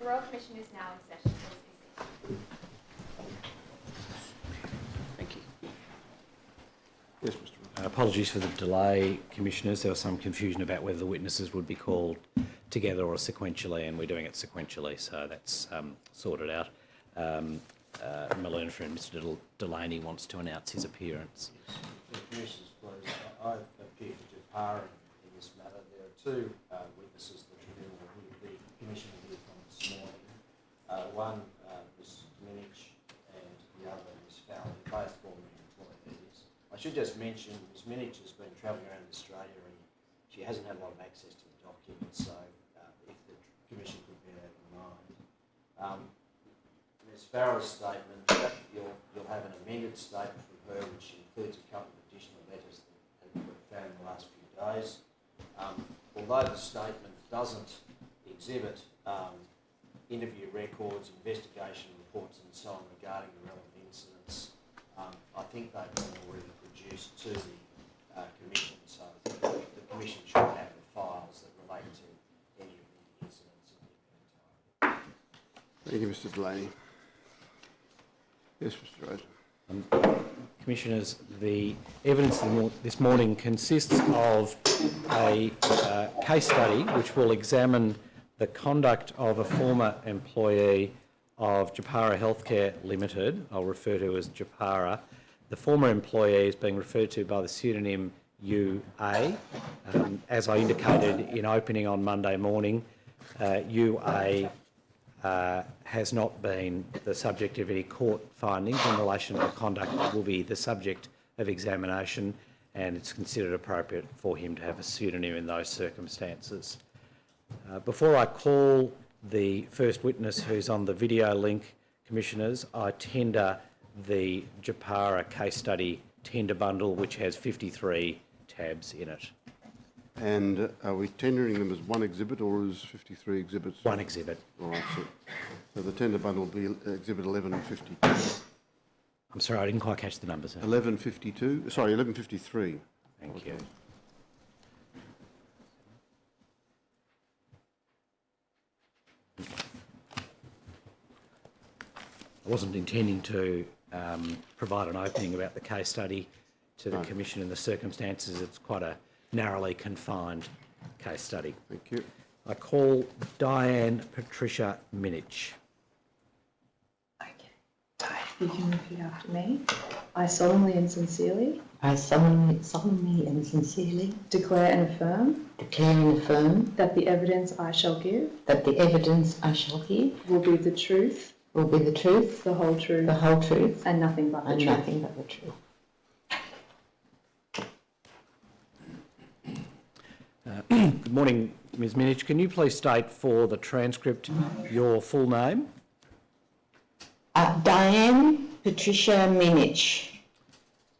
The Royal Commission is now in session. Please be seated. Thank you. Yes, Mr. Ross. Apologies for the delay, Commissioners. There was some confusion about whether the witnesses would be called together or sequentially, and we're doing it sequentially, so that's sorted out. Melbourne Hearing, Mr Delaney wants to announce his appearance. Commissioners, please. I appear to Japara in this matter. There are two witnesses that the Commission will hear from this morning. One, Ms Minich, and the other, Ms Fowler, both former employees. I should just mention Ms Minich has been travelling around Australia and she hasn't had a lot of access to the documents, so if the Commission could bear that in mind. Ms Farrell's statement, you'll have an amended statement from her which includes a couple of additional letters that have been found in the last few days. Although the statement doesn't exhibit interview records, investigation reports and so on regarding the relevant incidents, I think they've been already produced to the Commission, so I think the Commission should have the files that relate to any of the incidents in the entirety. Thank you, Mr. Delaney. Yes, Mr. Rosen. Commissioners, the evidence this morning consists of a case study which will examine the conduct of a former employee of Japara Healthcare Limited. I'll refer to as Japara. The former employee is being referred to by the pseudonym UA. As I indicated in opening on Monday morning, UA has not been the subject of any court findings in relation to the conduct that will be the subject of examination, and it's considered appropriate for him to have a pseudonym in those circumstances. Before I call the first witness who's on the video link, Commissioners, I tender the Japara case study tender bundle, which has 53 tabs in it. And are we tendering them as one exhibit or as 53 exhibits? One exhibit. All right, so the tender bundle will be exhibit 1152. I'm sorry, I didn't quite catch the numbers. 1152, sorry, 1153. Thank you. I wasn't intending to provide an opening about the case study to the Commission in the circumstances. It's quite a narrowly confined case study. Thank you. I call Diane Patricia Minich. Okay. You can repeat after me. I solemnly and sincerely I solemnly and sincerely declare and affirm that the evidence I shall give the evidence I shall give will be the truth, will be the truth, the whole truth, and nothing but the and truth. nothing but the truth. Good morning, Ms Minich. Can you please state for the transcript your full name? Diane Patricia Minich.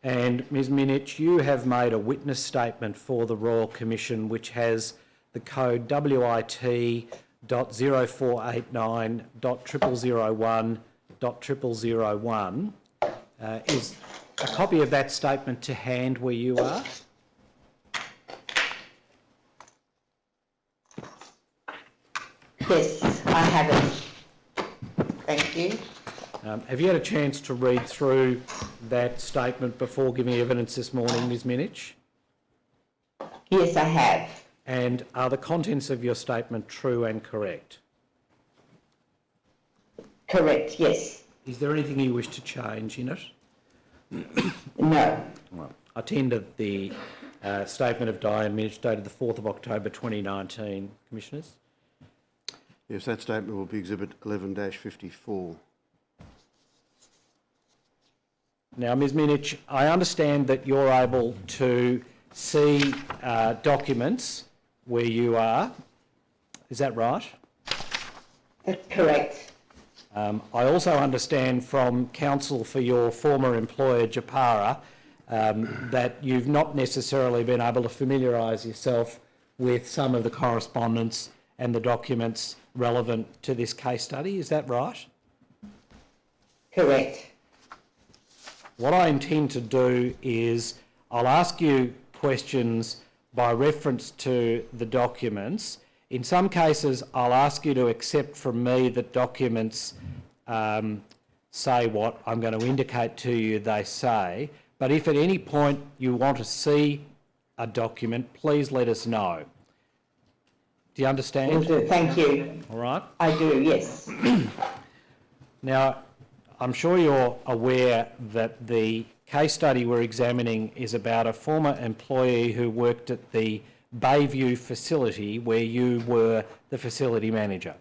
And Ms Minich, you have made a witness statement for the Royal Commission which has the code WIT.0489.0001.0001. Is a copy of that statement to hand where you are? Yes, I have it. Thank you. Have you had a chance to read through that statement before giving evidence this morning, Ms Minich? Yes, I have. And are the contents of your statement true and correct? Correct, yes. Is there anything you wish to change in it? No. Well, I tender the statement of Diane Minich dated the 4th of October 2019, Commissioners. Yes, that statement will be exhibit 11-54. Now, Ms Minich, I understand that you're able to see documents where you are. Is that right? That's correct. I also understand from counsel for your former employer, Japara, that you've not necessarily been able to familiarise yourself with some of the correspondence and the documents relevant to this case study. Is that right? Correct. What I intend to do is I'll ask you questions by reference to the documents. In some cases, I'll ask you to accept from me that documents say what I'm going to indicate to you they say, but if at any point you want to see a document, please let us know. Do you understand? Will do. Thank you. All right. I do, yes. Now, I'm sure you're aware that the case study we're examining is about a former employee who worked at the Bayview facility where you were the facility manager.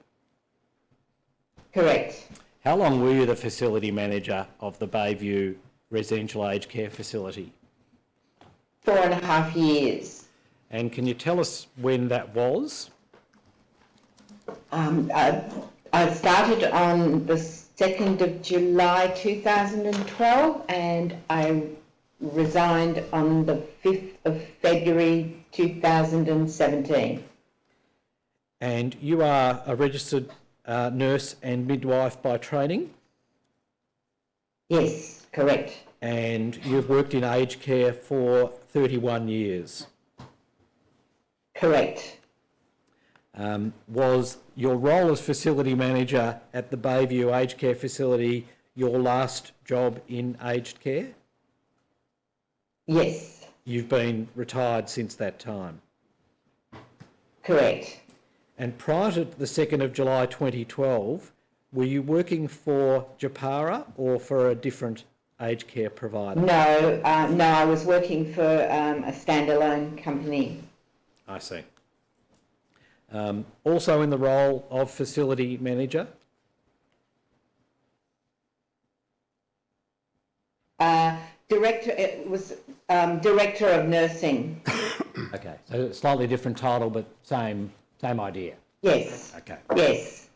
Correct. How long were you the facility manager of the Bayview residential aged care facility? 4.5 years. And can you tell us when that was? I started on the 2nd of July 2012 and I resigned on the 5th of February 2017. And you are a registered nurse and midwife by training? Yes, correct. And you've worked in aged care for 31 years. Correct. Was your role as facility manager at the Bayview aged care facility your last job in aged care? Yes, You've been retired since that time. correct. And prior to the 2nd of July 2012, were you working for Japara or for a different aged care provider? No, I was working for a standalone company. I see. Also in the role of facility manager? Director, it was director of nursing. Okay, so a slightly different title but same idea. Yes, Okay. yes.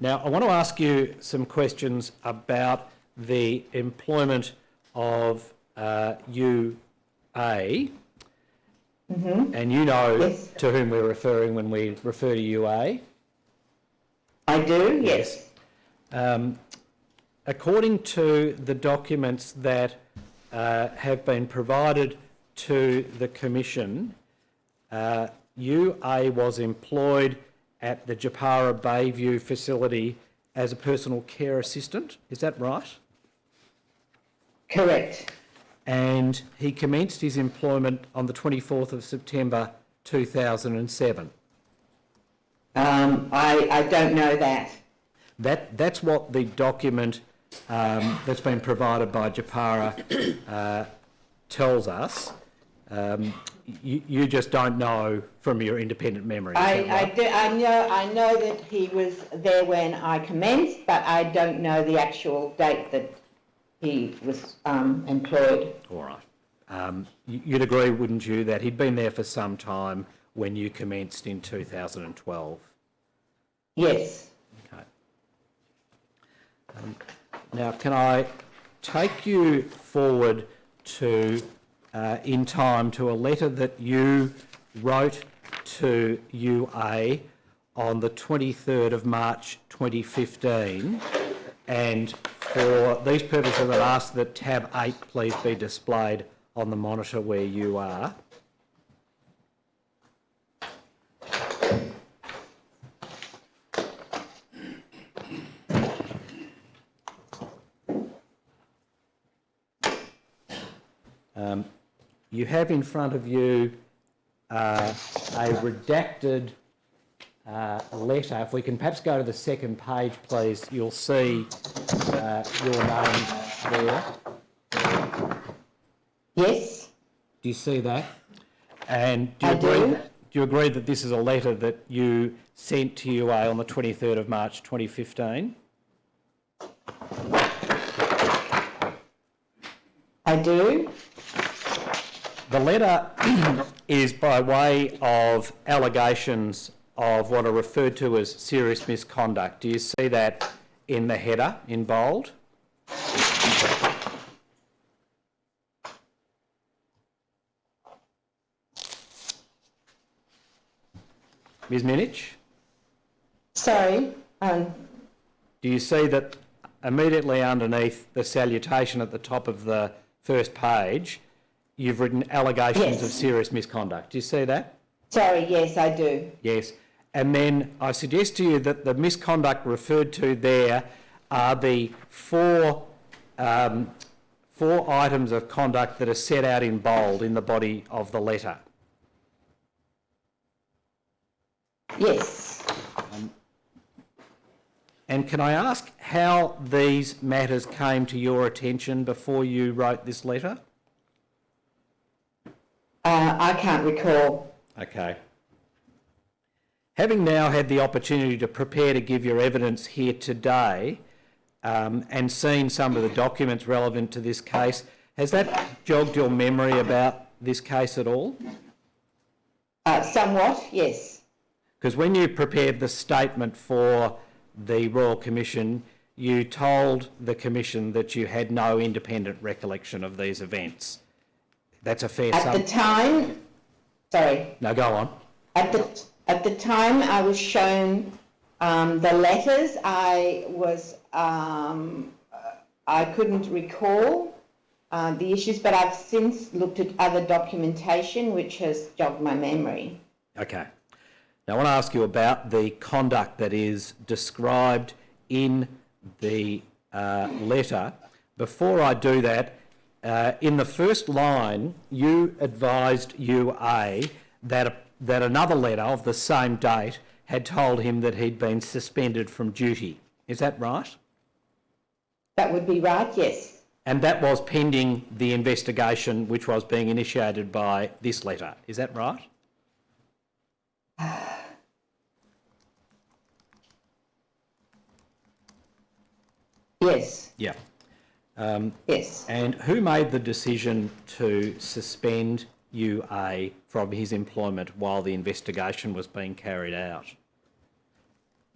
Now, I want to ask you some questions about the employment of UA, and you know Yes. to whom we're referring when we refer to UA. I do, yes. According to the documents that have been provided to the Commission, UA was employed at the Japara Bayview facility as a personal care assistant. Is that right? Correct. And he commenced his employment on the 24th of September 2007. I don't know that. That's what the document that's been provided by Japara tells us. You just don't know from your independent memory. Is that right? I know that he was there when I commenced, but I don't know the actual date that he was employed. All right. You'd agree, wouldn't you, that he'd been there for some time when you commenced in 2012? Yes. Okay. Now, can I take you forward to, in time, to a letter that you wrote to UA on the 23rd of March 2015, and for these purposes I'd ask that tab 8 please be displayed on the monitor where you are. You have in front of you a redacted letter. If we can perhaps go to the second page, please, you'll see your name there. Yes. Do you see that? And do I you agree that this is a letter that you sent to UA on the 23rd of March 2015? I do. The letter is by way of allegations of what are referred to as serious misconduct. Do you see that in the header in bold? Ms. Minich? Sorry. Do you see that immediately underneath the salutation at the top of the first page, you've written allegations Yes. of serious misconduct? Do you see that? Sorry, yes, I do. Yes. And then I suggest to you that the misconduct referred to there are the four items of conduct that are set out in bold in the body of the letter. Yes. And can I ask how these matters came to your attention before you wrote this letter? I can't recall. Okay. Having now had the opportunity to prepare to give your evidence here today, and seen some of the documents relevant to this case, has that jogged your memory about this case at all? Somewhat, yes. Because when you prepared the statement for the Royal Commission, you told the Commission that you had no independent recollection of these events. That's a fair At the time, sorry. No, go on. At the time I was shown the letters, I couldn't recall the issues, but I've since looked at other documentation which has jogged my memory. Okay. Now I want to ask you about the conduct that is described in the letter. Before I do that, in the first line, you advised UA that another letter of the same date had told him that he'd been suspended from duty. Is that right? That would be right, yes. And that was pending the investigation which was being initiated by this letter. Is that right? Yes. Yeah. Yes. And who made the decision to suspend UA from his employment while the investigation was being carried out?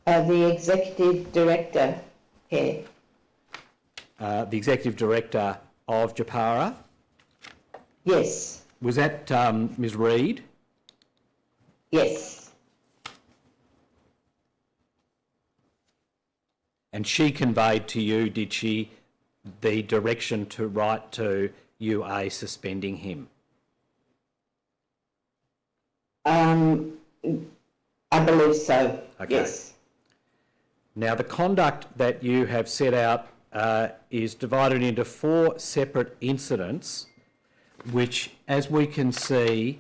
The executive director here. The executive director of Japara? Yes. Was that Ms. Reid? Yes. And she conveyed to you, did she, the direction to write to UA suspending him? I believe so. Okay. Yes. Now, the conduct that you have set out is divided into 4 separate incidents, which, as we can see,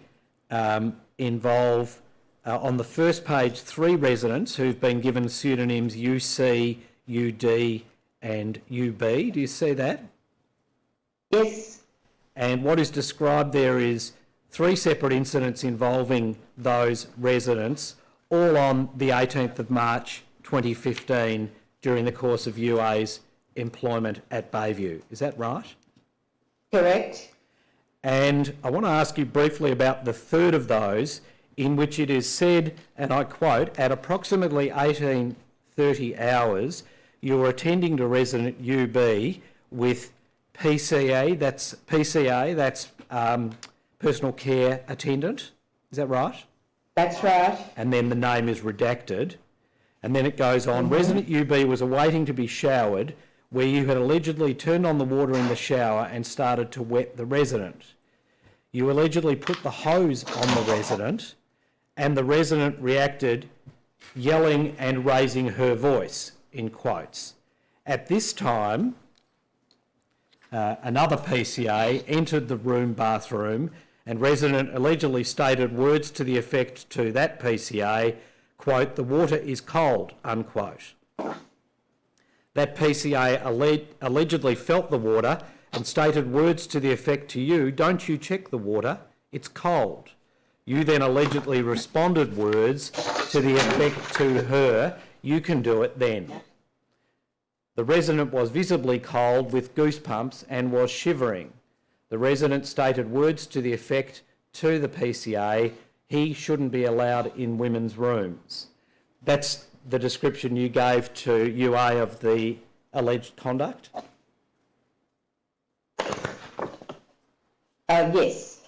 involve, on the first page, 3 residents who've been given pseudonyms UC, UD and UB. Do you see that? Yes. And what is described there is 3 separate incidents involving those residents, all on the 18th of March 2015 during the course of UA's employment at Bayview. Is that right? Correct. And I want to ask you briefly about the third of those, in which it is said, and I quote, at approximately 18:30 hours, you were attending to resident UB with PCA, that's personal care attendant. Is that right? That's right. And then the name is redacted. And then it goes on, resident UB was awaiting to be showered, where you had allegedly turned on the water in the shower and started to wet the resident. You allegedly put the hose on the resident, and the resident reacted, yelling and raising her voice, in quotes. At this time, another PCA entered the bathroom, and resident allegedly stated words to the effect to that PCA, quote, the water is cold, unquote. That PCA allegedly felt the water and stated words to the effect to you, don't you check the water, it's cold. You then allegedly responded words to the effect to her, you can do it then. The resident was visibly cold with goosebumps and was shivering. The resident stated words to the effect to the PCA, he shouldn't be allowed in women's rooms. That's the description you gave to UA of the alleged conduct? Yes.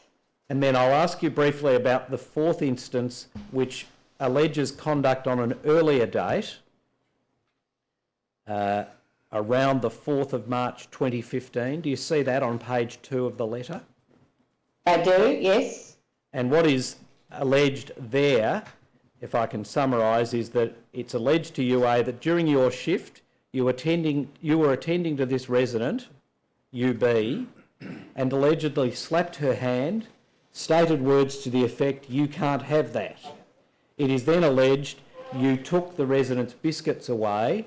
And then I'll ask you briefly about the 4th instance, which alleges conduct on an earlier date, around the 4th of March 2015. Do you see that on page 2 of the letter? I do, yes. And what is alleged there if I can summarise, is that it's alleged to UA that during your shift you were attending to this resident, UB, and allegedly slapped her hand, stated words to the effect, "You can't have that." It is then alleged you took the resident's biscuits away.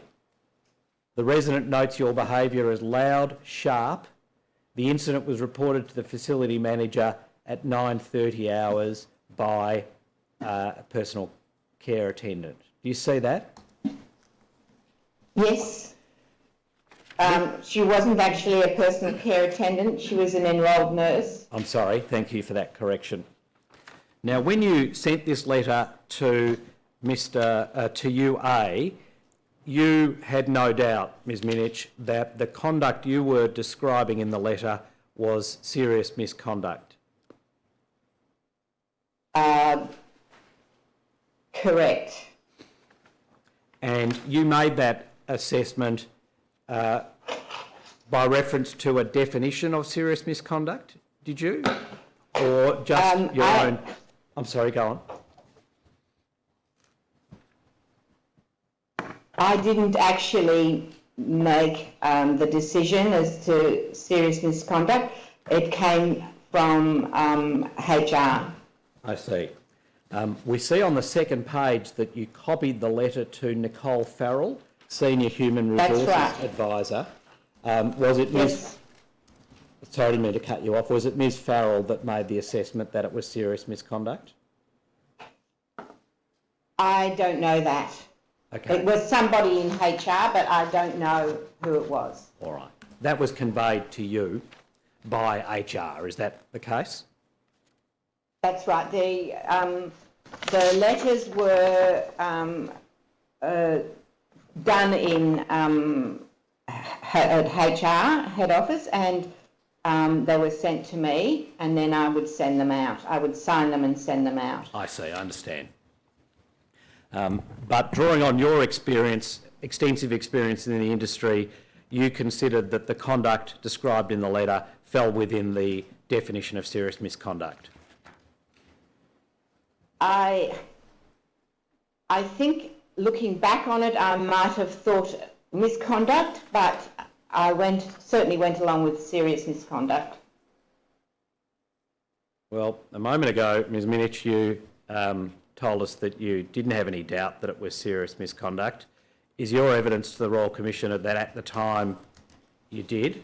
The resident notes your behaviour as loud, sharp. The incident was reported to the facility manager at 9:30 hours by a personal care attendant. Do you see that? Yes. She wasn't actually a personal care attendant, she was an enrolled nurse. I'm sorry, thank you for that correction. Now, when you sent this letter to to UA, you had no doubt, Ms Minich, that the conduct you were describing in the letter was serious misconduct. Correct. And you made that assessment by reference to a definition of serious misconduct, did you? Or just your own... I'm sorry, go on. I didn't actually make the decision as to serious misconduct. It came from HR. I see. We see on the second page that you copied the letter to Nicole Farrell, Senior Human Resources That's right. Advisor. Was it Ms... Yes. Sorry, I didn't mean to cut you off. Was it Ms Farrell that made the assessment that it was serious misconduct? I don't know that. Okay. It was somebody in HR, but I don't know who it was. All right. That was conveyed to you by HR, is that the case? That's right. The letters were done in at HR, head office, and they were sent to me, and then I would send them out. I would sign them and send them out. I see, I understand. But drawing on your experience, extensive experience in the industry, you considered that the conduct described in the letter fell within the definition of serious misconduct. I think, looking back on it, I might have thought misconduct, but I certainly went along with serious misconduct. Well, a moment ago, Ms Minich, you told us that you didn't have any doubt that it was serious misconduct. Is your evidence to the Royal Commissioner that at the time you did?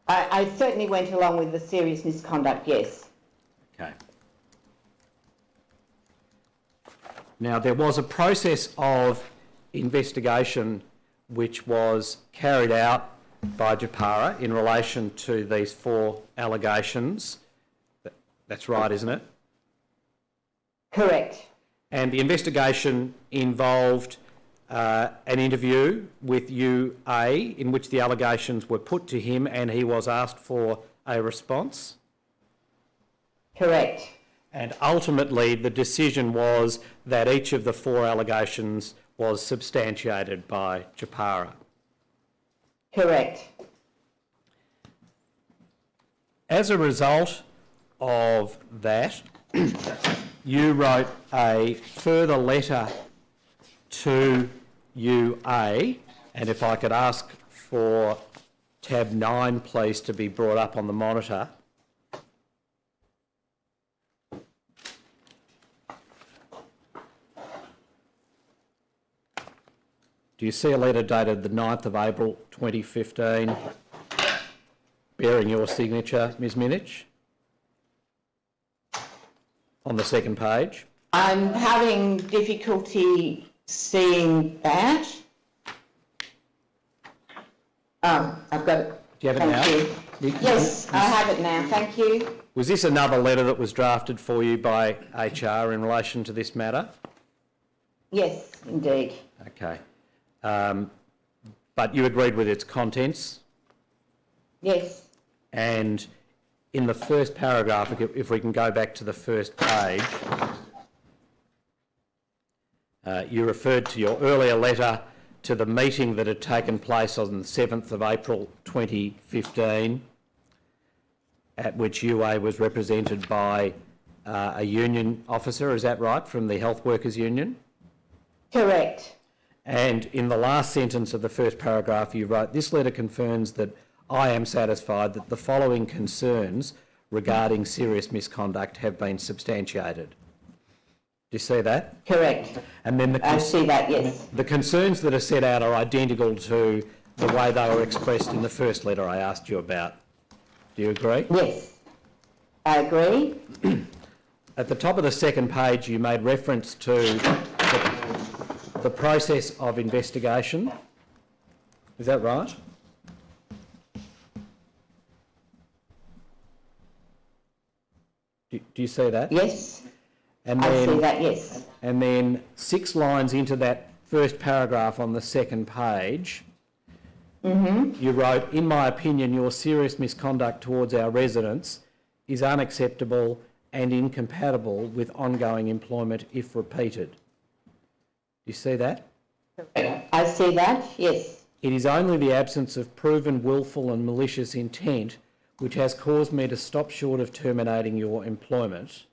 I certainly went along with the serious misconduct, yes. Okay. Now, there was a process of investigation which was carried out by Japara in relation to these 4 allegations. That's right, isn't it? Correct. And the investigation involved an interview with UA in which the allegations were put to him and he was asked for a response. Correct. And ultimately the decision was that each of the 4 allegations was substantiated by Japara. Correct. As a result of that, you wrote a further letter to UA, and if I could ask for tab 9 please to be brought up on the monitor. Do you see a letter dated the 9th of April 2015 bearing your signature, Ms Minich? On the second page. I'm having difficulty seeing that. Oh, I've got it. Do you have it now? Thank you. Yes, I have it now. Thank you. Was this another letter that was drafted for you by HR in relation to this matter? Yes, indeed. Okay. But you agreed with its contents? Yes. And in the first paragraph, if we can go back to the first page, you referred to your earlier letter to the meeting that had taken place on the 7th of April 2015, at which UA was represented by a union officer, is that right, from the Health Workers Union? Correct. And in the last sentence of the first paragraph you wrote, this letter confirms that I am satisfied that the following concerns regarding serious misconduct have been substantiated. Do you see that? Correct. And then I see that, yes. the concerns that are set out are identical to the way they were expressed in the first letter I asked you about. Do you agree? Yes, I agree. At the top of the second page, you made reference to the process of investigation. Is that right? Do you see that? Yes, And I see that, yes. And then 6 lines into that first paragraph on the second page, you wrote, in my opinion, your serious misconduct towards our residents is unacceptable and incompatible with ongoing employment if repeated. Do you see that? I see that, yes. It is only the absence of proven willful and malicious intent which has caused me to stop short of terminating your employment.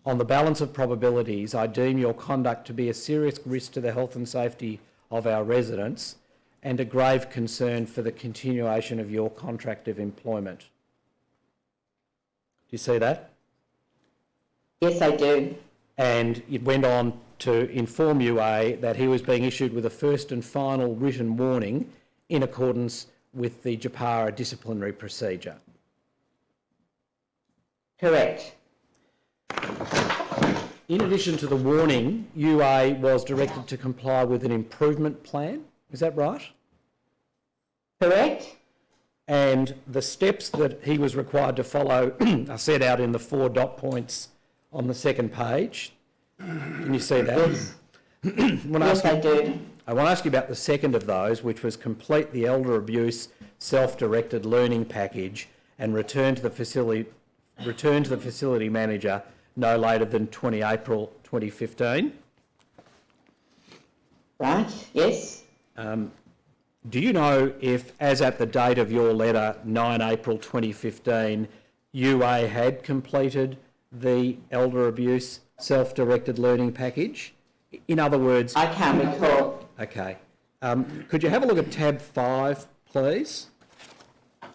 On the balance of probabilities, I deem your conduct to be a serious risk to the health and safety of our residents and a grave concern for the continuation of your contract of employment. Do you see that? Yes, I do. And it went on to inform UA that he was being issued with a first and final written warning in accordance with the Japara disciplinary procedure. Correct. In addition to the warning, UA was directed to comply with an improvement plan. Is that right? Correct. And the steps that he was required to follow are set out in the 4 dot points on the second page. Can you see that? Yes. Yes, I do. I want to ask you about the second of those, which was complete the elder abuse self-directed learning package and return to the facility manager no later than 20 April 2015. Right, yes. Do you know if, as at the date of your letter, 9 April 2015, UA had completed the elder abuse self-directed learning package? In other words... I can't recall. Okay. Could you have a look at tab 5, please?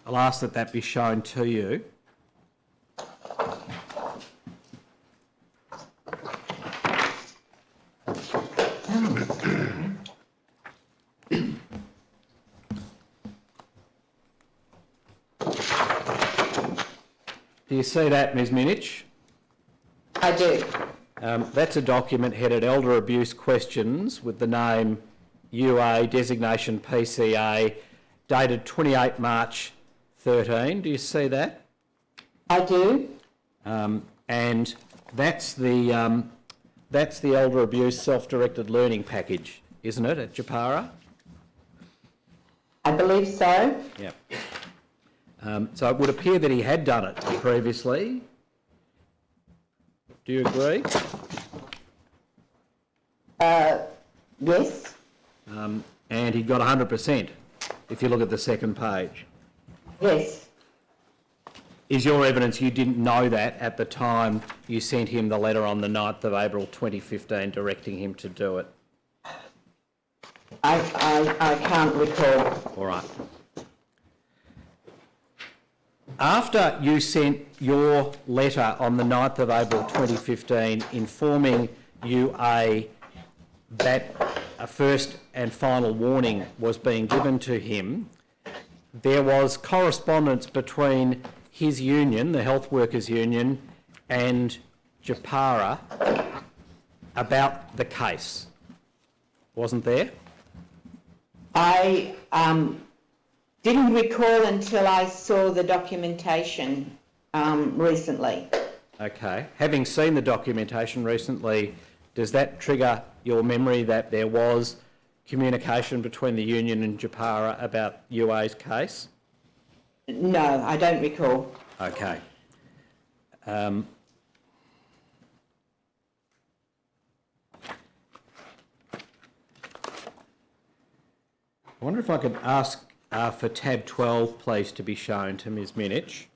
I'll ask that that be shown to you. Do you see that, Ms Minich? I do. That's a document headed Elder Abuse Questions with the name UA designation PCA dated 28 March 13. Do you see that? I do. And that's the Elder Abuse Self-Directed Learning Package, isn't it, at Japara? I believe so. Yep. So it would appear that he had done it previously. Do you agree? Yes. And he got 100%, if you look at the second page. Yes. Is your evidence you didn't know that at the time you sent him the letter on the 9th of April 2015 directing him to do it? I can't recall. All right. After you sent your letter on the 9th of April 2015 informing UA that a first and final warning was being given to him, there was correspondence between his union, the Health Workers Union, and Japara about the case, wasn't there? I didn't recall until I saw the documentation recently. Okay. Having seen the documentation recently, does that trigger your memory that there was communication between the union and Japara about UA's case? No, I don't recall. Okay. I wonder if I could ask for tab 12, please, to be shown to Ms Minich.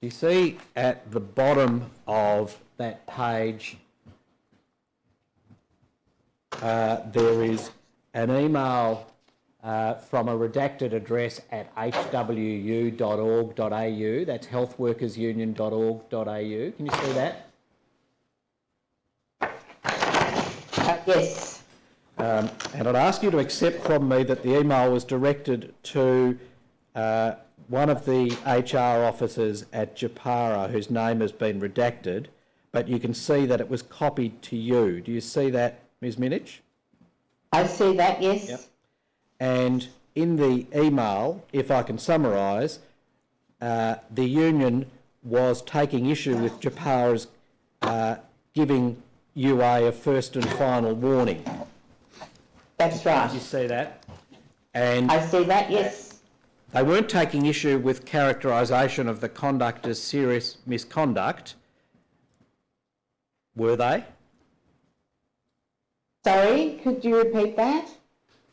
You see at the bottom of that page, there is an email from a redacted address at hwu.org.au. That's healthworkersunion.org.au. Can you see that? Yes. And I'd ask you to accept from me that the email was directed to one of the HR officers at Japara, whose name has been redacted, but you can see that it was copied to you. Do you see that, Ms Minich? I see that, yes. Yep. And in the email, if I can summarise, the union was taking issue with Japara's giving UA a first and final warning. That's right. Did you see that? And I see that, yes. they weren't taking issue with characterisation of the conduct as serious misconduct, were they? Sorry, could you repeat that?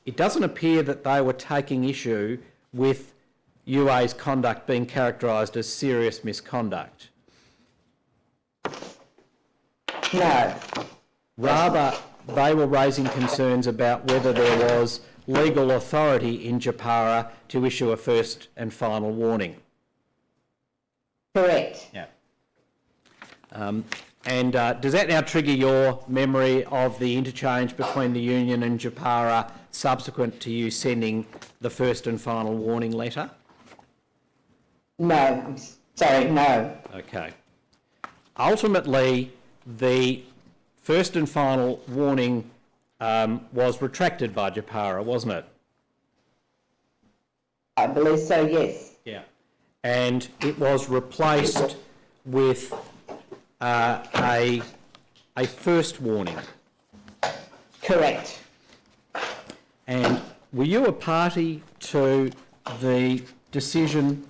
It doesn't appear that they were taking issue with UA's conduct being characterised as serious misconduct. No. Rather, they were raising concerns about whether there was legal authority in Japara to issue a first and final warning. Correct. Yeah. Does that now trigger your memory of the interchange between the union and Japara subsequent to you sending the first and final warning letter? No, I'm sorry, no. Okay. Ultimately, the first and final warning was retracted by Japara, wasn't it? I believe so, yes. Yeah. And it was replaced with a first warning. Correct. And were you a party to the decision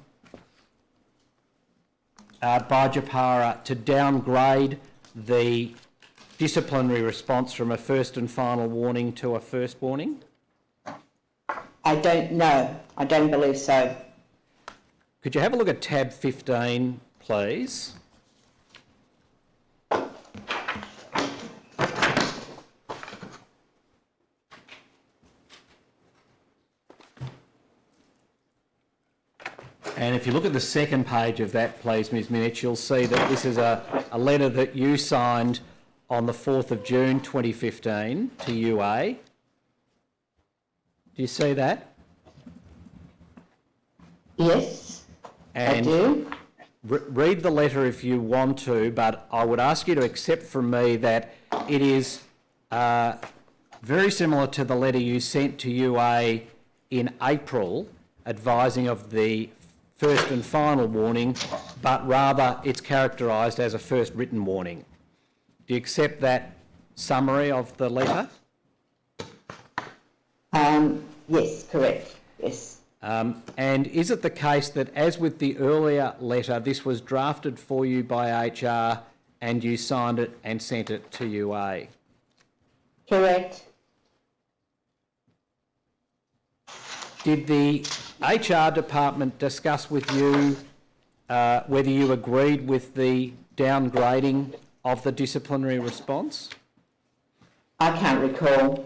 by Japara to downgrade the disciplinary response from a first and final warning to a first warning? I don't know. I don't believe so. Could you have a look at tab 15, please? And if you look at the second page of that, please, Ms Minich, you'll see that this is a letter that you signed on the 4th of June 2015 to UA. Do you see that? Yes, And I do. read the letter if you want to, but I would ask you to accept from me that it is very similar to the letter you sent to UA in April advising of the first and final warning, but rather it's characterised as a first written warning. Do you accept that summary of the letter? Yes, correct. Yes. And is it the case that, as with the earlier letter, this was drafted for you by HR and you signed it and sent it to UA? Correct. Did the HR department discuss with you whether you agreed with the downgrading of the disciplinary response? I can't recall.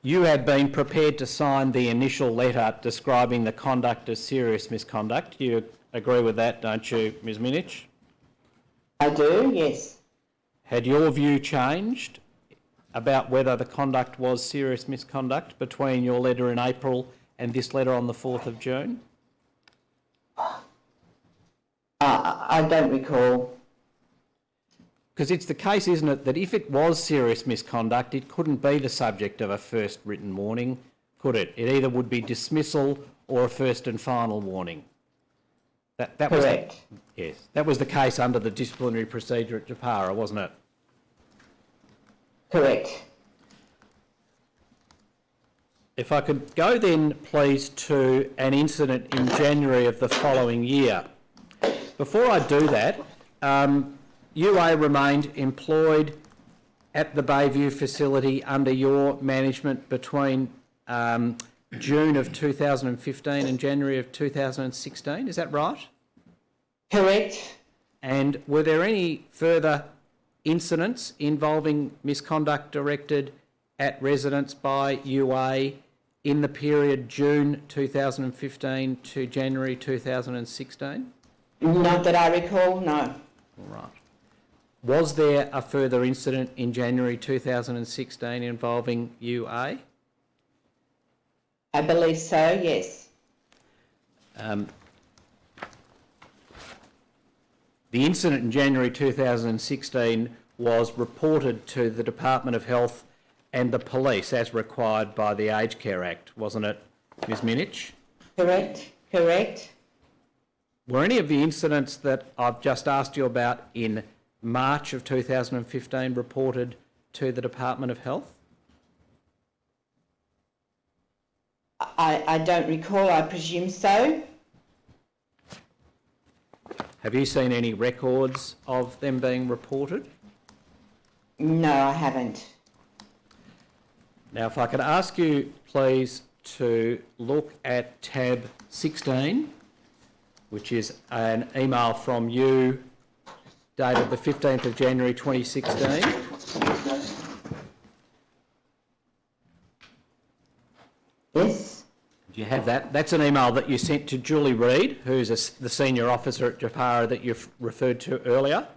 You had been prepared to sign the initial letter describing the conduct as serious misconduct. You agree with that, don't you, Ms Minich? I do, yes. Had your view changed about whether the conduct was serious misconduct between your letter in April and this letter on the 4th of June? I don't recall. Because it's the case, isn't it, that if it was serious misconduct, it couldn't be the subject of a first written warning, could it? It either would be dismissal or a first and final warning. That Correct. Yes, that was the case under the disciplinary procedure at Japara, wasn't it? Correct. If I could go then, please, to an incident in January of the following year. Before I do that, UA remained employed at the Bayview facility under your management between June of 2015 and January of 2016, is that right? Correct. And were there any further incidents involving misconduct directed at residents by UA in the period June 2015 to January 2016? Not that I recall, no. All right. Was there a further incident in January 2016 involving UA? I believe so, yes. The incident in January 2016 was reported to the Department of Health and the police as required by the Aged Care Act, wasn't it, Ms Minich? Correct, correct. Were any of the incidents that I've just asked you about in March of 2015 reported to the Department of Health? I don't recall, I presume so. Have you seen any records of them being reported? No, I haven't. Now, if I could ask you, please, to look at tab 16, which is an email from you dated the 15th of January 2016. Yes, Do you have that? That's an email that you sent to Julie Reid, who's the senior officer at Japara that you've referred to earlier.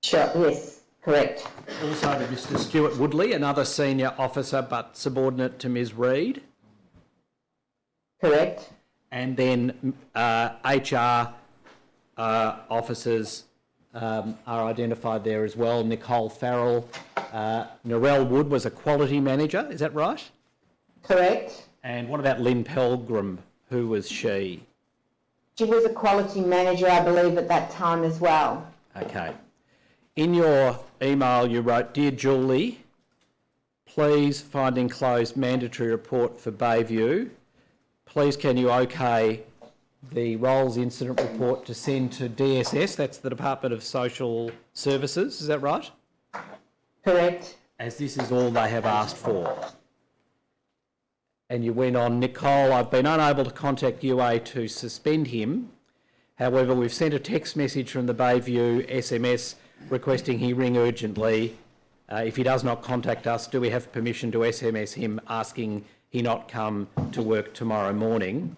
sure, yes, correct. Also to Mr Stuart Woodley, another senior officer but subordinate to Ms Reid. Correct. And then HR officers are identified there as well. Nicole Farrell. Narelle Wood was a quality manager, is that right? Correct. And what about Lynn Pelgrim? Who was she? She was a quality manager, I believe, at that time as well. Okay. In your email you wrote, "Dear Julie, please find enclosed mandatory report for Bayview. Please can you okay the Rolls incident report to send to DSS," that's the Department of Social Services, is that right? Correct. As this is all they have asked for. And you went on, "Nicole, I've been unable to contact UA to suspend him. However, we've sent a text message from the Bayview SMS requesting he ring urgently. If he does not contact us, do we have permission to SMS him asking he not come to work tomorrow morning?"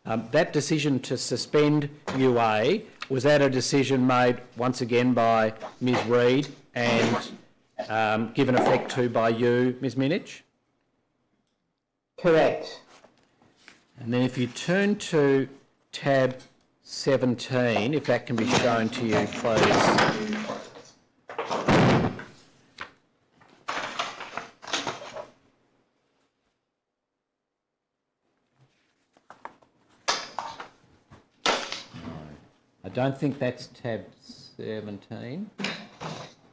That decision to suspend UA, was that a decision made once again by Ms Reid and given effect to by you, Ms Minich? Correct. And then if you turn to tab 17, if that can be shown to you, please. I don't think that's tab 17.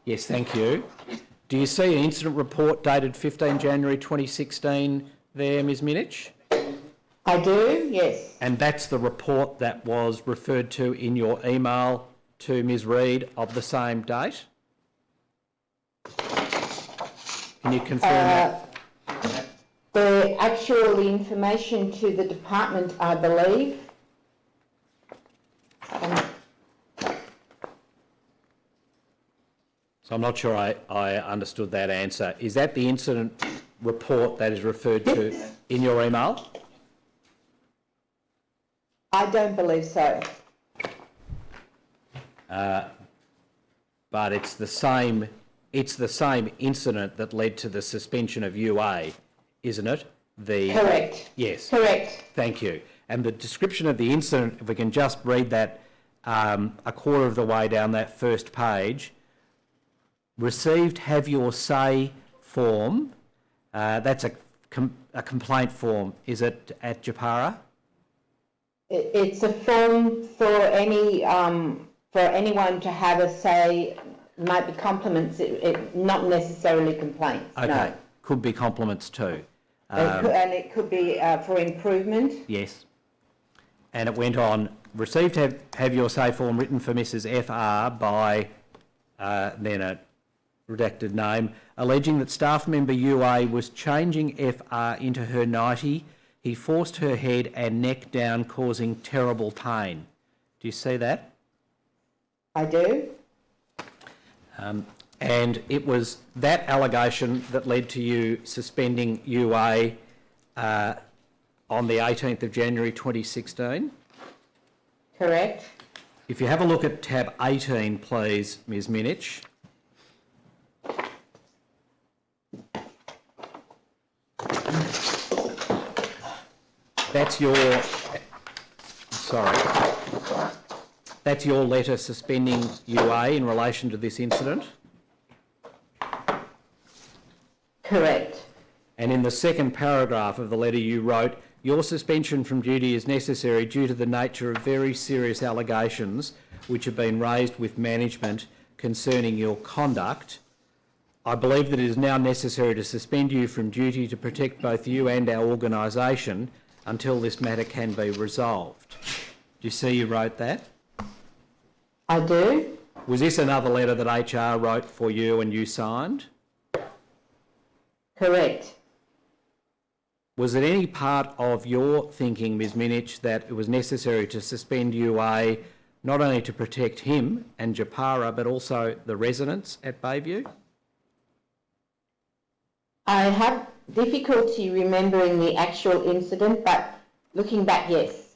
Yes, thank you. Do you see an incident report dated 15 January 2016 there, Ms Minich? I do, yes. And that's the report that was referred to in your email to Ms Reid of the same date? Can you confirm that? The actual information to the department, I believe. So I'm not sure I understood that answer. Is that the incident report that is referred to in your email? I don't believe so. But it's the same incident that led to the suspension of UA, isn't it? Correct. Yes. Correct. Thank you. And the description of the incident, if we can just read that a quarter of the way down that first page. Received have your say form. That's a complaint form. Is it at Japara? It's a form for anyone to have a say. Might be compliments, not necessarily complaints. Okay. No. Could be compliments too. And it could be for improvement. Yes. And it went on, received have your say form written for Mrs FR by then a redacted name, alleging that staff member UA was changing FR into her nightie. He forced her head and neck down, causing terrible pain. Do you see that? I do. And it was that allegation that led to you suspending UA on the 18th of January 2016? Correct. If you have a look at tab 18, please, Ms Minich. That's your, that's your letter suspending UA in relation to this incident? Correct. And in the second paragraph of the letter you wrote, your suspension from duty is necessary due to the nature of very serious allegations which have been raised with management concerning your conduct. I believe that it is now necessary to suspend you from duty to protect both you and our organisation until this matter can be resolved. Do you see you wrote that? I do. Was this another letter that HR wrote for you and you signed? Correct. Was it any part of your thinking, Ms Minich, that it was necessary to suspend UA not only to protect him and Japara but also the residents at Bayview? I have difficulty remembering the actual incident, but looking back, yes,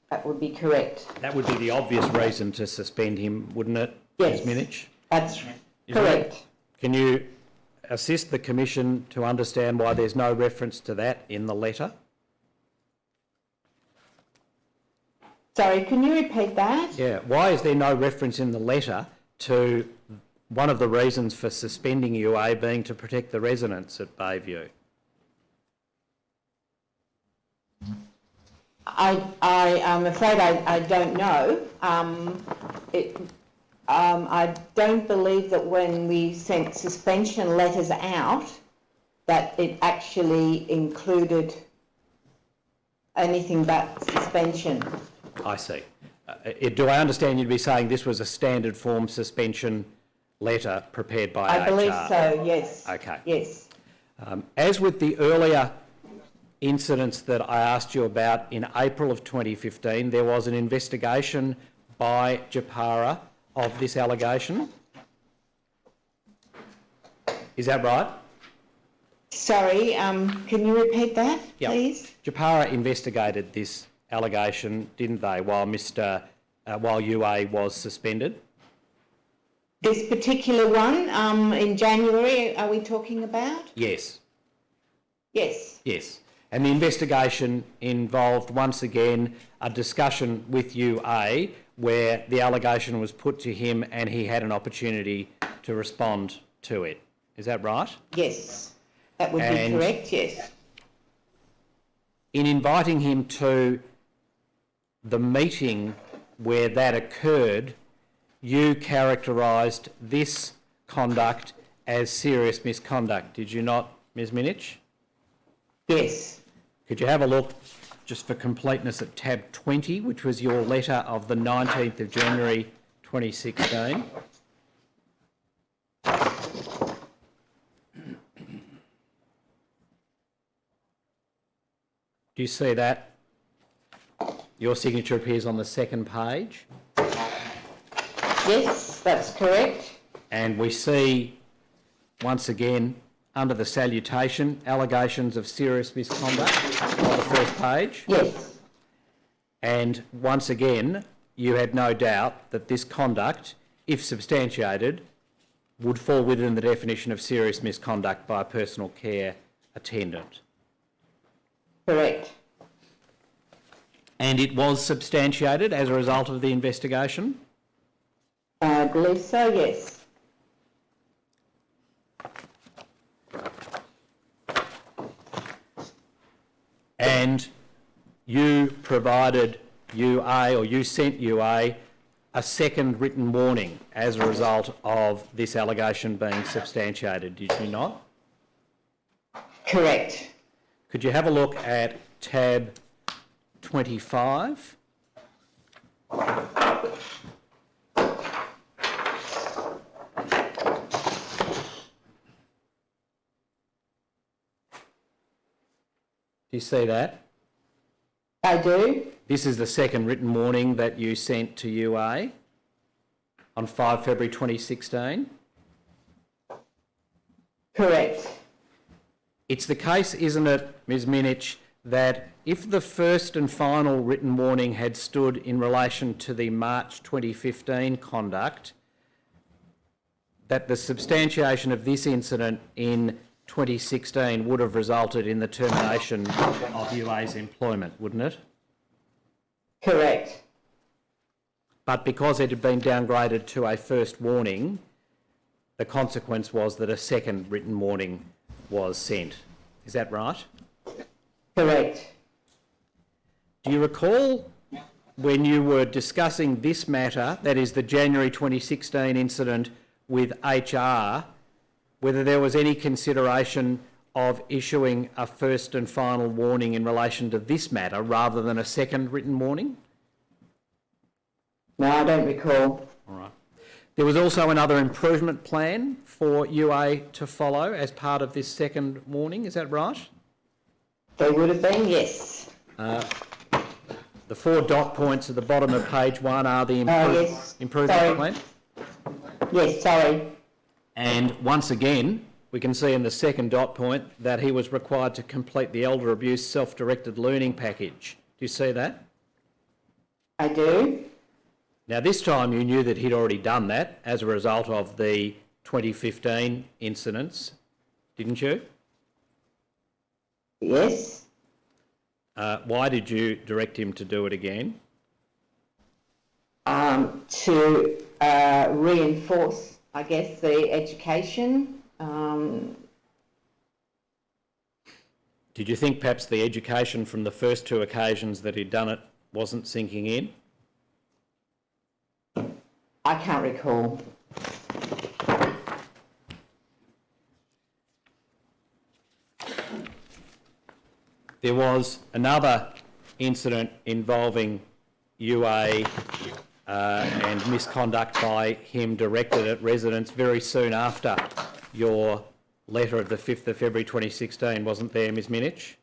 that would be correct. That would be the obvious reason to suspend him, wouldn't it, Yes. Ms Minich? That's correct. Can you assist the Commission to understand why there's no reference to that in the letter? Sorry, can you repeat that? Yeah, why is there no reference in the letter to one of the reasons for suspending UA being to protect the residents at Bayview? I'm afraid I don't know. I don't believe that when we sent suspension letters out that it actually included anything but suspension. I see. Do I understand you'd be saying this was a standard form suspension letter prepared by HR? I believe so, yes. Okay. Yes. As with the earlier incidents that I asked you about in April of 2015, there was an investigation by Japara of this allegation. Is that right? Sorry, can you repeat that, please? Japara investigated this allegation, didn't they, while UA was suspended? This particular one, in January, are we talking about? Yes. Yes. Yes. And the investigation involved, once again, a discussion with UA where the allegation was put to him and he had an opportunity to respond to it. Is that right? Yes. That would be correct, yes. In inviting him to the meeting where that occurred, you characterised this conduct as serious misconduct, did you not, Ms Minich? Yes. Could you have a look, just for completeness, at tab 20, which was your letter of the 19th of January 2016? Do you see that? Your signature appears on the second page. Yes, that's correct. And we see, once again, under the salutation, allegations of serious misconduct on the first page. Yes. And once again, you had no doubt that this conduct, if substantiated, would fall within the definition of serious misconduct by a personal care attendant. Correct. And it was substantiated as a result of the investigation? I believe so, yes. And you provided UA, or you sent UA, a second written warning as a result of this allegation being substantiated, did you not? Correct. Could you have a look at tab 25? you see that? I do. This is the second written warning that you sent to UA on 5 February 2016. Correct. It's the case, isn't it, Ms Minich, that if the first and final written warning had stood in relation to the March 2015 conduct, that the substantiation of this incident in 2016 would have resulted in the termination of UA's employment, wouldn't it? Correct. But because it had been downgraded to a first warning, the consequence was that a second written warning was sent. Is that right? Correct. Do you recall when you were discussing this matter, that is the January 2016 incident with HR, whether there was any consideration of issuing a first and final warning in relation to this matter rather than a second written warning? No, I don't recall. All right. There was also another improvement plan for UA to follow as part of this second warning, is that right? There would have been, yes. The 4 dot points at the bottom of page 1 are the Yes. improvement Sorry. plan. Yes, sorry. And once again, we can see in the second dot point that he was required to complete the elder abuse self-directed learning package. Do you see that? I do. Now, this time you knew that he'd already done that as a result of the 2015 incidents, didn't you? Yes. Why did you direct him to do it again? To reinforce, I guess, the education. Did you think perhaps the education from the first 2 occasions that he'd done it wasn't sinking in? I can't recall. There was another incident involving UA and misconduct by him directed at residents very soon after your letter of the 5th of February 2016, wasn't there, Ms Minich?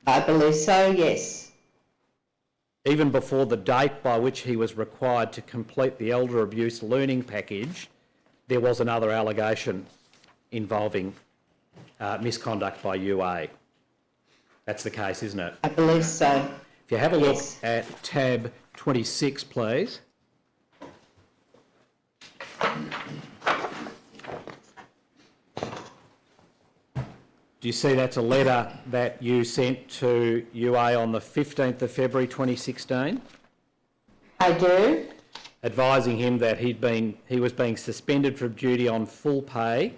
I believe so, yes. Even before the date by which he was required to complete the elder abuse learning package, there was another allegation involving misconduct by UA. That's the case, isn't it? I believe so. If you have a look Yes. at tab 26, please. Do you see that's a letter that you sent to UA on the 15th of February 2016, I do. advising him that he was being suspended from duty on full pay?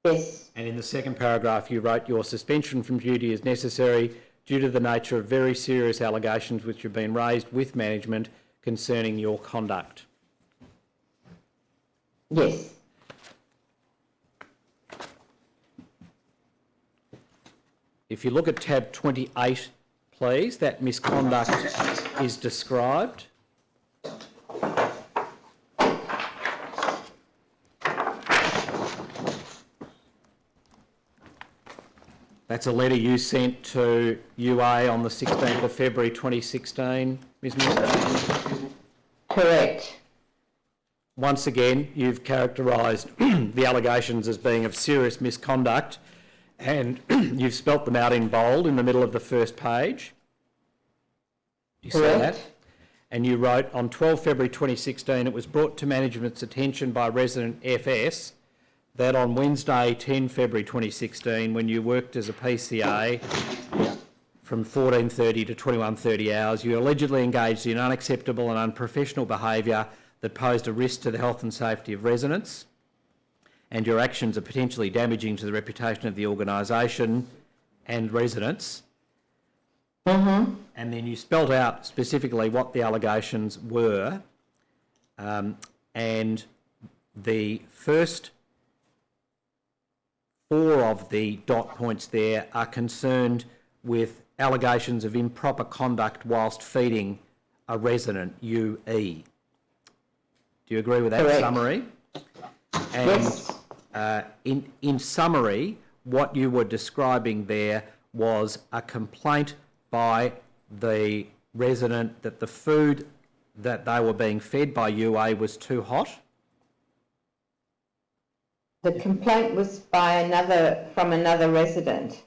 Yes. And in the second paragraph you wrote, your suspension from duty is necessary due to the nature of very serious allegations which have been raised with management concerning your conduct. Yes. If you look at tab 28, please, that misconduct is described. That's a letter you sent to UA on the 16th of February 2016, Ms Mills. Correct. Once again, you've characterised the allegations as being of serious misconduct and you've spelt them out in bold in the middle of the first page. Do you see that? And you wrote, on 12 February 2016, it was brought to management's attention by resident FS that on Wednesday, 10 February 2016, when you worked as a PCA from 14:30 to 21:30 hours, you allegedly engaged in unacceptable and unprofessional behaviour that posed a risk to the health and safety of residents, and your actions are potentially damaging to the reputation of the organisation and residents. And then you spelt out specifically what the allegations were, and the first 4 of the dot points there are concerned with allegations of improper conduct whilst feeding a resident, UE. Do you agree with that Correct. summary? And Yes. in summary, what you were describing there was a complaint by the resident that the food that they were being fed by UA was too hot? The complaint was from another resident.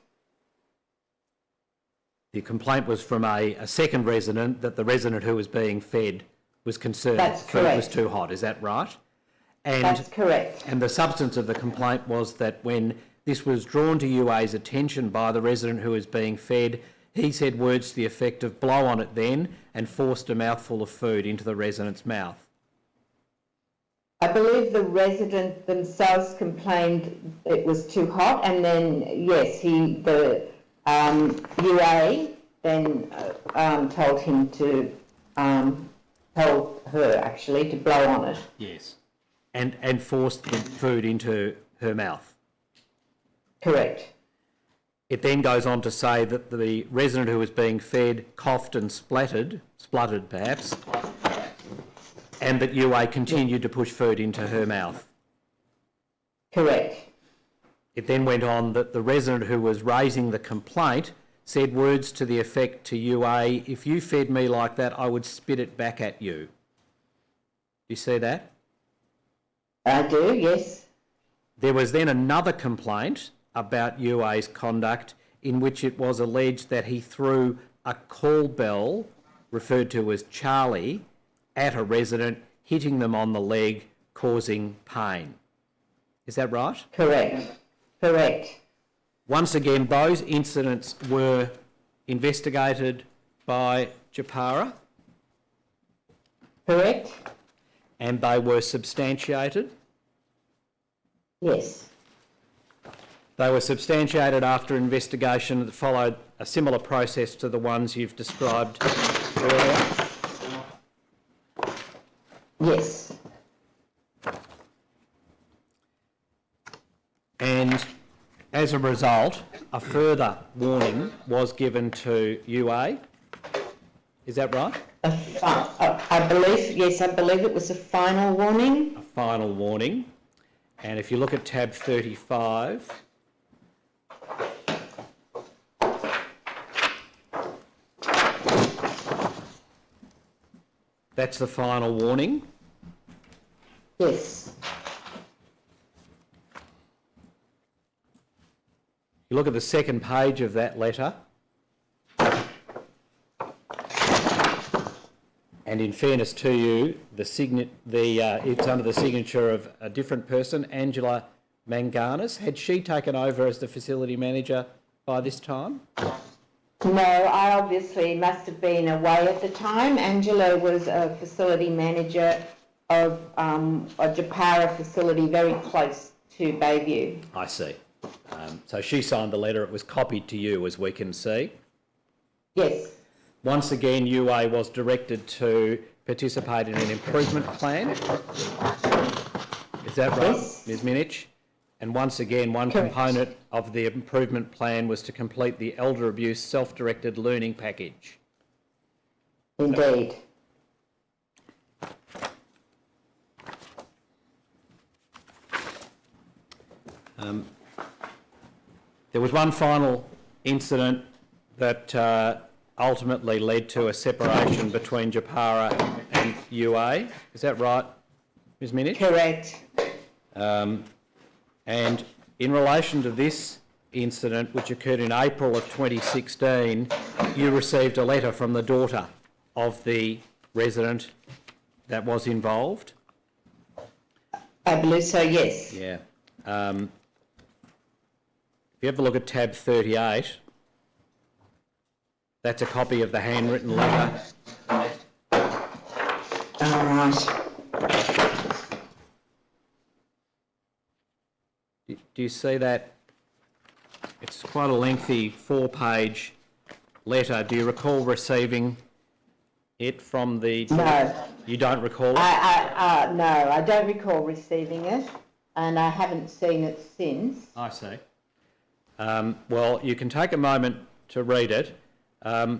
The complaint was from a second resident that the resident who was being fed was concerned That's the food was correct. too hot. Is that right? And, That's correct. and the substance of the complaint was that when this was drawn to UA's attention by the resident who was being fed, he said words to the effect of blow on it then and forced a mouthful of food into the resident's mouth. I believe the resident themselves complained it was too hot, and then yes, the UA then told him to told her actually to blow on it. Yes. And forced the food into her mouth. Correct. It then goes on to say that the resident who was being fed coughed and spluttered perhaps, and that UA continued to push food into her mouth. Correct. It then went on that the resident who was raising the complaint said words to the effect to UA, if you fed me like that, I would spit it back at you. Do you see that? I do, yes. There was then another complaint about UA's conduct in which it was alleged that he threw a call bell, referred to as Charlie, at a resident, hitting them on the leg, causing pain. Is that right? Correct. Correct. Once again, those incidents were investigated by Japara Correct? and they were substantiated. Yes. They were substantiated after investigation that followed a similar process to the ones you've described earlier. Yes. And as a result, a further warning was given to UA. Is that right? I believe it was a final warning. A final warning. And if you look at tab 35, that's the final warning. Yes. You look at the second page of that letter, and in fairness to you, it's under the signature of a different person, Angela Manganis. Had she taken over as the facility manager by this time? No, I obviously must have been away at the time. Angela was a facility manager of a Japara facility very close to Bayview. I see. So she signed the letter. It was copied to you, as we can see. Yes. Once again, UA was directed to participate in an improvement plan. Is that right, Yes. Ms Minich? And once again, one Correct. component of the improvement plan was to complete the elder abuse self-directed learning package. Indeed. There was one final incident that ultimately led to a separation between Japara and UA. Is that right, Ms Minich? Correct. And in relation to this incident, which occurred in April of 2016, you received a letter from the daughter of the resident that was involved. I believe so, yes. Yeah. If you have a look at tab 38, that's a copy of the handwritten letter. All right. Do you see that? It's quite a lengthy 4-page letter. Do you recall receiving it from the... No. You don't recall it? No, I don't recall receiving it, and I haven't seen it since. I see. Well, you can take a moment to read it. I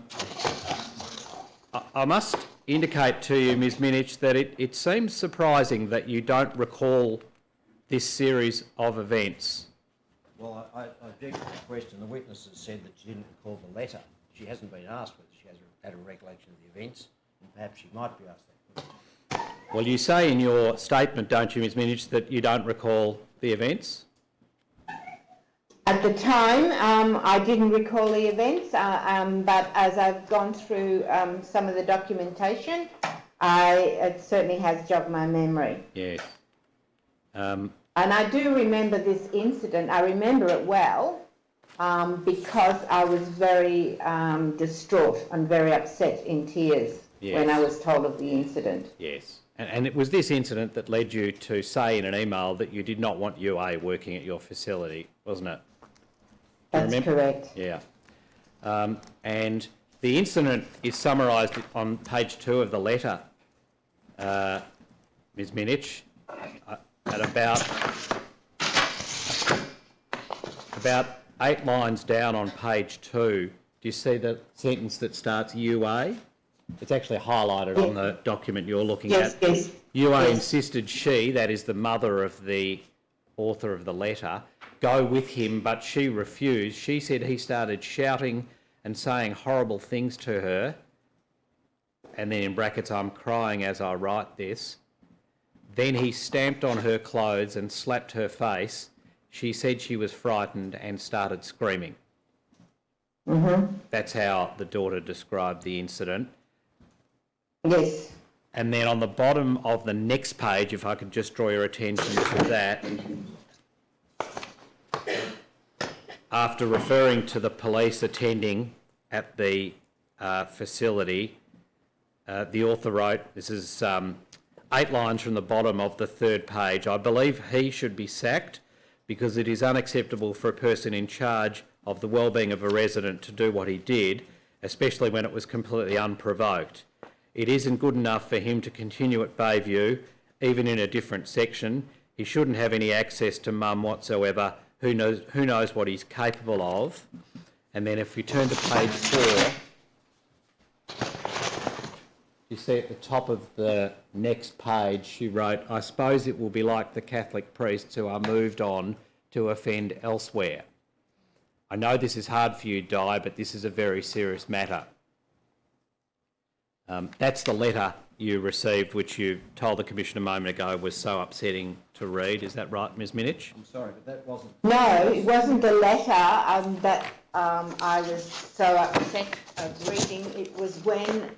must indicate to you, Ms Minich, that it seems surprising that you don't recall this series of events. Well, I object to the question. The witness has said that she didn't recall the letter. She hasn't been asked whether she has had a recollection of the events, and perhaps she might be asked that question. Well, you say in your statement, don't you, Ms Minich, that you don't recall the events? At the time, I didn't recall the events, but as I've gone through some of the documentation, it certainly has jogged my memory. Yes. And I do remember this incident. I remember it well because I was very distraught and very upset in tears when I was told of the incident. Yes. And it was this incident that led you to say in an email that you did not want UA working at your facility, wasn't it? That's correct. Yeah. And the incident is summarised on page 2 of the letter, Ms Minich, at about 8 lines down on page 2. Do you see the sentence that starts UA? It's actually highlighted on the document you're looking at. Yes. UA insisted she, that is the mother of the author of the letter, go with him, but she refused. She said he started shouting and saying horrible things to her, and then in brackets, I'm crying as I write this. Then he stamped on her clothes and slapped her face. She said she was frightened and started screaming. That's how the daughter described the incident. Yes. And then on the bottom of the next page, if I could just draw your attention to that, after referring to the police attending at the facility, the author wrote, this is 8 lines from the bottom of the 3rd page, I believe he should be sacked because it is unacceptable for a person in charge of the wellbeing of a resident to do what he did, especially when it was completely unprovoked. It isn't good enough for him to continue at Bayview, even in a different section. He shouldn't have any access to mum whatsoever. Who knows what he's capable of? And then if we turn to page 4, you see at the top of the next page, she wrote, I suppose it will be like the Catholic priests who are moved on to offend elsewhere. I know this is hard for you, Di, but this is a very serious matter. That's the letter you received, which you told the Commission a moment ago was so upsetting to read. Is that right, Ms Minich? I'm sorry, but that wasn't... No, it wasn't the letter that I was so upset of reading. It was when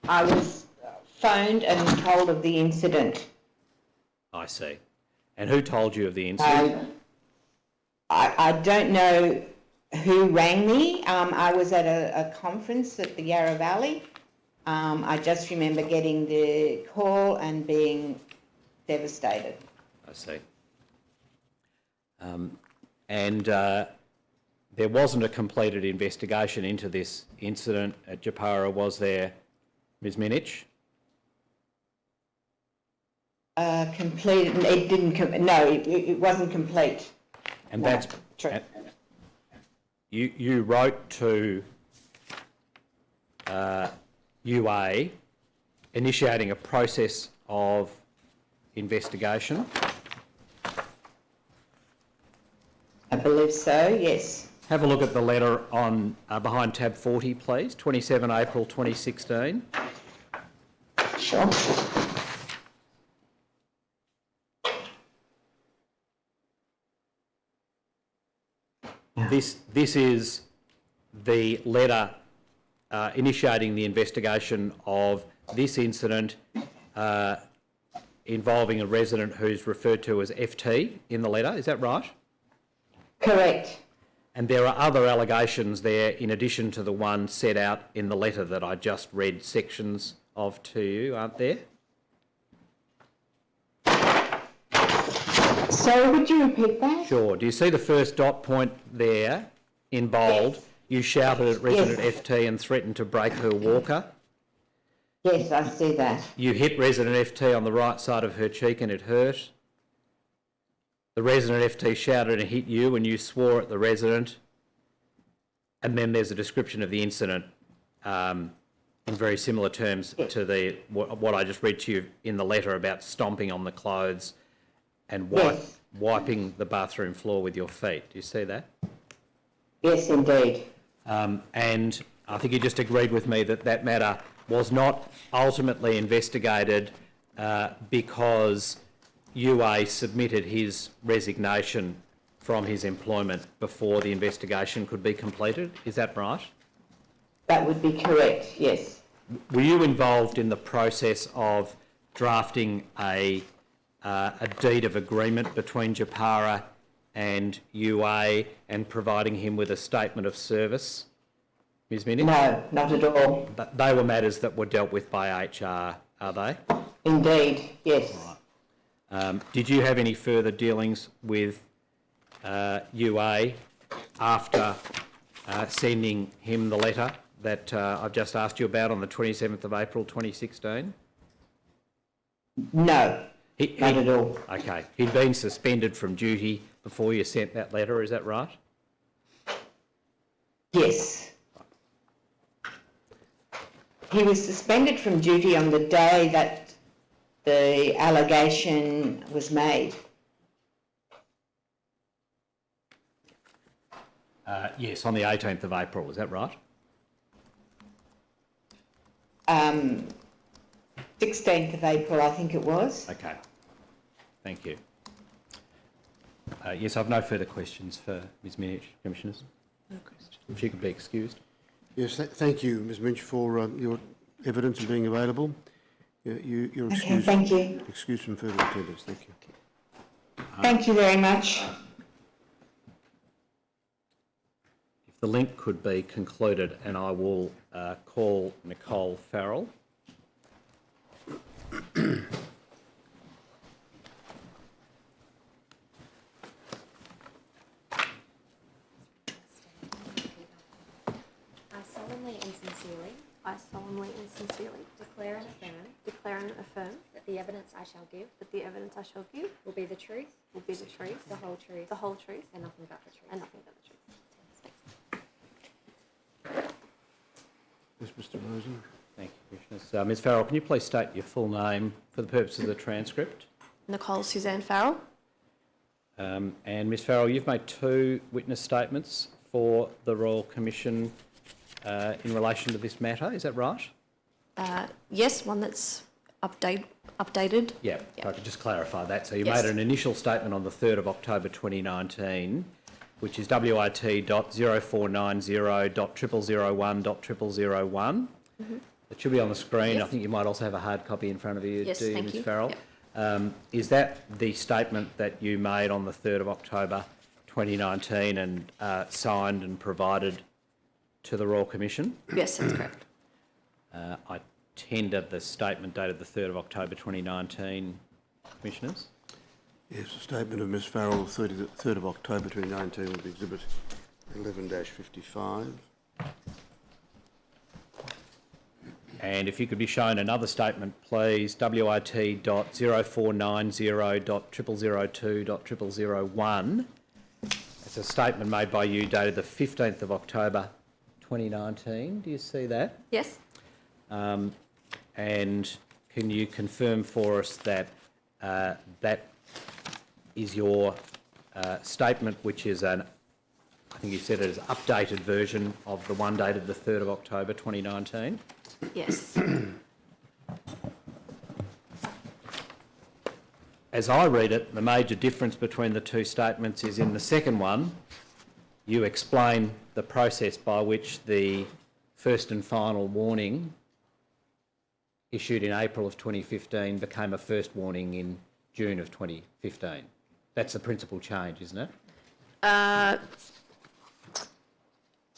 I was phoned and told of the incident. I see. And who told you of the incident? I don't know who rang me. I was at a conference at the Yarra Valley. I just remember getting the call and being devastated. I see. And there wasn't a completed investigation into this incident at Japara, was there, Ms Minich? Completed, it didn't, no, it wasn't complete. And No, that's true. You wrote to UA initiating a process of investigation. I believe so, yes. Have a look at the letter on behind tab 40, please. 27 April 2016. Sure. This is the letter initiating the investigation of this incident involving a resident who's referred to as FT in the letter. Is that right? Correct. And there are other allegations there in addition to the one set out in the letter that I just read sections of to you, aren't there? So would you repeat that? Sure. Do you see the first dot point there in bold? Yes. You shouted at resident Yes. FT and threatened to break her walker. Yes, I see that. You hit resident FT on the right side of her cheek and it hurt. The resident FT shouted and hit you and you swore at the resident. And then there's a description of the incident in very similar terms to what I just read to you in the letter about stomping on the clothes and Yes. wiping the bathroom floor with your feet. Do you see that? Yes, indeed. And I think you just agreed with me that that matter was not ultimately investigated because UA submitted his resignation from his employment before the investigation could be completed. Is that right? That would be correct, yes. Were you involved in the process of drafting a deed of agreement between Japara and UA and providing him with a statement of service, Ms Minnick? No, not at all. But they were matters that were dealt with by HR, are they? Indeed, yes. Did you have any further dealings with UA after sending him the letter that I've just asked you about on the 27th of April 2016? No, not at all. Okay. He'd been suspended from duty before you sent that letter, is that right? Yes. He was suspended from duty on the day that the allegation was made. Yes, on the 18th of April, is that right? 16th of April, I think it was. Okay. Thank you. Yes, I've no further questions for Ms Minich, Commissioners. No question. If she could be excused. Yes, thank you, Ms Minch, for your evidence and being available. You're Okay, excused. thank you. Excused from further attendance. Thank you. Thank you very much. If the link could be concluded, and I will call Nicole Farrell. I solemnly and sincerely declare and affirm that the evidence I shall give will be the truth, the whole truth, and nothing but the truth. Yes, Mr Rosen. Thank you, Commissioners. Ms Farrell, can you please state your full name for the purpose of the transcript? Nicole Suzanne Farrell. And Ms Farrell, you've made two witness statements for the Royal Commission in relation to this matter, is that right? Yes, one that's updated. Yeah, if I could just clarify that. So you Yes. made an initial statement on the 3rd of October 2019, which is WIT.0490.0001.0001. It should be on the screen. Yes. I think you might also have a hard copy in front of you, Yes, do you, thank Ms you. Farrell? Yep. Is that the statement that you made on the 3rd of October 2019 and signed and provided to the Royal Commission? Yes, that's correct. I tender the statement dated the 3rd of October 2019, Commissioners. Yes, a statement of Ms Farrell, 3rd of October 2019, will be Exhibit 11-55. And if you could be shown another statement, please, WIT.0490.0002.0001. It's a statement made by you dated the 15th of October 2019. Do you see that? Yes. And can you confirm for us that that is your statement, which is I think you said it is updated version of the one dated the 3rd of October 2019? Yes. As I read it, the major difference between the two statements is in the second one, you explain the process by which the first and final warning issued in April of 2015 became a first warning in June of 2015. That's the principal change, isn't it? I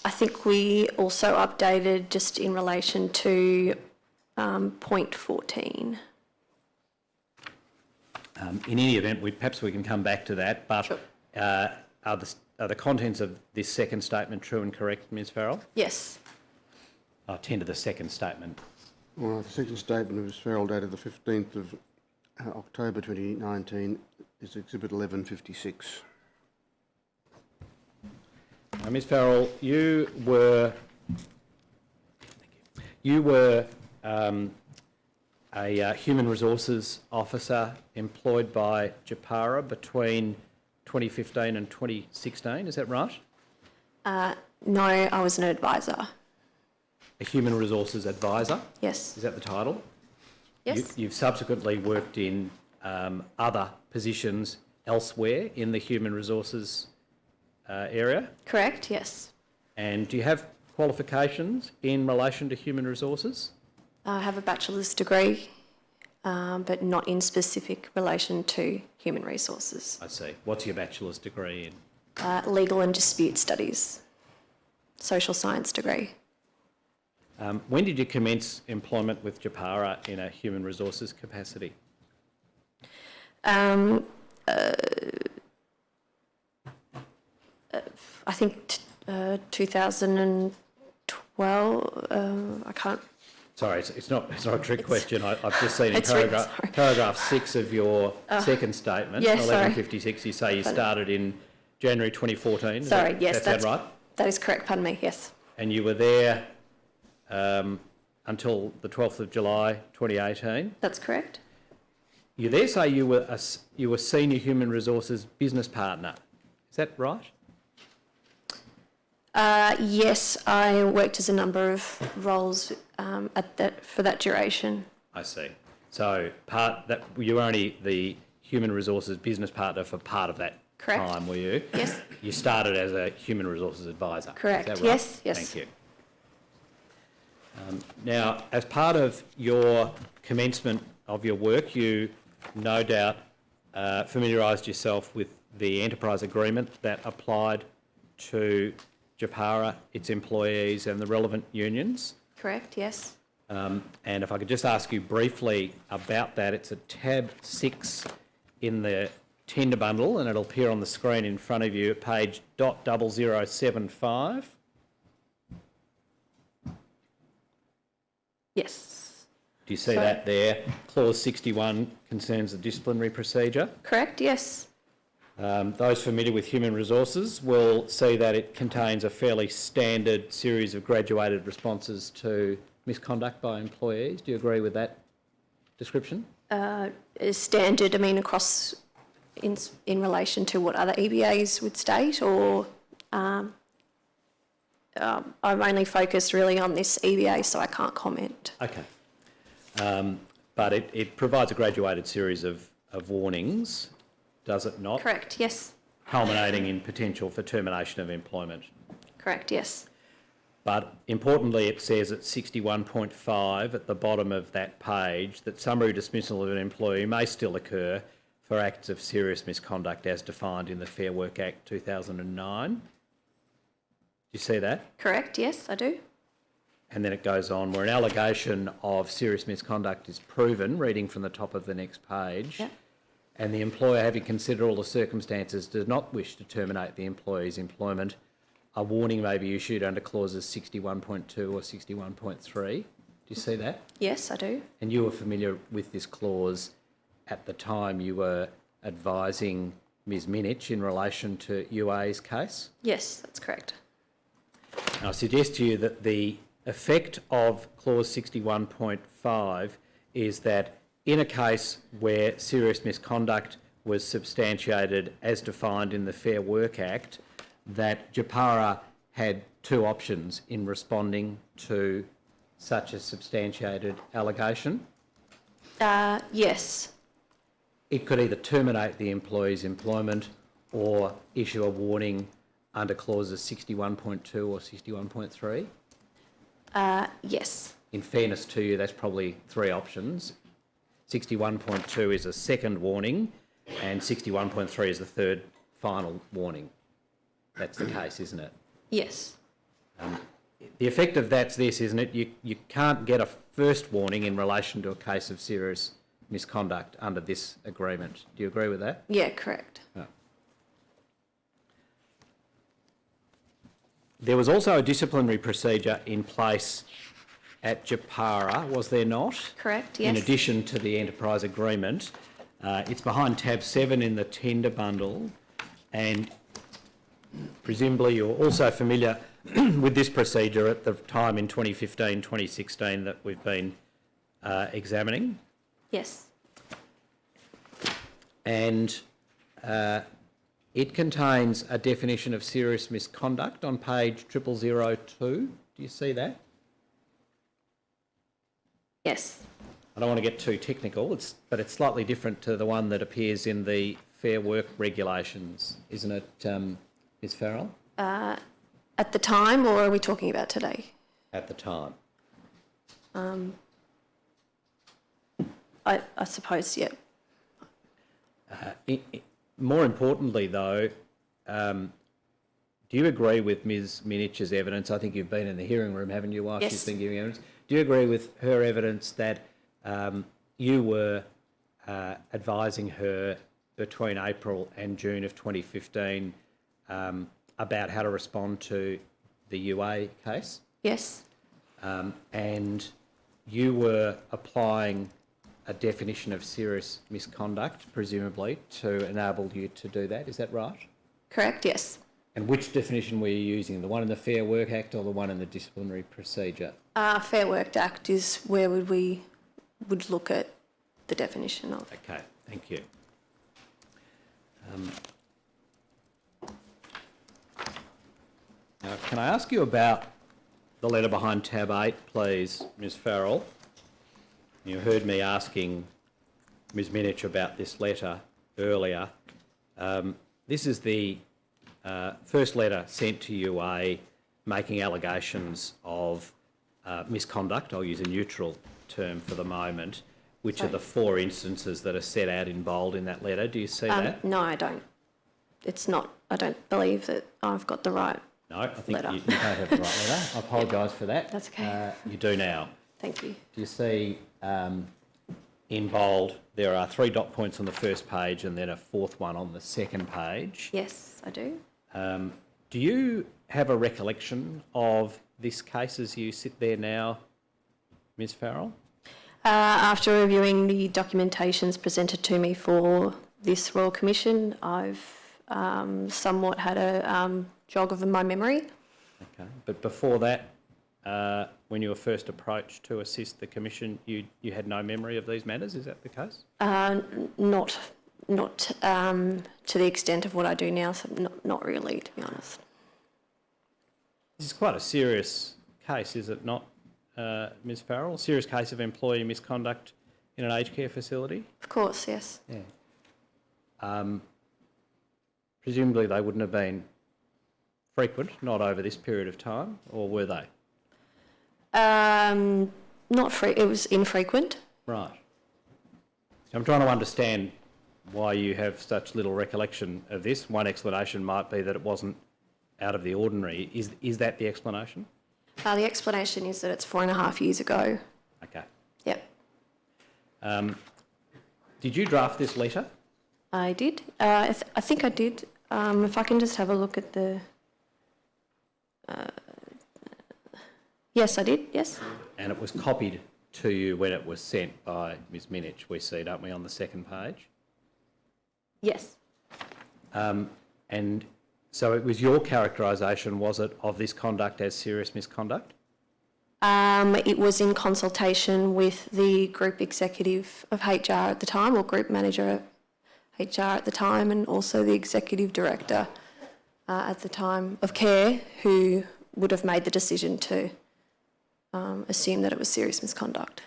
think we also updated just in relation to point 14. In any event, perhaps we can come back to that, but Sure. Are the contents of this second statement true and correct, Ms Farrell? Yes. I tend to the second statement. All right, the second statement of Ms Farrell dated the 15th of October 2019 is Exhibit 11-56. Ms Farrell, you were a human resources officer employed by Japara between 2015 and 2016, is that right? No, I was an advisor. A human resources advisor, Yes. is that the title? Yes. You've subsequently worked in other positions elsewhere in the human resources area. Correct. Yes. And do you have qualifications in relation to human resources? I have a bachelor's degree, but not in specific relation to human resources. I see. What's your bachelor's degree in? Legal and dispute studies, social science degree. When did you commence employment with Japara in a human resources capacity? I think 2012. I can't. Sorry, it's not a trick question. I've just seen in It's written, paragraph 6 of your second statement, yeah, sorry. 1156, you say you started in January 2014. Sorry, yes, that's right. That is correct. Pardon me. Yes. And you were there until the 12th of July 2018. That's correct. You there say you were senior human resources business partner. Is that right? Yes, I worked as a number of roles for that duration. I see. So you were only the human resources business partner for part of that Correct. time, were you? Yes. You started as a human resources advisor. Correct. Is that right? Yes, yes. Thank you. Now, as part of your commencement of your work, you no doubt familiarised yourself with the enterprise agreement that applied to Japara, its employees and the relevant unions. Correct. Yes. And if I could just ask you briefly about that, it's at tab 6 in the tender bundle, and it'll appear on the screen in front of you at page .0075. Yes. Do you see Sorry. that there? Clause 61 concerns the disciplinary procedure. Correct. Yes. Those familiar with human resources will see that it contains a fairly standard series of graduated responses to misconduct by employees. Do you agree with that description? Is standard. I mean, across in relation to what other EBAs would state, or I'm only focused really on this EBA, so I can't comment. Okay. But it provides a graduated series of warnings, does it not? Correct. Yes. Culminating in potential for termination of employment. Correct. Yes. But importantly, it says at 61.5 at the bottom of that page that summary dismissal of an employee may still occur for acts of serious misconduct as defined in the Fair Work Act 2009. Do you see that? Correct. Yes, I do. And then it goes on, where an allegation of serious misconduct is proven, reading from the top of the next page, Yep. and the employer, having considered all the circumstances, does not wish to terminate the employee's employment, a warning may be issued under clauses 61.2 or 61.3. Do you see that? Yes, I do. And you were familiar with this clause at the time you were advising Ms Minich in relation to UA's case? Yes, that's correct. And I suggest to you that the effect of clause 61.5 is that in a case where serious misconduct was substantiated as defined in the Fair Work Act, that Japara had two options in responding to such a substantiated allegation. Yes. It could either terminate the employee's employment or issue a warning under clauses 61.2 or 61.3. Yes. In fairness to you, that's probably three options. 61.2 is a second warning and 61.3 is the third final warning. That's the case, isn't it? Yes. The effect of that's this, isn't it? You can't get a first warning in relation to a case of serious misconduct under this agreement. Do you agree with that? Yeah, correct. No. There was also a disciplinary procedure in place at Japara, was there not? Correct, yes. In addition to the enterprise agreement. It's behind tab 7 in the tender bundle, and presumably you're also familiar with this procedure at the time in 2015, 2016 that we've been examining. Yes. And it contains a definition of serious misconduct on page 0002. Do you see that? Yes. I don't want to get too technical, but it's slightly different to the one that appears in the Fair Work regulations, isn't it, Ms Farrell? At the time, or are we talking about today? At the time. I suppose, yeah. More importantly, though, do you agree with Ms Minich's evidence? I think you've been in the hearing room, haven't you, while Yes. she's been giving evidence? Do you agree with her evidence that you were advising her between April and June of 2015 about how to respond to the UA case? Yes. And you were applying a definition of serious misconduct, presumably, to enable you to do that. Is that right? Correct, yes. And which definition were you using? The one in the Fair Work Act or the one in the Disciplinary Procedure? Fair Work Act is where we would look at the definition of. Okay, thank you. Now, can I ask you about the letter behind tab 8, please, Ms Farrell? You heard me asking Ms Minich about this letter earlier. This is the first letter sent to UA making allegations of misconduct. I'll use a neutral term for the moment, which are the 4 instances that are set out in bold in that letter. Do you see that? No, I don't. It's not. I don't believe that I've got the right. No, I think letter. you don't have the right letter. I apologise for that. That's okay. You do now. Thank you. Do you see in bold there are 3 dot points on the first page and then a 4th one on the second page? Yes, I do. Do you have a recollection of this case as you sit there now, Ms Farrell? After reviewing the documentations presented to me for this Royal Commission, I've somewhat had a jog of my memory. Okay, but before that, when you were first approached to assist the Commission, you had no memory of these matters, is that the case? Not to the extent of what I do now, so not really, to be honest. This is quite a serious case, is it not, Ms Farrell? Serious case of employee misconduct in an aged care facility? Of course, yes. Yeah. Presumably they wouldn't have been frequent, not over this period of time, or were they? It was infrequent. Right. So I'm trying to understand why you have such little recollection of this. One explanation might be that it wasn't out of the ordinary. Is that the explanation? The explanation is that it's 4.5 years ago. Okay. Yep, Did you draft this letter? I did. I think I did. If I can just have a look at the... yes, I did, yes. And it was copied to you when it was sent by Ms Minich, we see, don't we, on the second page? Yes. And so it was your characterisation, was it, of this conduct as serious misconduct? It was in consultation with the group executive of HR at the time, or group manager of HR at the time, and also the executive director at the time of care, who would have made the decision to assume that it was serious misconduct.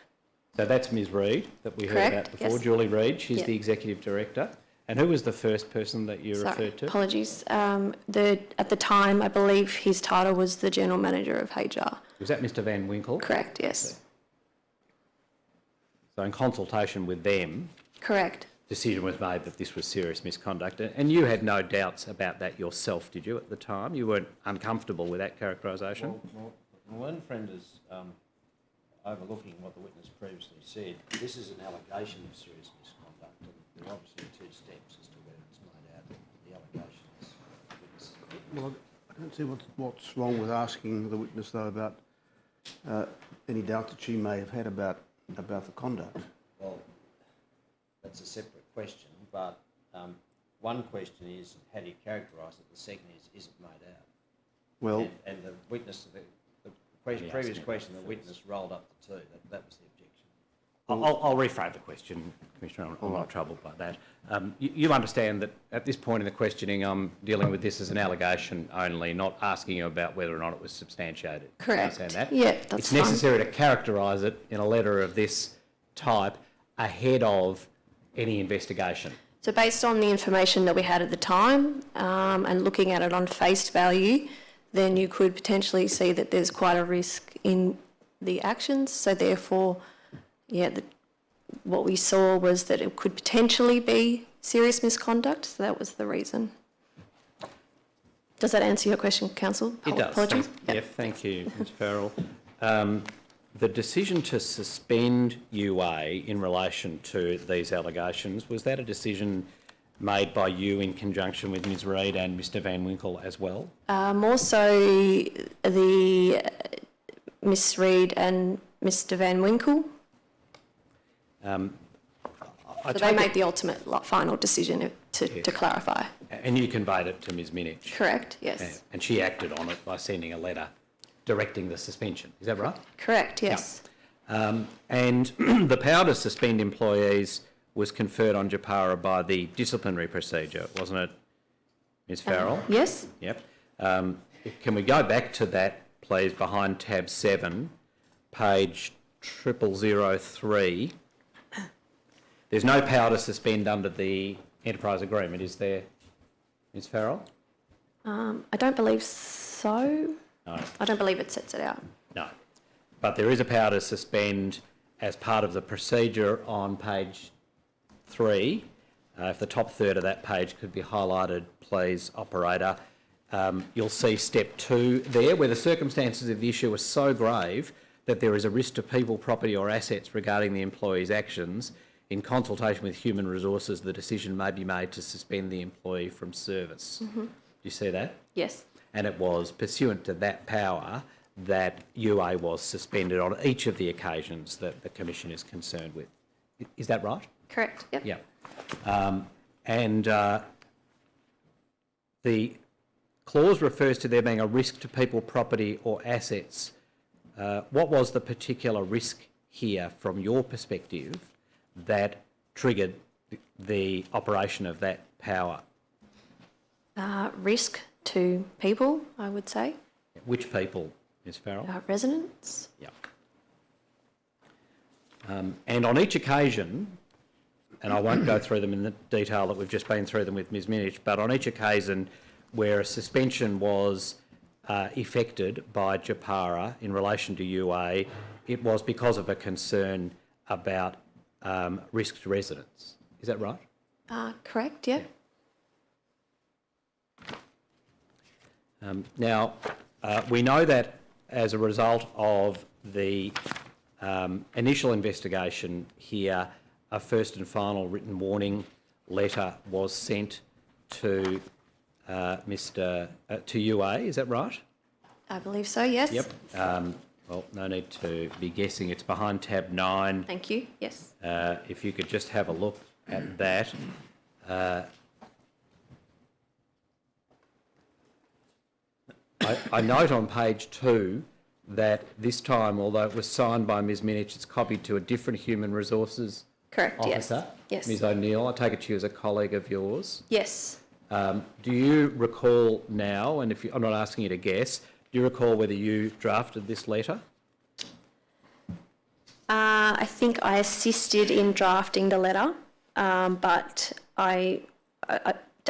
So that's Ms Reid that we heard about before, yes. Julie Reid. She's Yep. the executive director. And who was the first person that you Sorry, referred to? apologies. At the time, I believe his title was the general manager of HR. Was that Mr Van Winkle? Correct, yes. So in consultation with them, Correct. decision was made that this was serious misconduct. And you had no doubts about that yourself, did you, at the time? You weren't uncomfortable with that characterisation? Well, my learned friend is overlooking what the witness previously said. This is an allegation of serious misconduct, and there are obviously 2 steps as to whether it's made out the allegations. Well, I don't see what's wrong with asking the witness, though, about any doubt that she may have had about the conduct. Well, that's a separate question, but one question is how do you characterise it? The second is it made out? Well, And the witness, the previous question, the witness rolled up the 2. That was the objection. I'll rephrase the question, Commissioner. I'm not troubled by that. You understand that at this point in the questioning, I'm dealing with this as an allegation only, not asking you about whether or not it was substantiated. Correct. You understand that? Yeah, that's It's fine. necessary to characterise it in a letter of this type ahead of any investigation. So based on the information that we had at the time and looking at it on face value, then you could potentially see that there's quite a risk in the actions. So therefore, yeah, what we saw was that it could potentially be serious misconduct. So that was the reason. Does that answer your question, Council? It does. Apologies. Yep, thank you, Ms Farrell. The decision to suspend UA in relation to these allegations, was that a decision made by you in conjunction with Ms Reid and Mr Van Winkle as well? More so the Miss Reid and Mr Van Winkle. I So they take made it- the ultimate final decision to clarify. And you conveyed it to Ms Minich? Correct, yes. And she acted on it by sending a letter directing the suspension. Is that right? Correct, yes. And the power to suspend employees was conferred on Japara by the disciplinary procedure, wasn't it, Ms Farrell? Yes? Yep. Can we go back to that, please, behind tab 7, page 0003? There's no power to suspend under the enterprise agreement, is there, Ms Farrell? I don't believe so. No. I don't believe it sets it out. No. But there is a power to suspend as part of the procedure on page 3. If the top third of that page could be highlighted, please, operator. You'll see step 2 there, where the circumstances of the issue are so grave that there is a risk to people, property or assets regarding the employee's actions. In consultation with human resources, the decision may be made to suspend the employee from service. Do you see that? Yes. And it was pursuant to that power that UA was suspended on each of the occasions that the Commission is concerned with. Is that right? Correct, yep. Yeah. The clause refers to there being a risk to people, property or assets. What was the particular risk here from your perspective that triggered the operation of that power? Risk to people, I would say. Which people, Ms Farrell? Residents. Yeah. And on each occasion, and I won't go through them in the detail that we've just been through them with Ms Minich, but on each occasion where a suspension was effected by Japara in relation to UA, it was because of a concern about risk to residents. Is that right? Correct, yep. Now, we know that as a result of the initial investigation here, a first and final written warning letter was sent to to UA. Is that right? I believe so, yes. Yep. Well, no need to be guessing. It's behind tab 9. Thank you, yes. If you could just have a look at that. I note on page 2 that this time, although it was signed by Ms Minich, it's copied to a different human resources Correct, yes. officer. Yes. Ms O'Neill, I take it she was a colleague of yours. Yes. Do you recall now, and I'm not asking you to guess, do you recall whether you drafted this letter? I think I assisted in drafting the letter, but I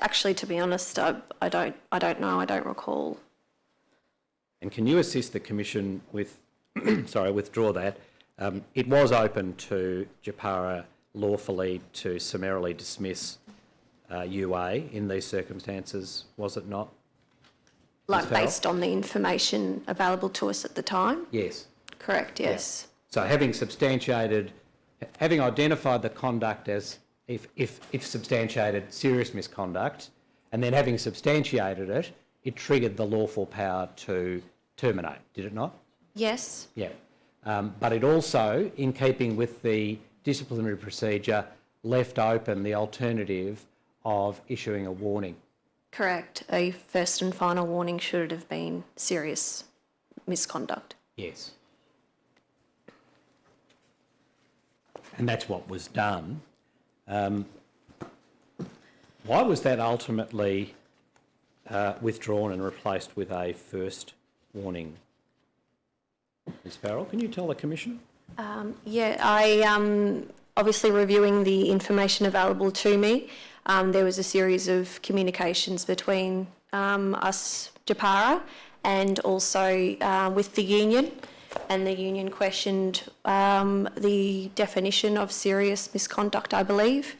actually, to be honest, I don't know. I don't recall. And can you assist the Commission with, withdraw that. It was open to Japara lawfully to summarily dismiss UA in these circumstances, was it not? Like Ms Farrell? based on the information available to us at the time? Yes. Correct, yes. So having identified the conduct as, if substantiated, serious misconduct, and then having substantiated it, it triggered the lawful power to terminate, did it not? Yes. Yeah. But it also, in keeping with the disciplinary procedure, left open the alternative of issuing a warning. Correct. A first and final warning should it have been serious misconduct. Yes. and that's what was done. Why was that ultimately withdrawn and replaced with a first warning? Ms Farrell, can you tell the Commission? Obviously reviewing the information available to me, there was a series of communications between us, Japara, and also with the union, and the union questioned the definition of serious misconduct, I believe,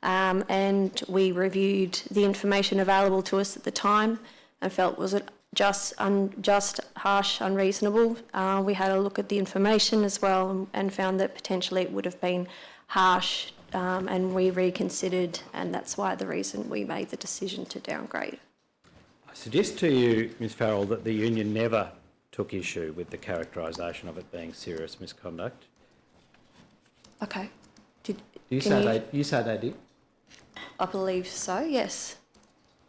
and we reviewed the information available to us at the time and felt was it just, unjust, harsh, unreasonable. We had a look at the information as well and found that potentially it would have been harsh, and we reconsidered, and that's why the reason we made the decision to downgrade. I suggest to you, Ms Farrell, that the union never took issue with the characterisation of it being serious misconduct. Okay. You say they did? I believe so, yes.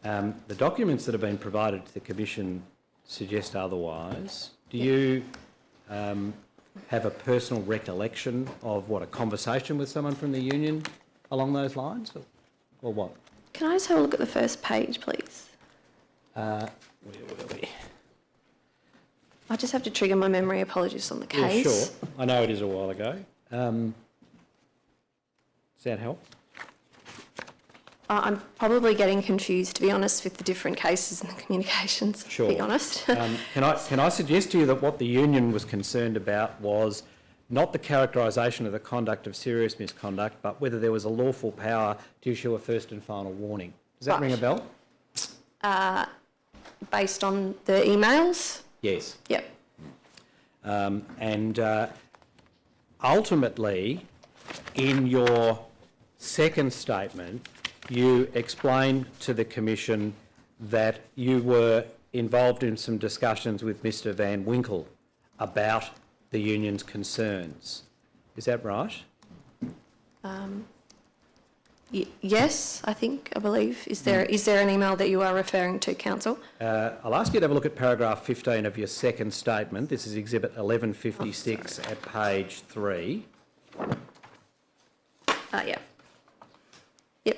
The documents that have been provided to the Commission suggest otherwise. Do you have a personal recollection of a conversation with someone from the union along those lines, or what? Can I just have a look at the first page, please? Where were we? I just have to trigger my memory. Apologies on the case. Yeah, sure. I know it is a while ago. Does that help? I'm probably getting confused, to be honest, with the different cases and the communications, Sure. to be honest. Can I suggest to you that what the union was concerned about was not the characterisation of the conduct of serious misconduct, but whether there was a lawful power to issue a first and final warning. Does that ring a bell? Based on the emails? Yes. Yep. Ultimately, in your second statement, you explained to the Commission that you were involved in some discussions with Mr Van Winkle about the union's concerns. Is that right? Yes, I believe. Is there an email that you are referring to, Council? I'll ask you to have a look at paragraph 15 of your second statement. This is exhibit 1156 at page 3. Yeah. Yep.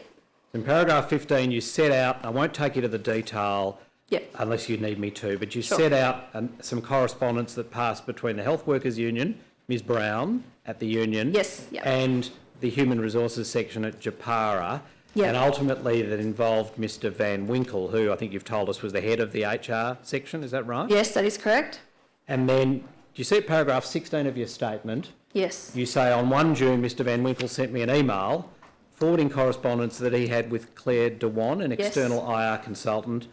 In paragraph 15, you set out, I won't take you to the detail Yep. unless you need me to, but you Sure. set out some correspondence that passed between the Health Workers Union, Ms Brown at the union, Yes, yep. and the Human Resources section at Japara, Yep. and ultimately that involved Mr Van Winkle, who I think you've told us was the head of the HR section, is that right? Yes, that is correct. And then, do you see paragraph 16 of your statement? Yes. You say, on 1 June, Mr Van Winkle sent me an email forwarding correspondence that he had with Claire Dewan, an Yes. external IR consultant,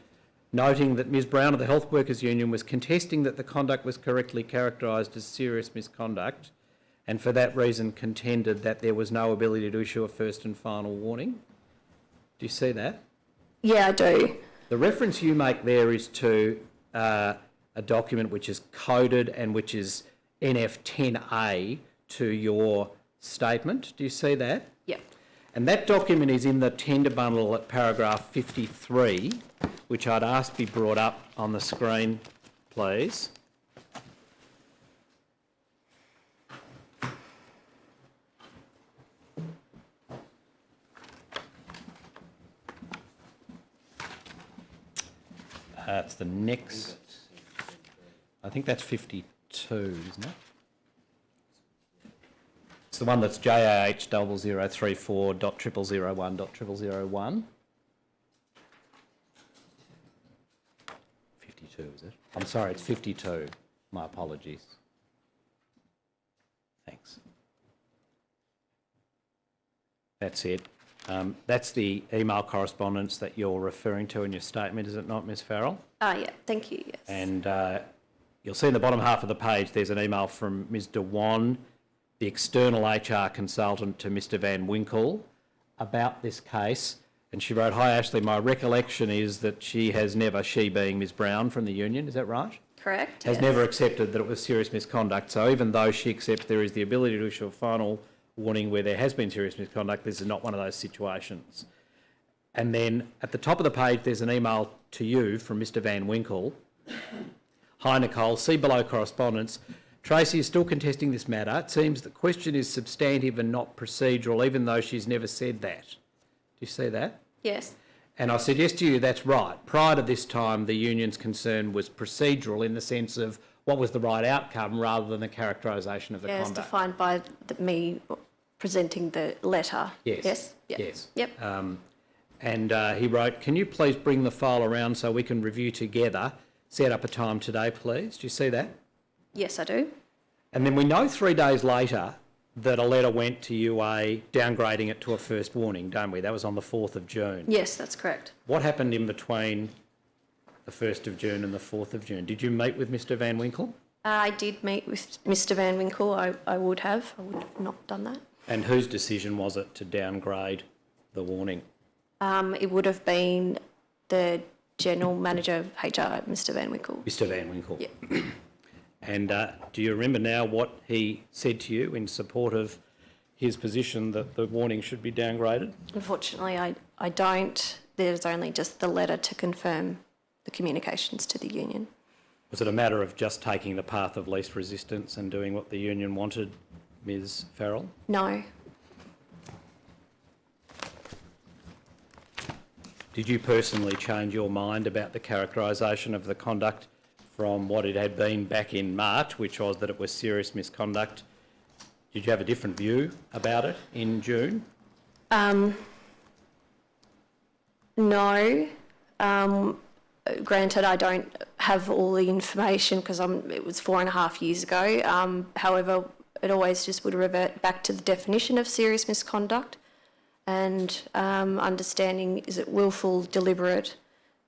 noting that Ms Brown of the Health Workers Union was contesting that the conduct was correctly characterised as serious misconduct, and for that reason contended that there was no ability to issue a first and final warning. Do you see that? Yeah, I do. The reference you make there is to a document which is coded and which is NF10A to your statement. Do you see that? Yep. And that document is in the tender bundle at paragraph 53, which I'd ask be brought up on the screen, please. It's the next, I think that's 52, isn't it? It's the one that's JAH0034.001.001. 52, is it? I'm sorry, it's 52. My apologies. Thanks. That's it. That's the email correspondence that you're referring to in your statement, is it not, Ms Farrell? Yeah, thank you, yes. And you'll see in the bottom half of the page there's an email from Ms Dewan, the external HR consultant to Mr Van Winkle, about this case. And she wrote, "Hi Ashley, my recollection is that she has never," she being Ms Brown from the union, is that right? Correct, Has yes. never accepted that it was serious misconduct. So even though she accepts there is the ability to issue a final warning where there has been serious misconduct, this is not one of those situations. And then at the top of the page, there's an email to you from Mr Van Winkle. "Hi Nicole, see below correspondence. Tracy is still contesting this matter. It seems the question is substantive and not procedural, even though she's never said that. Do you see that? Yes. And I suggest to you that's right. Prior to this time, the union's concern was procedural in the sense of what was the right outcome rather than the characterisation of the Yes, conduct. defined by me presenting the letter. Yes. Yes. Yep. Yes. Yep. And he wrote, can you please bring the file around so we can review together? Set up a time today, please. Do you see that? Yes, I do. And then we know 3 days later that a letter went to UA downgrading it to a first warning, don't we? That was on the 4th of June. Yes, that's correct. What happened in between the 1st of June and the 4th of June? Did you meet with Mr Van Winkle? I did meet with Mr Van Winkle. I would have not done that. And whose decision was it to downgrade the warning? It would have been the General Manager of HR, Mr Van Winkle. Mr Van Winkle. Yeah. And do you remember now what he said to you in support of his position that the warning should be downgraded? Unfortunately, I don't. There's only just the letter to confirm the communications to the union. Was it a matter of just taking the path of least resistance and doing what the union wanted, Ms Farrell? No. Did you personally change your mind about the characterisation of the conduct from what it had been back in March, which was that it was serious misconduct? Did you have a different view about it in June? No. Granted, I don't have all the information because it was 4.5 years ago. However, it always just would revert back to the definition of serious misconduct and understanding, is it willful, deliberate,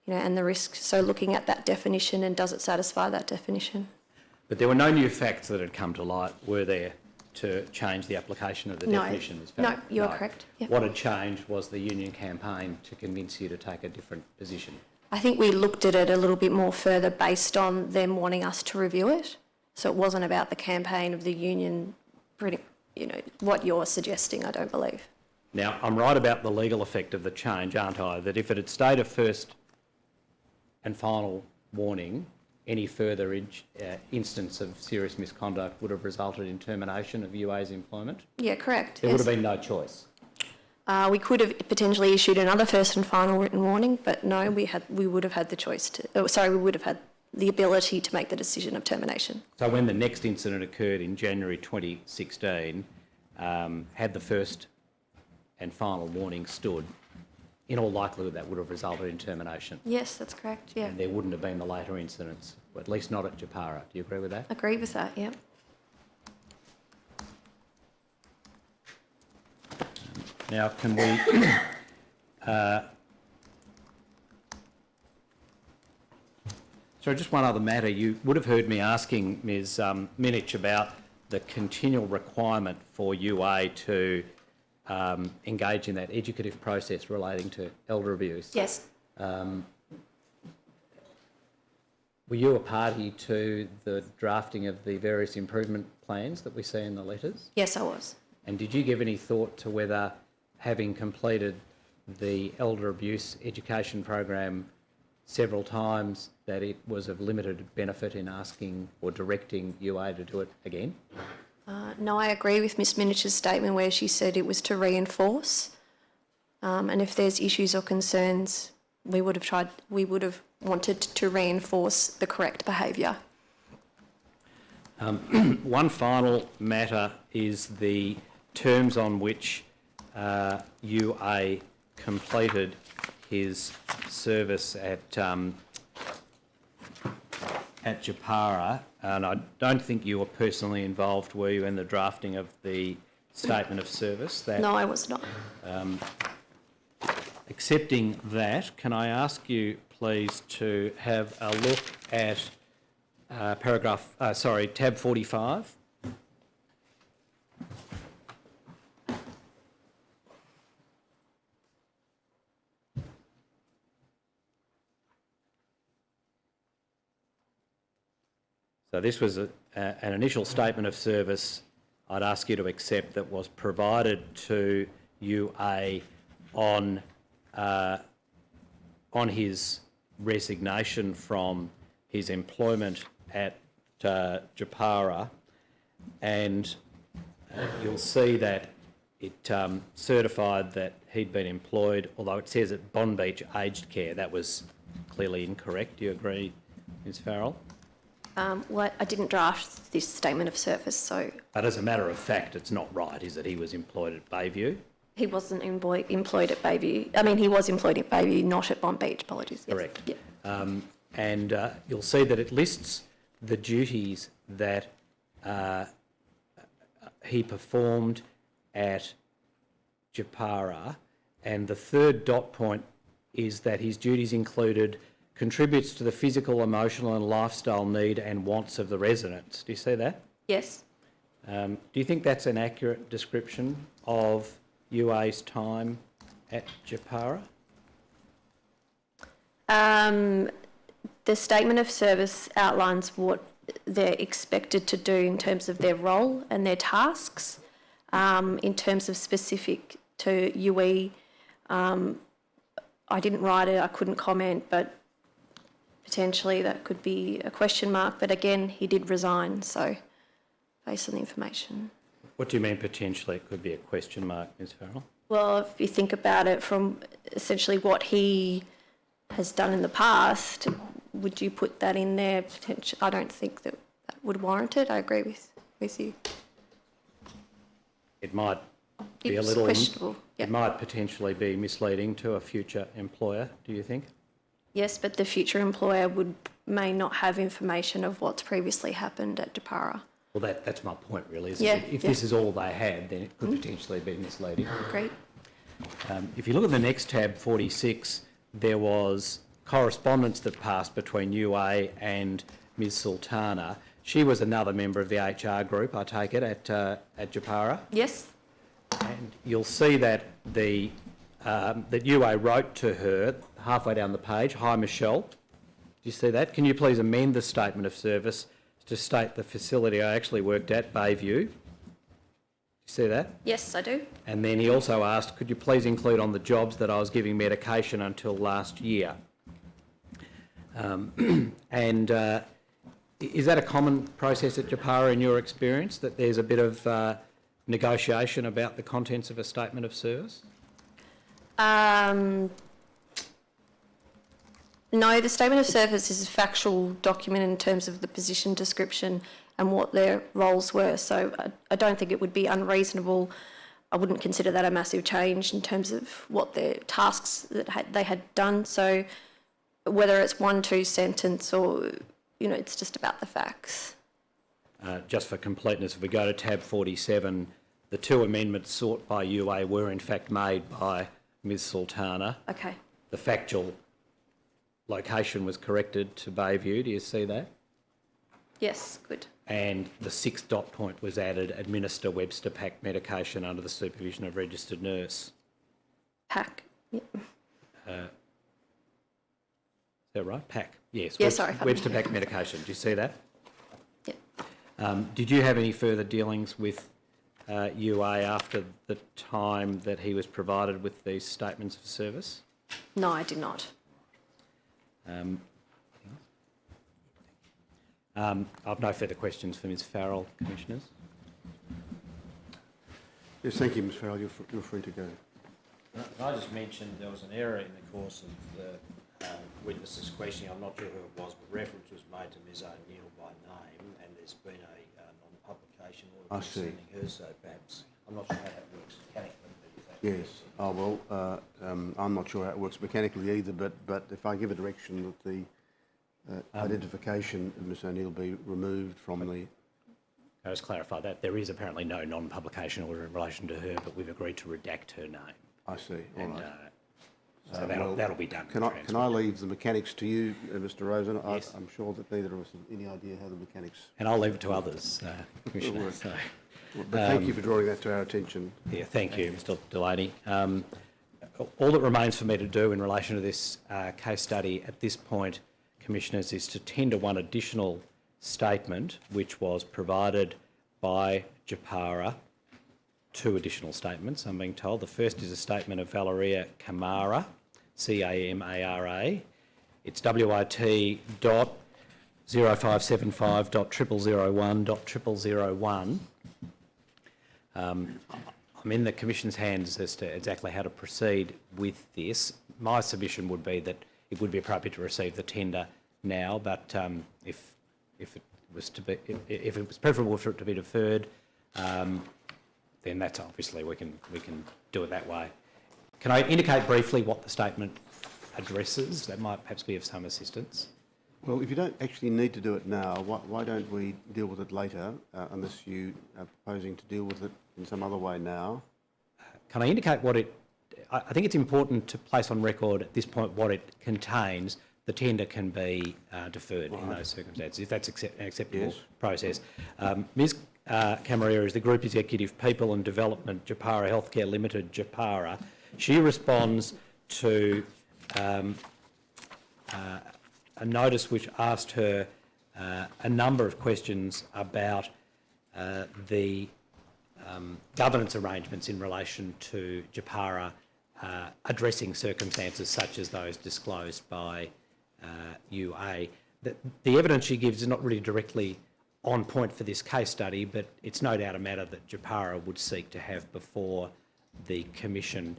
and the risk. So looking at that definition and does it satisfy that definition? But there were no new facts that had come to light, were there, to change the application of the definition? Ms Farrell? No, you are correct. Yep. What had changed was the union campaign to convince you to take a different position. I think we looked at it a little bit more further based on them wanting us to review it. So it wasn't about the campaign of the union, what you're suggesting, I don't believe. Now, I'm right about the legal effect of the change, aren't I? That if it had stayed a first and final warning, any further instance of serious misconduct would have resulted in termination of UA's employment? Yeah, correct. There would have been no choice. We could have potentially issued another first and final written warning, but no, we would have had the choice to. We would have had the ability to make the decision of termination. So when the next incident occurred in January 2016, had the first and final warning stood, in all likelihood that would have resulted in termination. Yes, that's correct. Yeah, And there wouldn't have been the later incidents, or at least not at Japara. Do you agree with that? agree with that. Yeah. Now, can we... Sorry, just one other matter. You would have heard me asking Ms Minich about the continual requirement for UA to engage in that educative process relating to elder abuse. Yes. Were you a party to the drafting of the various improvement plans that we see in the letters? Yes, I was. And did you give any thought to whether, having completed the elder abuse education program several times, that it was of limited benefit in asking or directing UA to do it again? No, I agree with Ms Minich's statement where she said it was to reinforce, and if there's issues or concerns, we would have wanted to reinforce the correct behaviour. One final matter is the terms on which UA completed his service at Japara, and I don't think you were personally involved, were you, in the drafting of the statement of service? No, I was not. Accepting that, can I ask you please to have a look at tab 45? So this was an initial statement of service I'd ask you to accept that was provided to UA on his resignation from his employment at Japara and you'll see that it certified that he'd been employed, although it says at Bonbeach Aged Care. That was clearly incorrect. Do you agree, Ms Farrell? Well, I didn't draft this statement of service, so But as a matter of fact, it's not right, is it? He was employed at Bayview. he wasn't employed at Bayview. I mean, he was employed at Bayview, not at Bonbeach. Apologies. Yes. Correct. Yeah. And you'll see that it lists the duties that he performed at Japara, and the third dot point is that his duties included contributes to the physical, emotional and lifestyle need and wants of the residents. Do you see that? Yes. Do you think that's an accurate description of UA's time at Japara? The statement of service outlines what they're expected to do in terms of their role and their tasks. In terms of specific to UE, I didn't write it, I couldn't comment, but potentially that could be a question mark. But again, he did resign, so based on the information. What do you mean potentially it could be a question mark, Ms Farrell? Well, if you think about it from essentially what he has done in the past, would you put that in there? Potentially, I don't think that would warrant it. I agree with you. It might be It's a little... questionable. It Yep. might potentially be misleading to a future employer, do you think? Yes, but the future employer may not have information of what's previously happened at Japara. Well, that's my point really, isn't Yeah, it? If yeah. this is all they had, then it could potentially be misleading. Great. If you look at the next tab, 46, there was correspondence that passed between UA and Ms Sultana. She was another member of the HR group, I take it, at Japara. Yes. And you'll see that that UA wrote to her halfway down the page, "Hi Michelle." Do you see that? Can you please amend the statement of service to state the facility I actually worked at, Bayview? Do you see that? Yes, I do. And then he also asked, could you please include on the jobs that I was giving medication until last year? Is that a common process at Japara in your experience, that there's a bit of negotiation about the contents of a statement of service? No, the statement of service is a factual document in terms of the position description and what their roles were. So I don't think it would be unreasonable. I wouldn't consider that a massive change in terms of what their tasks that they had done. So whether it's 1-2 sentence or, it's just about the facts. Just for completeness, if we go to tab 47, the two amendments sought by UA were in fact made by Ms Sultana. Okay. The factual location was corrected to Bayview. Do you see that? Yes, good. And the 6th dot point was added, administer Webster pack medication under the supervision of registered nurse. Pack. Yep. Is that right? Pack. Yes. Yeah, sorry. Webster pack medication. Do you see that? Yep. Did you have any further dealings with UA after the time that he was provided with these statements of service? No, I did not. I've no further questions for Ms Farrell, Commissioners. Yes, thank you, Ms Farrell. You're free to go. Can I just mention there was an error in the course of the witness's questioning. I'm not sure who it was, but reference was made to Ms O'Neill by name, and there's been a non-publication order concerning her, so perhaps I'm not sure how that works mechanically. Yes. Oh, well, I'm not sure how it works mechanically either, but if I give a direction that the identification of Ms O'Neill be removed from the... I'll just clarify that. There is apparently no non-publication order in relation to her, but we've agreed to redact her name. I see. All And, right. so that'll be done. Can I leave the mechanics to you, Mr Rosen? Yes. I'm sure that neither of us have any idea how the mechanics... And I'll leave it to others, Commissioner. work. So, But thank you for drawing that to our attention. yeah, thank you, Mr Delaney. All that remains for me to do in relation to this case study at this point, Commissioners, is to tender one additional statement which was provided by Japara. Two additional statements, I'm being told. The first is a statement of Valeria Camara, C-A-M-A-R-A. It's WIT 0575.0001.001. I'm in the Commission's hands as to exactly how to proceed with this. My submission would be that it would be appropriate to receive the tender now, but if it was preferable for it to be deferred, then that's obviously we can do it that way. Can I indicate briefly what the statement addresses? That might perhaps be of some assistance. Well, if you don't actually need to do it now, why don't we deal with it later, unless you are proposing to deal with it in some other way now? Can I indicate what it... I think it's important to place on record at this point what it contains. The tender can be deferred in those circumstances, if that's an acceptable process. Ms Camarera is the Group Executive People and Development, Japara Healthcare Limited, Japara. She responds to a notice which asked her a number of questions about the governance arrangements in relation to Japara addressing circumstances such as those disclosed by UA. The evidence she gives is not really directly on point for this case study, but it's no doubt a matter that Japara would seek to have before the Commission.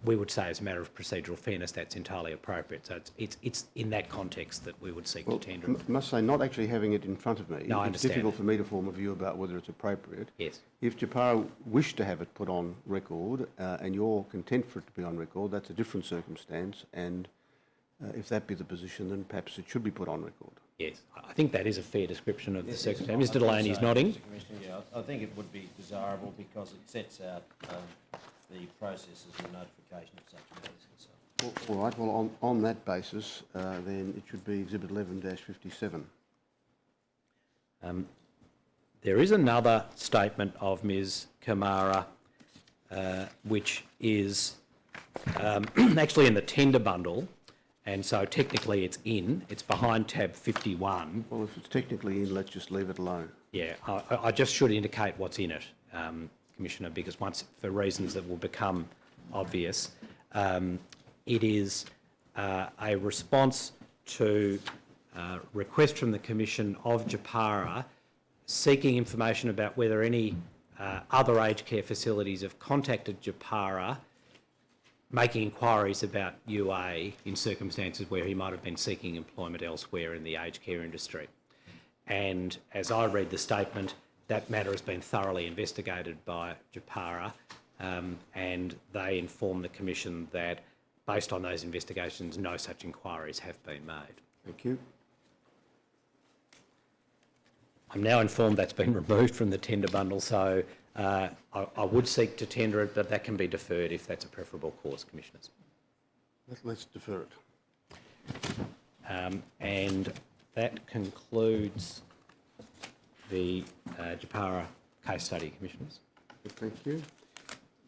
We would say as a matter of procedural fairness that's entirely appropriate. So it's in that context that we would seek to tender it. I must say, not actually having it in front of me, No, I it's understand difficult that. for me to form a view about whether it's appropriate. Yes. If Japara wished to have it put on record and you're content for it to be on record, that's a different circumstance, and if that be the position, then perhaps it should be put on record. Yes, I think that is a fair description of the Yes, circumstance. I Mr Delaney is think so, nodding. Mr. Commissioner, yeah, I think it would be desirable because it sets out the processes and notification of such matters and so on. All right, well, on that basis, then it should be Exhibit 11-57. There is another statement of Ms Kamara which is actually in the tender bundle, and so technically it's behind tab 51. Well, if it's technically in, let's just leave it alone. Yeah, I just should indicate what's in it, Commissioner, because for reasons that will become obvious, it is a response to a request from the Commission of Japara seeking information about whether any other aged care facilities have contacted Japara making inquiries about UA in circumstances where he might have been seeking employment elsewhere in the aged care industry. And as I read the statement, that matter has been thoroughly investigated by Japara, and they informed the Commission that based on those investigations, no such inquiries have been made. Thank you. I'm now informed that's been removed from the tender bundle, so I would seek to tender it, but that can be deferred if that's a preferable course, Commissioners. Let's defer it. And that concludes the Japara case study, Commissioners. Good, thank you.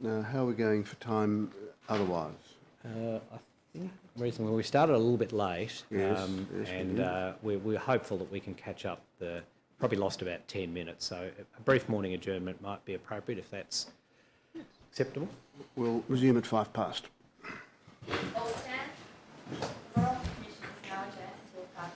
Now, how are we going for time otherwise? I think reasonably. We started a little bit late, Yes, yes, and we did. we're hopeful that we can catch up. Probably lost about 10 minutes, so a brief morning adjournment might be appropriate if that's acceptable. We'll resume at 5 past. All stand. Royal Commission is now adjourned until 11:05.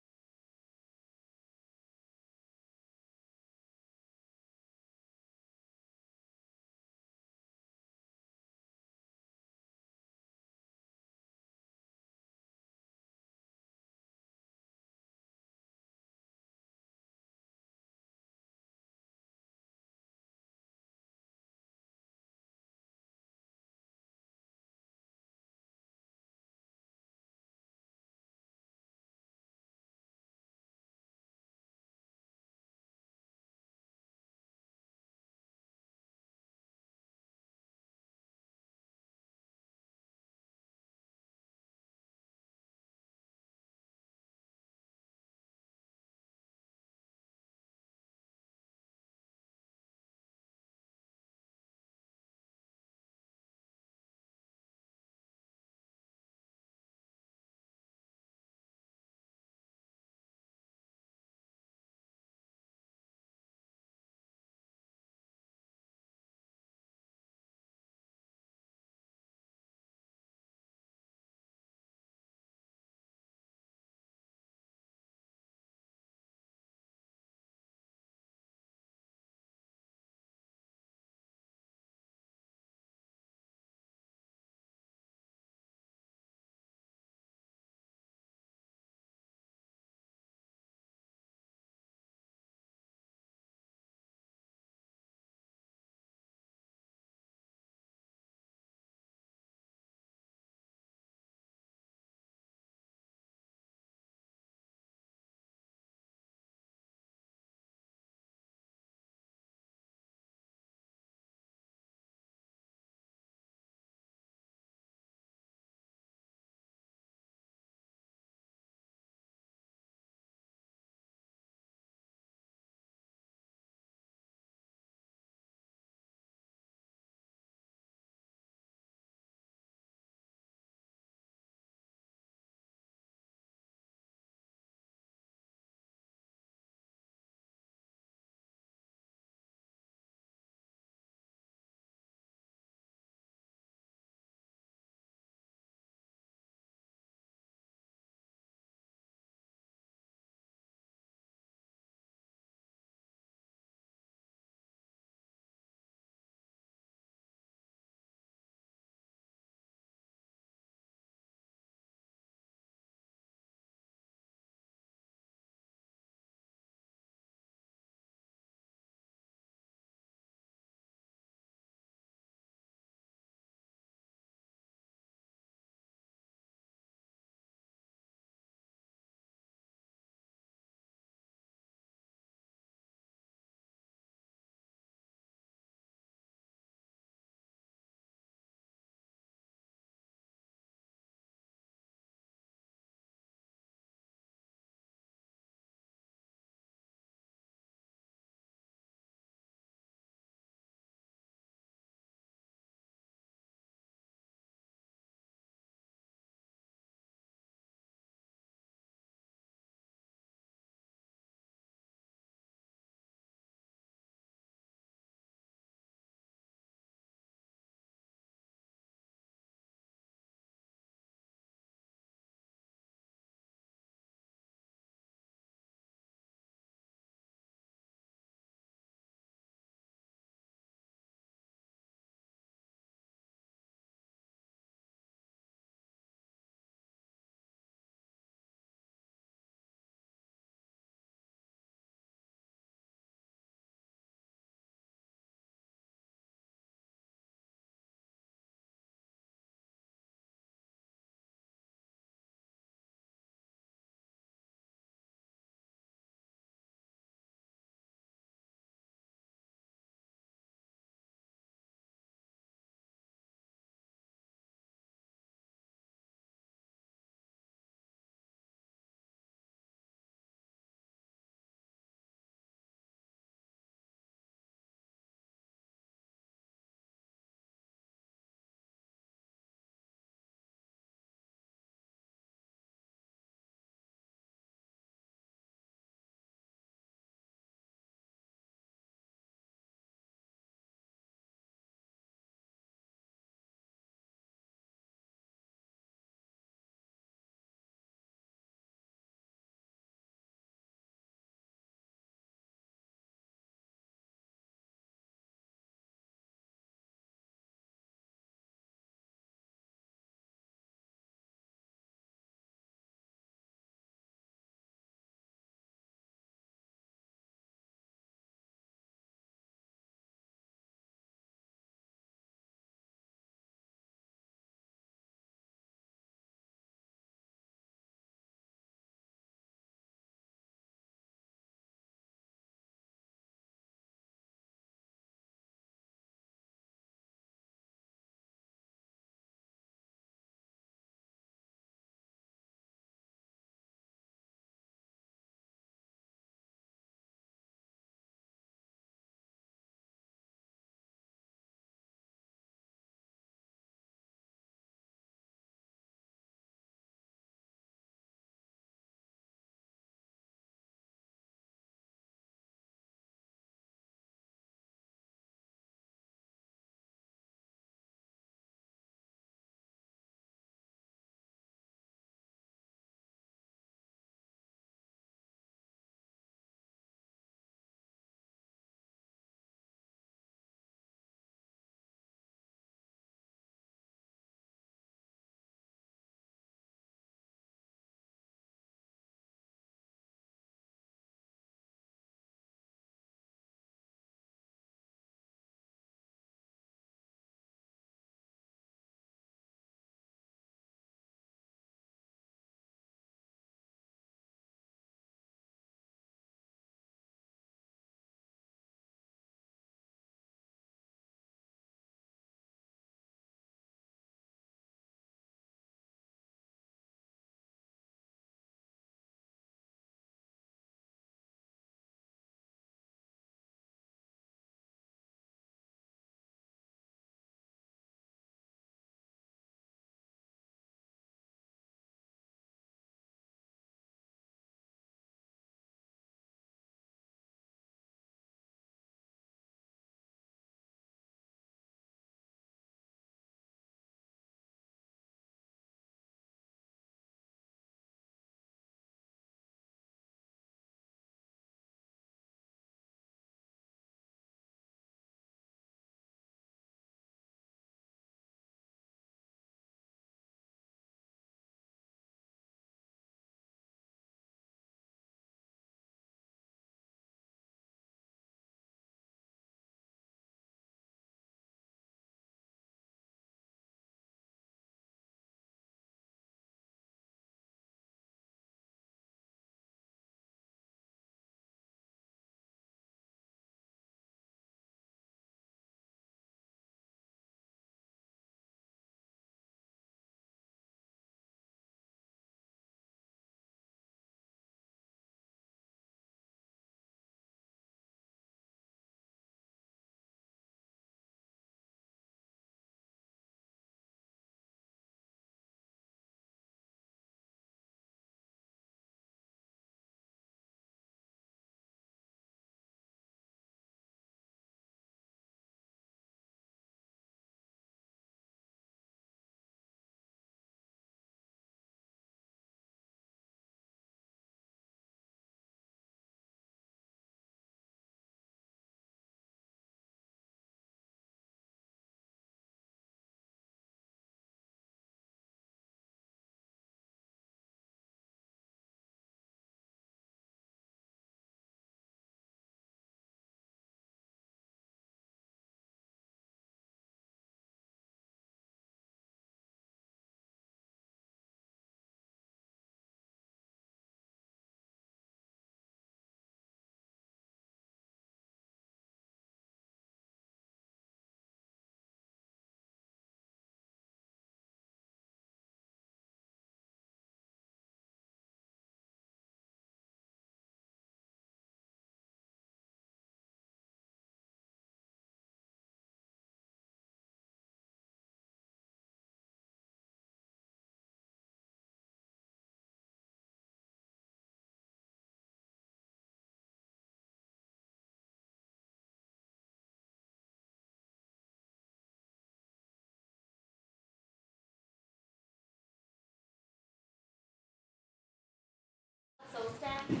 stand.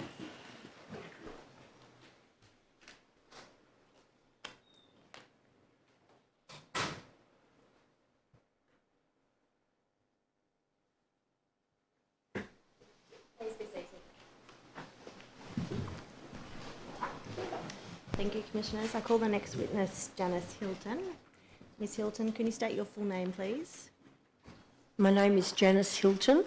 Please be seated. Thank you, Commissioners. I call the next witness, Janice Hilton. Ms Hilton, can you state your full name, please? My name is Janice Hilton.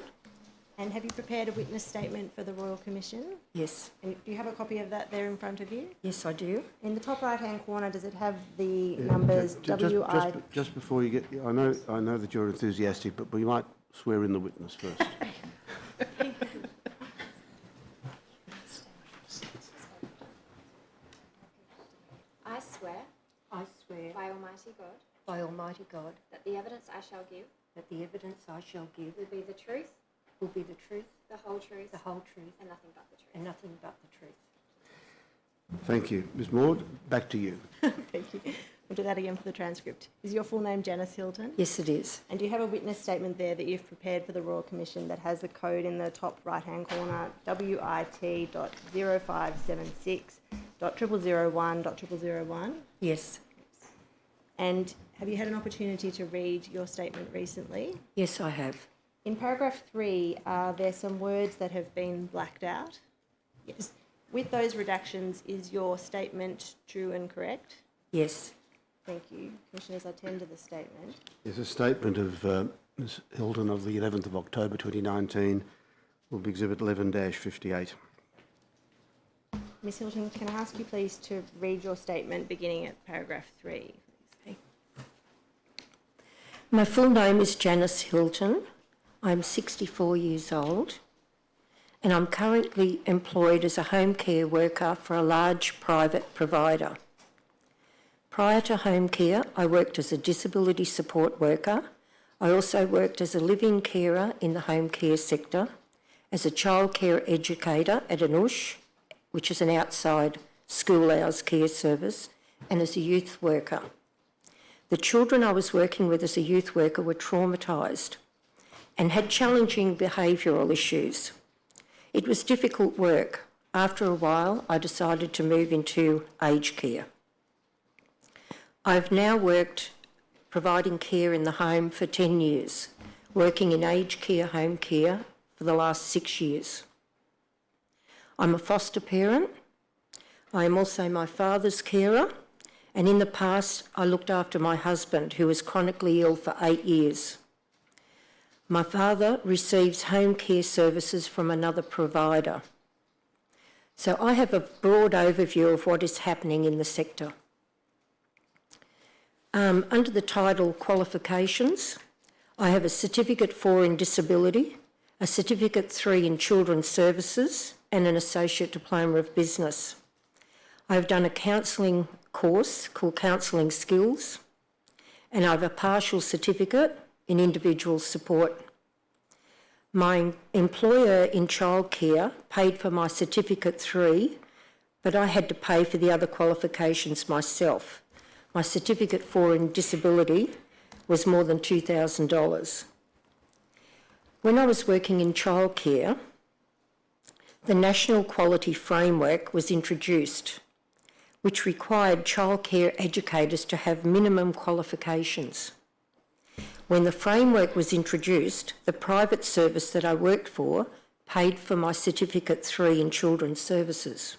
And have you prepared a witness statement for the Royal Commission? Yes, And do you have a copy of that there in front of you? yes, I do. In the top right-hand corner, does it have the numbers WI? Just before you get, I know that you're enthusiastic, but we might swear in the witness first. I swear I swear by Almighty God by Almighty God that the evidence I shall give that the evidence I shall give will be the truth, will be the truth, the whole truth, the whole truth, and nothing but the truth. and nothing but the truth. Thank you. Ms Maud, back to you. Thank you. We'll do that again for the transcript. Is your full name Janice Hilton? Yes, it is. And do you have a witness statement there that you've prepared for the Royal Commission that has a code in the top right-hand corner, WIT.0576.0001.0001? Yes, And have you had an opportunity to read your statement recently? yes, I have. In paragraph 3, are there some words that have been blacked out? Yes. With those redactions, is your statement true and correct? Yes, Thank you. Commissioners, I tender the statement. There's a statement of Ms Hilton of the 11th of October 2019, will be Exhibit 11-58. Ms Hilton, can I ask you please to read your statement beginning at paragraph 3? Please? my full name is Janice Hilton. I'm 64 years old and I'm currently employed as a home care worker for a large private provider. Prior to home care, I worked as a disability support worker. I also worked as a living carer in the home care sector, as a childcare educator at an USH, which is an outside school hours care service, and as a youth worker. The children I was working with as a youth worker were traumatised and had challenging behavioural issues. It was difficult work. After a while, I decided to move into aged care. I've now worked providing care in the home for 10 years, working in aged care, home care for the last 6 years. I'm a foster parent. I am also my father's carer, and in the past I looked after my husband, who was chronically ill for 8 years. My father receives home care services from another provider. So I have a broad overview of what is happening in the sector. Under the title Qualifications, I have a Certificate 4 in Disability, a Certificate 3 in Children's Services, and an Associate Diploma of Business. I've done a counselling course called Counselling Skills, and I have a partial certificate in individual support. My employer in childcare paid for my Certificate 3, but I had to pay for the other qualifications myself. My Certificate 4 in Disability was more than $2,000. When I was working in childcare, the National Quality Framework was introduced, which required childcare educators to have minimum qualifications. When the framework was introduced, the private service that I worked for paid for my Certificate 3 in Children's Services.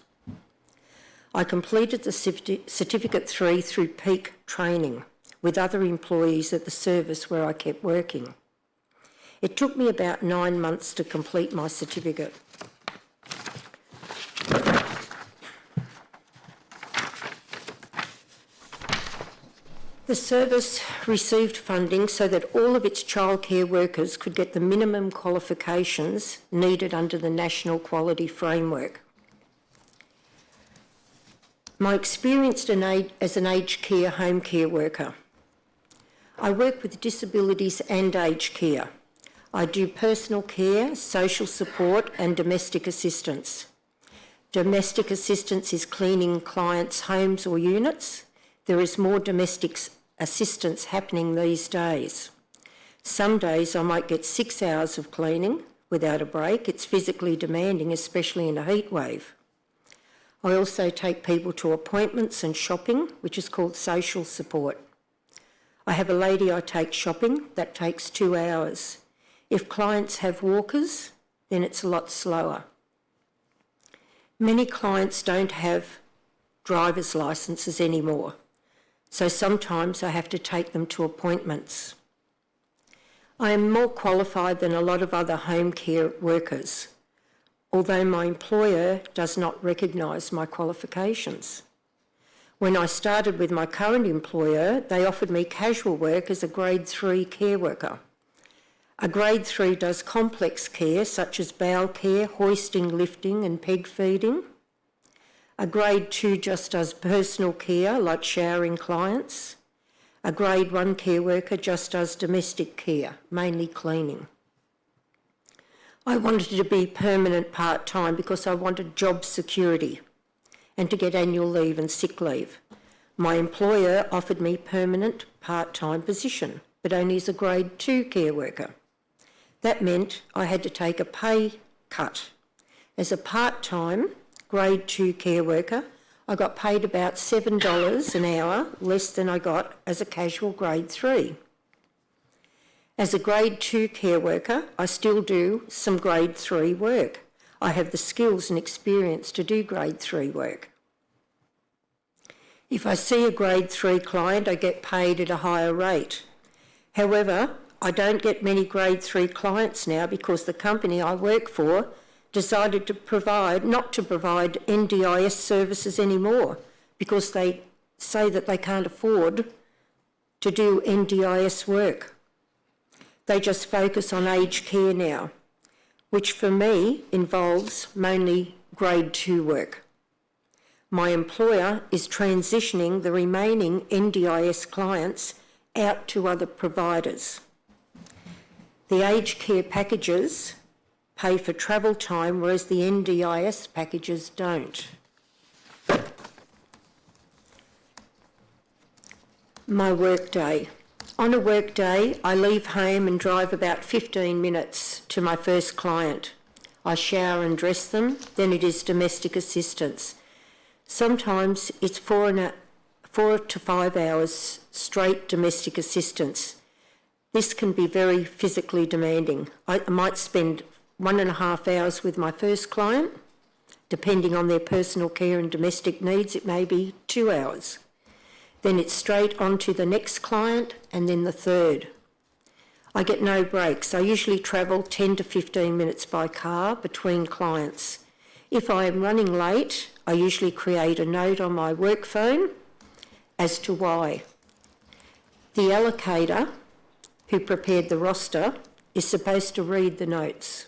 I completed the Certificate 3 through peak training with other employees at the service where I kept working. It took me about 9 months to complete my certificate. The service received funding so that all of its childcare workers could get the minimum qualifications needed under the National Quality Framework. My experience as an aged care home care worker. I work with disabilities and aged care. I do personal care, social support and domestic assistance. Domestic assistance is cleaning clients' homes or units. There is more domestic assistance happening these days. Some days I might get 6 hours of cleaning, without a break. It's physically demanding, especially in a heat wave. I also take people to appointments and shopping, which is called social support. I have a lady I take shopping, that takes 2 hours. If clients have walkers, then it's a lot slower. Many clients don't have driver's licences anymore, so sometimes I have to take them to appointments. I am more qualified than a lot of other home care workers, although my employer does not recognise my qualifications. When I started with my current employer, they offered me casual work as a grade 3 care worker. A grade 3 does complex care such as bowel care, hoisting, lifting and peg feeding. A grade 2 just does personal care like showering clients. A grade 1 care worker just does domestic care, mainly cleaning. I wanted to be permanent part-time because I wanted job security and to get annual leave and sick leave. My employer offered me permanent part-time position, but only as a grade 2 care worker. That meant I had to take a pay cut. As a part-time grade 2 care worker, I got paid about $7 an hour, less than I got as a casual grade 3. As a grade 2 care worker, I still do some grade 3 work. I have the skills and experience to do grade 3 work. If I see a grade 3 client, I get paid at a higher rate. However, I don't get many grade 3 clients now because the company I work for decided not to provide NDIS services anymore because they say that they can't afford to do NDIS work. They just focus on aged care now, which for me involves mainly grade 2 work. My employer is transitioning the remaining NDIS clients out to other providers. The aged care packages pay for travel time, whereas the NDIS packages don't. My work day. On a work day, I leave home and drive about 15 minutes to my first client. I shower and dress them, then it is domestic assistance. Sometimes it's 4 to 5 hours straight domestic assistance. This can be very physically demanding. I might spend 1.5 hours with my first client. Depending on their personal care and domestic needs, it may be 2 hours. Then it's straight on to the next client and then the third. I get no breaks. I usually travel 10 to 15 minutes by car between clients. If I am running late, I usually create a note on my work phone as to why. The allocator, who prepared the roster, is supposed to read the notes.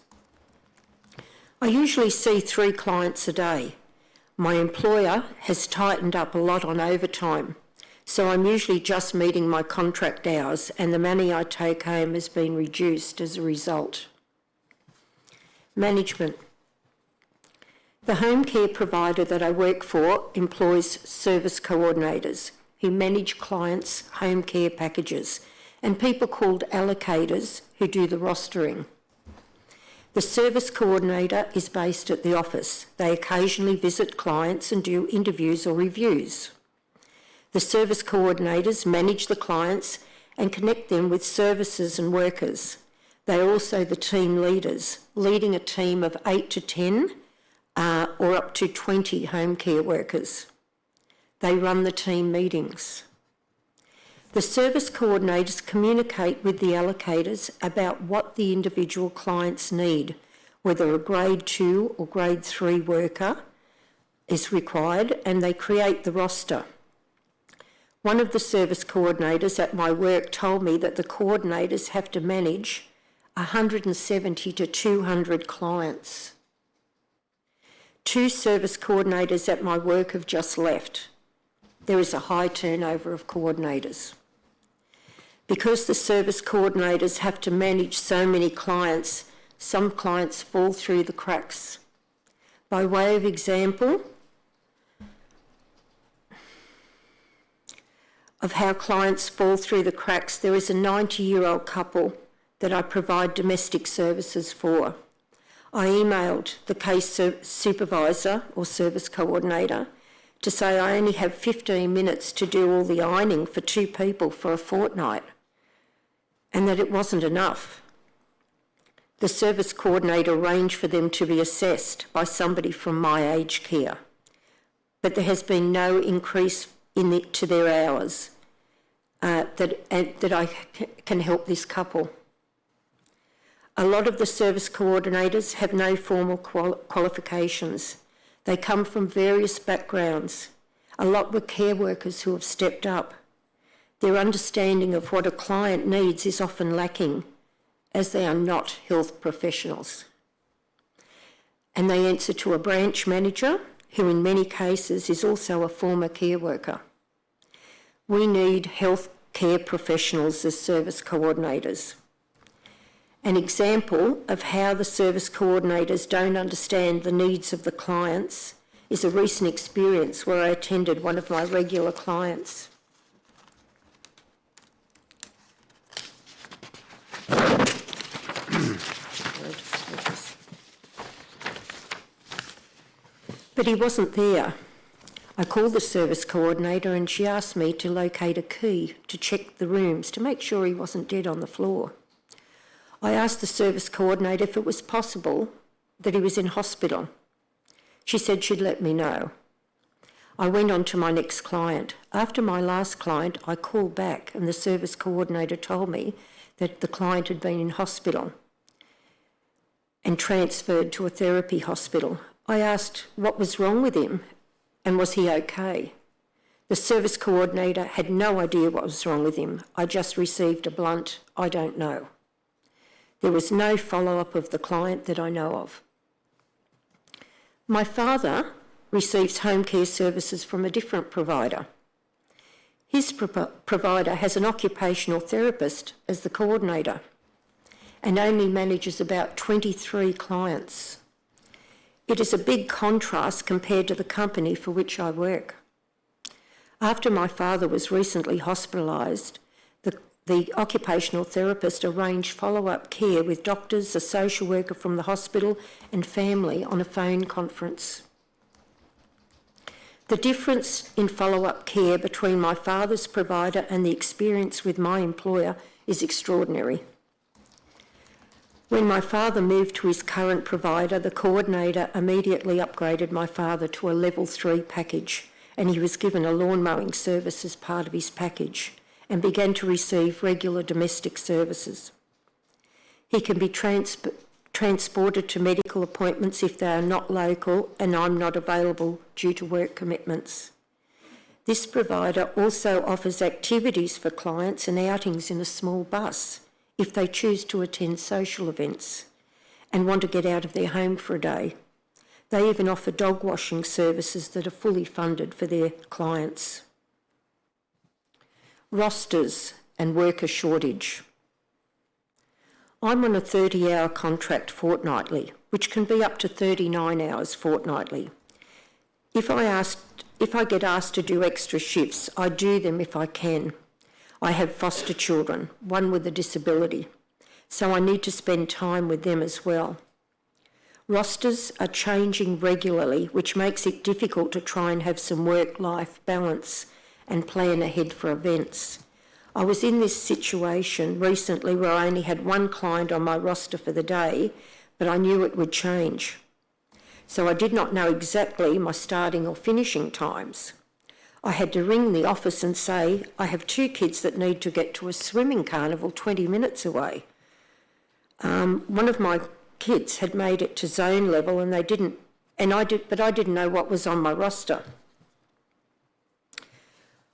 I usually see 3 clients a day. My employer has tightened up a lot on overtime, so I'm usually just meeting my contract hours and the money I take home has been reduced as a result. Management. The home care provider that I work for employs service coordinators who manage clients' home care packages and people called allocators who do the rostering. The service coordinator is based at the office. They occasionally visit clients and do interviews or reviews. The service coordinators manage the clients and connect them with services and workers. They are also the team leaders, leading a team of 8 to 10 or up to 20 home care workers. They run the team meetings. The service coordinators communicate with the allocators about what the individual clients need, whether a grade 2 or grade 3 worker is required, and they create the roster. One of the service coordinators at my work told me that the coordinators have to manage 170 to 200 clients. 2 service coordinators at my work have just left. There is a high turnover of coordinators. Because the service coordinators have to manage so many clients, some clients fall through the cracks. By way of example of how clients fall through the cracks, there is a 90-year-old couple that I provide domestic services for. I emailed the case supervisor or service coordinator to say I only have 15 minutes to do all the ironing for 2 people for a fortnight, and that it wasn't enough. The service coordinator arranged for them to be assessed by somebody from my aged care, but there has been no increase to their hours that I can help this couple. A lot of the service coordinators have no formal qualifications. They come from various backgrounds. A lot were care workers who have stepped up. Their understanding of what a client needs is often lacking, as they are not health professionals. And they answer to a branch manager, who in many cases is also a former care worker. We need health care professionals as service coordinators. An example of how the service coordinators don't understand the needs of the clients is a recent experience where I attended one of my regular clients. But he wasn't there. I called the service coordinator and she asked me to locate a key to check the rooms to make sure he wasn't dead on the floor. I asked the service coordinator if it was possible that he was in hospital. She said she'd let me know. I went on to my next client. After my last client, I called back and the service coordinator told me that the client had been in hospital and transferred to a therapy hospital. I asked what was wrong with him and was he okay? The service coordinator had no idea what was wrong with him. I just received a blunt, I don't know. There was no follow-up of the client that I know of. My father receives home care services from a different provider. His provider has an occupational therapist as the coordinator and only manages about 23 clients. It is a big contrast compared to the company for which I work. After my father was recently hospitalised, the occupational therapist arranged follow-up care with doctors, a social worker from the hospital and family on a phone conference. The difference in follow-up care between my father's provider and the experience with my employer is extraordinary. When my father moved to his current provider, the coordinator immediately upgraded my father to a level 3 package and he was given a lawn mowing service as part of his package and began to receive regular domestic services. He can be transported to medical appointments if they are not local and I'm not available due to work commitments. This provider also offers activities for clients and outings in a small bus if they choose to attend social events and want to get out of their home for a day. They even offer dog washing services that are fully funded for their clients. Rosters and worker shortage. I'm on a 30-hour contract fortnightly, which can be up to 39 hours fortnightly. If I get asked to do extra shifts, I do them if I can. I have foster children, one with a disability, so I need to spend time with them as well. Rosters are changing regularly, which makes it difficult to try and have some work-life balance and plan ahead for events. I was in this situation recently where I only had one client on my roster for the day, but I knew it would change. So I did not know exactly my starting or finishing times. I had to ring the office and say, I have 2 kids that need to get to a swimming carnival 20 minutes away. One of my kids had made it to zone level and they didn't, but I didn't know what was on my roster.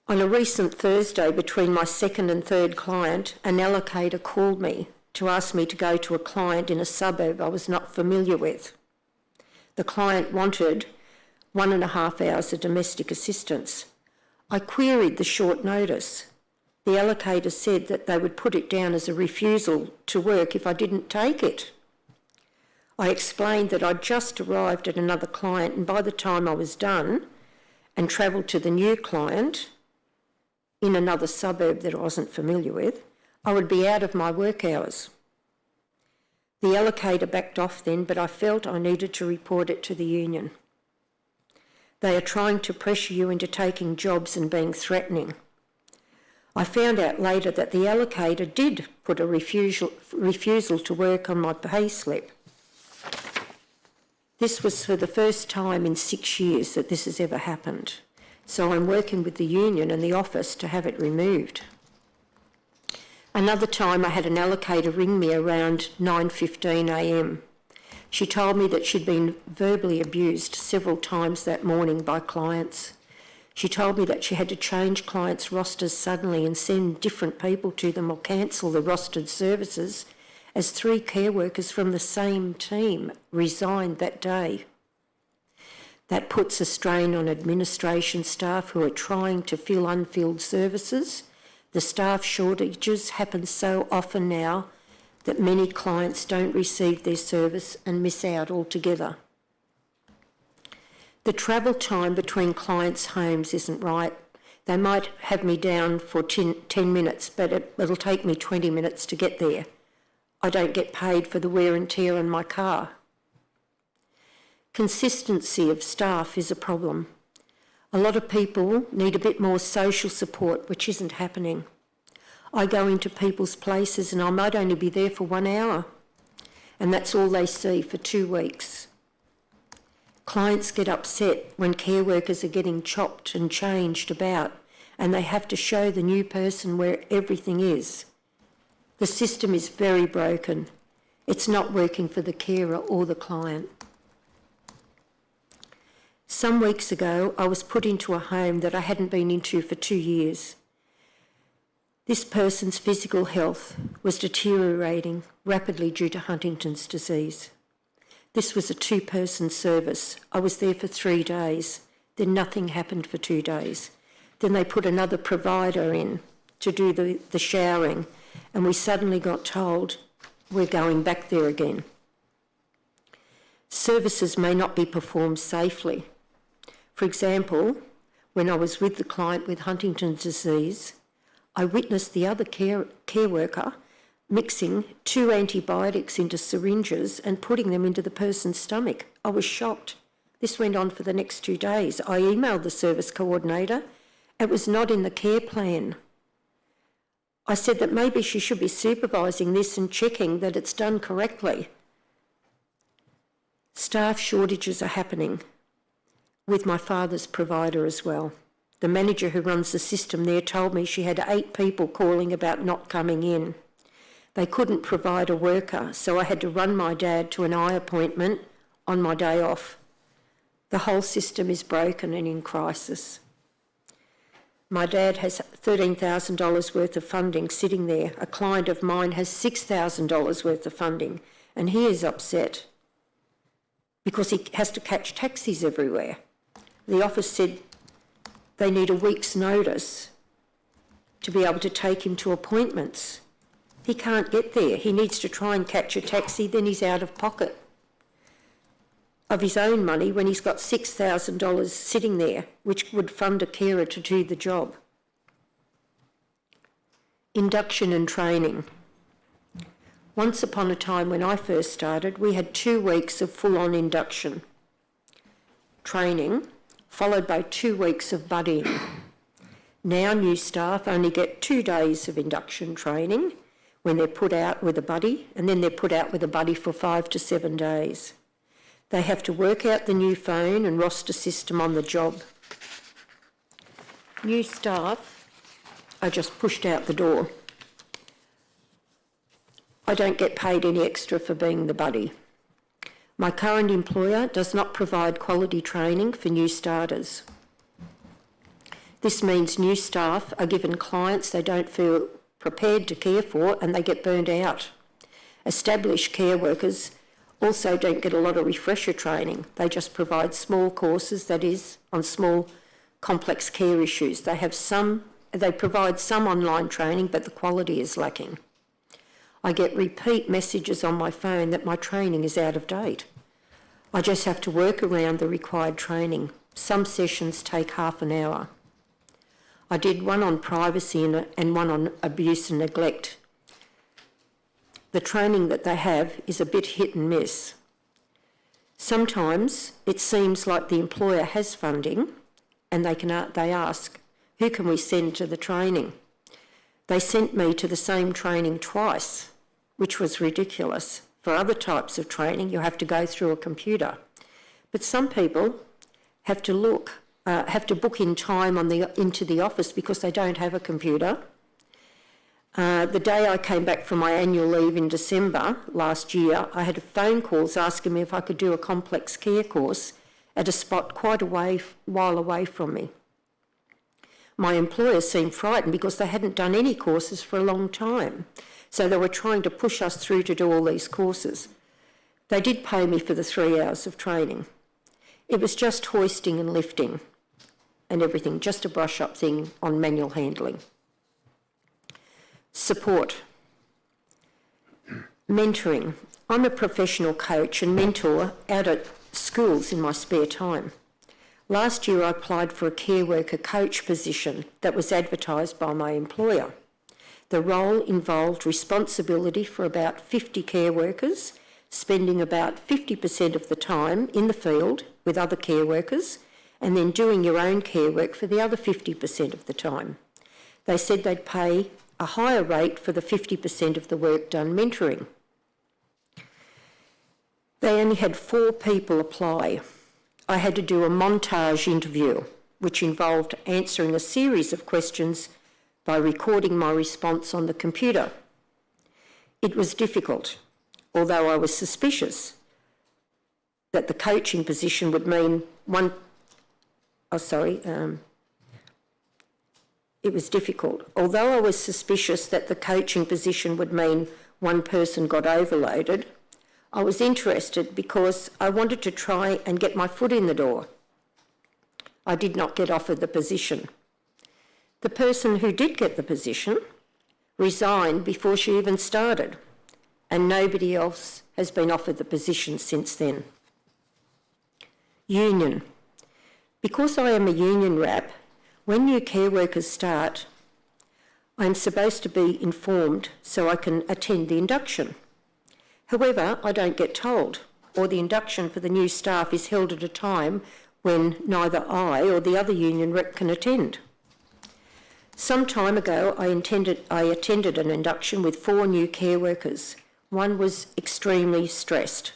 On a recent Thursday between my second and third client, an allocator called me to ask me to go to a client in a suburb I was not familiar with. The client wanted 1.5 hours of domestic assistance. I queried the short notice. The allocator said that they would put it down as a refusal to work if I didn't take it. I explained that I'd just arrived at another client and by the time I was done and travelled to the new client in another suburb that I wasn't familiar with, I would be out of my work hours. The allocator backed off then, but I felt I needed to report it to the union. They are trying to pressure you into taking jobs and being threatening. I found out later that the allocator did put a refusal to work on my payslip. This was for the first time in 6 years that this has ever happened. So I'm working with the union and the office to have it removed. Another time I had an allocator ring me around 9:15 a.m. She told me that she'd been verbally abused several times that morning by clients. She told me that she had to change clients' rosters suddenly and send different people to them or cancel the rostered services, as 3 care workers from the same team resigned that day. That puts a strain on administration staff who are trying to fill unfilled services. The staff shortages happen so often now that many clients don't receive their service and miss out altogether. The travel time between clients' homes isn't right. They might have me down for 10 minutes, but it'll take me 20 minutes to get there. I don't get paid for the wear and tear on my car. Consistency of staff is a problem. A lot of people need a bit more social support, which isn't happening. I go into people's places and I might only be there for 1 hour, and that's all they see for 2 weeks. Clients get upset when care workers are getting chopped and changed about, and they have to show the new person where everything is. The system is very broken. It's not working for the carer or the client. Some weeks ago, I was put into a home that I hadn't been into for 2 years. This person's physical health was deteriorating rapidly due to Huntington's disease. This was a 2-person service. I was there for 3 days. Then nothing happened for 2 days. Then they put another provider in to do the showering, and we suddenly got told we're going back there again. Services may not be performed safely. For example, when I was with the client with Huntington's disease, I witnessed the other care worker mixing 2 antibiotics into syringes and putting them into the person's stomach. I was shocked. This went on for the next 2 days. I emailed the service coordinator. It was not in the care plan. I said that maybe she should be supervising this and checking that it's done correctly. Staff shortages are happening with my father's provider as well. The manager who runs the system there told me she had 8 people calling about not coming in. They couldn't provide a worker, so I had to run my dad to an eye appointment on my day off. The whole system is broken and in crisis. My dad has $13,000 worth of funding sitting there. A client of mine has $6,000 worth of funding, and he is upset because he has to catch taxis everywhere. The office said they need a week's notice to be able to take him to appointments. He can't get there. He needs to try and catch a taxi, then he's out of pocket of his own money when he's got $6,000 sitting there, which would fund a carer to do the job. Induction and training. Once upon a time when I first started, we had 2 weeks of full-on induction training, followed by 2 weeks of buddying. Now new staff only get 2 days of induction training when they're put out with a buddy, and then they're put out with a buddy for 5 to 7 days. They have to work out the new phone and roster system on the job. New staff are just pushed out the door. I don't get paid any extra for being the buddy. My current employer does not provide quality training for new starters. This means new staff are given clients they don't feel prepared to care for and they get burned out. Established care workers also don't get a lot of refresher training. They just provide small courses, that is, on small complex care issues. They provide some online training, but the quality is lacking. I get repeat messages on my phone that my training is out of date. I just have to work around the required training. Some sessions take half an hour. I did one on privacy and one on abuse and neglect. the training that they have is a bit hit and miss. Sometimes it seems like the employer has funding and they ask, who can we send to the training? They sent me to the same training twice, which was ridiculous. For other types of training, you have to go through a computer. But some people have to book in time into the office because they don't have a computer. The day I came back from my annual leave in December last year, I had phone calls asking me if I could do a complex care course at a spot quite a while away from me. My employer seemed frightened because they hadn't done any courses for a long time. So they were trying to push us through to do all these courses. They did pay me for the 3 hours of training. It was just hoisting and lifting and everything, just a brush-up thing on manual handling. Support. Mentoring. I'm a professional coach and mentor out at schools in my spare time. Last year I applied for a care worker coach position that was advertised by my employer. The role involved responsibility for about 50 care workers, spending about 50% of the time in the field with other care workers, and then doing your own care work for the other 50% of the time. They said they'd pay a higher rate for the 50% of the work done mentoring. They only had 4 people apply. I had to do a montage interview, which involved answering a series of questions by recording my response on the computer. It was difficult, although I was suspicious that the coaching position would mean it was difficult. Although I was suspicious that the coaching position would mean one person got overloaded, I was interested because I wanted to try and get my foot in the door. I did not get offered the position. The person who did get the position resigned before she even started, and nobody else has been offered the position since then. Union. Because I am a union rep, when new care workers start, I am supposed to be informed so I can attend the induction. However, I don't get told, or the induction for the new staff is held at a time when neither I or the other union rep can attend. Some time ago, I attended an induction with 4 new care workers. One was extremely stressed.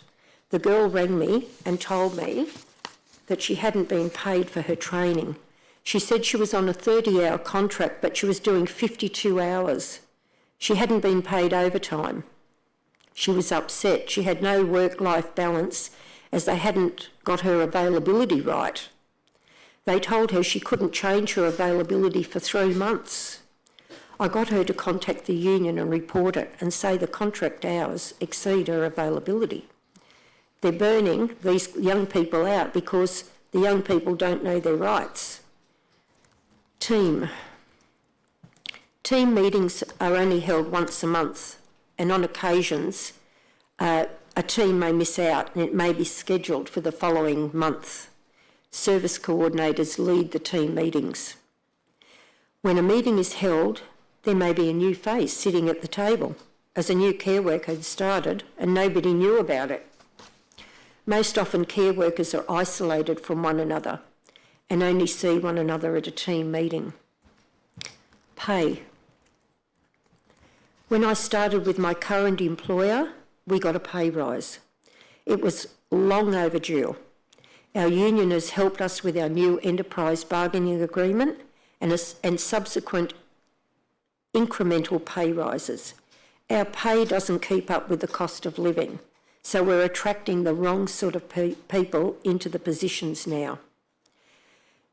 The girl rang me and told me that she hadn't been paid for her training. She said she was on a 30-hour contract, but she was doing 52 hours. She hadn't been paid overtime. She was upset. She had no work-life balance as they hadn't got her availability right. They told her she couldn't change her availability for 3 months. I got her to contact the union and report it and say the contract hours exceed her availability. They're burning these young people out because the young people don't know their rights. Team meetings are only held once a month, and on occasions a team may miss out and it may be scheduled for the following month. Service coordinators lead the team meetings. When a meeting is held, there may be a new face sitting at the table, as a new care worker had started and nobody knew about it. Most often care workers are isolated from one another and only see one another at a team meeting. Pay. When I started with my current employer, we got a pay rise. It was long overdue. Our union has helped us with our new enterprise bargaining agreement and subsequent incremental pay rises. Our pay doesn't keep up with the cost of living, so we're attracting the wrong sort of people into the positions now.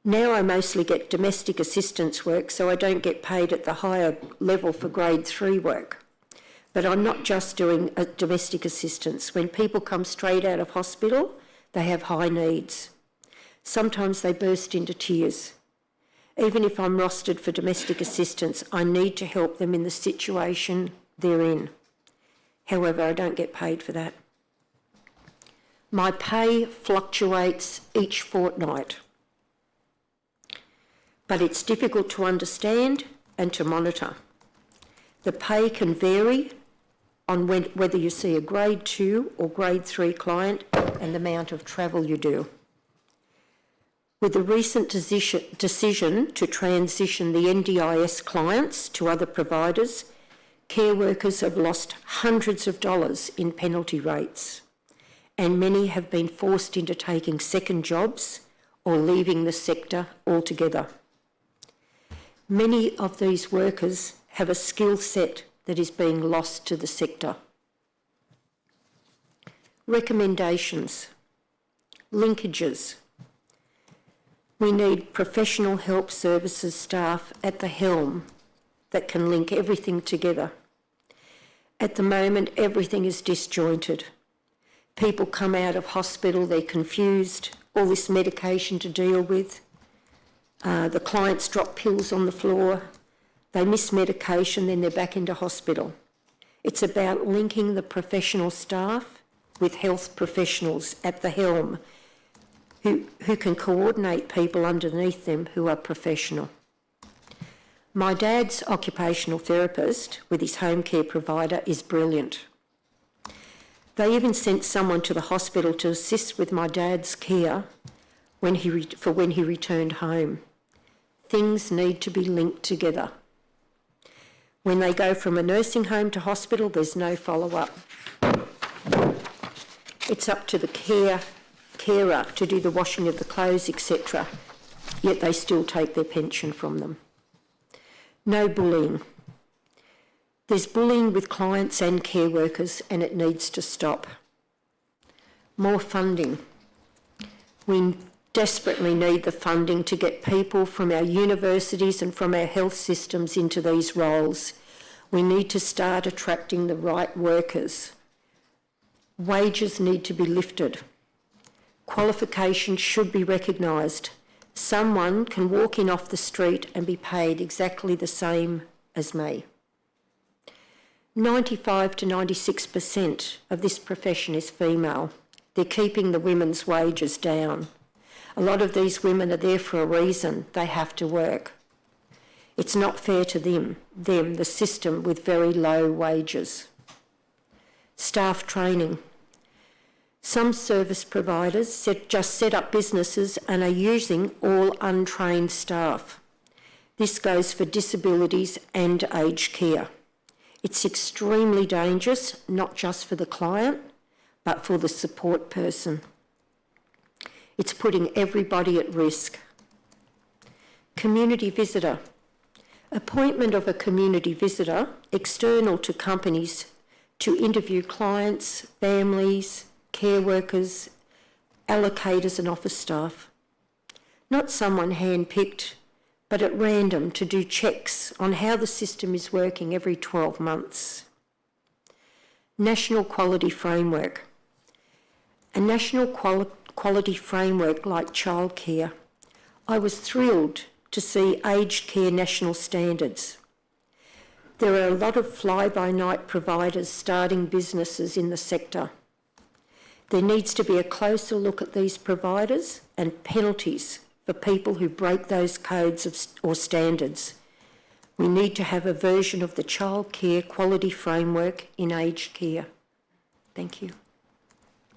Now I mostly get domestic assistance work, so I don't get paid at the higher level for grade 3 work. But I'm not just doing domestic assistance. When people come straight out of hospital, they have high needs. Sometimes they burst into tears. Even if I'm rostered for domestic assistance, I need to help them in the situation they're in. However, I don't get paid for that. My pay fluctuates each fortnight, but it's difficult to understand and to monitor. The pay can vary on whether you see a grade 2 or grade 3 client and the amount of travel you do. With the recent decision to transition the NDIS clients to other providers, care workers have lost hundreds of dollars in penalty rates, and many have been forced into taking second jobs or leaving the sector altogether. Many of these workers have a skill set that is being lost to the sector. Recommendations, linkages. We need professional help services staff at the helm that can link everything together. At the moment, everything is disjointed. People come out of hospital, they're confused, all this medication to deal with. The clients drop pills on the floor, they miss medication, then they're back into hospital. It's about linking the professional staff with health professionals at the helm who can coordinate people underneath them who are professional. My dad's occupational therapist with his home care provider is brilliant. They even sent someone to the hospital to assist with my dad's care when he returned home. Things need to be linked together. When they go from a nursing home to hospital, there's no follow-up. It's up to the carer to do the washing of the clothes, etc., yet they still take their pension from them. No bullying. There's bullying with clients and care workers, and it needs to stop. More funding. We desperately need the funding to get people from our universities and from our health systems into these roles. We need to start attracting the right workers. Wages need to be lifted. Qualifications should be recognised. Someone can walk in off the street and be paid exactly the same as me. 95 to 96% of this profession is female. They're keeping the women's wages down. A lot of these women are there for a reason. They have to work. It's not fair to them, the system with very low wages. Staff training. Some service providers just set up businesses and are using all untrained staff. This goes for disabilities and aged care. It's extremely dangerous, not just for the client, but for the support person. It's putting everybody at risk. Community visitor. Appointment of a community visitor external to companies to interview clients, families, care workers, allocators and office staff. Not someone hand-picked, but at random to do checks on how the system is working every 12 months. National quality framework. A national quality framework like childcare. I was thrilled to see aged care national standards. There are a lot of fly-by-night providers starting businesses in the sector. There needs to be a closer look at these providers and penalties for people who break those codes or standards. We need to have a version of the childcare quality framework in aged care. Thank you.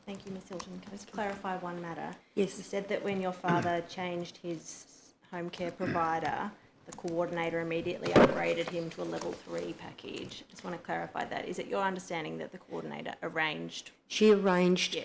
Thank you, Ms Hilton. Can I just clarify one matter? Yes. You said that when your father changed his home care provider, the coordinator immediately upgraded him to a level 3 package. I just want to clarify that. Is it your understanding that the coordinator arranged? She arranged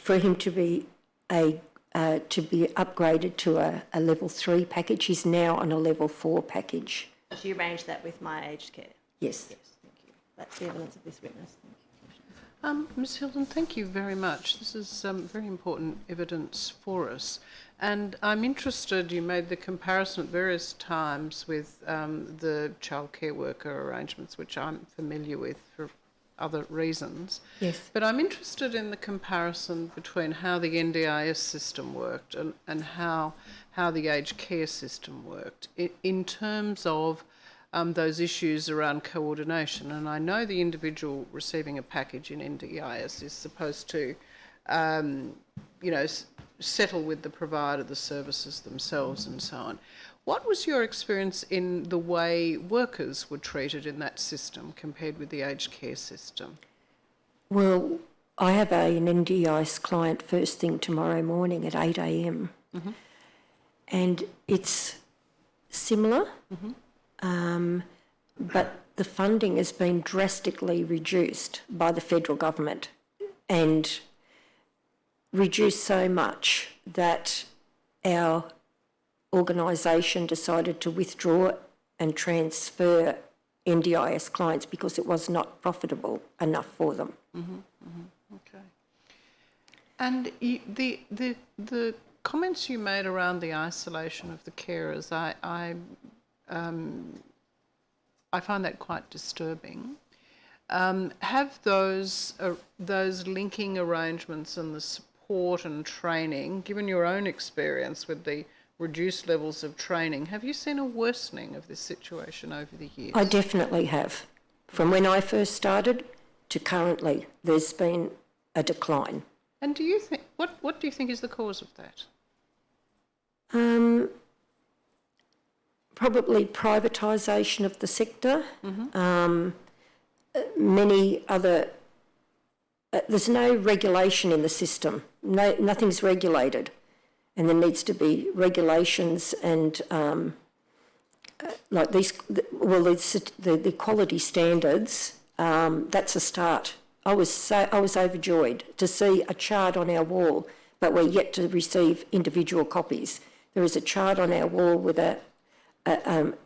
for him to be upgraded to a level 3 package. He's now on a level 4 package. She arranged that with My Aged Care? Yes. Yes, thank you. That's the evidence of this witness. Thank you. Ms Hilton, thank you very much. This is very important evidence for us. And I'm interested, you made the comparison at various times with the childcare worker arrangements, which I'm familiar with for other reasons. Yes. But I'm interested in the comparison between how the NDIS system worked and how the aged care system worked in terms of those issues around coordination. And I know the individual receiving a package in NDIS is supposed to, settle with the provider, the services themselves and so on. What was your experience in the way workers were treated in that system compared with the aged care system? Well, I have an NDIS client first thing tomorrow morning at 8 a.m. And it's similar, but the funding has been drastically reduced by the federal government, and reduced so much that our organisation decided to withdraw and transfer NDIS clients because it was not profitable enough for them. Okay. And the comments you made around the isolation of the carers, I find that quite disturbing. Have those linking arrangements and the support and training, given your own experience with the reduced levels of training, have you seen a worsening of this situation over the years? I definitely have. From when I first started to currently, there's been a decline. And do you think, what do you think is the cause of that? Probably privatisation of the sector. Many other... there's no regulation in the system. Nothing's regulated. And there needs to be regulations and like these, the quality standards, that's a start. I was overjoyed to see a chart on our wall, but we're yet to receive individual copies. There is a chart on our wall with a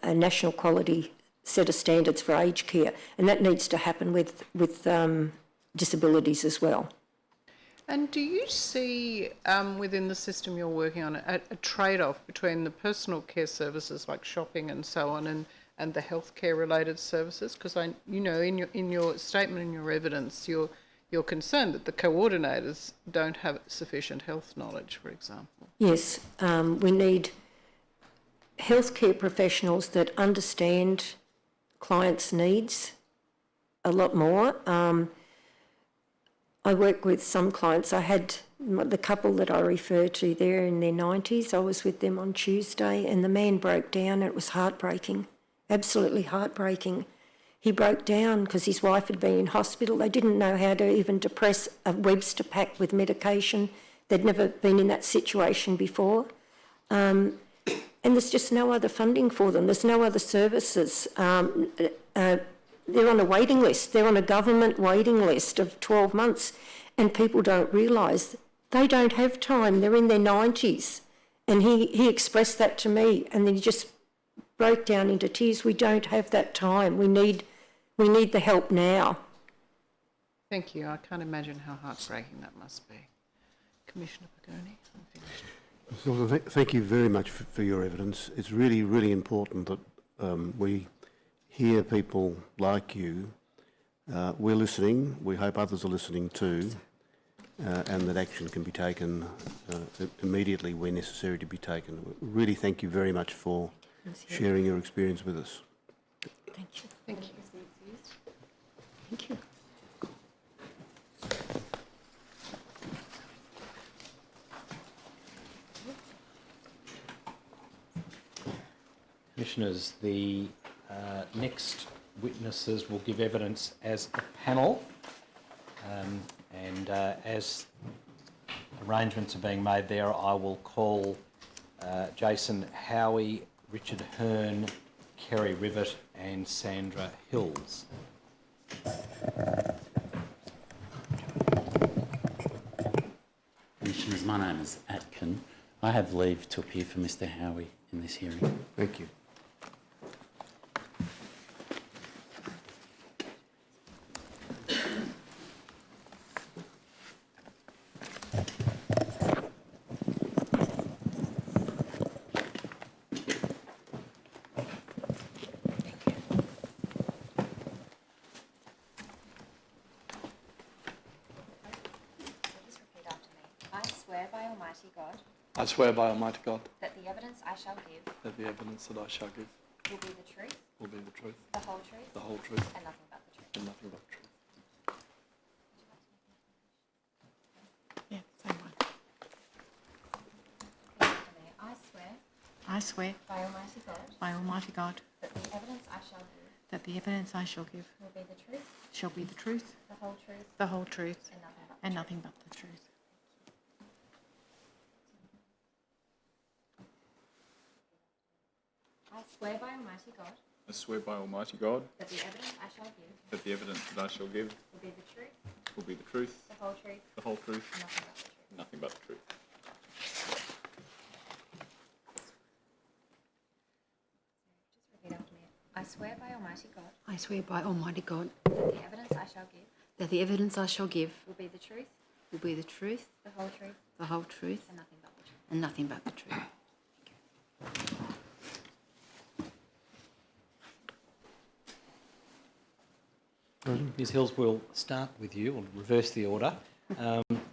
national quality set of standards for aged care, and that needs to happen with disabilities as well. And do you see within the system you're working on a trade-off between the personal care services like shopping and so on and the healthcare related services? Because in your statement, in your evidence, you're concerned that the coordinators don't have sufficient health knowledge, for example. Yes, we need healthcare professionals that understand clients' needs a lot more. I work with some clients. I had the couple that I refer to there in their 90s. I was with them on Tuesday and the man broke down. It was heartbreaking, absolutely heartbreaking. He broke down because his wife had been in hospital. They didn't know how to even depress a Webster pack with medication. They'd never been in that situation before. And there's just no other funding for them. There's no other services. They're on a waiting list. They're on a government waiting list of 12 months, and people don't realise they don't have time. They're in their 90s. And he expressed that to me, and then he just broke down into tears. We don't have that time. We need the help now. Thank you. I can't imagine how heartbreaking that must be. Commissioner Pagoni, I'm finished. So thank you very much for your evidence. It's really, really important that we hear people like you. We're listening. We hope others are listening too, and that action can be taken immediately where necessary to be taken. Really thank you very much for sharing your experience with us. Thank you. Thank you. Thank you. Commissioners, the next witnesses will give evidence as a panel, and as arrangements are being made there, I will call Jason Howie, Richard Hearn, Kerry Rivet and Sandra Hills. Commissioners, my name is Atkin. I have leave to appear for Mr Howie in this hearing. Thank you. I swear by Almighty God that the evidence I shall give that the evidence that I shall give will be the truth, will be the truth, the whole truth, the whole truth, and nothing but the truth. and nothing but the truth. Yeah, same one. After me, I swear I swear by Almighty God by Almighty God that the evidence I shall give that the evidence I shall give will be the truth, shall be the truth, the whole truth, the whole truth, and nothing but and nothing but the truth. the truth. I swear by Almighty God I swear by Almighty God that the evidence I shall give that the evidence that I shall give will be the truth, will be the truth, the whole truth, the whole truth, and nothing but the truth. nothing but the truth. Just repeat after me. I swear by Almighty God I swear by Almighty God that the evidence I shall give that the evidence I shall give will be the truth, will be the truth, the whole truth, the whole truth, and nothing but the truth. and nothing but the truth. Ms Hills, we'll start with you, we'll reverse the order.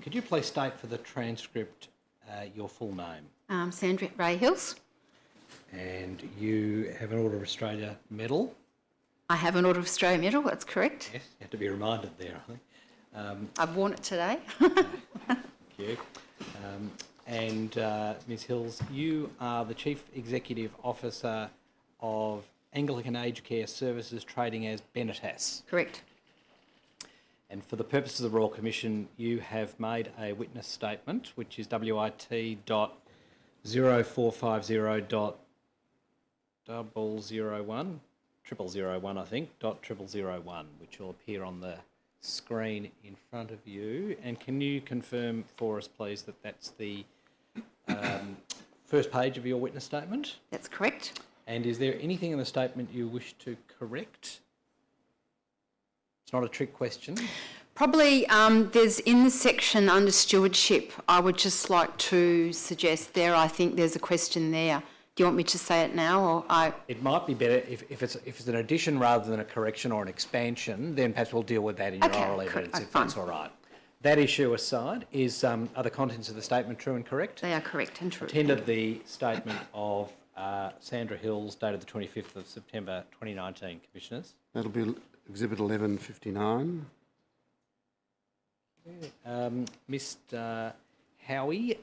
Could you please state for the transcript your full name? Sandra Ray Hills. And you have an Order of Australia medal? I have an Order of Australia medal, that's correct. Yes, you have to be reminded there, I think. I've worn it today. Thank you. Ms Hills, you are the Chief Executive Officer of Anglican Aged Care Services, trading as Benetas. Correct. And for the purposes of the Royal Commission, you have made a witness statement, which is WIT.0450.001, 0001, I think, .0001, which will appear on the screen in front of you. And can you confirm for us, please, that that's the first page of your witness statement? That's correct. And is there anything in the statement you wish to correct? It's not a trick question. Probably there's in the section under stewardship, I would just like to suggest there, I think there's a question there. Do you want me to say it now, or It might be better if it's an addition rather than a correction or an expansion, then perhaps we'll deal with that in your oral evidence, if that's all right. That issue aside, are the contents of the statement true and correct? They are correct and true. Attended the statement of Sandra Hills, dated the 25th of September 2019, Commissioners. That'll be Exhibit 1159. Mr Howie,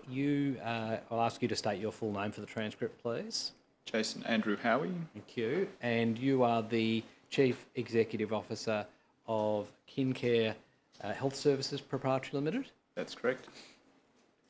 I'll ask you to state your full name for the transcript, please. Jason Andrew Howie. Thank you. And you are the Chief Executive Officer of KinCare Health Services Proprietary Limited? That's correct.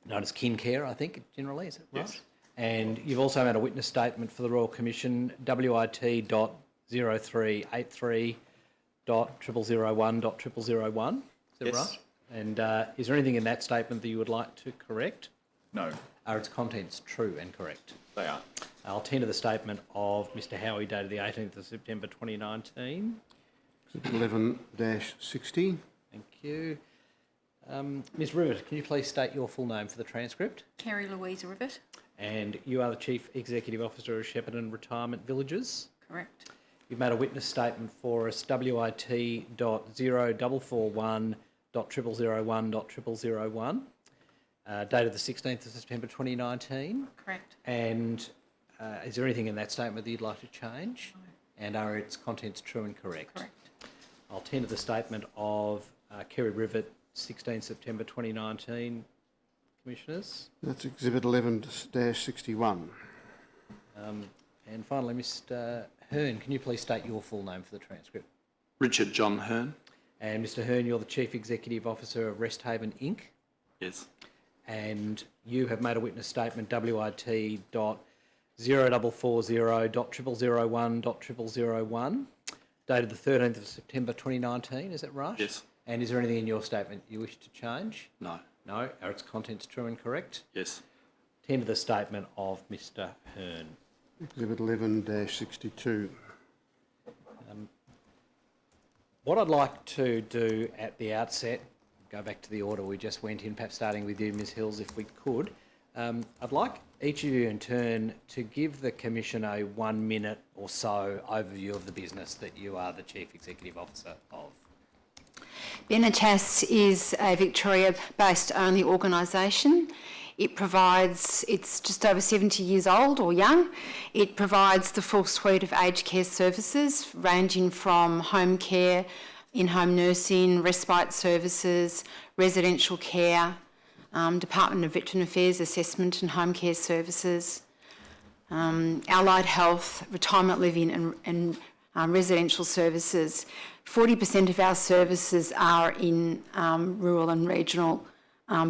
Known as KinCare, I think, generally, is it right? Yes. And you've also made a witness statement for the Royal Commission, WIT.0383.0001.0001. Is that Yes. right? And is there anything in that statement that you would like to correct? No, Are its contents true and correct? they are. I'll tender the statement of Mr Howie, dated the 18th of September 2019. Exhibit 11-60. Thank you. Ms Rivet, can you please state your full name for the transcript? Kerry Louise Rivet. And you are the Chief Executive Officer of Shepparton Retirement Villages. Correct. You've made a witness statement for us, WIT.0441.0001.0001, dated the 16th of September 2019. Correct. And is there anything in that statement that you'd like to change? No. And are its contents true and correct? Correct. I'll tender the statement of Kerry Rivet, 16 September 2019, Commissioners. That's Exhibit 11-61. And finally, Mr Hearn, can you please state your full name for the transcript? Richard John Hearn. And Mr Hearn, you're the Chief Executive Officer of Resthaven Inc. Yes. And you have made a witness statement, WIT.0440.0001.0001, dated the 13th of September 2019, is that right? Yes. And is there anything in your statement you wish to change? No. No? Are its contents true and correct? Yes. Tender the statement of Mr Hearn. Exhibit 11-62. What I'd like to do at the outset, go back to the order we just went in, perhaps starting with you, Ms Hills, if we could. I'd like each of you in turn to give the Commission a 1 minute or so overview of the business that you are the Chief Executive Officer of. Benetas is a Victoria-based only organisation. It's just over 70 years old or young. It provides the full suite of aged care services ranging from home care, in-home nursing, respite services, residential care, Department of Veteran Affairs assessment and home care services, allied health, retirement living and residential services. 40% of our services are in rural and regional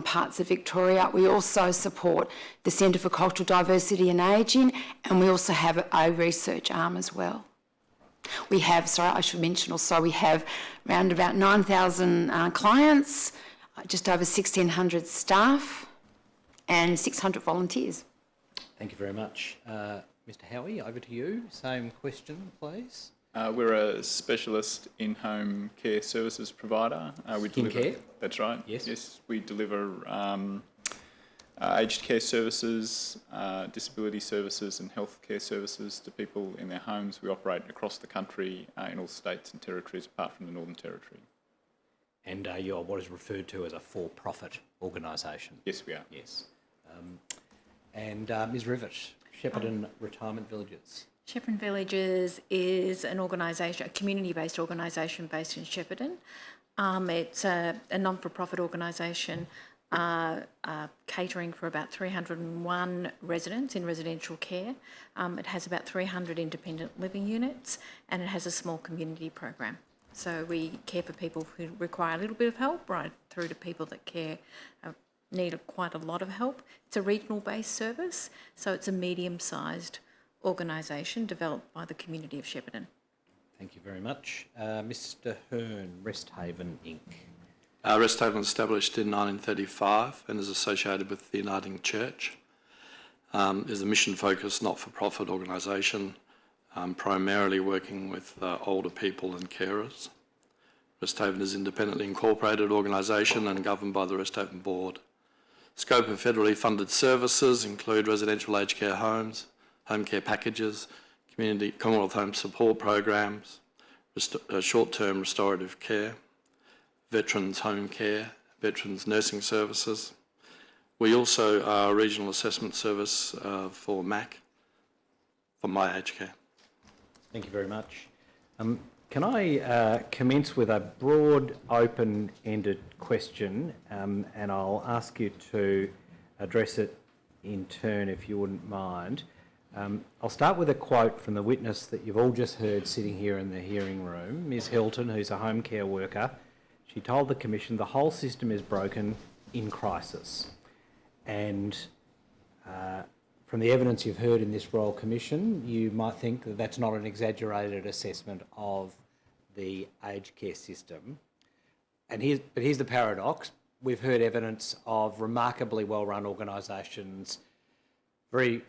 parts of Victoria. We also support the Centre for Cultural Diversity and Ageing, and we also have a research arm as well. We have, I should mention also, we have around about 9,000 clients, just over 1,600 staff and 600 volunteers. Thank you very much. Mr Howie, over to you. Same question, please. We're a specialist in-home care services provider. Care? That's right. Yes. Yes, we deliver aged care services, disability services and health care services to people in their homes. We operate across the country in all states and territories apart from the Northern Territory. And you're what is referred to as a for-profit organisation? Yes, we are. Yes. Ms Rivet, Shepparton Retirement Villages. Shepparton Villages is an organisation, a community-based organisation based in Shepparton. It's a non-for-profit organisation catering for about 301 residents in residential care. It has about 300 independent living units, and it has a small community program. So we care for people who require a little bit of help, right through to people that need quite a lot of help. It's a regional-based service, so it's a medium-sized organisation developed by the community of Shepparton. Thank you very much. Mr Hearn, Resthaven Inc. Resthaven was established in 1935 and is associated with the Uniting Church. Is a mission-focused, not-for-profit organisation, primarily working with older people and carers. Resthaven is an independently incorporated organisation and governed by the Resthaven Board. Scope of federally funded services include residential aged care homes, home care packages, community Commonwealth home support programs, short-term restorative care, veterans home care, veterans nursing services. We also are a regional assessment service for MAC, for My Aged Care. Thank you very much. Can I commence with a broad, open-ended question, and I'll ask you to address it in turn if you wouldn't mind. I'll start with a quote from the witness that you've all just heard sitting here in the hearing room, Ms Hilton, who's a home care worker. She told the Commission the whole system is broken, in crisis. And from the evidence you've heard in this Royal Commission, you might think that that's not an exaggerated assessment of the aged care system. But here's the paradox. We've heard evidence of remarkably well-run organisations, very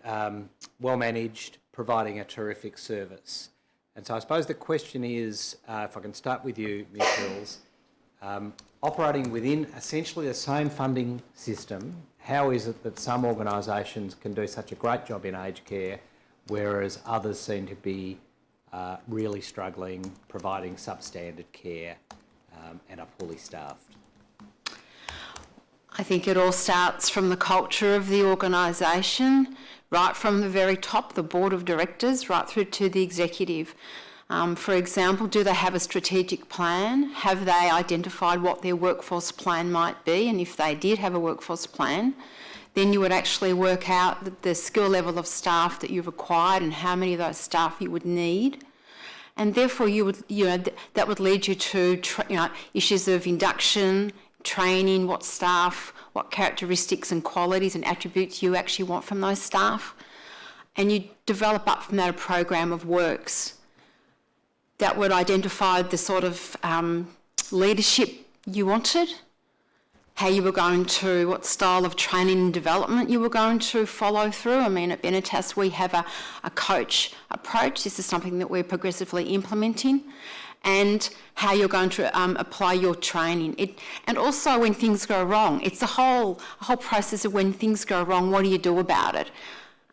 well managed, providing a terrific service. And so I suppose the question is, if I can start with you, Ms Hills, operating within essentially the same funding system, how is it that some organisations can do such a great job in aged care, whereas others seem to be really struggling, providing substandard care and are poorly staffed? I think it all starts from the culture of the organisation, right from the very top, the board of directors, right through to the executive. For example, do they have a strategic plan? Have they identified what their workforce plan might be? And if they did have a workforce plan, then you would actually work out the skill level of staff that you've required and how many of those staff you would need. And therefore, that would lead you to issues of induction, training, what staff, what characteristics and qualities and attributes you actually want from those staff. And you develop up from that a program of works that would identify the sort of leadership you wanted, how you were going to, what style of training and development you were going to follow through. I mean, at Benetas we have a coach approach. This is something that we're progressively implementing, and how you're going to apply your training. And also when things go wrong, it's a whole process of when things go wrong, what do you do about it?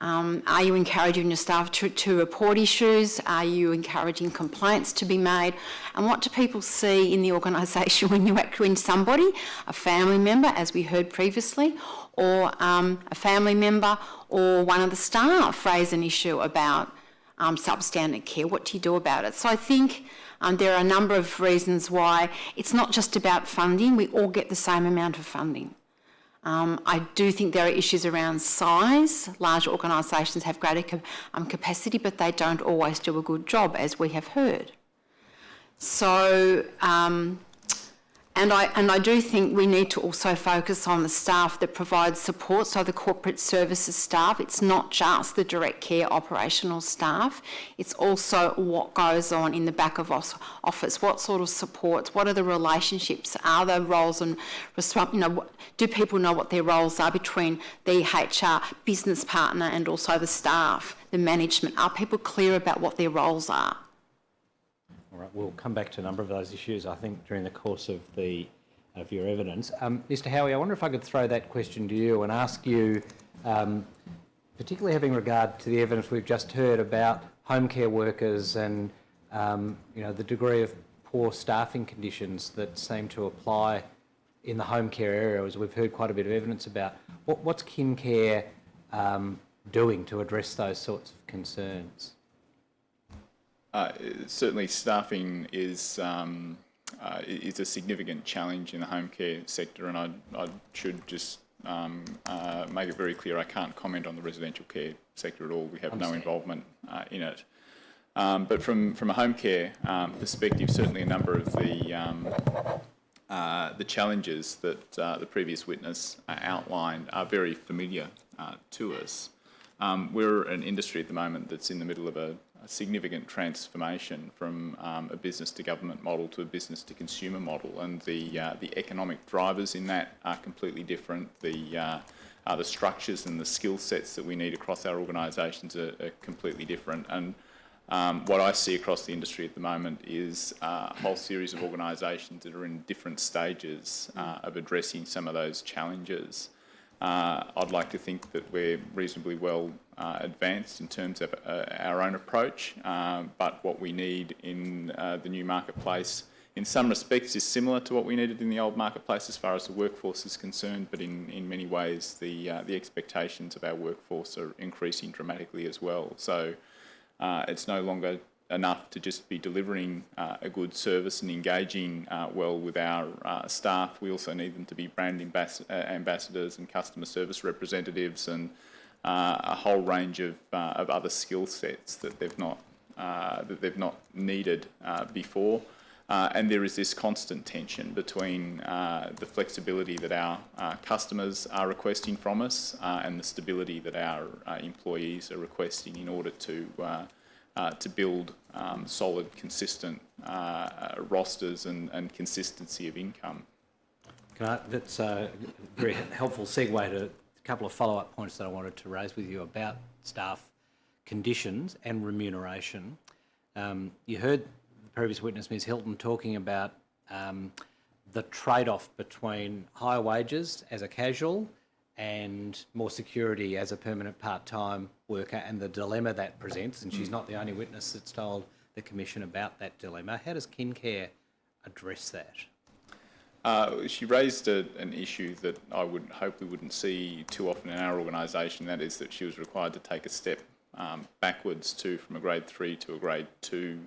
Are you encouraging your staff to report issues? Are you encouraging complaints to be made? And what do people see in the organisation when somebody, a family member, as we heard previously, or a family member or one of the staff raise an issue about substandard care? What do you do about it? So I think there are a number of reasons why it's not just about funding. We all get the same amount of funding. I do think there are issues around size. Large organisations have greater capacity, but they don't always do a good job, as we have heard. So, and I do think we need to also focus on the staff that provide support, so the corporate services staff. It's not just the direct care operational staff, it's also what goes on in the back of office, what sort of supports, what are the relationships, are there roles and, do people know what their roles are between the HR business partner and also the staff, the management? Are people clear about what their roles are? All right, we'll come back to a number of those issues, I think, during the course of your evidence. Mr. Howie, I wonder if I could throw that question to you and ask you, particularly having regard to the evidence we've just heard about home care workers and the degree of poor staffing conditions that seem to apply in the home care area, as we've heard quite a bit of evidence about. What's KinCare doing to address those sorts of concerns? Certainly staffing is a significant challenge in the home care sector, and I should just make it very clear I can't comment on the residential care sector at all. We have no involvement in it. But from a home care perspective, certainly a number of the challenges that the previous witness outlined are very familiar to us. We're an industry at the moment that's in the middle of a significant transformation from a business to government model to a business to consumer model, and the economic drivers in that are completely different. The structures and the skill sets that we need across our organisations are completely different. And what I see across the industry at the moment is a whole series of organisations that are in different stages of addressing some of those challenges. I'd like to think that we're reasonably well advanced in terms of our own approach, but what we need in the new marketplace in some respects is similar to what we needed in the old marketplace as far as the workforce is concerned, but in many ways the expectations of our workforce are increasing dramatically as well. So it's no longer enough to just be delivering a good service and engaging well with our staff. We also need them to be brand ambassadors and customer service representatives and a whole range of other skill sets that they've not needed before. And there is this constant tension between the flexibility that our customers are requesting from us and the stability that our employees are requesting in order to build solid, consistent rosters and consistency of income. That's a very helpful segue to a couple of follow-up points that I wanted to raise with you about staff conditions and remuneration. You heard the previous witness, Ms Hilton, talking about the trade-off between higher wages as a casual and more security as a permanent part-time worker and the dilemma that presents, and she's not the only witness that's told the Commission about that dilemma. How does KinCare address that? She raised an issue that I would hope we wouldn't see too often in our organisation, that is that she was required to take a step backwards from a grade 3 to a grade 2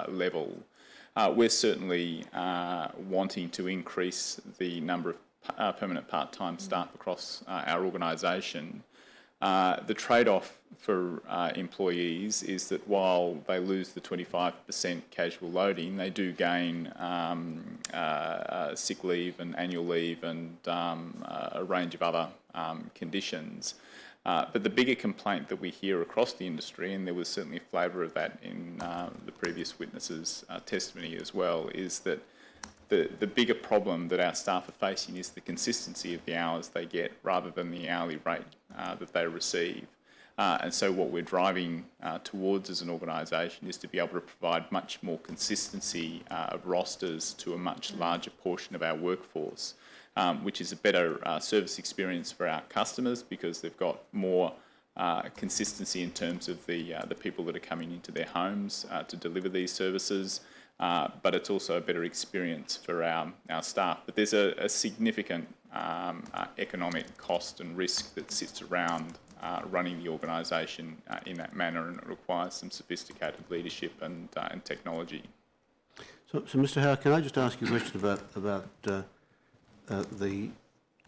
level. We're certainly wanting to increase the number of permanent part-time staff across our organisation. The trade-off for employees is that while they lose the 25% casual loading, they do gain sick leave and annual leave and a range of other conditions. But the bigger complaint that we hear across the industry, and there was certainly a flavour of that in the previous witness's testimony as well, is that the bigger problem that our staff are facing is the consistency of the hours they get rather than the hourly rate that they receive. And so what we're driving towards as an organisation is to be able to provide much more consistency of rosters to a much larger portion of our workforce, which is a better service experience for our customers because they've got more consistency in terms of the people that are coming into their homes to deliver these services. But it's also a better experience for our staff. But there's a significant economic cost and risk that sits around running the organisation in that manner, and it requires some sophisticated leadership and technology. So Mr. Howard, can I just ask you a question about the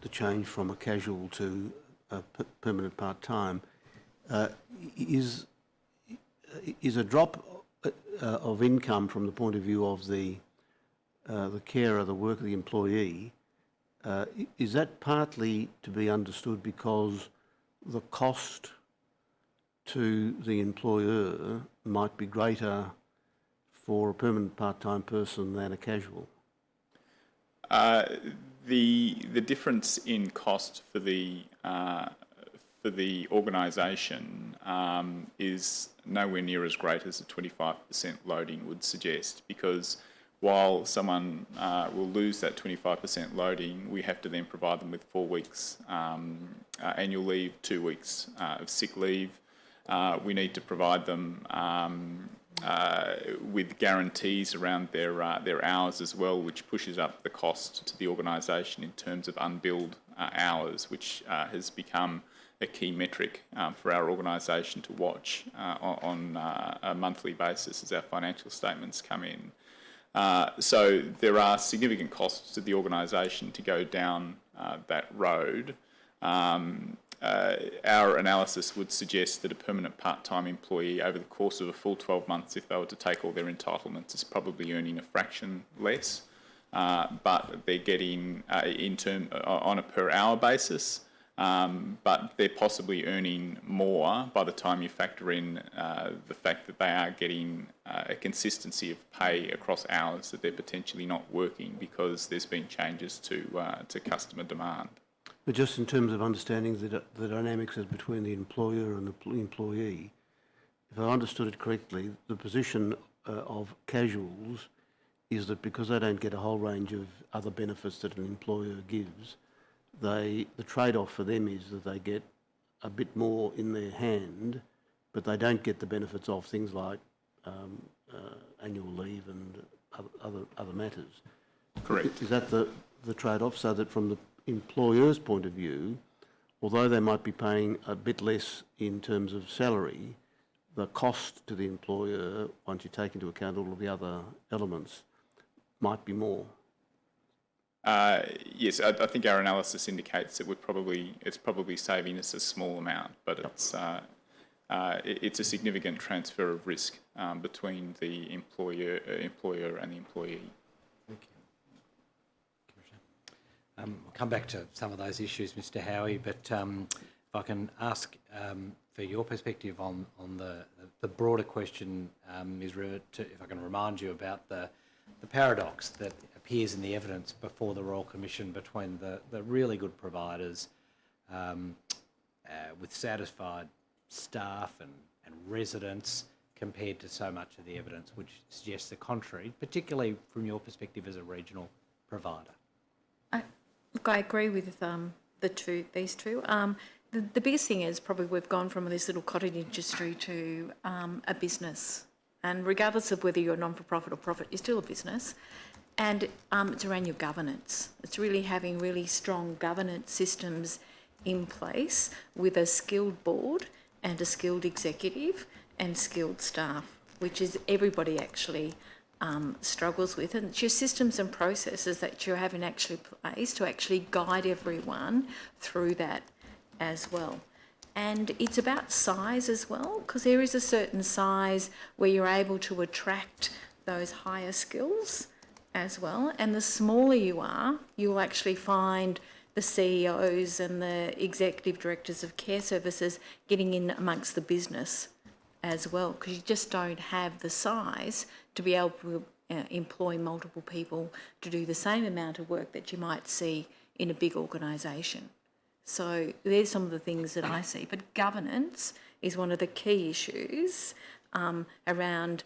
the change from a casual to a permanent part-time, is a drop of income from the point of view of the carer, the worker, the employee, is that partly to be understood because the cost to the employer might be greater for a permanent part-time person than a casual? The difference in cost for the organisation is nowhere near as great as a 25% loading would suggest, because while someone will lose that 25% loading, we have to then provide them with 4 weeks annual leave, 2 weeks of sick leave. We need to provide them with guarantees around their hours as well, which pushes up the cost to the organisation in terms of unbilled hours, which has become a key metric for our organisation to watch on a monthly basis as our financial statements come in. So there are significant costs to the organisation to go down that road. Our analysis would suggest that a permanent part-time employee over the course of a full 12 months, if they were to take all their entitlements, is probably earning a fraction less, but they're getting on a per hour basis, but they're possibly earning more by the time you factor in the fact that they are getting a consistency of pay across hours that they're potentially not working because there's been changes to customer demand. But just in terms of understanding the dynamics as between the employer and the employee, if I understood it correctly, the position of casuals is that because they don't get a whole range of other benefits that an employer gives, the trade-off for them is that they get a bit more in their hand, but they don't get the benefits of things like annual leave and other matters. Correct. Is that the trade-off, so that from the employer's point of view, although they might be paying a bit less in terms of salary, the cost to the employer, once you take into account all of the other elements, might be more? Yes, I think our analysis indicates that it's probably saving us a small amount, but it's a significant transfer of risk between the employer and the employee. We'll come back to some of those issues, Mr. Howie, but if I can ask for your perspective on the broader question, Ms. Rivet, if I can remind you about the paradox that appears in the evidence before the Royal Commission between the really good providers with satisfied staff and residents compared to so much of the evidence which suggests the contrary, particularly from your perspective as a regional provider. Look, I agree with these two. The biggest thing is probably we've gone from this little cottage industry to a business. And regardless of whether you're a non-for-profit or profit, you're still a business. And it's around your governance. It's really having really strong governance systems in place with a skilled board and a skilled executive and skilled staff, which is everybody actually struggles with, and it's your systems and processes that you have in actually place to actually guide everyone through that as well. And it's about size as well, because there is a certain size where you're able to attract those higher skills as well, and the smaller you are, you'll actually find the CEOs and the executive directors of care services getting in amongst the business as well, because you just don't have the size to be able to employ multiple people to do the same amount of work that you might see in a big organisation. So there's some of the things that I see. But governance is one of the key issues around,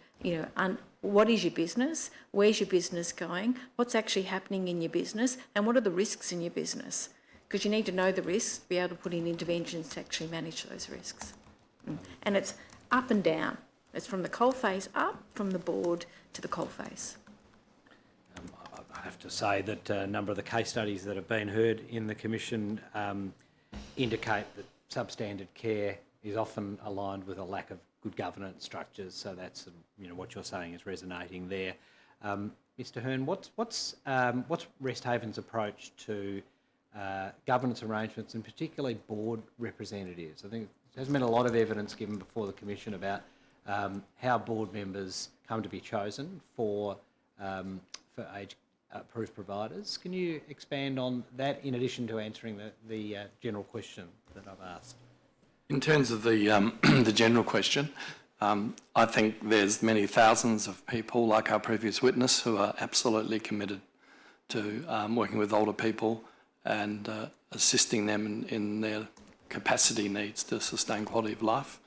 what is your business? Where's your business going? What's actually happening in your business? And what are the risks in your business? Because you need to know the risks, be able to put in interventions to actually manage those risks. And it's up and down. It's from the coalface up, from the board to the coalface. I have to say that a number of the case studies that have been heard in the Commission indicate that substandard care is often aligned with a lack of good governance structures. So that's what you're saying is resonating there. Mr. Hearn, what's Rest Haven's approach to governance arrangements and particularly board representatives. I think there hasn't been a lot of evidence given before the Commission about how board members come to be chosen for age-approved providers. Can you expand on that in addition to answering the general question that I've asked? In terms of the the general question, I think there's many thousands of people like our previous witness who are absolutely committed to working with older people and assisting them in their capacity needs to sustain quality of life.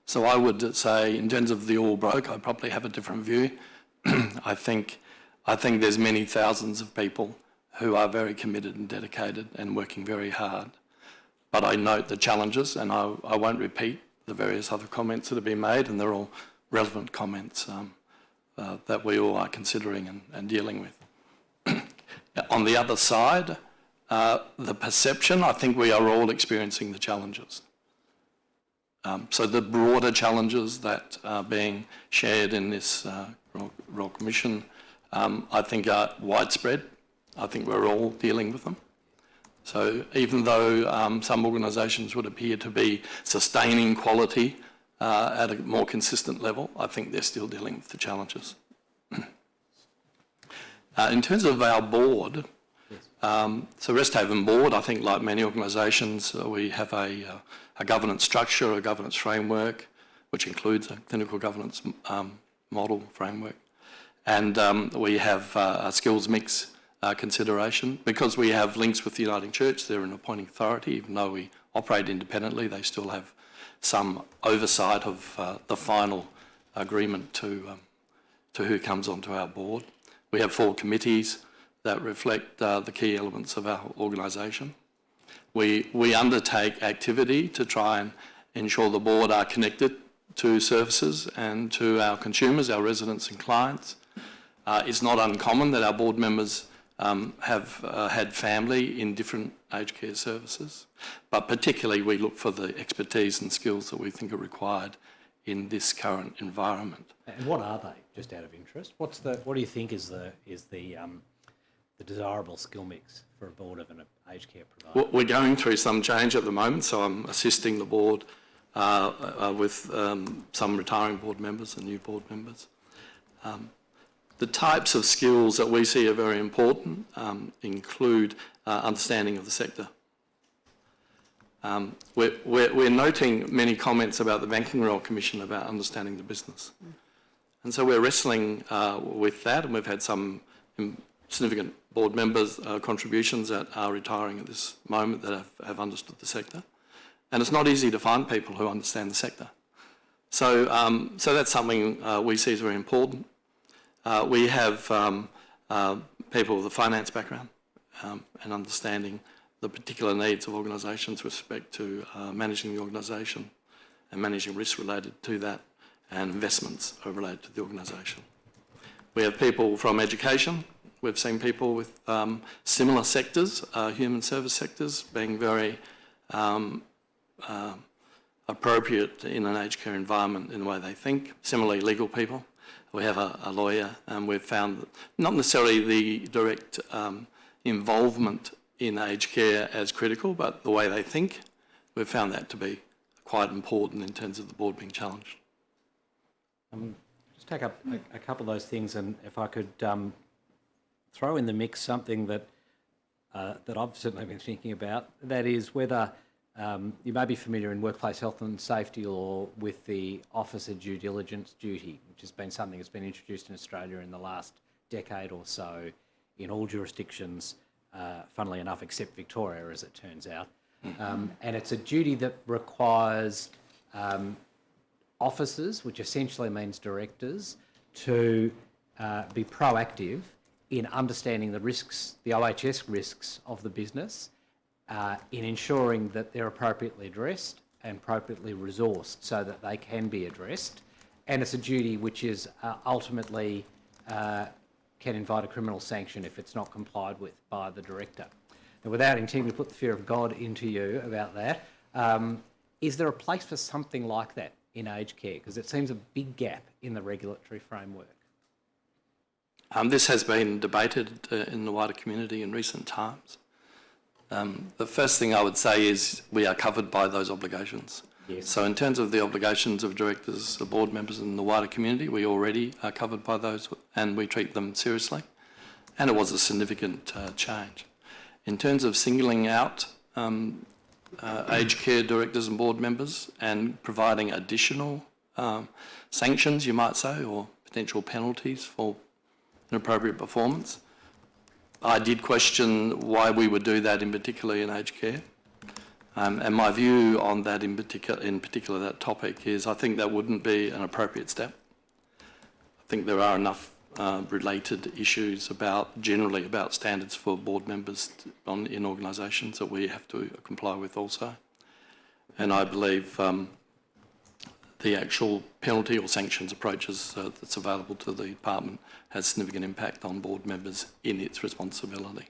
So I would say, in terms of the all broke, I probably have a different view. I think there's many thousands of people who are very committed and dedicated and working very hard. But I note the challenges, and I won't repeat the various other comments that have been made, and they're all relevant comments that we all are considering and dealing with. On the other side, the perception, I think we are all experiencing the challenges. So the broader challenges that are being shared in this Royal Commission, I think are widespread. I think we're all dealing with them. So even though some organisations would appear to be sustaining quality at a more consistent level, I think they're still dealing with the challenges. In terms of our board, so Resthaven Board, I think like many organisations, we have a governance structure, a governance framework, which includes a clinical governance model framework. And we have a skills mix consideration. Because we have links with the Uniting Church, they're an appointing authority. Even though we operate independently, they still have some oversight of the final agreement to who comes onto our board. We have 4 committees that reflect the key elements of our organisation. We undertake activity to try and ensure the board are connected to services and to our consumers, our residents and clients. It's not uncommon that our board members have had family in different aged care services, but particularly we look for the expertise and skills that we think are required in this current environment. And what are they, just out of interest? What do you think is the desirable skill mix for a board of an aged care provider? We're going through some change at the moment, so I'm assisting the board with some retiring board members and new board members. The types of skills that we see are very important include understanding of the sector. We're noting many comments about the Banking Royal Commission about understanding the business. And so we're wrestling with that, and we've had some significant board members' contributions that are retiring at this moment that have understood the sector. And it's not easy to find people who understand the sector. So that's something we see as very important. We have people with a finance background and understanding the particular needs of organisations with respect to managing the organisation and managing risks related to that and investments related to the organisation. We have people from education. We've seen people with similar sectors, human service sectors, being very appropriate in an aged care environment in the way they think. Similarly, legal people. We have a lawyer, and we've found that not necessarily the direct involvement in aged care as critical, but the way they think, we've found that to be quite important in terms of the board being challenged. Just take up a couple of those things, and if I could throw in the mix something that I've certainly been thinking about, that is whether you may be familiar in workplace health and safety law with the officer due diligence duty, which has been something that's been introduced in Australia in the last decade or so in all jurisdictions, funnily enough, except Victoria, as it turns out. And it's a duty that requires officers, which essentially means directors, to be proactive in understanding the risks, the OHS risks of the business, in ensuring that they're appropriately addressed and appropriately resourced so that they can be addressed. And it's a duty which is ultimately can invite a criminal sanction if it's not complied with by the director. Now, without intending to put the fear of God into you about that, is there a place for something like that in aged care? Because it seems a big gap in the regulatory framework. This has been debated in the wider community in recent times. The first thing I would say is we are covered by those obligations. Yes. So in terms of the obligations of directors, the board members and the wider community, we already are covered by those and we treat them seriously. And it was a significant change. In terms of singling out aged care directors and board members and providing additional sanctions, you might say, or potential penalties for inappropriate performance, I did question why we would do that in particular in aged care. And my view on that in particular that topic is I think that wouldn't be an appropriate step. I think there are enough related issues generally about standards for board members in organisations that we have to comply with also. And I believe the actual penalty or sanctions approaches that's available to the department has significant impact on board members in its responsibility.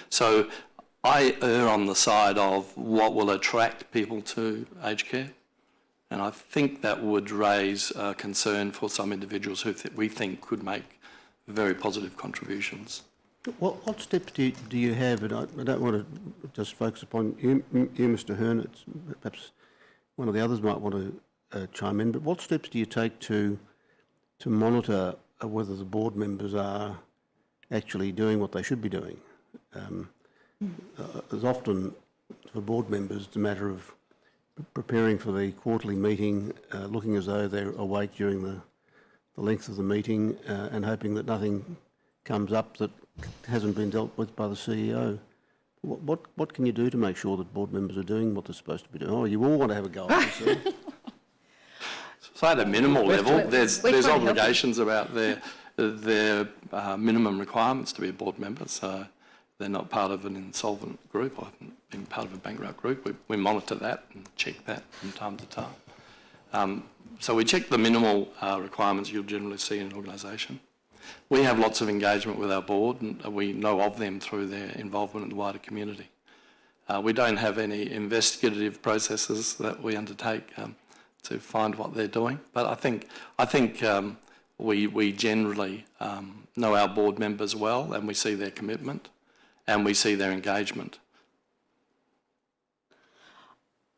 So I err on the side of what will attract people to aged care, and I think that would raise concern for some individuals who we think could make very positive contributions. What steps do you have, and I don't want to just focus upon you Mr. Hearn, it's perhaps one of the others might want to chime in, but what steps do you take to monitor whether the board members are actually doing what they should be doing? There's often, for board members, it's a matter of preparing for the quarterly meeting, looking as though they're awake during the length of the meeting and hoping that nothing comes up that hasn't been dealt with by the CEO. What can you do to make sure that board members are doing what they're supposed to be doing? Oh, you all want to have a go, obviously. So at a minimal level, there's obligations about their minimum requirements to be a board member. So they're not part of an insolvent group or being part of a bankrupt group. We monitor that and check that from time to time. So we check the minimal requirements you'll generally see in an organisation. We have lots of engagement with our board and we know of them through their involvement in the wider community. We don't have any investigative processes that we undertake to find what they're doing, but I think we generally know our board members well and we see their commitment and we see their engagement.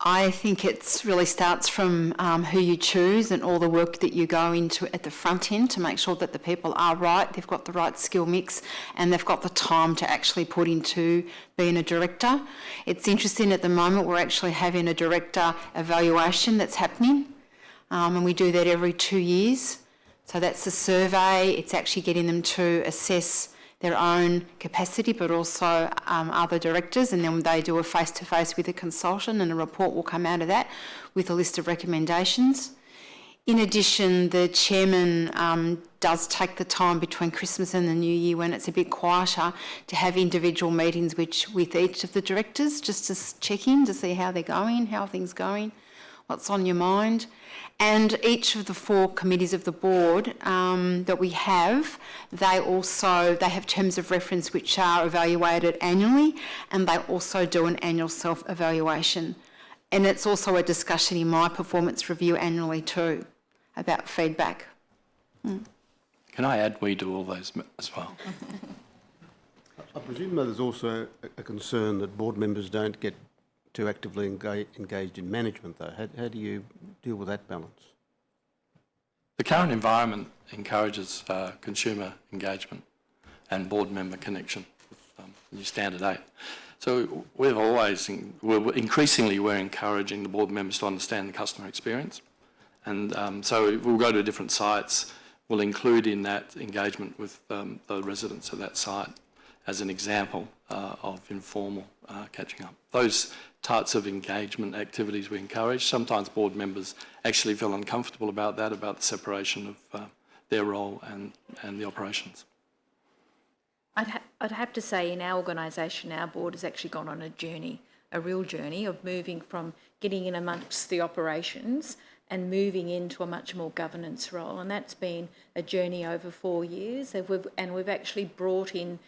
I think it really starts from who you choose and all the work that you go into at the front end to make sure that the people are right, they've got the right skill mix and they've got the time to actually put into being a director. It's interesting at the moment we're actually having a director evaluation that's happening and we do that every 2 years. So that's a survey, it's actually getting them to assess their own capacity but also other directors, and then they do a face-to-face with a consultant and a report will come out of that with a list of recommendations. In addition, the chairman does take the time between Christmas and the New Year when it's a bit quieter to have individual meetings with each of the directors just to check in to see how they're going, how are things going, what's on your mind. And each of the 4 committees of the board that we have, they have terms of reference which are evaluated annually, and they also do an annual self-evaluation. And it's also a discussion in my performance review annually too about feedback. Can I add we do all those as well? I presume that there's also a concern that board members don't get too actively engaged in management, though. How do you deal with that balance? The current environment encourages consumer engagement and board member connection with New Standard 8. So we're increasingly encouraging the board members to understand the customer experience. And so we'll go to different sites, we'll include in that engagement with the residents of that site as an example of informal catching up. Those types of engagement activities we encourage. Sometimes board members actually feel uncomfortable about that, about the separation of their role and the operations. I'd have to say in our organisation, our board has actually gone on a journey, a real journey of moving from getting in amongst the operations and moving into a much more governance role. And that's been a journey over 4 years. And we've actually brought in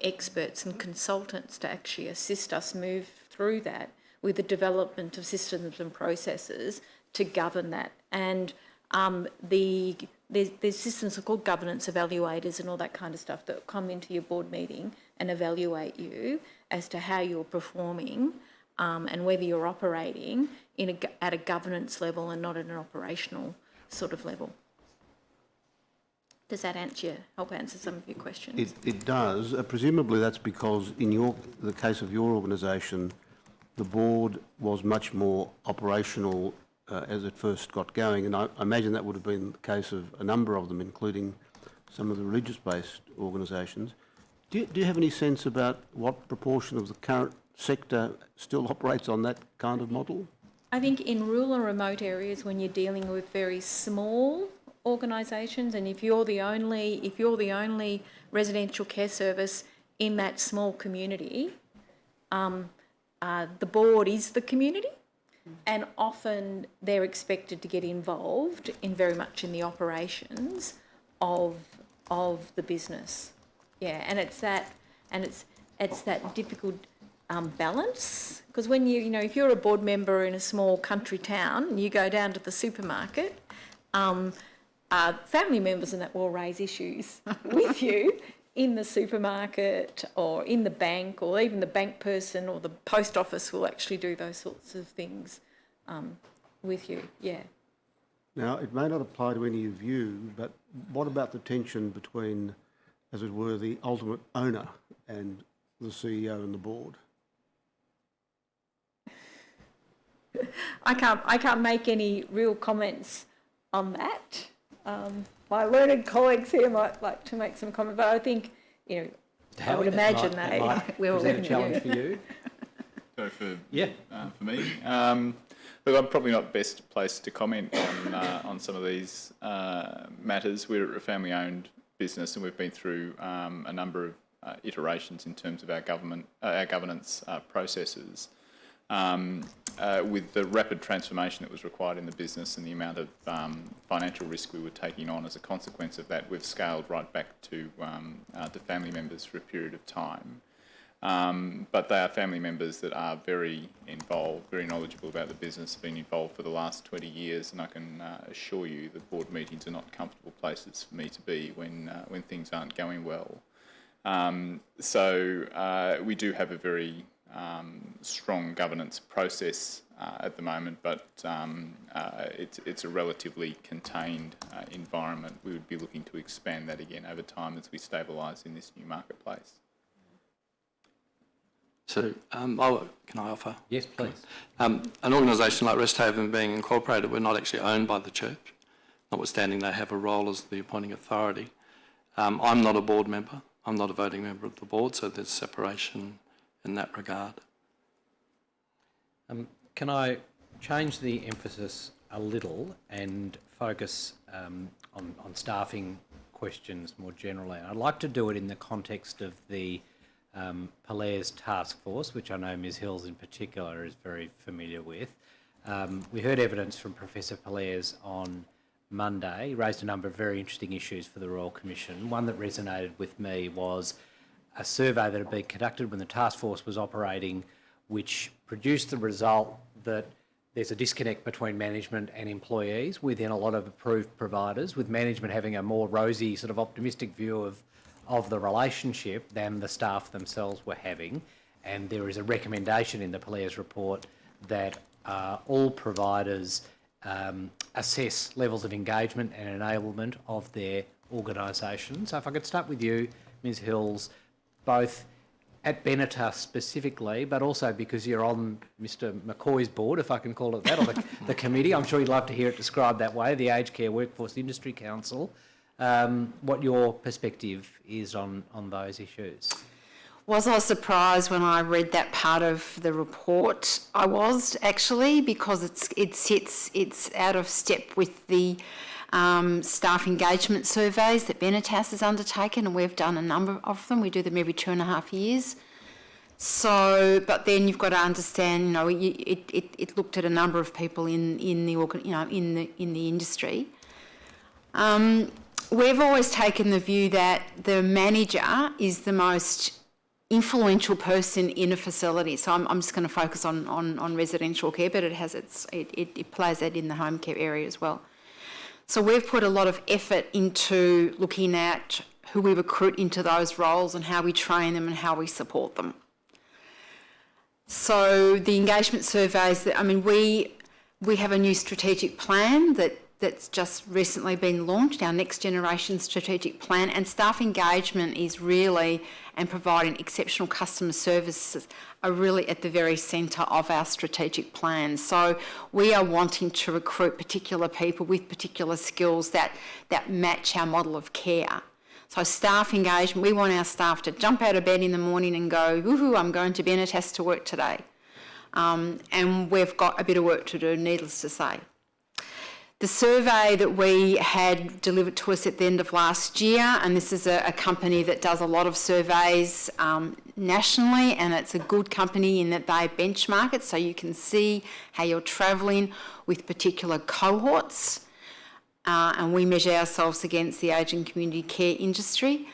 experts and consultants to actually assist us move through that with the development of systems and processes to govern that. And there's systems called governance evaluators and all that kind of stuff that come into your board meeting and evaluate you. as to how you're performing and whether you're operating at a governance level and not at an operational sort of level. Does that help answer some of your questions? It does. Presumably that's because in the case of your organisation, the board was much more operational as it first got going, and I imagine that would have been the case of a number of them, including some of the religious-based organisations. Do you have any sense about what proportion of the current sector still operates on that kind of model? I think in rural and remote areas, when you're dealing with very small organisations, and if you're the only residential care service in that small community, the board is the community, and often they're expected to get involved very much in the operations of the business. Yeah, and it's that difficult balance, because when if you're a board member in a small country town and you go down to the supermarket, family members and that will raise issues with you in the supermarket or in the bank, or even the bank person or the post office will actually do those sorts of things with you. Yeah. Now, it may not apply to any of you, but what about the tension between, as it were, the ultimate owner and the CEO and the board? I can't make any real comments on that. My learned colleagues here might like to make some comment, but I think, I would imagine they will. Is that a challenge for you? So for me, look, I'm probably not best placed to comment on some of these matters. We're a family-owned business, and we've been through a number of iterations in terms of our governance processes. With the rapid transformation that was required in the business and the amount of financial risk we were taking on as a consequence of that, we've scaled right back to family members for a period of time. But they are family members that are very involved, very knowledgeable about the business, have been involved for the last 20 years, and I can assure you that board meetings are not comfortable places for me to be when things aren't going well. So we do have a very strong governance process at the moment, but it's a relatively contained environment. We would be looking to expand that again over time as we stabilise in this new marketplace. So, can I offer? Yes, please. An organisation like Resthaven being incorporated, we're not actually owned by the church, notwithstanding they have a role as the appointing authority. I'm not a board member. I'm not a voting member of the board, so there's separation in that regard. Can I change the emphasis a little and focus on staffing questions more generally? I'd like to do it in the context of the Polaires task force, which I know Ms Hills in particular is very familiar with. We heard evidence from Professor Polaires on Monday. He raised a number of very interesting issues for the Royal Commission. One that resonated with me was a survey that had been conducted when the task force was operating, which produced the result that there's a disconnect between management and employees within a lot of approved providers, with management having a more rosy, sort of optimistic view of the relationship than the staff themselves were having. And there is a recommendation in the Polaires report that all providers assess levels of engagement and enablement of their organisation. So if I could start with you, Ms Hills, both at Benetas specifically, but also because you're on Mr McCoy's board, if I can call it that, or the committee. I'm sure you'd love to hear it described that way, the Aged Care Workforce Industry Council. What your perspective is on those issues. Was I surprised when I read that part of the report? I was, actually, because it's out of step with the staff engagement surveys that Benetas has undertaken, and we've done a number of them. We do them every 2.5 years. So, but then you've got to understand, it looked at a number of people in the industry. We've always taken the view that the manager is the most influential person in a facility. So I'm just going to focus on residential care, but it plays that in the home care area as well. So we've put a lot of effort into looking at who we recruit into those roles and how we train them and how we support them. So the engagement surveys, we have a new strategic plan that's just recently been launched, our next generation strategic plan, and staff engagement is really, and providing exceptional customer services are really at the very centre of our strategic plan. So we are wanting to recruit particular people with particular skills that match our model of care. So staff engagement, we want our staff to jump out of bed in the morning and go, woohoo, I'm going to Benatas to work today. And we've got a bit of work to do, needless to say. The survey that we had delivered to us at the end of last year, and this is a company that does a lot of surveys nationally, and it's a good company in that they benchmark it so you can see how you're travelling with particular cohorts. And we measure ourselves against the aged and community care industry.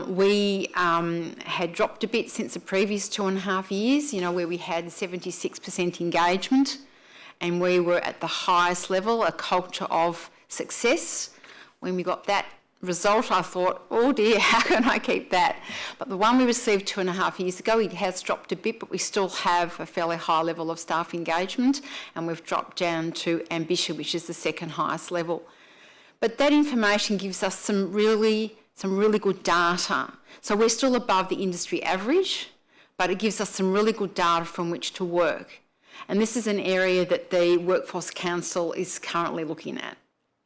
We had dropped a bit since the previous 2.5 years, where we had 76% engagement, and we were at the highest level, a culture of success. When we got that result, I thought, oh dear, how can I keep that? But the one we received 2.5 years ago, it has dropped a bit, but we still have a fairly high level of staff engagement, and we've dropped down to ambition, which is the second highest level. But that information gives us some really good data. So we're still above the industry average, but it gives us some really good data from which to work. And this is an area that the Workforce Council is currently looking at.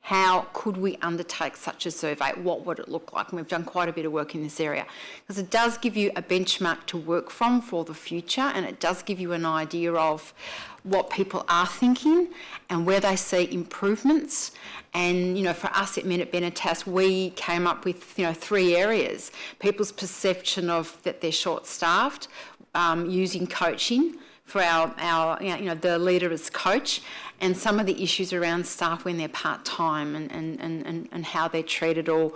How could we undertake such a survey? What would it look like? And we've done quite a bit of work in this area, because it does give you a benchmark to work from for the future, and it does give you an idea of what people are thinking and where they see improvements. And, for us at Benatas, we came up with, 3 areas. People's perception of that they're short-staffed, using coaching for our the leader as coach, and some of the issues around staff when they're part-time and how they're treated or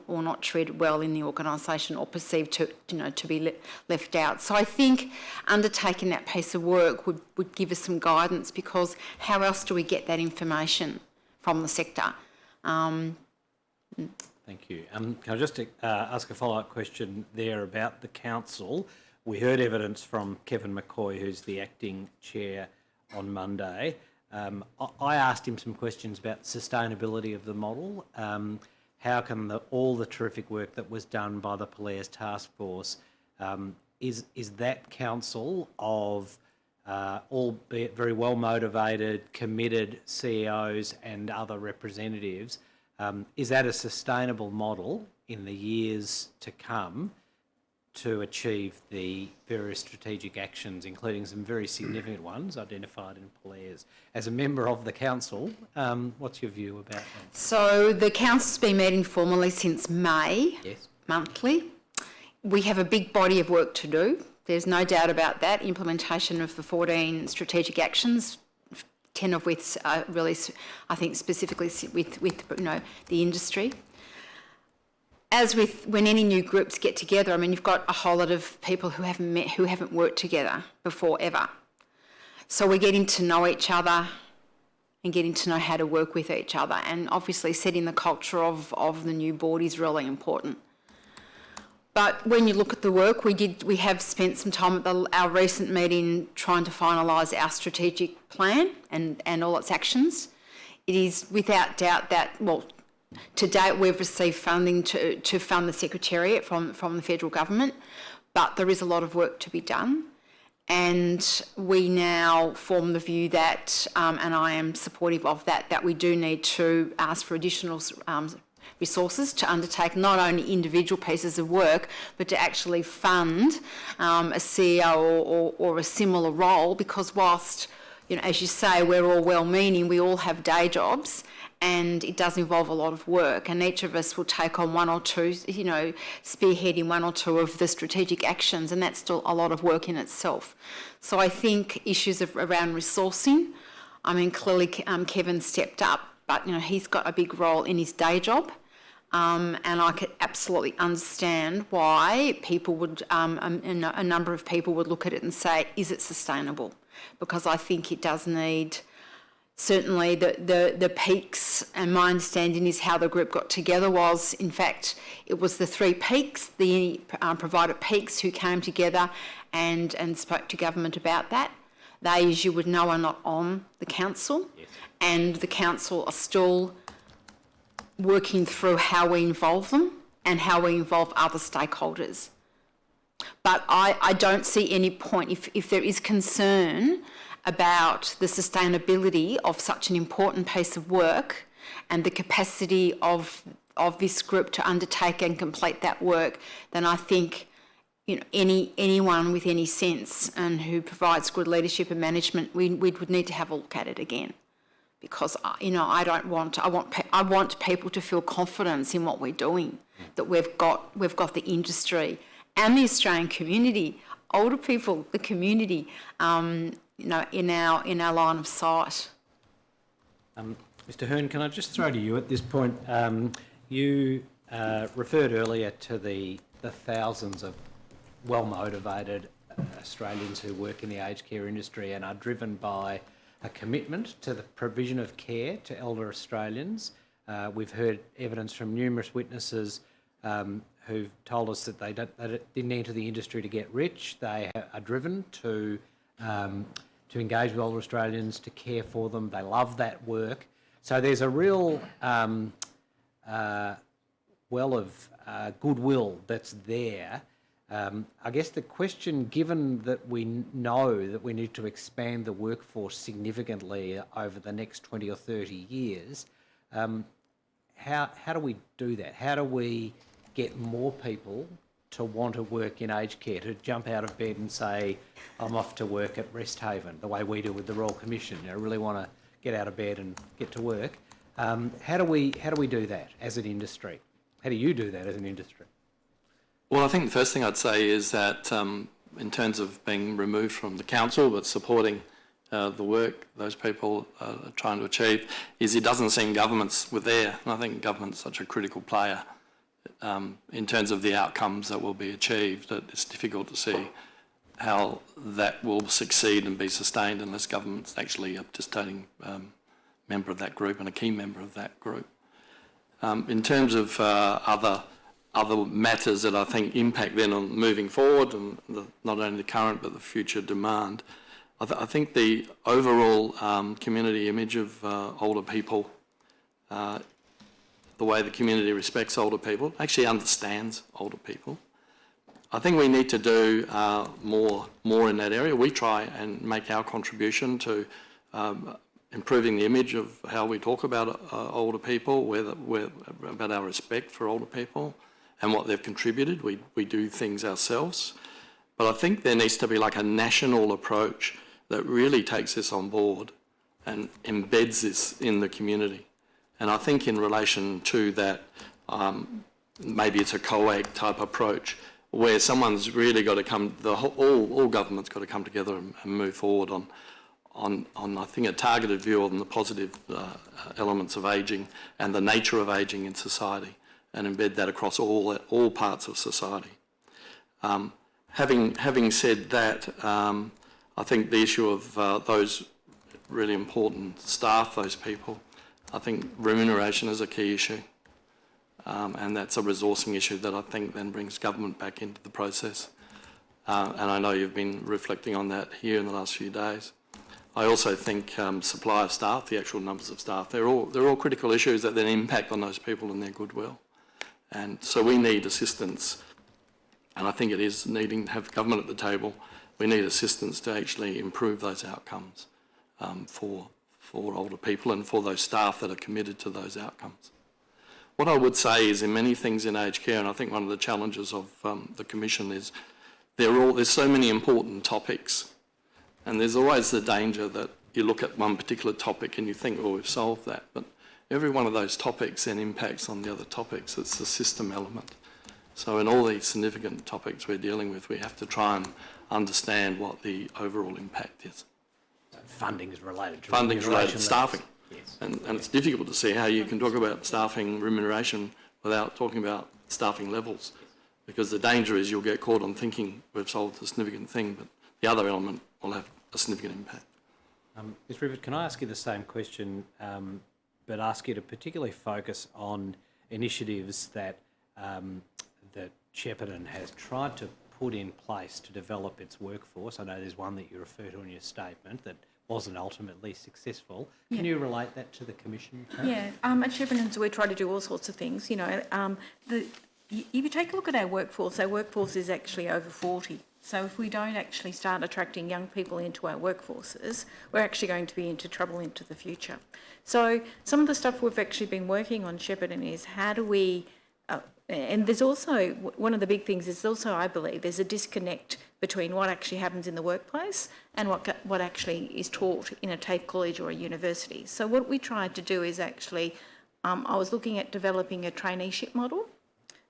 not treated well in the organisation or perceived to be left out. So I think undertaking that piece of work would give us some guidance, because how else do we get that information from the sector? Thank you. Can I just ask a follow-up question there about the council? We heard evidence from Kevin McCoy, who's the acting chair, on Monday. I asked him some questions about sustainability of the model. How can all the terrific work that was done by the Polaris Task Force, is that council of albeit very well motivated, committed CEOs and other representatives, is that a sustainable model in the years to come to achieve the various strategic actions, including some very significant ones identified in Polaris? As a member of the council, what's your view about that? So the council's been meeting formally since May, yes, monthly. We have a big body of work to do. There's no doubt about that. Implementation of the 14 strategic actions, 10 of which are really, I think, specifically with the industry. As with when any new groups get together, you've got a whole lot of people who haven't met, who haven't worked together before ever. So we're getting to know each other and getting to know how to work with each other. And obviously setting the culture of the new board is really important. But when you look at the work, we have spent some time at our recent meeting trying to finalise our strategic plan and all its actions. It is without doubt that, to date, we've received funding to fund the Secretariat from the federal government, but there is a lot of work to be done. And we now form the view that, and I am supportive of that we do need to ask for additional resources to undertake not only individual pieces of work, but to actually fund a CEO or a similar role, because whilst, as you say, we're all well-meaning, we all have day jobs, and it does involve a lot of work, and each of us will take on one or two, spearheading one or two of the strategic actions, and that's still a lot of work in itself. So I think issues around resourcing, clearly Kevin stepped up, but he's got a big role in his day job, and I could absolutely understand why people would, a number of people would look at it and say, is it sustainable? Because I think it does need certainly the peaks, and my understanding is how the group got together was, in fact, it was the three peaks, the provider peaks, who came together and spoke to government about that. They, as you would know, are not on the council, yes. And the council are still working through how we involve them and how we involve other stakeholders. But I don't see any point, if there is concern about the sustainability of such an important piece of work and the capacity of this group to undertake and complete that work, then I think, you know, anyone with any sense and who provides good leadership and management, we would need to have a look at it again, because you know, I want people to feel confidence in what we're doing, that we've got the industry and the Australian community, older people, the community, you know, in our line of sight. Mr. Hearn, can I just throw to you at this point? You referred earlier to the thousands of well-motivated Australians who work in the aged care industry and are driven by a commitment to the provision of care to elder Australians. We've heard evidence from numerous witnesses who've told us that they didn't enter the industry to get rich. They are driven to engage with older Australians, to care for them. They love that work. So there's a real well of goodwill that's there. I guess the question, given that we know that we need to expand the workforce significantly over the next 20 or 30 years, how do we do that? How do we get more people to want to work in aged care, to jump out of bed and say, I'm off to work at Rest Haven, the way we do with the Royal Commission? You know, really want to get out of bed and get to work. How do we do that as an industry? How do you do that as an industry? Well, I think the first thing I'd say is that in terms of being removed from the council but supporting the work those people are trying to achieve, is it doesn't seem governments were there. And I think government's such a critical player in terms of the outcomes that will be achieved, that it's difficult to see how that will succeed and be sustained unless government's actually a participating member of that group and a key member of that group. In terms of other matters that I think impact then on moving forward and not only the current but the future demand, I think the overall community image of older people, the way the community respects older people, actually understands older people. I think we need to do more in that area. We try and make our contribution to improving the image of how we talk about older people, about our respect for older people and what they've contributed. We do things ourselves. But I think there needs to be like a national approach that really takes this on board and embeds this in the community. And I think in relation to that, maybe it's a COAG type approach where someone's really got to come, all government's got to come together and move forward on I think a targeted view on the positive elements of ageing and the nature of ageing in society, and embed that across all parts of society. Having said that, I think the issue of those really important staff, those people, I think remuneration is a key issue, and that's a resourcing issue that I think then brings government back into the process. And I know you've been reflecting on that here in the last few days. I also think supply of staff, the actual numbers of staff, they're all critical issues that then impact on those people and their goodwill. And so we need assistance, and I think it is needing to have government at the table. We need assistance to actually improve those outcomes for older people and for those staff that are committed to those outcomes. What I would say is in many things in aged care, and I think one of the challenges of the Commission is there's so many important topics, and there's always the danger that you look at one particular topic and you think, oh, we've solved that, but every one of those topics then impacts on the other topics. It's the system element. So in all these significant topics we're dealing with, we have to try and understand what the overall impact is. Funding is related to funding is related to staffing. Yes. And it's difficult to see how you can talk about staffing remuneration without talking about staffing levels, because the danger is you'll get caught on thinking we've solved a significant thing, but the other element will have a significant impact. Ms Rivet, can I ask you the same question, but ask you to particularly focus on initiatives that that Shepparton has tried to put in place to develop its workforce? I know there's one that you refer to in your statement that wasn't ultimately successful. Can you relate that to the Commission? Yeah, at Shepparton, we try to do all sorts of things. You know, if you take a look at our workforce is actually over 40. So if we don't actually start attracting young people into our workforces, we're actually going to be into trouble into the future. So some of the stuff we've actually been working on Shepparton is how do we, and there's also, one of the big things is also, I believe, there's a disconnect between what actually happens in the workplace and what actually is taught in a TAFE college or a university. So what we tried to do is actually, I was looking at developing a traineeship model,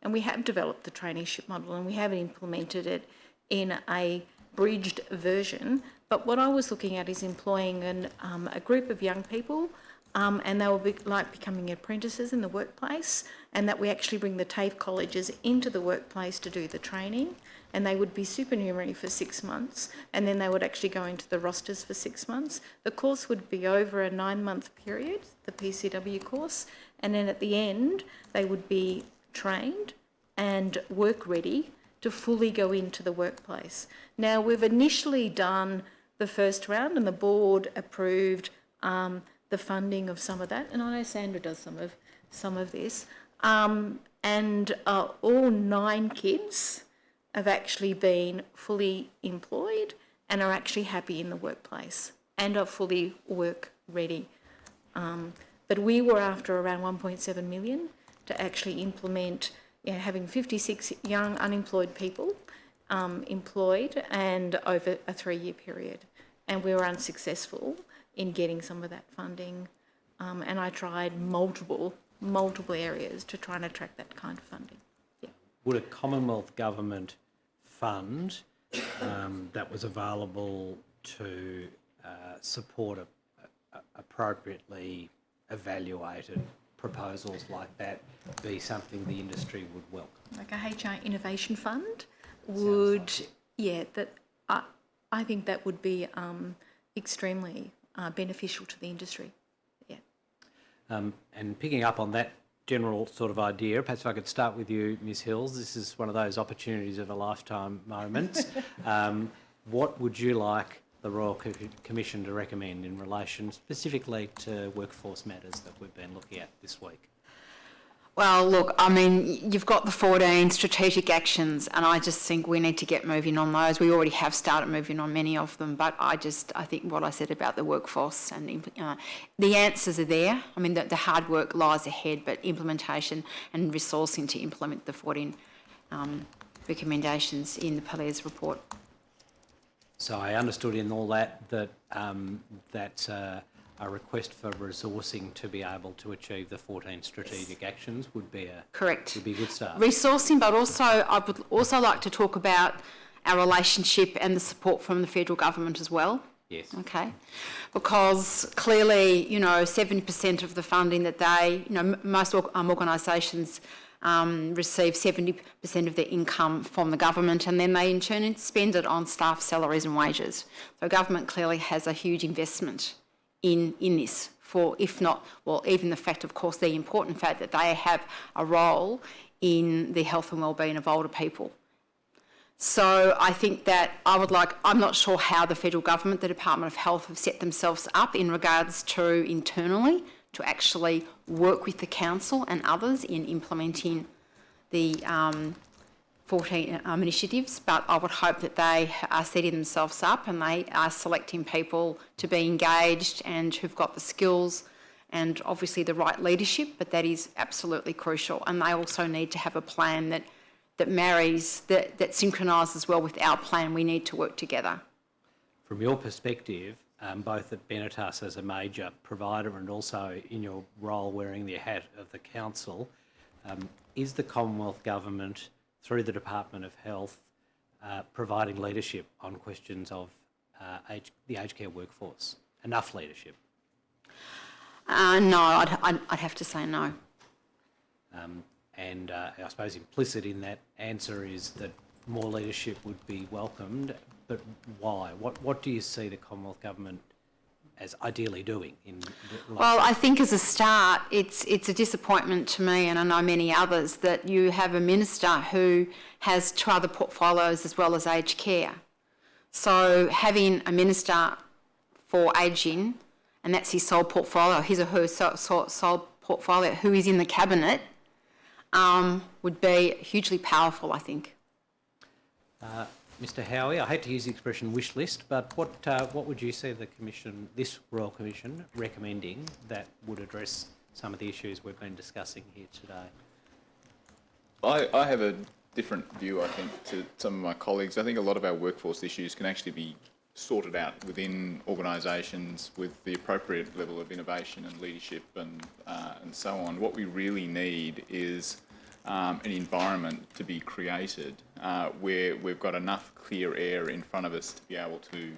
and we have developed the traineeship model and we have implemented it in a bridged version. But what I was looking at is employing a group of young people and they will be like becoming apprentices in the workplace, and that we actually bring the TAFE colleges into the workplace to do the training, and they would be supernumerary for 6 months, and then they would actually go into the rosters for 6 months. The course would be over a 9-month period, the PCW course, and then at the end they would be trained and work ready to fully go into the workplace. Now, we've initially done the first round and the board approved the funding of some of that, and I know Sandra does some of this, and all 9 kids have actually been fully employed and are actually happy in the workplace and are fully work ready. But we were after around 1.7 million to actually implement, having 56 young unemployed people employed and over a 3-year period. And we were unsuccessful in getting some of that funding. And I tried multiple areas to try and attract that kind of funding. Yeah. Would a Commonwealth government fund that was available to support appropriately evaluated proposals like that be something the industry would welcome? Like a HR innovation fund would, I think that would be extremely beneficial to the industry. Yeah. And picking up on that general sort of idea, perhaps if I could start with you, Ms Hills. This is one of those opportunities of a lifetime moments. What would you like the Royal Commission to recommend in relation specifically to workforce matters that we've been looking at this week? Well, look, I mean, you've got the 14 strategic actions, and I just think we need to get moving on those. We already have started moving on many of them, but I think what I said about the workforce and the answers are there. I mean, the hard work lies ahead, but implementation and resourcing to implement the 14 recommendations in the Pele's report. So I understood in all that that's a request for resourcing to be able to achieve the 14 strategic actions would be a good start. Resourcing, but also I would also like to talk about our relationship and the support from the federal government as well. Yes. Okay. Because clearly, 70% of the funding that they, most organisations receive 70% of their income from the government, and then they in turn spend it on staff salaries and wages. So government clearly has a huge investment in this, for if not, well, even the fact, of course, the important fact that they have a role in the health and wellbeing of older people. So I think that I'm not sure how the federal government, the Department of Health, have set themselves up in regards to internally to actually work with the council and others in implementing the 14 initiatives, but I would hope that they are setting themselves up and they are selecting people to be engaged and who've got the skills and obviously the right leadership, but that is absolutely crucial. And they also need to have a plan that marries, that synchronises well with our plan. We need to work together. From your perspective, both at Benetas as a major provider and also in your role wearing the hat of the council, is the Commonwealth Government, through the Department of Health, providing leadership on questions of the aged care workforce? Enough leadership? No, I'd have to say no. And I suppose implicit in that answer is that more leadership would be welcomed, but why? What do you see the Commonwealth Government as ideally doing? Well, I think as a start, it's a disappointment to me, and I know many others, that you have a minister who has two other portfolios as well as aged care. So having a minister for ageing, and that's his sole portfolio, his or her sole portfolio, who is in the cabinet, would be hugely powerful, I think. Mr. Howie, I hate to use the expression wish list, but what would you see the Commission, this Royal Commission, recommending that would address some of the issues we've been discussing here today? I have a different view, I think, to some of my colleagues. I think a lot of our workforce issues can actually be sorted out within organisations with the appropriate level of innovation and leadership and so on. What we really need is an environment to be created where we've got enough clear air in front of us to be able to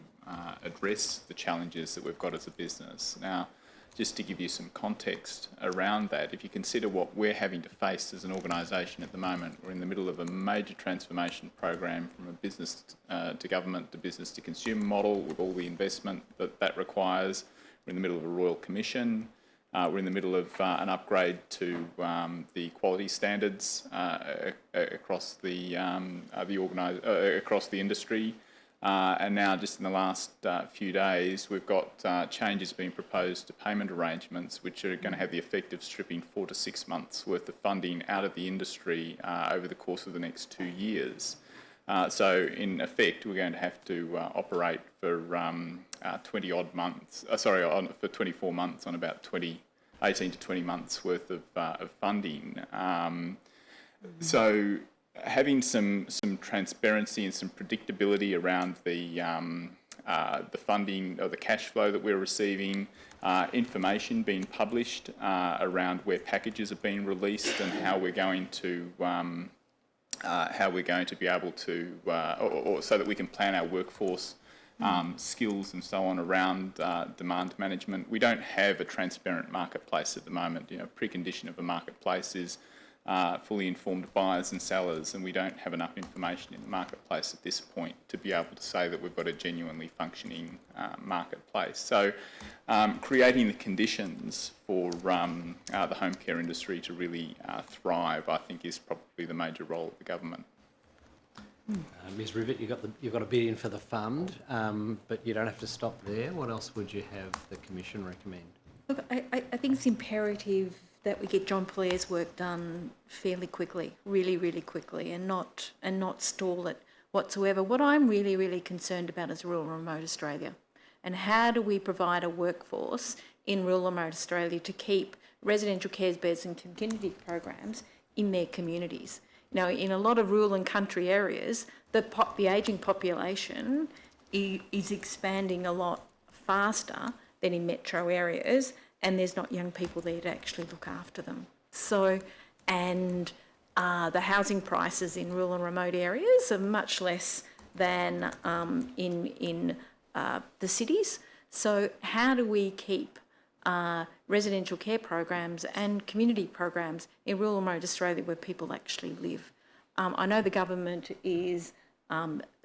address the challenges that we've got as a business. Now, just to give you some context around that, if you consider what we're having to face as an organisation at the moment, we're in the middle of a major transformation program from a business to government to business to consumer model with all the investment that requires. We're in the middle of a Royal Commission. We're in the middle of an upgrade to the quality standards across the across the industry. And now, just in the last few days, we've got changes being proposed to payment arrangements, which are going to have the effect of stripping 4 to 6 months worth of funding out of the industry over the course of the next 2 years. So, in effect, we're going to have to operate for 20-odd months, for 24 months on about 18 to 20 months worth of funding. So, having some transparency and some predictability around the funding or the cash flow that we're receiving, information being published around where packages are being released and how we're going to be able to, or so that we can plan our workforce skills and so on around demand management. We don't have a transparent marketplace at the moment. You know, precondition of a marketplace is fully informed buyers and sellers, and we don't have enough information in the marketplace at this point to be able to say that we've got a genuinely functioning marketplace. So creating the conditions for the home care industry to really thrive, I think, is probably the major role of the government. Ms Rivet, you've got a bid in for the fund, but you don't have to stop there. What else would you have the Commission recommend? Look, I think it's imperative that we get John Pollaire's work done fairly quickly, really, really quickly, and not stall it whatsoever. What I'm really, really concerned about is rural and remote Australia, and how do we provide a workforce in rural and remote Australia to keep residential care beds and community programs in their communities. Now, in a lot of rural and country areas, the ageing population is expanding a lot faster than in metro areas, and there's not young people there to actually look after them. So, and the housing prices in rural and remote areas are much less than in the cities. So how do we keep residential care programs and community programs in rural and remote Australia where people actually live? I know the government is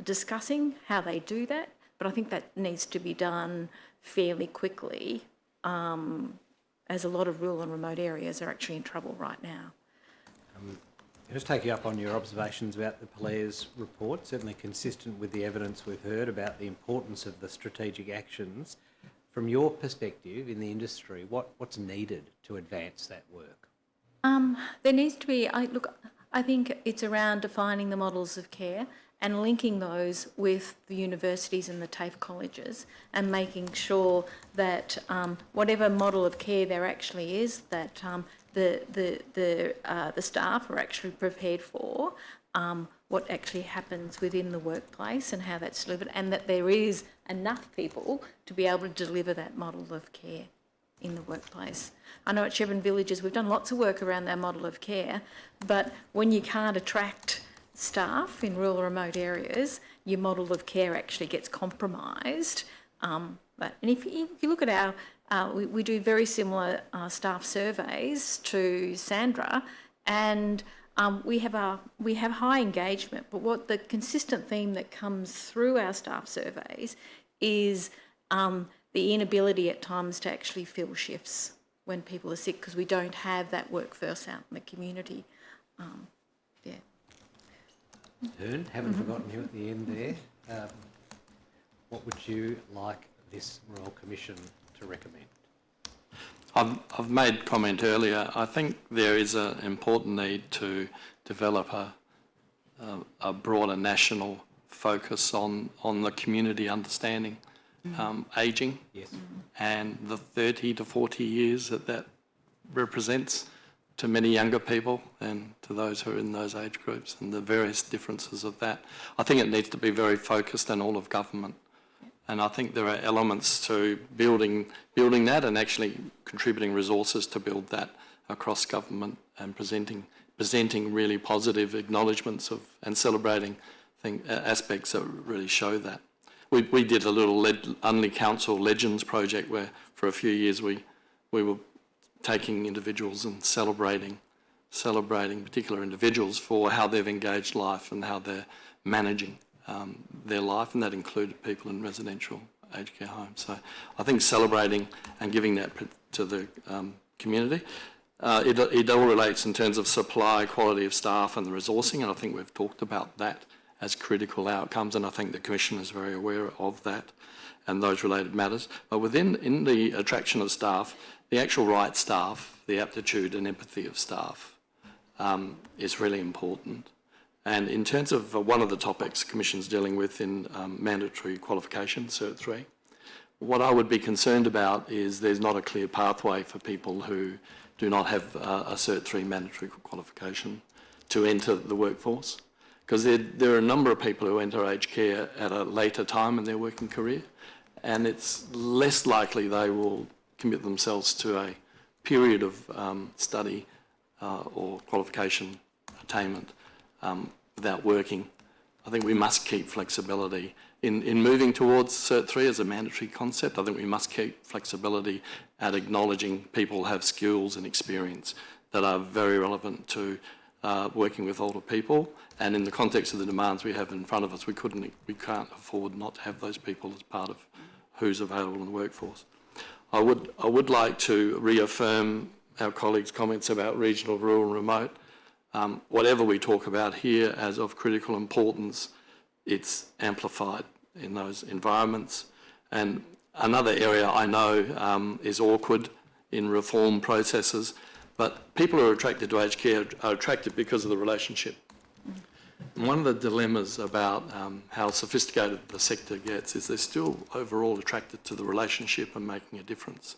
discussing how they do that, but I think that needs to be done fairly quickly, as a lot of rural and remote areas are actually in trouble right now. Just take you up on your observations about the Pollaire's report, certainly consistent with the evidence we've heard about the importance of the strategic actions. From your perspective in the industry, what's needed to advance that work? There needs to be, I think it's around defining the models of care and linking those with the universities and the TAFE colleges, and making sure that whatever model of care there actually is, that the staff are actually prepared for what actually happens within the workplace and how that's delivered, and that there is enough people to be able to deliver that model of care in the workplace. I know at Shevin Villages we've done lots of work around that model of care, but when you can't attract staff in rural remote areas, your model of care actually gets compromised. And if you look at we do very similar staff surveys to Sandra, and we have high engagement. But what the consistent theme that comes through our staff surveys is the the inability at times to actually fill shifts when people are sick because we don't have that workforce out in the community. Yeah. Hearn, haven't forgotten you at the end there. What would you like this Royal Commission to recommend? I've made comment earlier. I think there is an important need to develop a broader national focus on the community understanding ageing, yes, and the 30 to 40 years that represents to many younger people and to those who are in those age groups, and the various differences of that. I think it needs to be very focused in all of government. And I think there are elements to building that and actually contributing resources to build that across government and presenting really positive acknowledgements of and celebrating aspects that really show that. We did a little Unley Council Legends project where for a few years we were taking individuals and celebrating particular individuals for how they've engaged life and how they're managing their life, and that included people in residential aged care homes. So I think celebrating and giving that to the community. It all relates in terms of supply, quality of staff and the resourcing, and I think we've talked about that as critical outcomes, and I think the Commission is very aware of that and those related matters. But in the attraction of staff, the actual right staff, the aptitude and empathy of staff is really important. And in terms of one of the topics the Commission's dealing with in mandatory qualification, Cert 3, what I would be concerned about is there's not a clear pathway for people who do not have a Cert 3 mandatory qualification to enter the workforce. Because there are a number of people who enter aged care at a later time in their working career, and it's less likely they will commit themselves to a period of study or qualification attainment without working. I think we must keep flexibility. In moving towards Cert 3 as a mandatory concept, I think we must keep flexibility at acknowledging people have skills and experience that are very relevant to working with older people. And in the context of the demands we have in front of us, we can't afford not to have those people as part of who's available in the workforce. I would like to reaffirm our colleagues' comments about regional, rural and remote. Whatever we talk about here as of critical importance, it's amplified in those environments. And another area I know is awkward in reform processes, but people who are attracted to aged care are attracted because of the relationship. And one of the dilemmas about how sophisticated the sector gets is they're still overall attracted to the relationship and making a difference.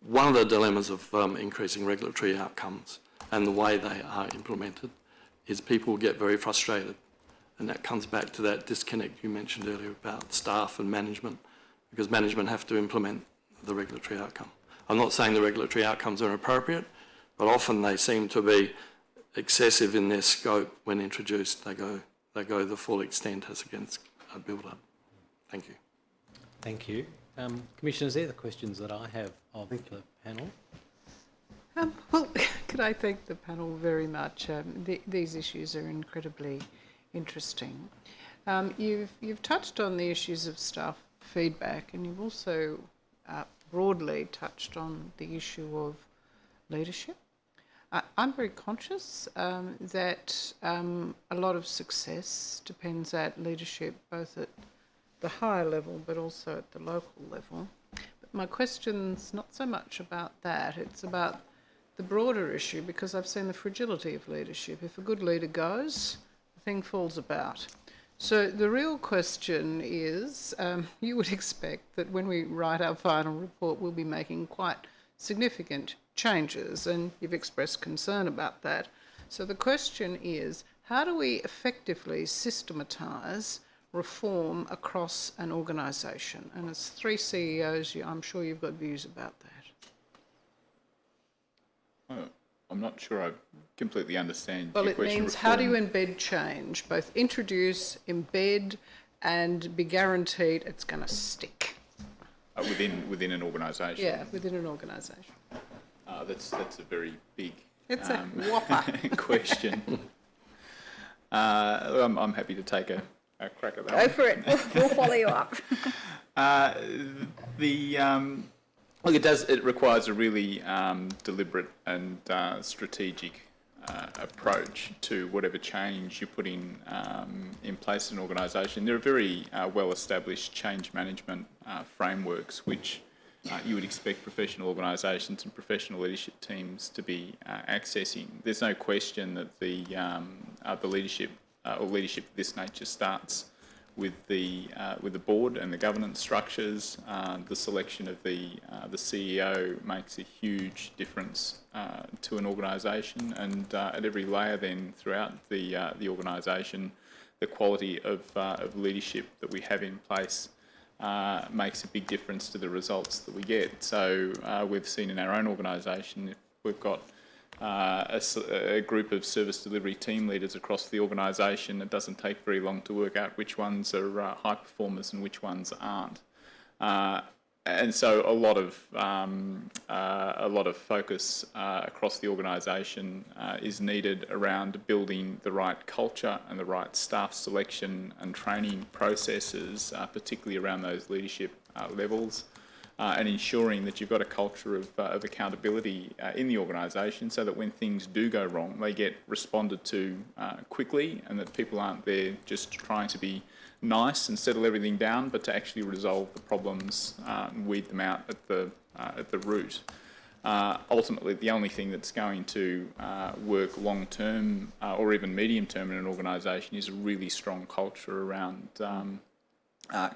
One of the dilemmas of increasing regulatory outcomes and the way they are implemented is people get very frustrated, and that comes back to that disconnect you mentioned earlier about staff and management, because management have to implement the regulatory outcome. I'm not saying the regulatory outcomes are appropriate, but often they seem to be excessive in their scope when introduced. They go the full extent as against a build-up. Thank you. Thank you. Commissioners, they're the questions that I have of the panel. Well, could I thank the panel very much? These issues are incredibly interesting. You've touched on the issues of staff feedback, and you've also broadly touched on the issue of leadership. I'm very conscious that a lot of success depends at leadership, both at the higher level but also at the local level. But my question's not so much about that, it's about the broader issue, because I've seen the fragility of leadership. If a good leader goes, the thing falls about. So the real question is, you would expect that when we write our final report, we'll be making quite significant changes, and you've expressed concern about that. So the question is, how do we effectively systematise reform across an organisation? And as three CEOs, I'm sure you've got views about that. I'm not sure I completely understand Well, your it question. means how do you embed change, both introduce, embed, and be guaranteed it's going to stick? Within an organisation? Yeah, within an organisation. That's a very big It's a whopper question. I'm happy to take a crack at that. Go for it. We'll follow you up. Look, it requires a really deliberate and strategic approach to whatever change you're putting in place in an organisation. There are very well-established change management frameworks which you would expect professional organisations and professional leadership teams to be accessing. There's no question that the leadership or leadership of this nature starts with the board and the governance structures. The selection of the CEO makes a huge difference to an organisation, and at every layer then throughout the organisation, the quality of leadership that we have in place makes a big difference to the results that we get. So we've seen in our own organisation, if we've got a group of service delivery team leaders across the organisation, it doesn't take very long to work out which ones are high performers and which ones aren't. And so a lot of focus across the organisation is needed around building the right culture and the right staff selection and training processes, particularly around those leadership levels. And ensuring that you've got a culture of accountability in the organisation so that when things do go wrong, they get responded to quickly, and that people aren't there just trying to be nice and settle everything down, but to actually resolve the problems and weed them out at the root. Ultimately, the only thing that's going to work long term or even medium term in an organisation is a really strong culture around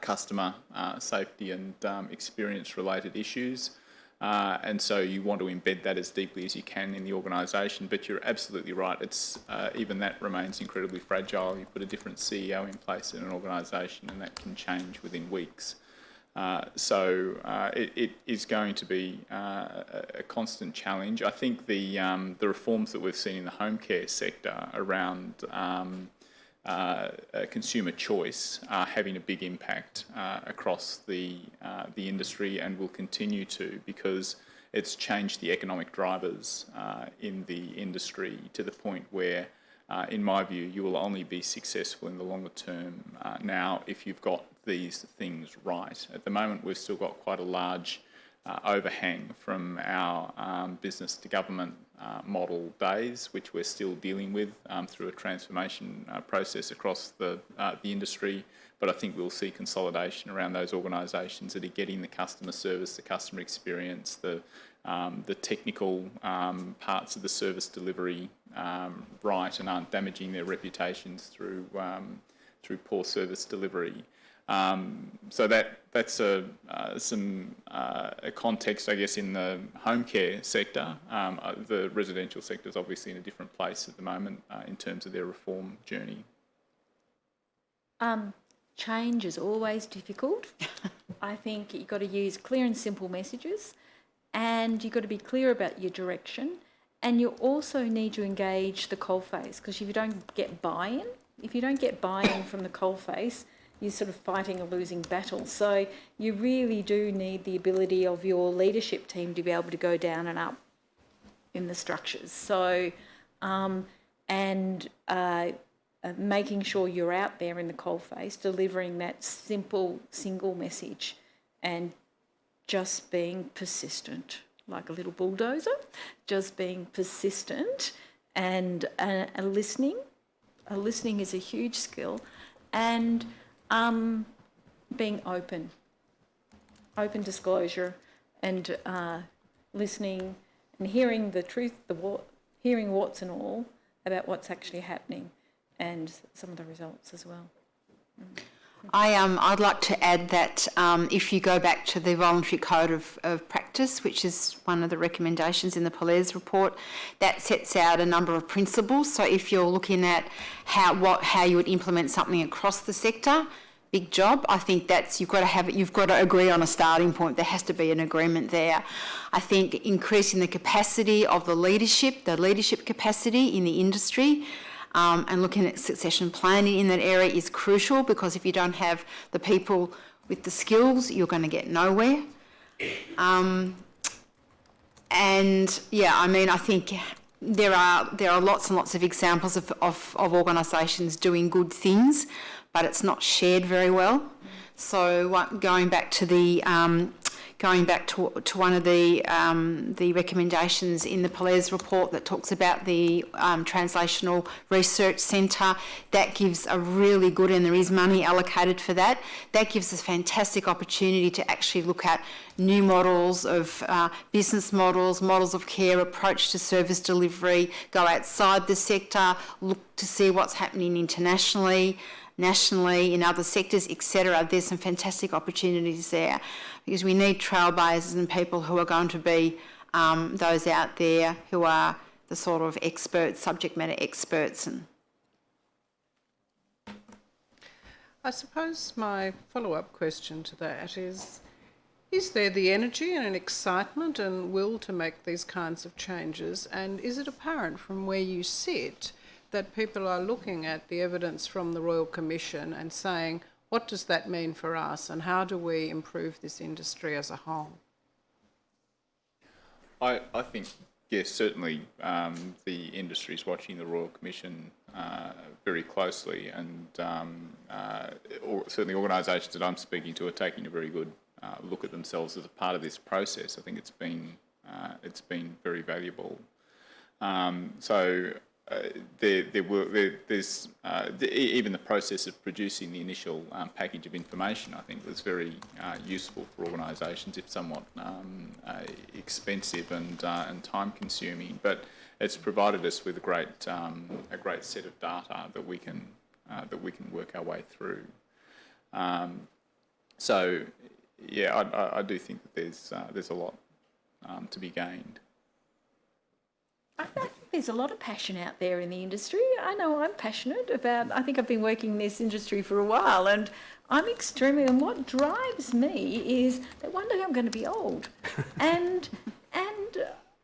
customer safety and experience-related issues. And so you want to embed that as deeply as you can in the organisation, but you're absolutely right, it's even that remains incredibly fragile. You put a different CEO in place in an organisation and that can change within weeks. So it is going to be a constant challenge. I think the reforms that we've seen in the home care sector around consumer choice are having a big impact across the industry, and will continue to, because it's changed the economic drivers in the industry to the point where, in my view, you will only be successful in the longer term now if you've got these things right. At the moment, we've still got quite a large overhang from our business to government model days, which we're still dealing with through a transformation process across the industry. But I think we'll see consolidation around those organisations that are getting the customer service, the customer experience, the technical parts of the service delivery right, and aren't damaging their reputations through poor service delivery. So that's some context, I guess, in the home care sector. The residential sector is obviously in a different place at the moment in terms of their reform journey. Change is always difficult. I think you've got to use clear and simple messages, and you've got to be clear about your direction, and you also need to engage the coalface, because if you don't get buy-in from the coalface, you're sort of fighting a losing battle. So you really do need the ability of your leadership team to be able to go down and up in the structures. So, making sure you're out there in the coalface, delivering that simple, single message, and just being persistent, like a little bulldozer, just being persistent, and listening. Listening is a huge skill, and being open disclosure, and listening and hearing the truth, hearing what's and all about what's actually happening, and some of the results as well. I'd like to add that if you go back to the voluntary code of practice, which is one of the recommendations in the Police report, that sets out a number of principles. So if you're looking at how you would implement something across the sector, big job. I think you've got to agree on a starting point. There has to be an agreement there. I think increasing the capacity of the leadership capacity in the industry, and looking at succession planning in that area is crucial, because if you don't have the people with the skills, you're going to get nowhere. I think there are lots and lots of examples of organisations doing good things, but it's not shared very well. So going back to the going back to one of the recommendations in the Pellez report that talks about the Translational Research Centre, that gives a really good, and there is money allocated for that, that gives us fantastic opportunity to actually look at new models of business models, models of care, approach to service delivery, go outside the sector, look to see what's happening internationally, nationally, in other sectors, etc. There's some fantastic opportunities there because we need trailblazers and people who are going to be those out there who are the sort of experts, subject matter experts. And I suppose my follow-up question to that is there the energy and an excitement and will to make these kinds of changes, and is it apparent from where you sit that people are looking at the evidence from the Royal Commission and saying, what does that mean for us and how do we improve this industry as a whole? I think, yes, certainly the industry is watching the Royal Commission very closely, and certainly organisations that I'm speaking to are taking a very good look at themselves as a part of this process. I think it's been very valuable. There's even the process of producing the initial package of information, I think, was very useful for organisations, if somewhat expensive and time-consuming. But it's provided us with a great set of data that we can work our way through. I do think that there's a lot to be gained. I think there's a lot of passion out there in the industry. I know I'm passionate about, I think I've been working in this industry for a while, and I'm extremely, and what drives me is that one day I'm going to be old. and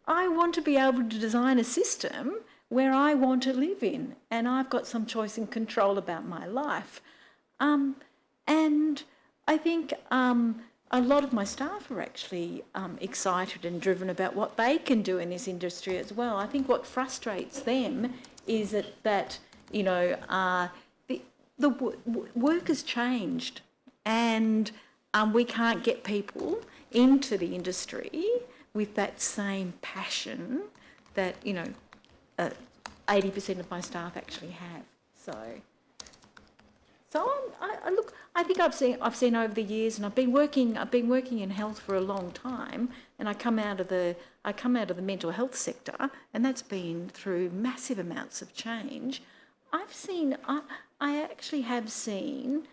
I want to be able to design a system where I want to live in, and I've got some choice and control about my life. And I think a lot of my staff are actually excited and driven about what they can do in this industry as well. I think what frustrates them is that the work has changed, and we can't get people into the industry with that same passion that 80% of my staff actually have. So I think I've seen over the years, and I've been working in health for a long time, and I come out of the mental health sector, and that's been through massive amounts of change. I actually have seen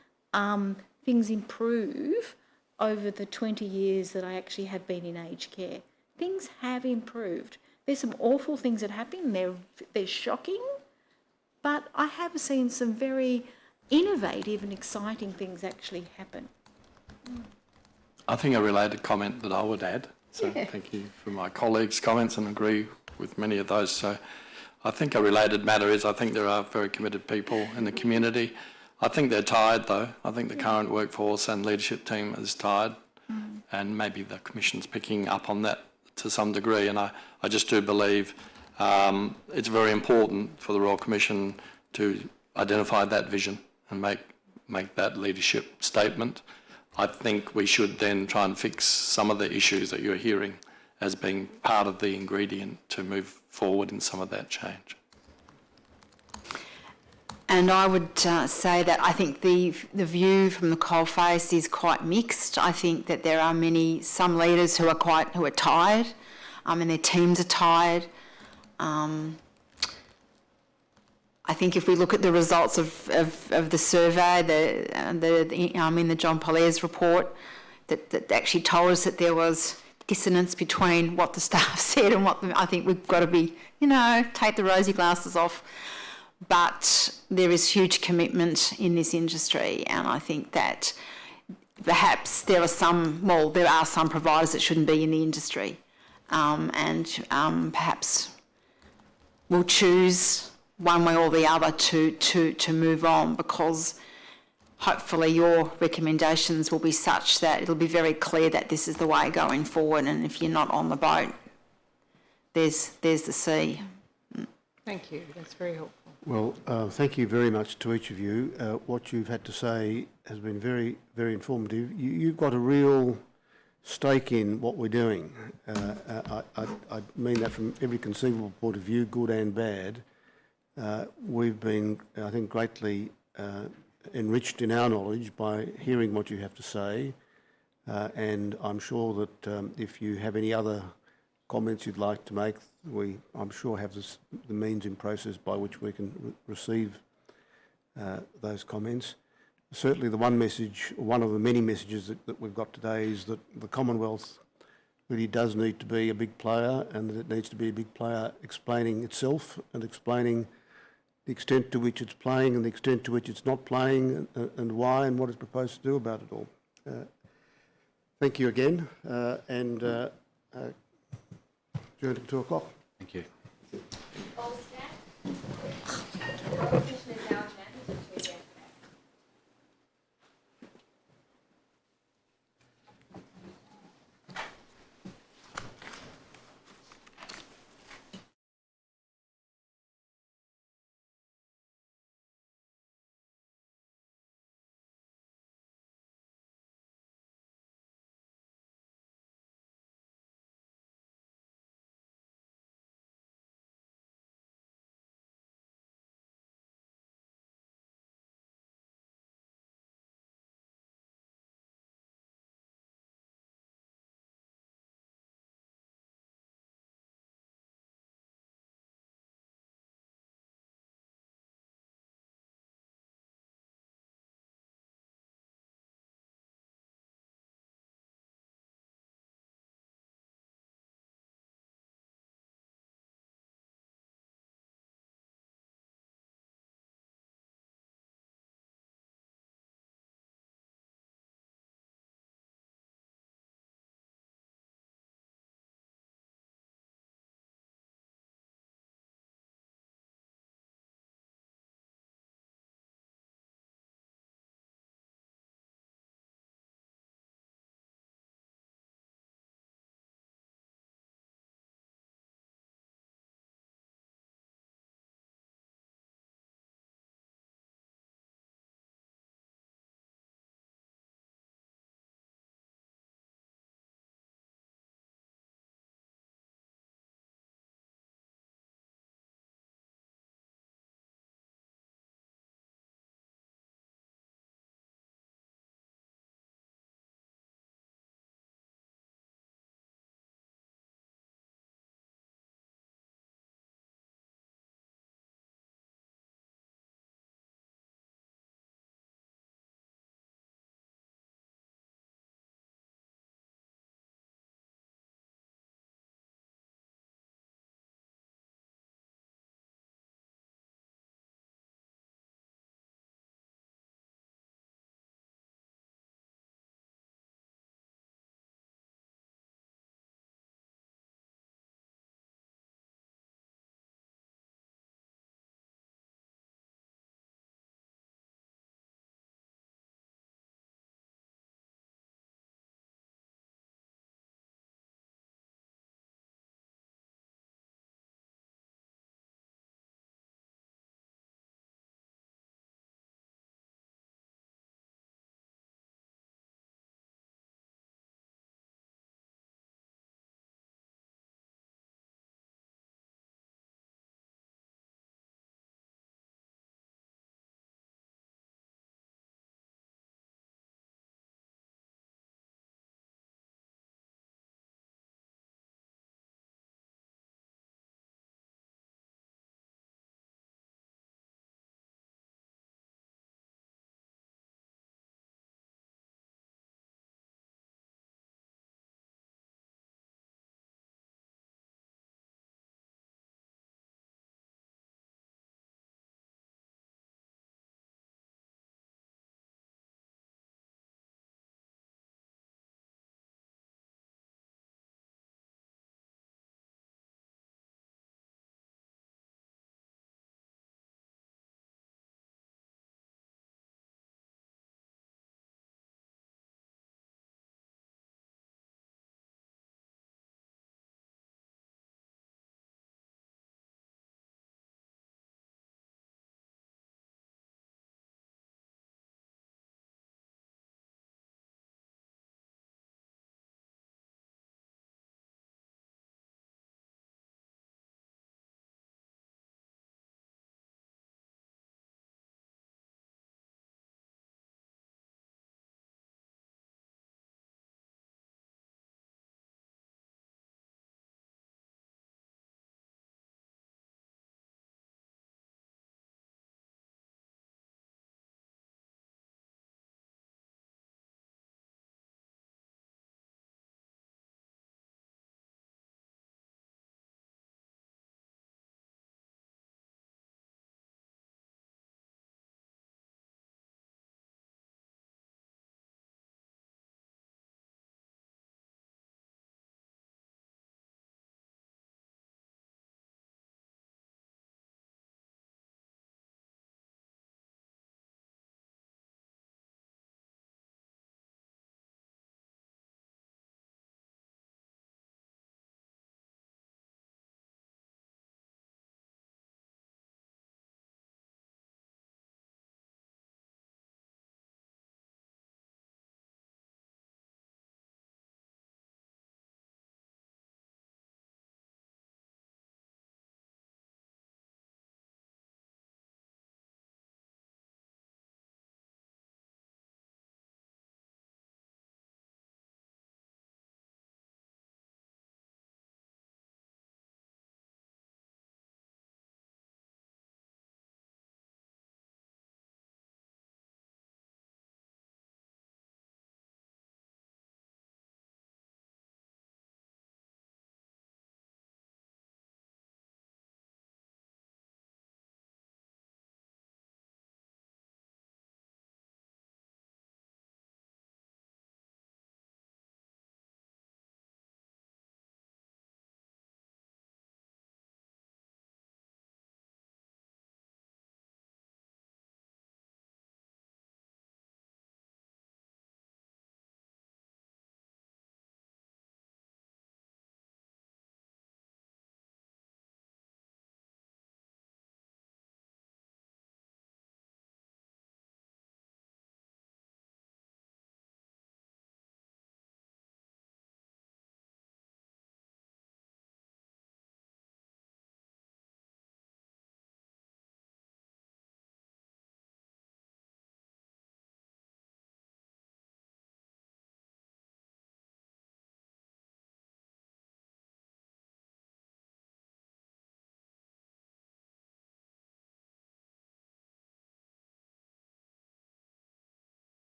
things improve over the 20 years that I actually have been in aged care. Things have improved. There's some awful things that happen. They're shocking, but I have seen some very innovative and exciting things actually happen. I think a related comment that I would add, so thank you for my colleagues' comments and agree with many of those. So I think a related matter is I think there are very committed people in the community. I think they're tired though. I think the current workforce and leadership team is tired, and maybe the Commission's picking up on that to some degree, and I just do believe it's very important for the Royal Commission to identify that vision and make that leadership statement. I think we should then try and fix some of the issues that you're hearing as being part of the ingredient to move forward in some of that change. And I would say that I think the view from the coalface is quite mixed. I think that there are some leaders who are tired, and their teams are tired. I think if we look at the results of the survey, in the John Pellez report, that actually told us that there was dissonance between what the staff said and I think we've got to be, take the rosy glasses off. But there is huge commitment in this industry, and I think that perhaps there are some providers that shouldn't be in the industry, and perhaps we'll choose one way or the other to move on, because hopefully your recommendations will be such that it'll be very clear that this is the way going forward, and if you're not on the boat, there's the sea. Thank you, that's very helpful. Well, thank you very much to each of you. What you've had to say has been very, very informative. You've got a real stake in what we're doing. I mean that from every conceivable point of view, good and bad. We've been, I think, greatly enriched in our knowledge by hearing what you have to say, and I'm sure that if you have any other comments you'd like to make, I'm sure have the means in process by which we can receive those comments. Certainly the one message, one of the many messages that we've got today is that the Commonwealth really does need to be a big player, and that it needs to be a big player explaining itself and explaining the extent to which it's playing and the extent to which it's not playing, and why, and what it's proposed to do about it all. Thank you again, and adjourned at 2 o'clock. Thank you. All staff.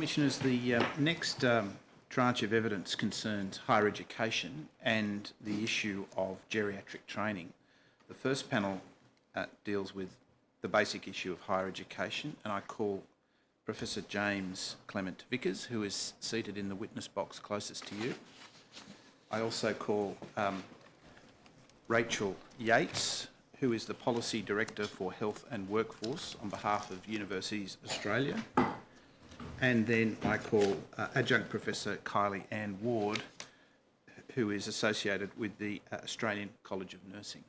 Commissioners, the next tranche of evidence concerns higher education and the issue of geriatric training. The first panel deals with the basic issue of higher education, and I call Professor James Clement Vickers, who is seated in the witness box closest to you. I also call Rachel Yates, who is the Policy Director for Health and Workforce on behalf of Universities Australia. And then I call Adjunct Professor Kylie Ann Ward, who is associated with the Australian College of Nursing.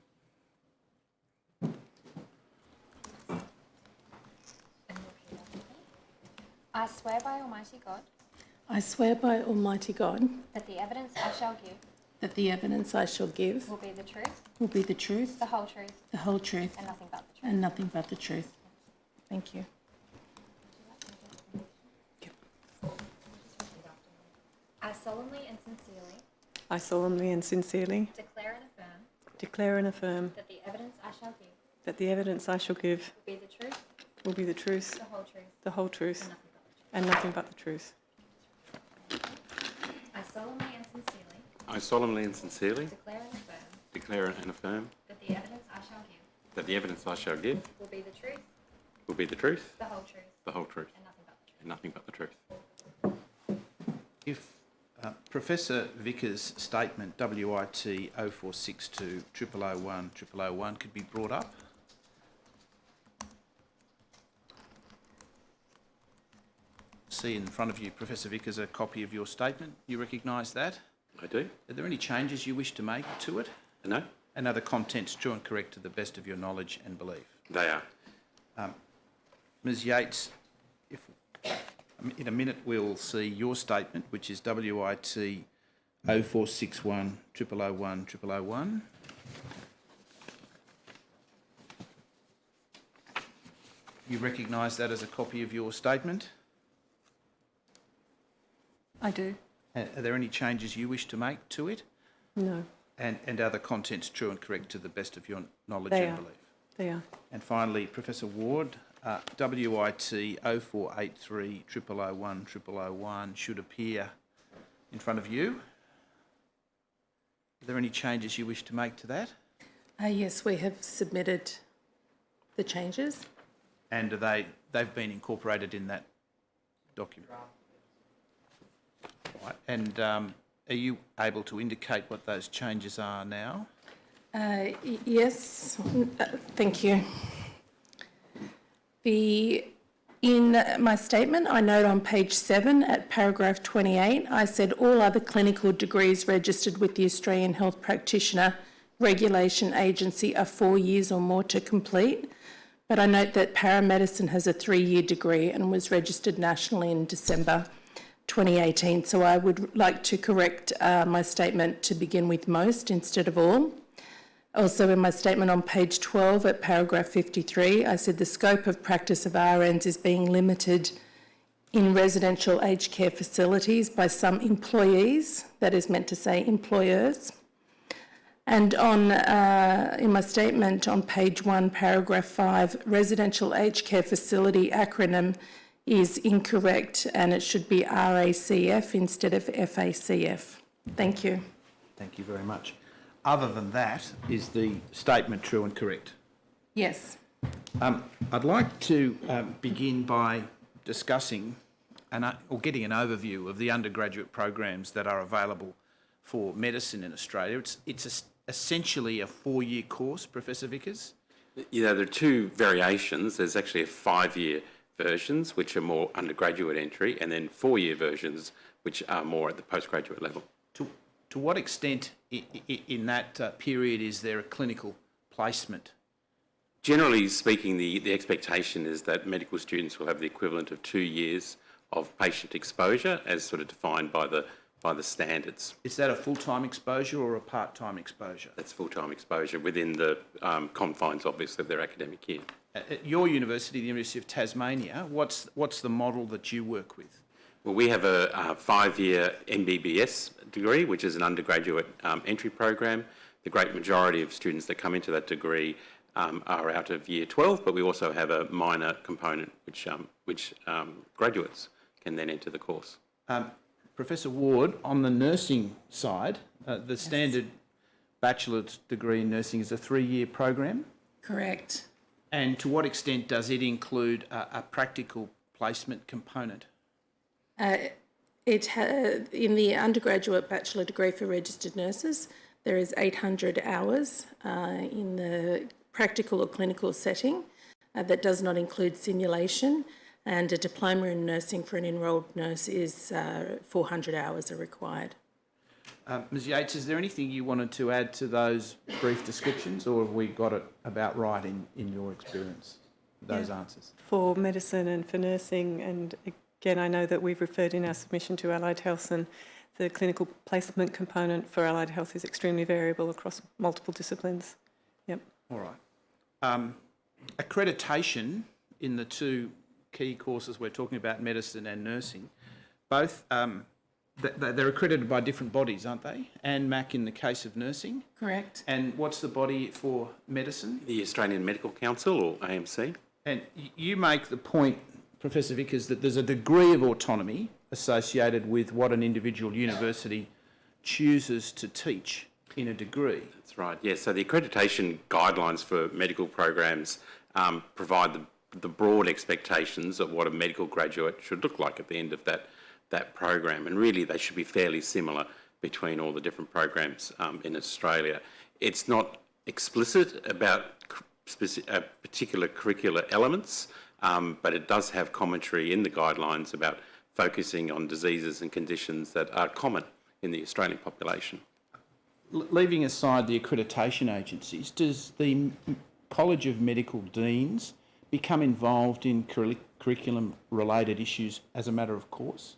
I swear by Almighty God I swear by Almighty God that the evidence I shall give that the evidence I shall give will be the truth, the whole truth, and nothing but the truth. and nothing but the truth. Thank you. I solemnly and sincerely I solemnly and sincerely declare and affirm that the evidence I shall give that the evidence I shall give will be the truth, will be the truth, the whole truth, and nothing but the truth. I solemnly and sincerely I solemnly and sincerely declare and affirm that the evidence I shall give the evidence I shall give will be the truth, will be the truth, the whole truth, the whole truth, and nothing but the truth. and nothing but the truth. If Professor Vickers' statement WIT 0462 0001 0001 could be brought up. See in front of you, Professor Vickers, a copy of your statement. You recognise that? I do. Are there any changes you wish to make to it? No, And are the contents true and correct to the best of your knowledge and belief? they are. Ms Yates, in a minute we'll see your statement, which is WIT 0461 0001 0001. You recognise that as a copy of your statement? I do. Are there any changes you wish to make to it? No, And are the contents true and correct to the best of your knowledge They and are. belief? they are. And finally, Professor Ward, WIT 0483 0001 0001 should appear in front of you. Are there any changes you wish to make to that? Yes, we have submitted the changes. And they've been incorporated in that document? Right. And are you able to indicate what those changes are now? Yes, thank you. In my statement, I note on page 7 at paragraph 28, I said all other clinical degrees registered with the Australian Health Practitioner Regulation Agency are 4 years or more to complete. But I note that paramedicine has a 3-year degree and was registered nationally in December 2018. So I would like to correct my statement to begin with most instead of all. Also in my statement on page 12 at paragraph 53, I said the scope of practice of RNs is being limited in residential aged care facilities by some employees, that is meant to say employers. And in my statement on page 1, paragraph 5, residential aged care facility acronym is incorrect and it should be RACF instead of FACF. Thank you. Thank you very much. Other than that, is the statement true and correct? Yes. I'd like to begin by discussing or getting an overview of the undergraduate programs that are available for medicine in Australia. It's essentially a 4-year course, Professor Vickers? Yeah, there are two variations. There's actually a 5-year versions, which are more undergraduate entry, and then 4-year versions, which are more at the postgraduate level. To what extent in that period is there a clinical placement? Generally speaking, the expectation is that medical students will have the equivalent of 2 years of patient exposure as sort of defined by the standards. Is that a full-time exposure or a part-time exposure? That's full-time exposure within the confines, obviously, of their academic year. At your university, the University of Tasmania, what's the model that you work with? Well, we have a 5-year MBBS degree, which is an undergraduate entry program. The great majority of students that come into that degree are out of year 12, but we also have a minor component which graduates can then enter the course. Professor Ward, on the nursing side, the standard bachelor's degree in nursing is a 3-year program. Correct. And to what extent does it include a practical placement component? In the undergraduate bachelor degree for registered nurses, there is 800 hours in the practical or clinical setting that does not include simulation, and a diploma in nursing for an enrolled nurse is 400 hours are required. Ms Yates, is there anything you wanted to add to those brief descriptions, or have we got it about right in your experience, those answers? For medicine and for nursing, and again, I know that we've referred in our submission to allied health, and the clinical placement component for allied health is extremely variable across multiple disciplines. Yep. All right. Accreditation in the two key courses we're talking about, medicine and nursing, both they're accredited by different bodies, aren't they? ANMAC in the case of nursing. Correct. And what's the body for medicine? The Australian Medical Council, or AMC. And you make the point, Professor Vickers, that there's a degree of autonomy associated with what an individual university chooses to teach in a degree. That's right, yes. So the accreditation guidelines for medical programs provide the broad expectations of what a medical graduate should look like at the end of that program, and really they should be fairly similar between all the different programs in Australia. It's not explicit about particular curricular elements, but it does have commentary in the guidelines about focusing on diseases and conditions that are common in the Australian population. Leaving aside the accreditation agencies, does the College of Medical Deans become involved in curriculum-related issues as a matter of course?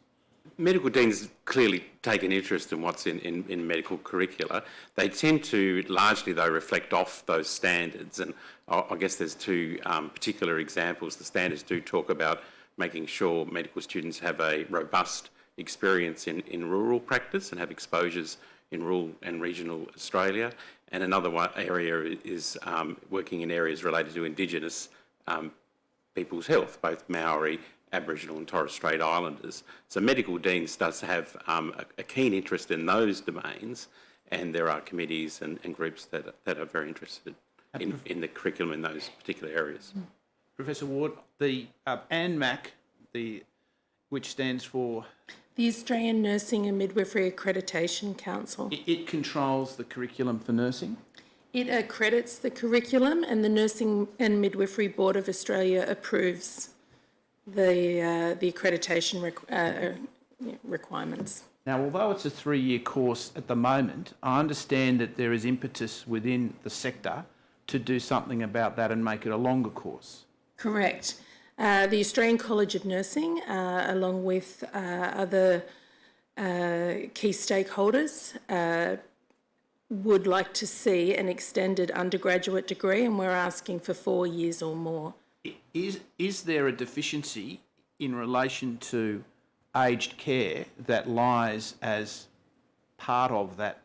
Medical deans clearly take an interest in what's in medical curricula. They tend to largely, though, reflect off those standards, and I guess there's two particular examples. The standards do talk about making sure medical students have a robust experience in rural practice and have exposures in rural and regional Australia, and another area is working in areas related to Indigenous people's health, both Maori, Aboriginal and Torres Strait Islanders. So medical deans does have a keen interest in those domains, and there are committees and groups that are very interested in the curriculum in those particular areas. Professor Ward, the ANMAC, which stands for? The Australian Nursing and Midwifery Accreditation Council. It controls the curriculum for nursing? It accredits the curriculum, and the Nursing and Midwifery Board of Australia approves the accreditation requirements. Now, although it's a 3-year course at the moment, I understand that there is impetus within the sector to do something about that and make it a longer course. Correct. The Australian College of Nursing, along with other key stakeholders, would like to see an extended undergraduate degree, and we're asking for 4 years or more. Is there a deficiency in relation to aged care that lies as part of that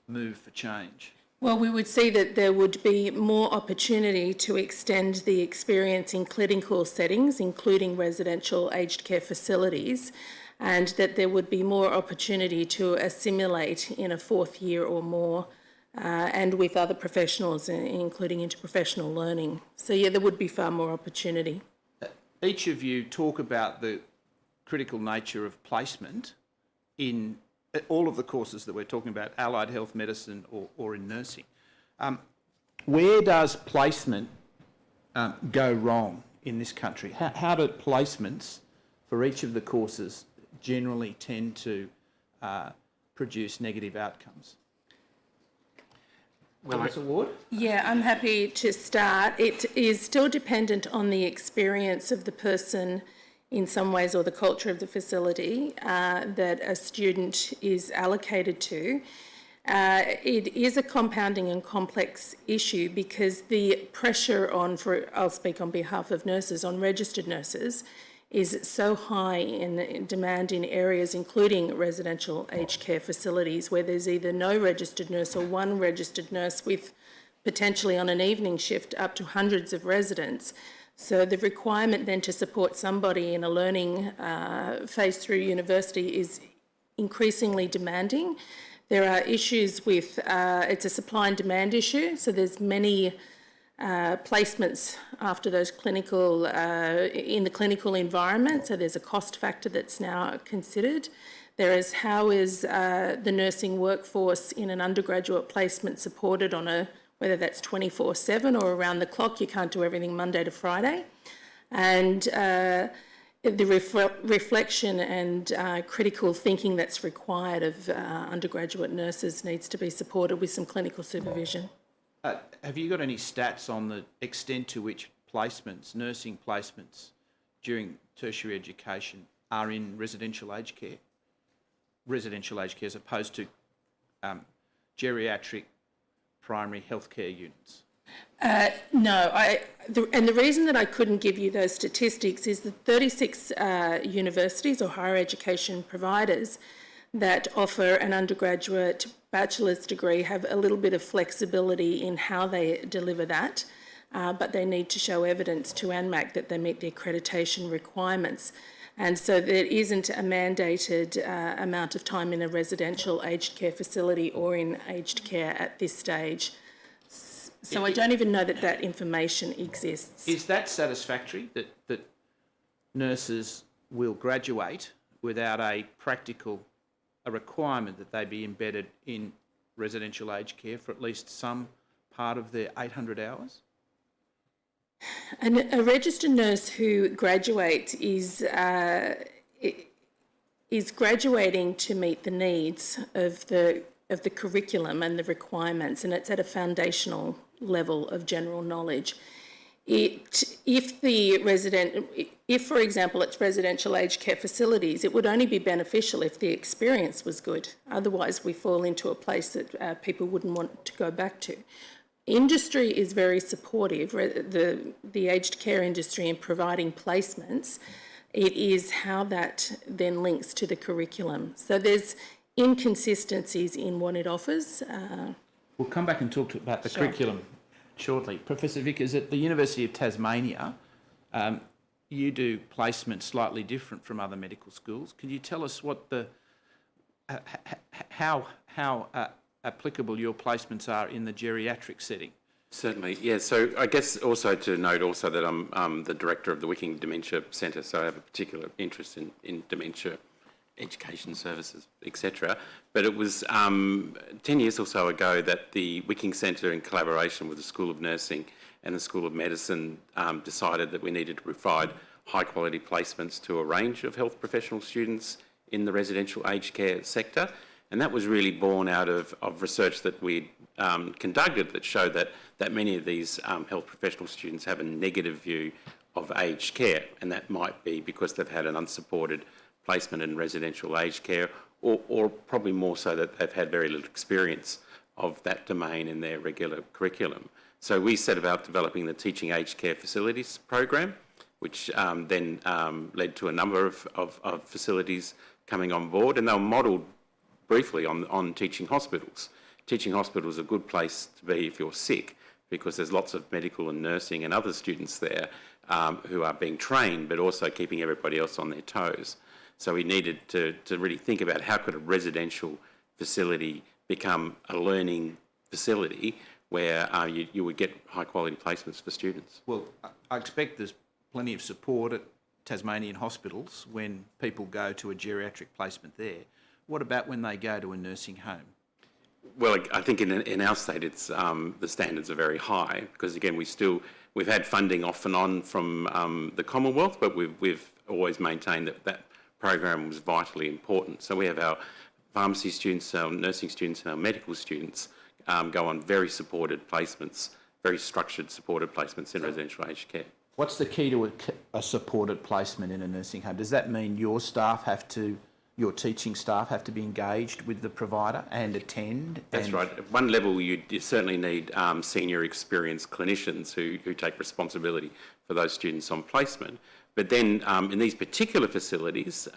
move for change? Well, we would see that there would be more opportunity to extend the experience in clinical settings, including residential aged care facilities, and that there would be more opportunity to assimilate in a 4th year or more, and with other professionals, including interprofessional learning. So yeah, there would be far more opportunity. Each of you talk about the critical nature of placement in all of the courses that we're talking about, allied health, medicine or in nursing. Where does placement go wrong in this country? How do placements for each of the courses generally tend to produce negative outcomes? Professor Ward? Yeah, I'm happy to start. It is still dependent on the experience of the person in some ways, or the culture of the facility that a student is allocated to. It is a compounding and complex issue because the pressure on, I'll speak on behalf of nurses, on registered nurses, is so high in demand in areas including residential aged care facilities where there's either no registered nurse or one registered nurse with potentially on an evening shift up to hundreds of residents. So the requirement then to support somebody in a learning phase through university is increasingly demanding. There are issues with, it's a supply and demand issue, so there's many placements after those clinical, in the clinical environment, so there's a cost factor that's now considered. There is how is the nursing workforce in an undergraduate placement supported on a, whether that's 24/7 or around the clock, you can't do everything Monday to Friday. And the reflection and critical thinking that's required of undergraduate nurses needs to be supported with some clinical supervision. Have you got any stats on the extent to which placements, nursing placements during tertiary education are in residential aged care? Residential aged care as opposed to geriatric primary healthcare units? No, and the reason that I couldn't give you those statistics is that 36 universities or higher education providers that offer an undergraduate bachelor's degree have a little bit of flexibility in how they deliver that, but they need to show evidence to ANMAC that they meet the accreditation requirements. And so there isn't a mandated amount of time in a residential aged care facility or in aged care at this stage. So I don't even know that that information exists. Is that satisfactory, that nurses will graduate without a requirement that they be embedded in residential aged care for at least some part of their 800 hours? And a registered nurse who graduates is graduating to meet the needs of the curriculum and the requirements, and it's at a foundational level of general knowledge. If, for example, it's residential aged care facilities, it would only be beneficial if the experience was good. Otherwise, we fall into a place that people wouldn't want to go back to. Industry is very supportive, the aged care industry, in providing placements. It is how that then links to the curriculum. So there's inconsistencies in what it offers. We'll come back and talk about the curriculum shortly. Professor Vickers, at the University of Tasmania, you do placements slightly different from other medical schools. Can you tell us what how applicable your placements are in the geriatric setting? Certainly, yeah. So I guess also to note also that I'm the director of the Wicking Dementia Centre, so I have a particular interest in dementia education services, etc. But it was 10 years or so ago that the Wicking Centre, in collaboration with the School of Nursing and the School of Medicine, decided that we needed to provide high quality placements to a range of health professional students in the residential aged care sector. And that was really born out of research that we conducted that showed that many of these health professional students have a negative view of aged care, and that might be because they've had an unsupported placement in residential aged care, or probably more so that they've had very little experience of that domain in their regular curriculum. So we set about developing the Teaching Aged Care Facilities program, which then led to a number of facilities coming on board, and they were modelled briefly on teaching hospitals. Teaching hospitals is a good place to be if you're sick, because there's lots of medical and nursing and other students there who are being trained, but also keeping everybody else on their toes. So we needed to really think about how could a residential facility become a learning facility where you would get high quality placements for students. Well, I expect there's plenty of support at Tasmanian hospitals when people go to a geriatric placement there. What about when they go to a nursing home? Well, I think in our state, it's the standards are very high because again we've had funding off and on from the Commonwealth, but we've always maintained that program was vitally important. So we have our pharmacy students, our nursing students, and our medical students go on very supported placements, very structured supported placements in residential aged care. What's the key to a supported placement in a nursing home? Does that mean your teaching staff have to be engaged with the provider and attend? That's right. At one level, you certainly need senior experienced clinicians who take responsibility for those students on placement. But then in these particular facilities,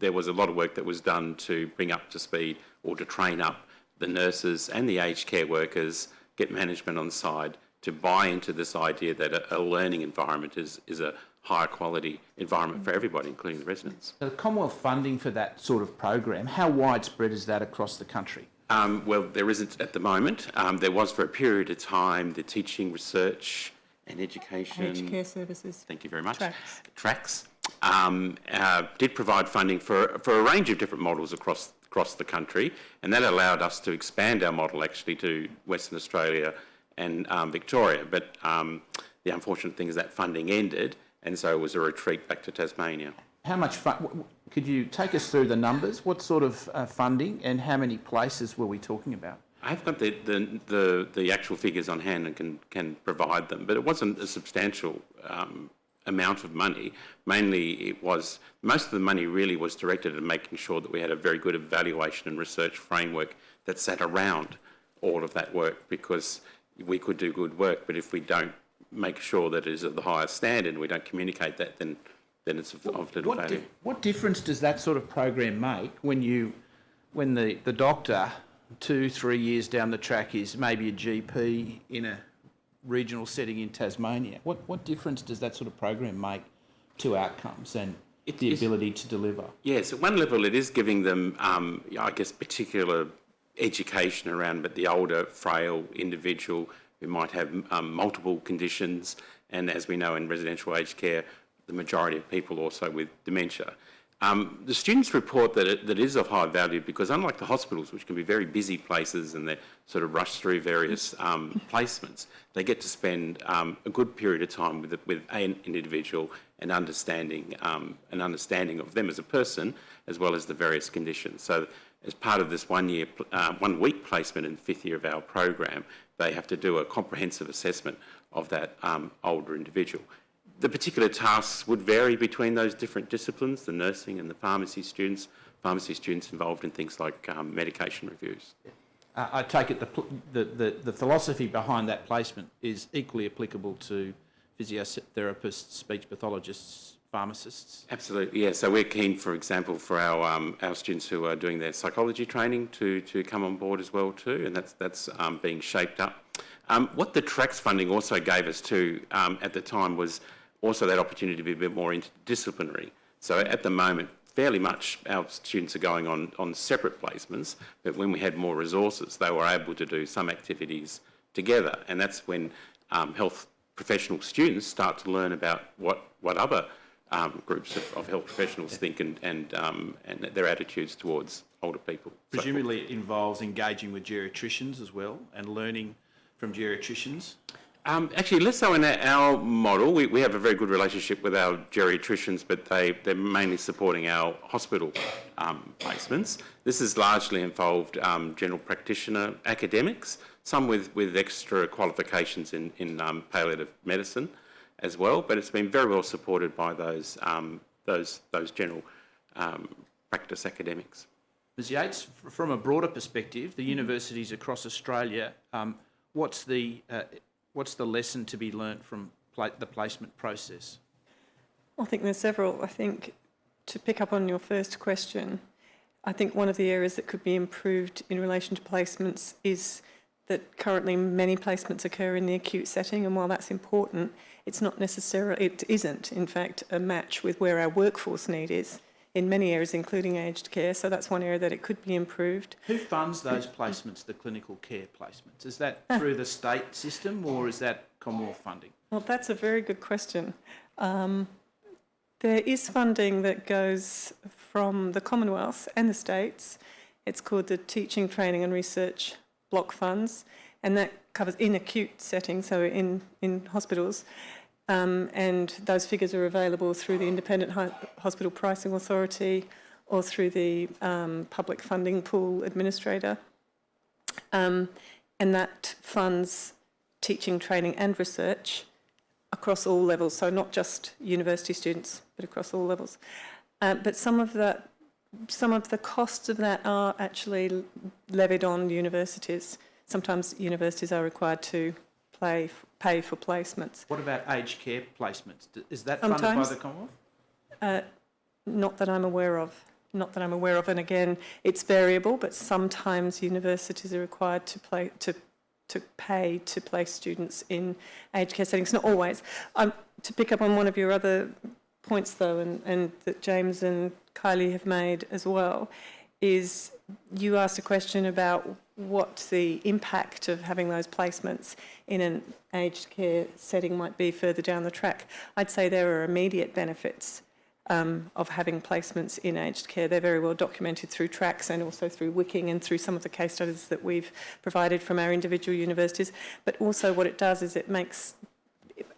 there was a lot of work that was done to bring up to speed or to train up the nurses and the aged care workers, get management on side to buy into this idea that a learning environment is a higher quality environment for everybody, including the residents. The Commonwealth funding for that sort of program, how widespread is that across the country? Well, there isn't at the moment. There was for a period of time the teaching, research and education. Aged care services. Thank you very much. Tracks. Did provide funding for a range of different models across the country, and that allowed us to expand our model actually to Western Australia and Victoria. But the unfortunate thing is that funding ended, and so it was a retreat back to Tasmania. How much could you take us through the numbers? What sort of funding and how many places were we talking about? I've got the actual figures on hand and can provide them, but it wasn't a substantial amount of money. Mainly it was, most of the money really was directed at making sure that we had a very good evaluation and research framework that sat around all of that work, because we could do good work, but if we don't make sure that it is of the highest standard and we don't communicate that, then it's of little value. What difference does that sort of program make when the doctor 2-3 years down the track is maybe a GP in a regional setting in Tasmania? What difference does that sort of program make to outcomes and the ability to deliver? Yes, at one level it is giving them, I guess, particular education around but the older, frail individual who might have multiple conditions, and as we know in residential aged care, the majority of people also with dementia. The students report that it is of high value because, unlike the hospitals, which can be very busy places and they sort of rush through various placements, they get to spend a good period of time with an individual and understanding of them as a person, as well as the various conditions. So, as part of this 1 week placement in the 5th year of our program, they have to do a comprehensive assessment of that older individual. The particular tasks would vary between those different disciplines, the nursing and the pharmacy students involved in things like medication reviews. I take it the philosophy behind that placement is equally applicable to physiotherapists, speech pathologists, pharmacists? Absolutely, yeah. So we're keen, for example, for our students who are doing their psychology training to come on board as well too, and that's being shaped up. What the TRACS funding also gave us too at the time was also that opportunity to be a bit more interdisciplinary. So at the moment, fairly much our students are going on separate placements, but when we had more resources, they were able to do some activities together, and that's when health professional students start to learn about what other groups of health professionals think and their attitudes towards older people. Presumably it involves engaging with geriatricians as well and learning from geriatricians? Actually, less so in our model. We have a very good relationship with our geriatricians, but they're mainly supporting our hospital placements. This has largely involved general practitioner academics, some with extra qualifications in palliative medicine as well, but it's been very well supported by those general practice academics. Ms Yates, from a broader perspective, the universities across Australia, what's the lesson to be learnt from the placement process? I think there's several. I think to pick up on your first question, I think one of the areas that could be improved in relation to placements is that currently many placements occur in the acute setting, and while that's important, it isn't, in fact, a match with where our workforce need is in many areas, including aged care. So that's one area that it could be improved. Who funds those placements, the clinical care placements? Is that through the state system or is that Commonwealth funding? Well, that's a very good question. There is funding that goes from the Commonwealth and the states. It's called the Teaching, Training and Research Block Funds, and that covers in acute settings, so in hospitals. And those figures are available through the Independent Hospital Pricing Authority or through the Public Funding Pool Administrator. And that funds teaching, training and research across all levels, so not just university students, but across all levels. But some of the costs of that are actually levied on universities. Sometimes universities are required to pay for placements. What about aged care placements? Is that funded by the Commonwealth? Not that I'm aware of. Not that I'm aware of. And again, it's variable, but sometimes universities are required to to pay to place students in aged care settings. Not always. To pick up on one of your other points, though, and that James and Kylie have made as well, is you asked a question about what the impact of having those placements in an aged care setting might be further down the track. I'd say there are immediate benefits of having placements in aged care. They're very well documented through tracks and also through Wicking and through some of the case studies that we've provided from our individual universities. But also what it does is it makes,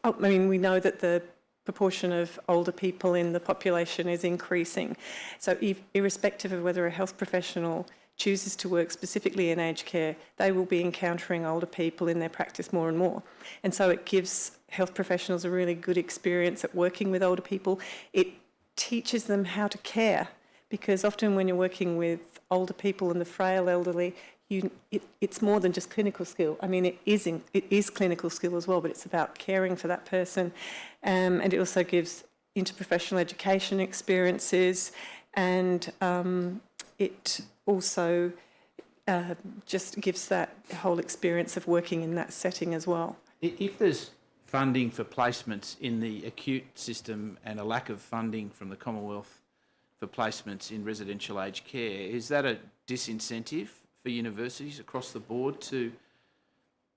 I mean, we know that the proportion of older people in the population is increasing. So irrespective of whether a health professional chooses to work specifically in aged care, they will be encountering older people in their practice more and more. And so it gives health professionals a really good experience at working with older people. It teaches them how to care, because often when you're working with older people and the frail elderly, it's more than just clinical skill. I mean, it is clinical skill as well, but it's about caring for that person. And it also gives interprofessional education experiences, and it also just gives that whole experience of working in that setting as well. If there's funding for placements in the acute system and a lack of funding from the Commonwealth for placements in residential aged care, is that a disincentive for universities across the board to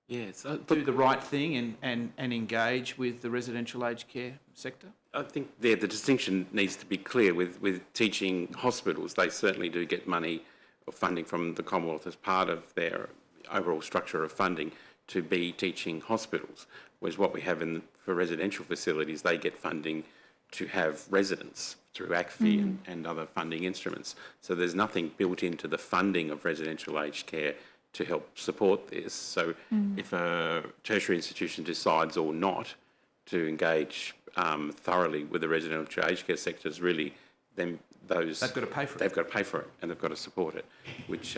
do the right thing and engage with the residential aged care sector? I think the distinction needs to be clear with teaching hospitals. They certainly do get money or funding from the Commonwealth as part of their overall structure of funding to be teaching hospitals, whereas what we have for residential facilities, they get funding to have residents through ACFI and other funding instruments. So there's nothing built into the funding of residential aged care to help support this. So if a tertiary institution decides or not to engage thoroughly with the residential aged care sectors, really, then they've got to pay for it. They've got to pay for it, and they've got to support it, which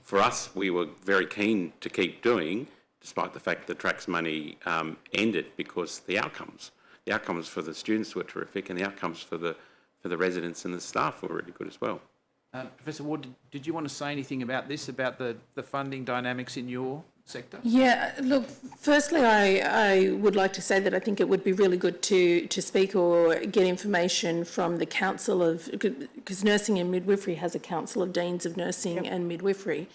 for us, we were very keen to keep doing, despite the fact that TRACS money ended, because the outcomes for the students were terrific, and the outcomes for the residents and the staff were really good as well. Professor Ward, did you want to say anything about this, about the funding dynamics in your sector? Yeah, look, firstly, I would like to say that I think it would be really good to speak or get information from the Council of, because Nursing and Midwifery has a Council of Deans of Nursing and Midwifery,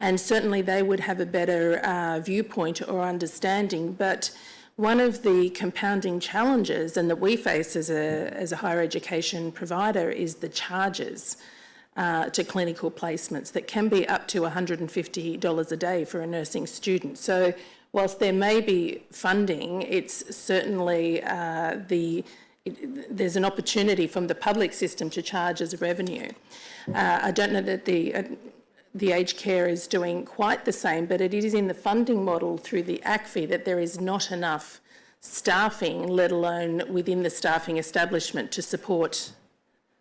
and certainly they would have a better viewpoint or understanding. But one of the compounding challenges and that we face as a higher education provider is the charges to clinical placements that can be up to $150 a day for a nursing student. So whilst there may be funding, it's certainly there's an opportunity from the public system to charge as a revenue. I don't know that the aged care is doing quite the same, but it is in the funding model through the ACFI that there is not enough staffing, let alone within the staffing establishment, to support.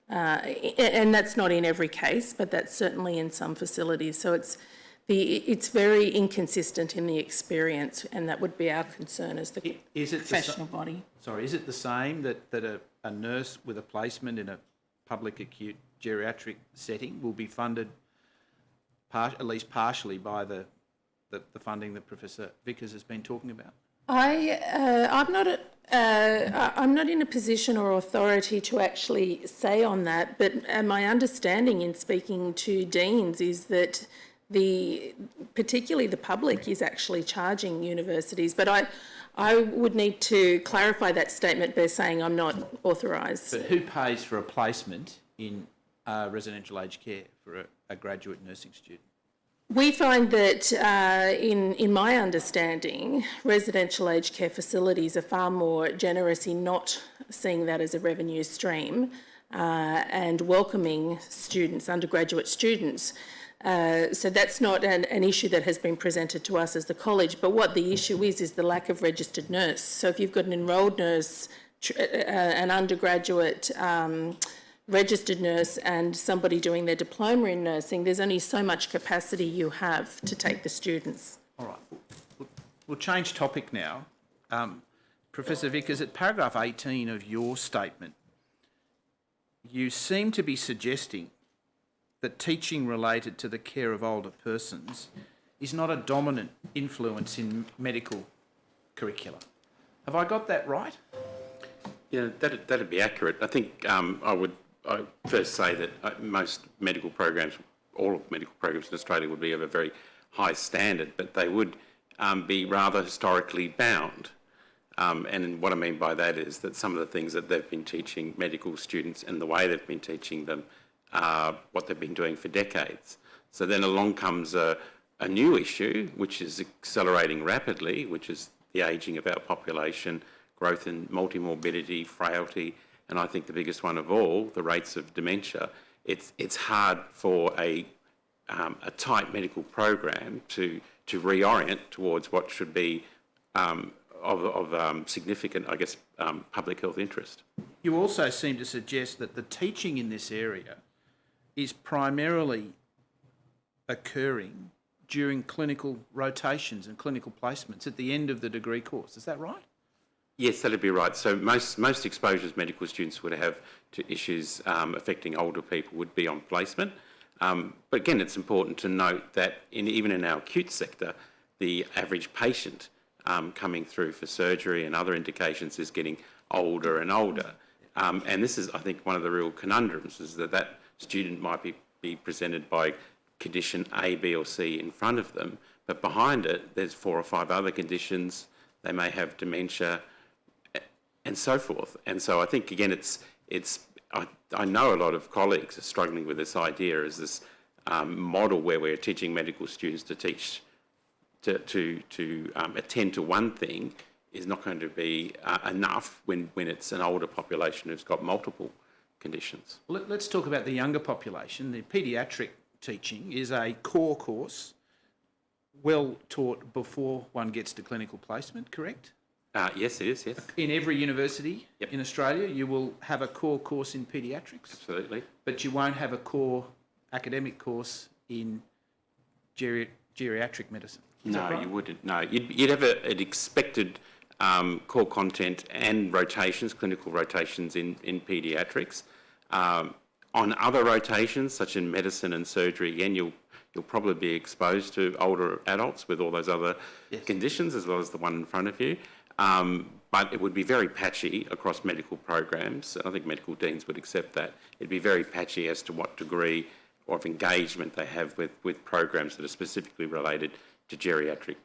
And that's not in every case, but that's certainly in some facilities. So it's very inconsistent in the experience, and that would be our concern as the professional body. Sorry, is it the same that a nurse with a placement in a public acute geriatric setting will be funded at least partially by the funding that Professor Vickers has been talking about? I'm not in a position or authority to actually say on that, but my understanding in speaking to deans is that particularly the public is actually charging universities. But I would need to clarify that statement by saying I'm not authorised. But who pays for a placement in residential aged care for a graduate nursing student? We find that, in my understanding, residential aged care facilities are far more generous in not seeing that as a revenue stream and welcoming students, undergraduate students. So that's not an issue that has been presented to us as the college, but what the issue is the lack of registered nurse. So if you've got an enrolled nurse, an undergraduate registered nurse and somebody doing their diploma in nursing, there's only so much capacity you have to take the students. All right, we'll change topic now. Professor Vickers, at paragraph 18 of your statement, you seem to be suggesting that teaching related to the care of older persons is not a dominant influence in medical curricula. Have I got that right? Yeah, that'd be accurate. I think I first say that most medical programs, all medical programs in Australia would be of a very high standard, but they would be rather historically bound. And what I mean by that is that some of the things that they've been teaching medical students and the way they've been teaching them are what they've been doing for decades. So then along comes a new issue, which is accelerating rapidly, which is the ageing of our population, growth in multimorbidity, frailty, and I think the biggest one of all, the rates of dementia. It's hard for a tight medical program to reorient towards what should be of significant, I guess, public health interest. You also seem to suggest that the teaching in this area is primarily occurring during clinical rotations and clinical placements at the end of the degree course. Is that right? Yes, that'd be right. So most exposures medical students would have to issues affecting older people would be on placement. But again, it's important to note that even in our acute sector, the average patient coming through for surgery and other indications is getting older and older. And this is, I think, one of the real conundrums, is that student might be presented by condition A, B or C in front of them, but behind it there's 4 or 5 other conditions. They may have dementia and so forth. And so I think, again, I know a lot of colleagues are struggling with this idea as this model where we're teaching medical students to teach to attend to one thing is not going to be enough when it's an older population who's got multiple conditions. Well, let's talk about the younger population. The paediatric teaching is a core course well taught before one gets to clinical placement, correct? Yes, it is, yes. In every university in Australia, you will have a core course in paediatrics. Absolutely. But you won't have a core academic course in geriatric medicine. Is that right? You wouldn't. No, you'd have an expected core content and rotations, clinical rotations in paediatrics. On other rotations, such in medicine and surgery, again, you'll probably be exposed to older adults with all those other conditions, as well as the one in front of you. But it would be very patchy across medical programs, and I think medical deans would accept that. It'd be very patchy as to what degree of engagement they have with programs that are specifically related to geriatric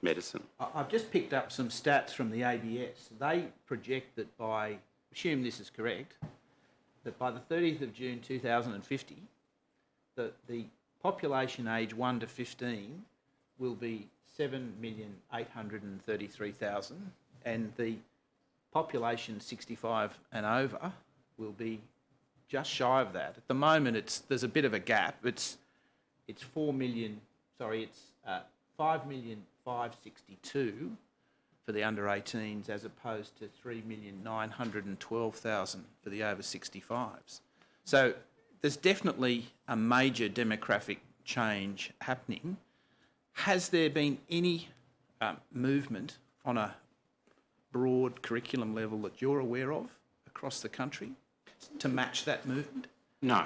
medicine. I've just picked up some stats from the ABS. They project that assume this is correct, that by the 30th of June 2050, the population aged 1 to 15 will be 7,833,000, and the population 65 and over will be just shy of that. At the moment, there's a bit of a gap. It's 5,562,000 for the under 18s, as opposed to 3,912,000 for the over 65s. So there's definitely a major demographic change happening. Has there been any movement on a broad curriculum level that you're aware of across the country to match that movement? No.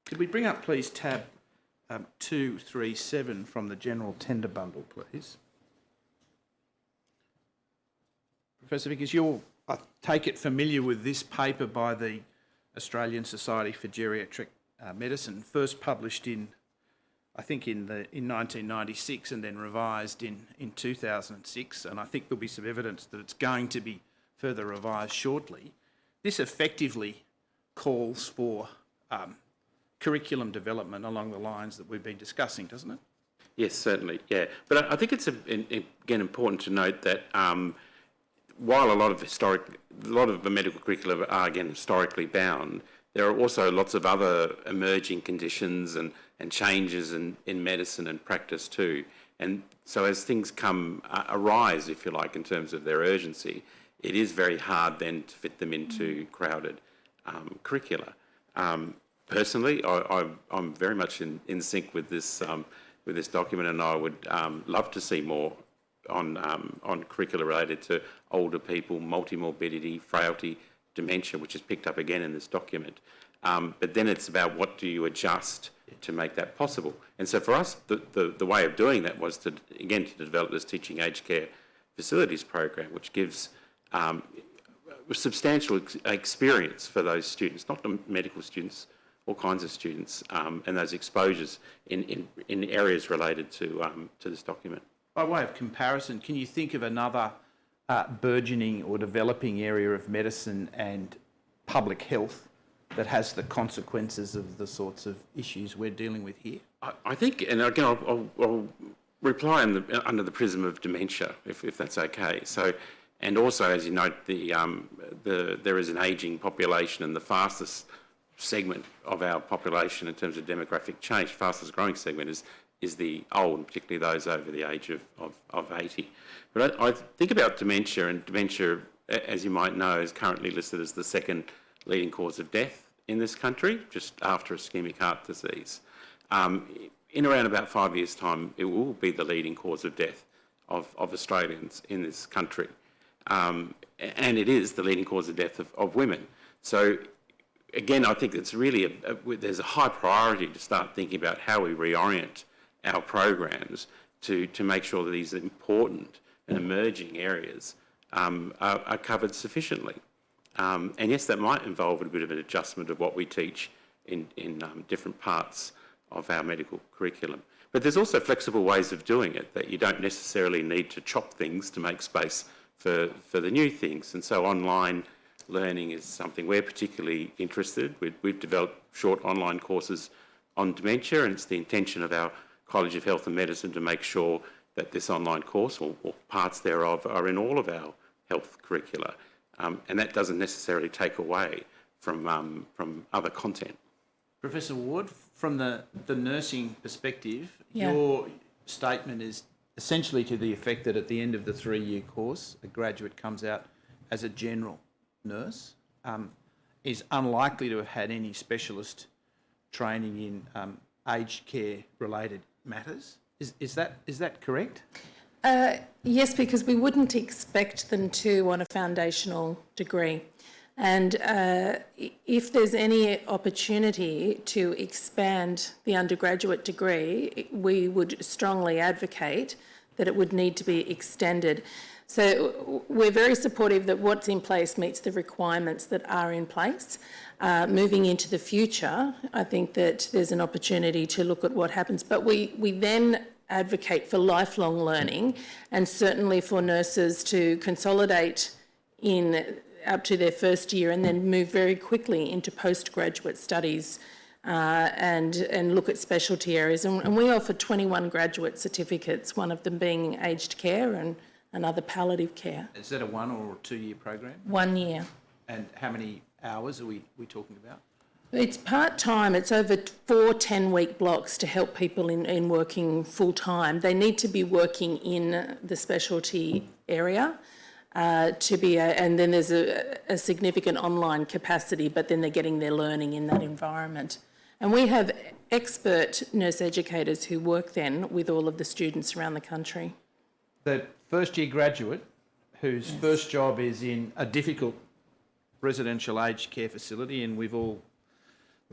Could we bring up, please, tab 237 from the general tender bundle, please? Professor Vickers, you're, I take it, familiar with this paper by the Australian Society for Geriatric Medicine, first published in 1996 and then revised in 2006, and I think there'll be some evidence that it's going to be further revised shortly. This effectively calls for curriculum development along the lines that we've been discussing, doesn't it? Yes, certainly, yeah. But I think it's, again, important to note that while a lot of the medical curricula are, again, historically bound, there are also lots of other emerging conditions and changes in medicine and practice too. And so as things arise, if you like, in terms of their urgency, it is very hard then to fit them into crowded curricula. Personally, I'm very much in sync with this document, and I would love to see more on curricula related to older people, multimorbidity, frailty, dementia, which is picked up again in this document. But then it's about what do you adjust to make that possible. And so for us, the way of doing that was to develop this teaching aged care facilities program, which gives substantial experience for those students, not the medical students, all kinds of students, and those exposures in areas related to this document. By way of comparison, can you think of another burgeoning or developing area of medicine and public health that has the consequences of the sorts of issues we're dealing with here? I think, and again, I'll reply under the prism of dementia, if that's okay. So, and also, as you note, there is an ageing population, and the fastest segment of our population in terms of demographic change, fastest growing segment is the old, particularly those over the age of 80. But I think about dementia, and dementia, as you might know, is currently listed as the second leading cause of death in this country, just after ischemic heart disease. In around about 5 years' time, it will be the leading cause of death of Australians in this country. And it is the leading cause of death of women. So again, I think it's really, there's a high priority to start thinking about how we reorient our programs to make sure that these important and emerging areas are covered sufficiently. And yes, that might involve a bit of an adjustment of what we teach in different parts of our medical curriculum. But there's also flexible ways of doing it, that you don't necessarily need to chop things to make space for the new things. And so online learning is something we're particularly interested in. We've developed short online courses on dementia, and it's the intention of our College of Health and Medicine to make sure that this online course, or parts thereof, are in all of our health curricula. And that doesn't necessarily take away from other content. Professor Ward, from the nursing perspective, Yeah. your statement is essentially to the effect that at the end of the 3-year course, a graduate comes out as a general nurse, is unlikely to have had any specialist training in aged care related matters. Is that correct? Yes, because we wouldn't expect them to on a foundational degree. And if there's any opportunity to expand the undergraduate degree, we would strongly advocate that it would need to be extended. So we're very supportive that what's in place meets the requirements that are in place. Moving into the future, I think that there's an opportunity to look at what happens. But we then advocate for lifelong learning, and certainly for nurses to consolidate in up to their first year and then move very quickly into postgraduate studies and look at specialty areas. And we offer 21 graduate certificates, one of them being aged care and another palliative care. Is that a 1 or 2 year program? 1 year. And how many hours are we talking about? It's part-time. It's over 4 10-week blocks to help people in working full-time. They need to be working in the specialty area and then there's a significant online capacity, but then they're getting their learning in that environment. And we have expert nurse educators who work then with all of the students around the country. The first-year graduate whose first job is in a difficult residential aged care facility, and we've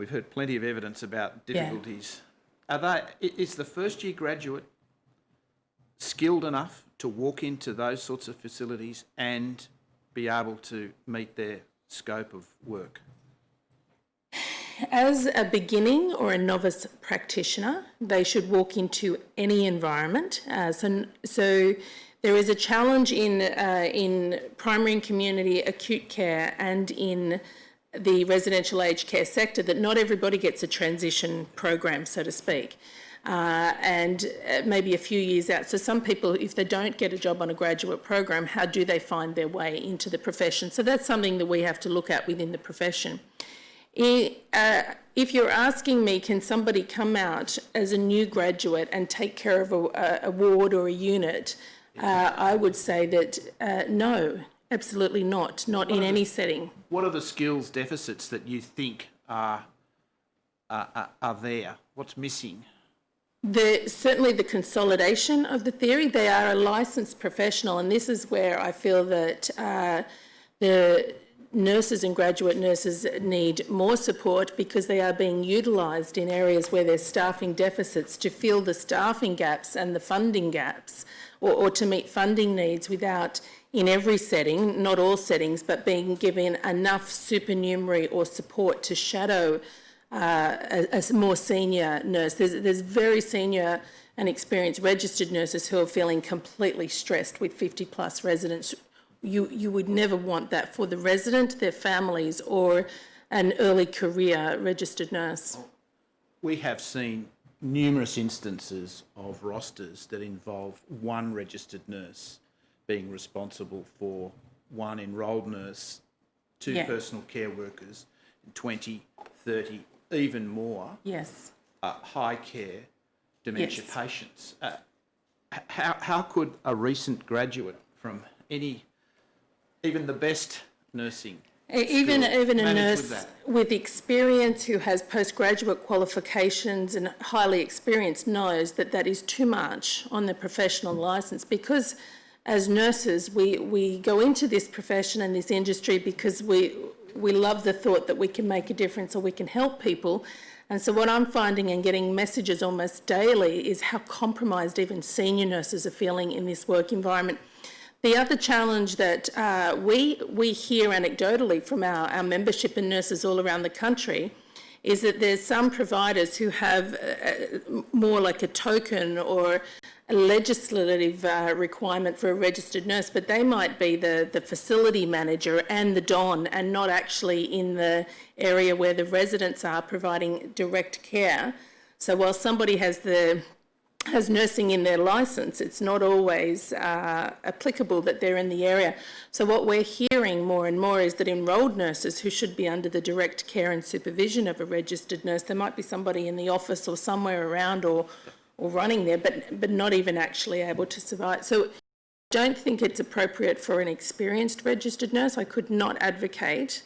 heard plenty of evidence about difficulties. Is the first-year graduate skilled enough to walk into those sorts of facilities and be able to meet their scope of work? As a beginning or a novice practitioner, they should walk into any environment. So there is a challenge in primary and community acute care and in the residential aged care sector that not everybody gets a transition program, so to speak, and maybe a few years out. So some people, if they don't get a job on a graduate program, how do they find their way into the profession? So that's something that we have to look at within the profession. If you're asking me, can somebody come out as a new graduate and take care of a ward or a unit, I would say that no, absolutely not in any setting. What are the skills deficits that you think are there? What's missing? Certainly the consolidation of the theory. They are a licensed professional, and this is where I feel that nurses and graduate nurses need more support because they are being utilised in areas where there's staffing deficits to fill the staffing gaps and the funding gaps, or to meet funding needs without, in every setting, not all settings, but being given enough supernumerary or support to shadow a more senior nurse. There's very senior and experienced registered nurses who are feeling completely stressed with 50 plus residents. You would never want that for the resident, their families, or an early career registered nurse. We have seen numerous instances of rosters that involve one registered nurse being responsible for one enrolled nurse, two personal care workers, 20, 30, even more high care dementia patients. How could a recent graduate from even the best nursing Even a nurse with with experience who has postgraduate qualifications and highly experienced knows that that is too much on the professional licence, because as nurses we go into this profession and this industry because we love the thought that we can make a difference or we can help people. And so what I'm finding and getting messages almost daily is how compromised even senior nurses are feeling in this work environment. The other challenge that we hear anecdotally from our membership and nurses all around the country is that there's some providers who have more like a token or a legislative requirement for a registered nurse, but they might be the facility manager and the don and not actually in the area where the residents are providing direct care. So while somebody has nursing in their licence, it's not always applicable that they're in the area. So what we're hearing more and more is that enrolled nurses who should be under the direct care and supervision of a registered nurse, there might be somebody in the office or somewhere around or running there, but not even actually able to survive. So I don't think it's appropriate for an experienced registered nurse. I could not advocate,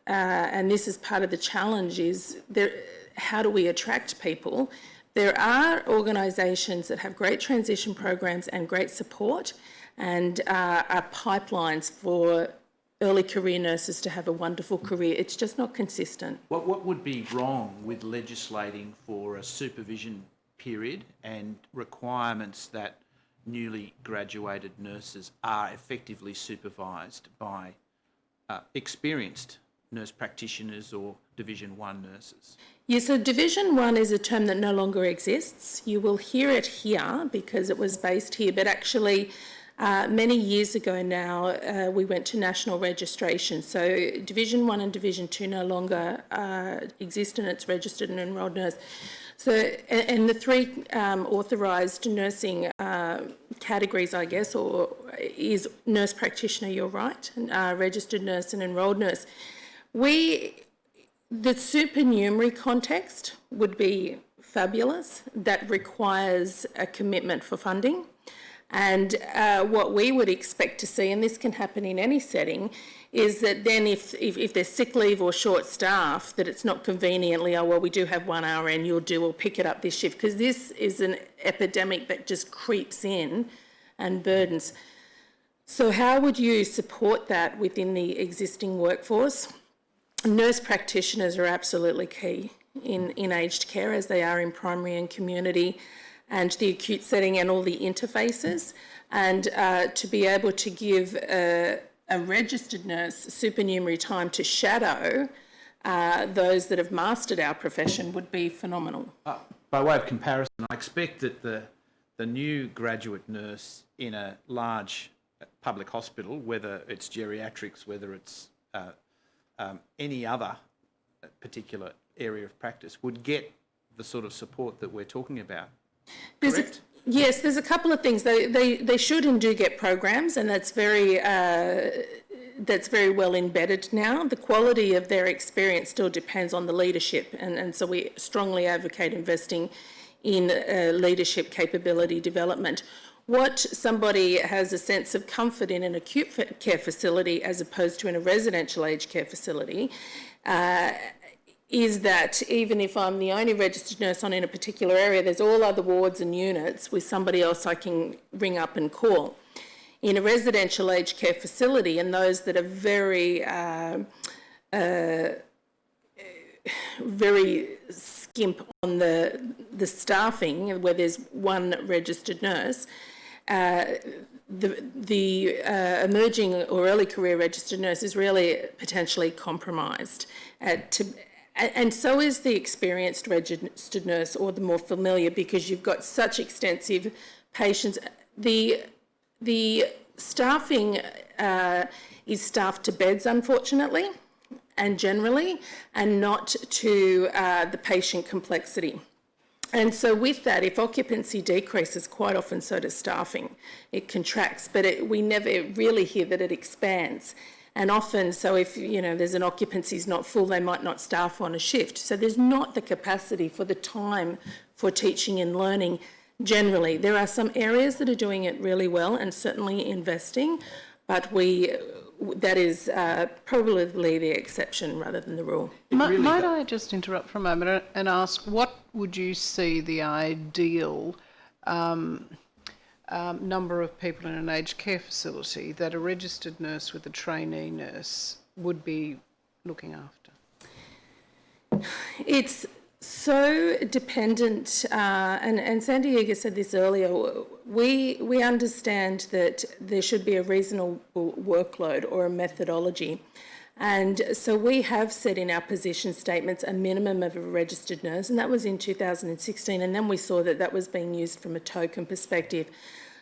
and this is part of the challenge, is how do we attract people? There are organisations that have great transition programs and great support and are pipelines for early career nurses to have a wonderful career. It's just not consistent. What would be wrong with legislating for a supervision period and requirements that newly graduated nurses are effectively supervised by experienced nurse practitioners or Division 1 nurses? Yeah, so Division 1 is a term that no longer exists. You will hear it here because it was based here, but actually many years ago now we went to national registration. So Division 1 and Division 2 no longer exist, and it's registered and enrolled nurse. So, and the three authorised nursing categories, I guess, or is nurse practitioner, you're right, registered nurse and enrolled nurse. The supernumerary context would be fabulous. That requires a commitment for funding. And what we would expect to see, and this can happen in any setting, is that then if there's sick leave or short staff, that it's not conveniently, we do have 1 hour and we'll pick it up this shift, because this is an epidemic that just creeps in and burdens. So how would you support that within the existing workforce? Nurse practitioners are absolutely key in aged care, as they are in primary and community and the acute setting and all the interfaces. And to be able to give a registered nurse supernumerary time to shadow those that have mastered our profession would be phenomenal. By way of comparison, I expect that the new graduate nurse in a large public hospital, whether it's geriatrics, whether it's any other particular area of practice, would get the sort of support that we're talking about. Correct? Yes, there's a couple of things. They should and do get programs, and that's very well embedded now. The quality of their experience still depends on the leadership, and so we strongly advocate investing in leadership capability development. What somebody has a sense of comfort in an acute care facility as opposed to in a residential aged care facility is that even if I'm the only registered nurse on in a particular area, there's all other wards and units with somebody else I can ring up and call. in a residential aged care facility, and those that are very skimp on the staffing, where there's one registered nurse, the emerging or early career registered nurse is really potentially compromised. And so is the experienced registered nurse or the more familiar, because you've got such extensive patients. The staffing is staffed to beds, unfortunately, and generally, and not to the patient complexity. And so with that, if occupancy decreases, quite often so does staffing. It contracts, but we never really hear that it expands. And often, so if, there's an occupancy is not full, they might not staff on a shift. So there's not the capacity for the time for teaching and learning generally. There are some areas that are doing it really well and certainly investing, but that is probably the exception rather than the rule. Might I just interrupt for a moment and ask, what would you see the ideal number of people in an aged care facility that a registered nurse with a trainee nurse would be looking after? It's so dependent, and San Diego said this earlier, we understand that there should be a reasonable workload or a methodology. And so we have set in our position statements a minimum of a registered nurse, and that was in 2016, and then we saw that was being used from a token perspective.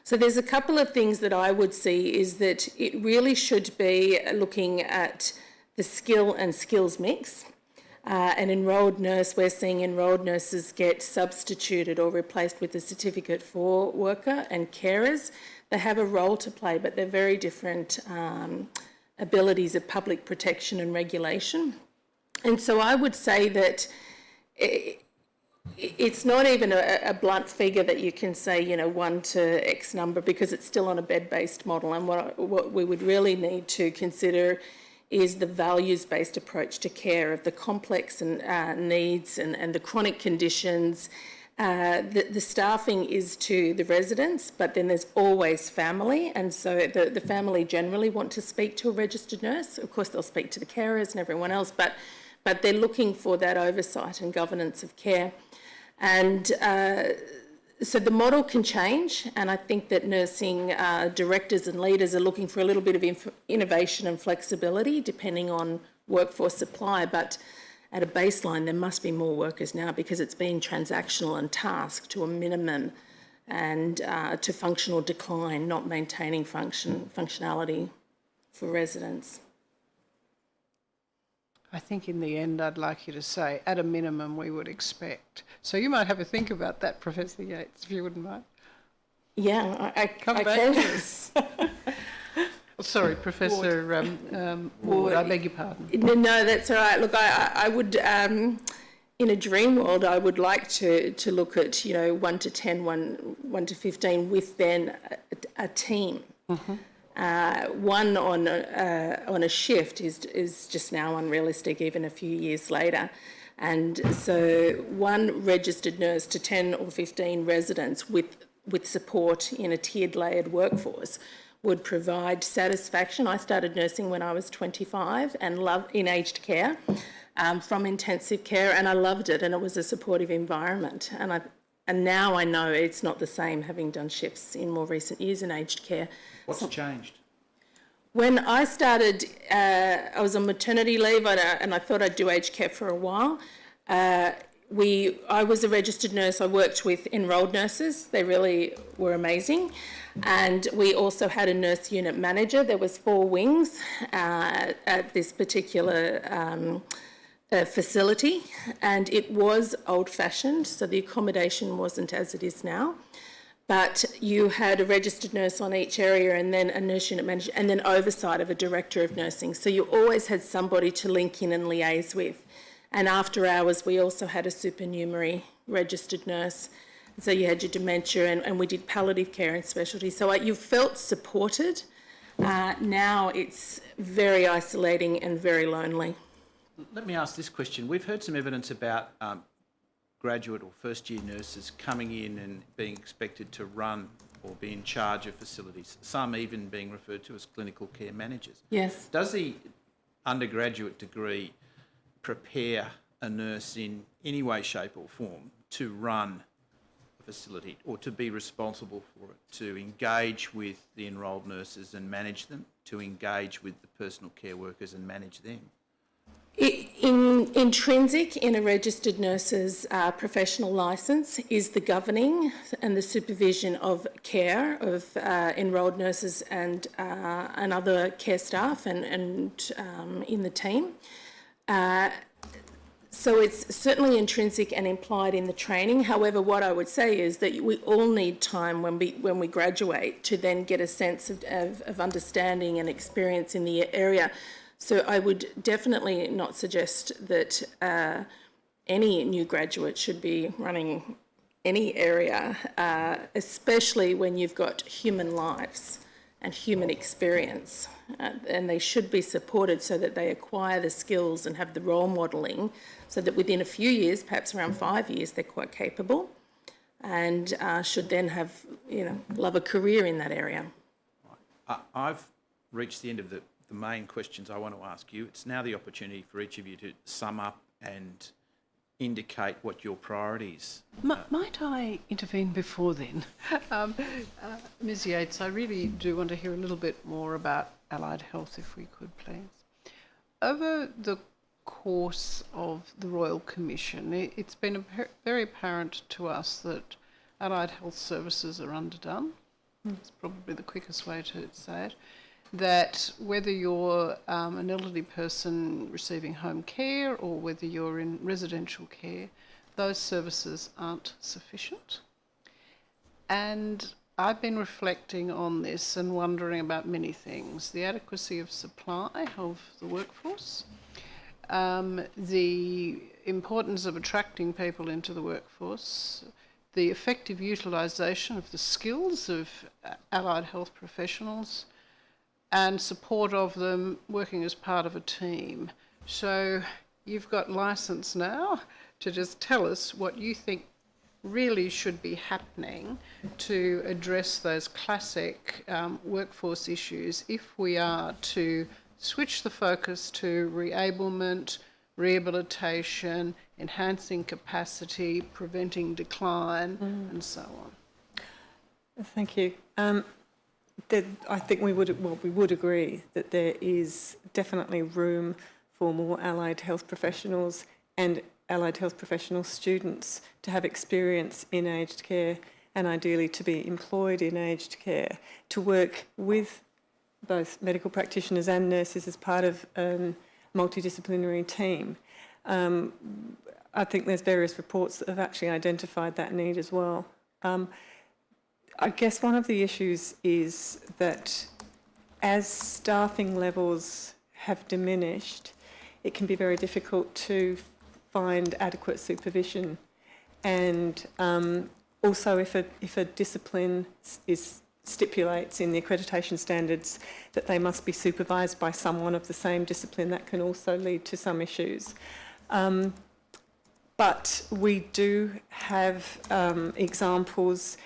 So there's a couple of things that I would see is that it really should be looking at the skill and skills mix. An enrolled nurse, we're seeing enrolled nurses get substituted or replaced with a certificate for worker and carers. They have a role to play, but they're very different abilities of public protection and regulation. And so I would say that it's not even a blunt figure that you can say, 1 to X number, because it's still on a bed-based model. And what we would really need to consider is the values-based approach to care of the complex and needs and the chronic conditions. The staffing is to the residents, but then there's always family, and so the family generally want to speak to a registered nurse. Of course, they'll speak to the carers and everyone else, but they're looking for that oversight and governance of care. And so the model can change, and I think that nursing directors and leaders are looking for a little bit of innovation and flexibility depending on workforce supply, but at a baseline there must be more workers now, because it's being transactional and tasked to a minimum and to functional decline, not maintaining functionality for residents. I think in the end I'd like you to say, at a minimum, we would expect. So you might have a think about that, Professor Yates, if you wouldn't mind. Yeah, I Come back to us. Sorry, Professor Ward, I beg your pardon. No, that's all right. Look, I would, in a dream world, I would like to look at, 1 to 10, 1 to 15 with then a team. Mm-hmm. One on a shift is just now unrealistic, even a few years later. And so one registered nurse to 10 or 15 residents with support in a tiered layered workforce would provide satisfaction. I started nursing when I was 25 and loved in aged care from intensive care, and I loved it, and it was a supportive environment. And now I know it's not the same, having done shifts in more recent years in aged care. What's changed? When I started, I was on maternity leave, and I thought I'd do aged care for a while. I was a registered nurse. I worked with enrolled nurses. They really were amazing. And we also had a nurse unit manager. There was 4 wings at this particular facility, and it was old-fashioned, so the accommodation wasn't as it is now. But you had a registered nurse on each area, and then a nurse unit manager, and then oversight of a director of nursing. So you always had somebody to link in and liaise with. And after hours, we also had a supernumerary registered nurse. So you had your dementia, and we did palliative care and specialty. So you felt supported. Now it's very isolating and very lonely. Let me ask this question. We've heard some evidence about graduate or first-year nurses coming in and being expected to run or be in charge of facilities, some even being referred to as clinical care managers. Yes. Does the undergraduate degree prepare a nurse in any way, shape or form to run a facility or to be responsible for it, to engage with the enrolled nurses and manage them, to engage with the personal care workers and manage them? Intrinsic in a registered nurse's professional licence is the governing and the supervision of care of enrolled nurses and other care staff and in the team. So it's certainly intrinsic and implied in the training. However, what I would say is that we all need time when we graduate to then get a sense of understanding and experience in the area. So I would definitely not suggest that any new graduate should be running any area, especially when you've got human lives and human experience. And they should be supported so that they acquire the skills and have the role modelling so that within a few years, perhaps around 5 years, they're quite capable and should then have, love a career in that area. I've reached the end of the main questions I want to ask you. It's now the opportunity for each of you to sum up and indicate what your priorities are. Might I intervene before then? Ms Yates, I really do want to hear a little bit more about allied health, if we could, please. Over the course of the Royal Commission, it's been very apparent to us that allied health services are underdone. It's probably the quickest way to say it. That whether you're an elderly person receiving home care or whether you're in residential care, those services aren't sufficient. And I've been reflecting on this and wondering about many things. The adequacy of supply of the workforce, the importance of attracting people into the workforce, the effective utilisation of the skills of allied health professionals, and support of them working as part of a team. So you've got licence now to just tell us what you think really should be happening to address those classic workforce issues if we are to switch the focus to reablement, rehabilitation, enhancing capacity, preventing decline, and so on. Thank you. I think we would agree that there is definitely room for more allied health professionals and allied health professional students to have experience in aged care and ideally to be employed in aged care, to work with both medical practitioners and nurses as part of a multidisciplinary team. I think there's various reports that have actually identified that need as well. I guess one of the issues is that as staffing levels have diminished, it can be very difficult to find adequate supervision. And also if a discipline stipulates in the accreditation standards that they must be supervised by someone of the same discipline, that can also lead to some issues. But we do have examples,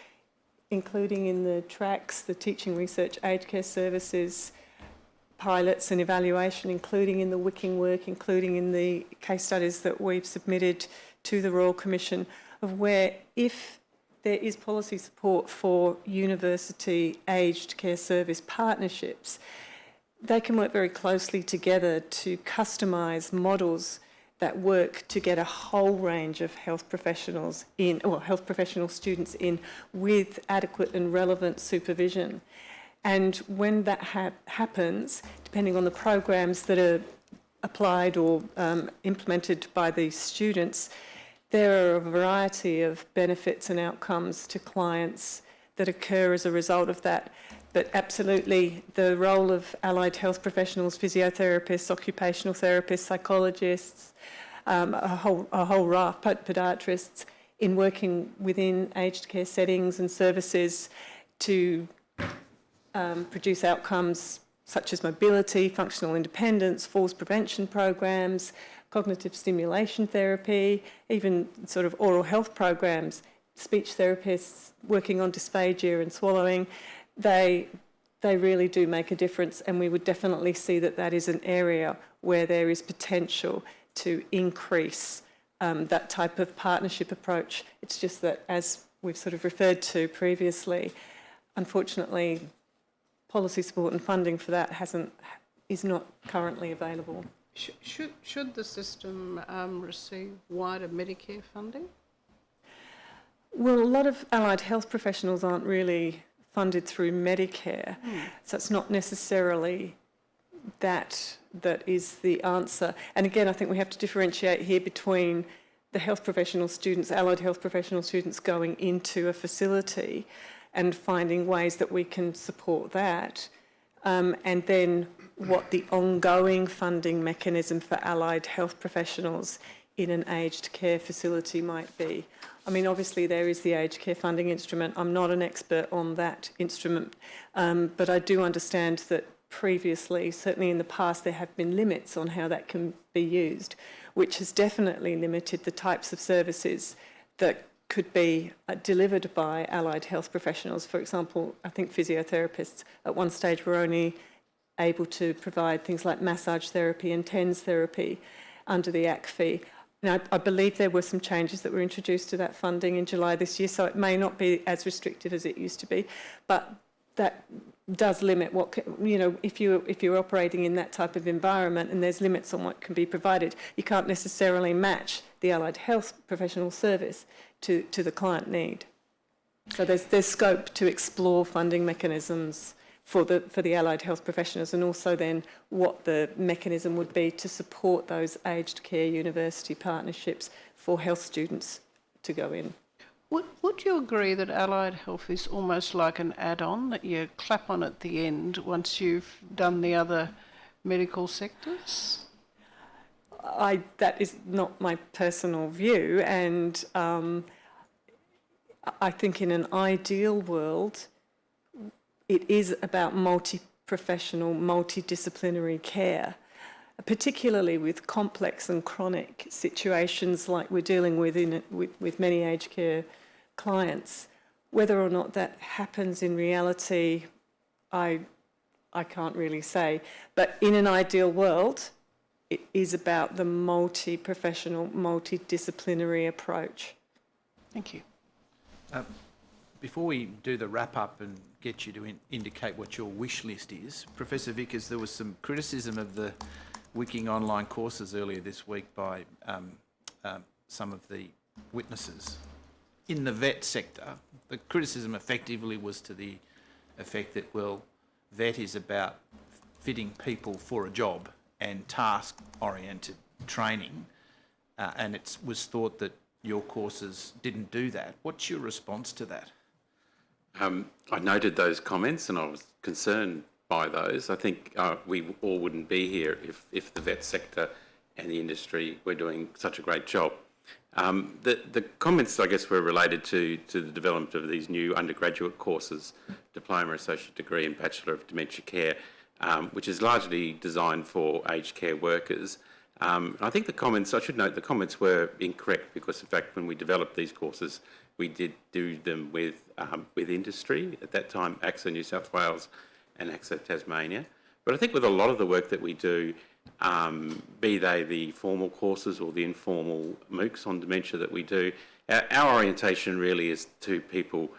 including in the tracks, the teaching research aged care services, pilots and evaluation, including in the wicking work, including in the case studies that we've submitted to the Royal Commission, of where if there is policy support for university aged care service partnerships, they can work very closely together to customise models that work to get a whole range of health professionals in, or health professional students in, with adequate and relevant supervision. And when that happens, depending on the programs that are applied or implemented by these students, there are a variety of benefits and outcomes to clients that occur as a result of that. But absolutely, the role of allied health professionals, physiotherapists, occupational therapists, psychologists, a whole raft, podiatrists, in working within aged care settings and services to produce outcomes such as mobility, functional independence, falls prevention programs, cognitive stimulation therapy, even sort of oral health programs, speech therapists working on dysphagia and swallowing, they really do make a difference, and we would definitely see that that is an area where there is potential to increase that type of partnership approach. It's just that, as we've sort of referred to previously, unfortunately, policy support and funding for that is not currently available. Should the system receive wider Medicare funding? Well, a lot of allied health professionals aren't really funded through Medicare, so it's not necessarily that is the answer. And again, I think we have to differentiate here between the health professional students, allied health professional students going into a facility and finding ways that we can support that, and then what the ongoing funding mechanism for allied health professionals in an aged care facility might be. I mean, obviously there is the aged care funding instrument. I'm not an expert on that instrument, but I do understand that previously, certainly in the past, there have been limits on how that can be used, which has definitely limited the types of services that could be delivered by allied health professionals. For example, I think physiotherapists at one stage were only able to provide things like massage therapy and TENS therapy under the ACFI. Now, I believe there were some changes that were introduced to that funding in July this year, so it may not be as restrictive as it used to be, but that does limit what, if you're operating in that type of environment and there's limits on what can be provided, you can't necessarily match the allied health professional service to the client need. So there's scope to explore funding mechanisms for the allied health professionals, and also then what the mechanism would be to support those aged care university partnerships for health students to go in. Would you agree that allied health is almost like an add-on that you clap on at the end once you've done the other medical sectors? That is not my personal view, and I think in an ideal world, it is about multi-professional, multidisciplinary care, particularly with complex and chronic situations like we're dealing with with many aged care clients. Whether or not that happens in reality, I can't really say. But in an ideal world, it is about the multi-professional, multidisciplinary approach. Thank you. Before we do the wrap-up and get you to indicate what your wish list is, Professor Vickers, there was some criticism of the Wicking online courses earlier this week by some of the witnesses. In the vet sector, the criticism effectively was to the effect that, well, vet is about fitting people for a job and task-oriented training, and it was thought that your courses didn't do that. What's your response to that? I noted those comments and I was concerned by those. I think we all wouldn't be here if the vet sector and the industry were doing such a great job. The comments, I guess, were related to the development of these new undergraduate courses, diploma, associate degree and Bachelor of Dementia Care, which is largely designed for aged care workers. I think the comments, I should note, the comments were incorrect because, in fact, when we developed these courses, we did do them with industry. At that time, AXA New South Wales and AXA Tasmania. But I think with a lot of the work that we do, be they the formal courses or the informal MOOCs on dementia that we do, our orientation really is to people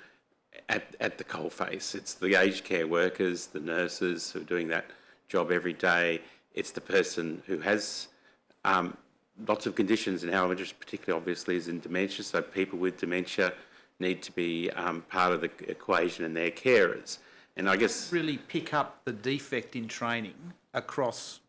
at the coalface. It's the aged care workers, the nurses who are doing that job every day. It's the person who has lots of conditions, and our interest particularly obviously is in dementia, so people with dementia need to be part of the equation and their carers. And I guess really pick up the defect in training across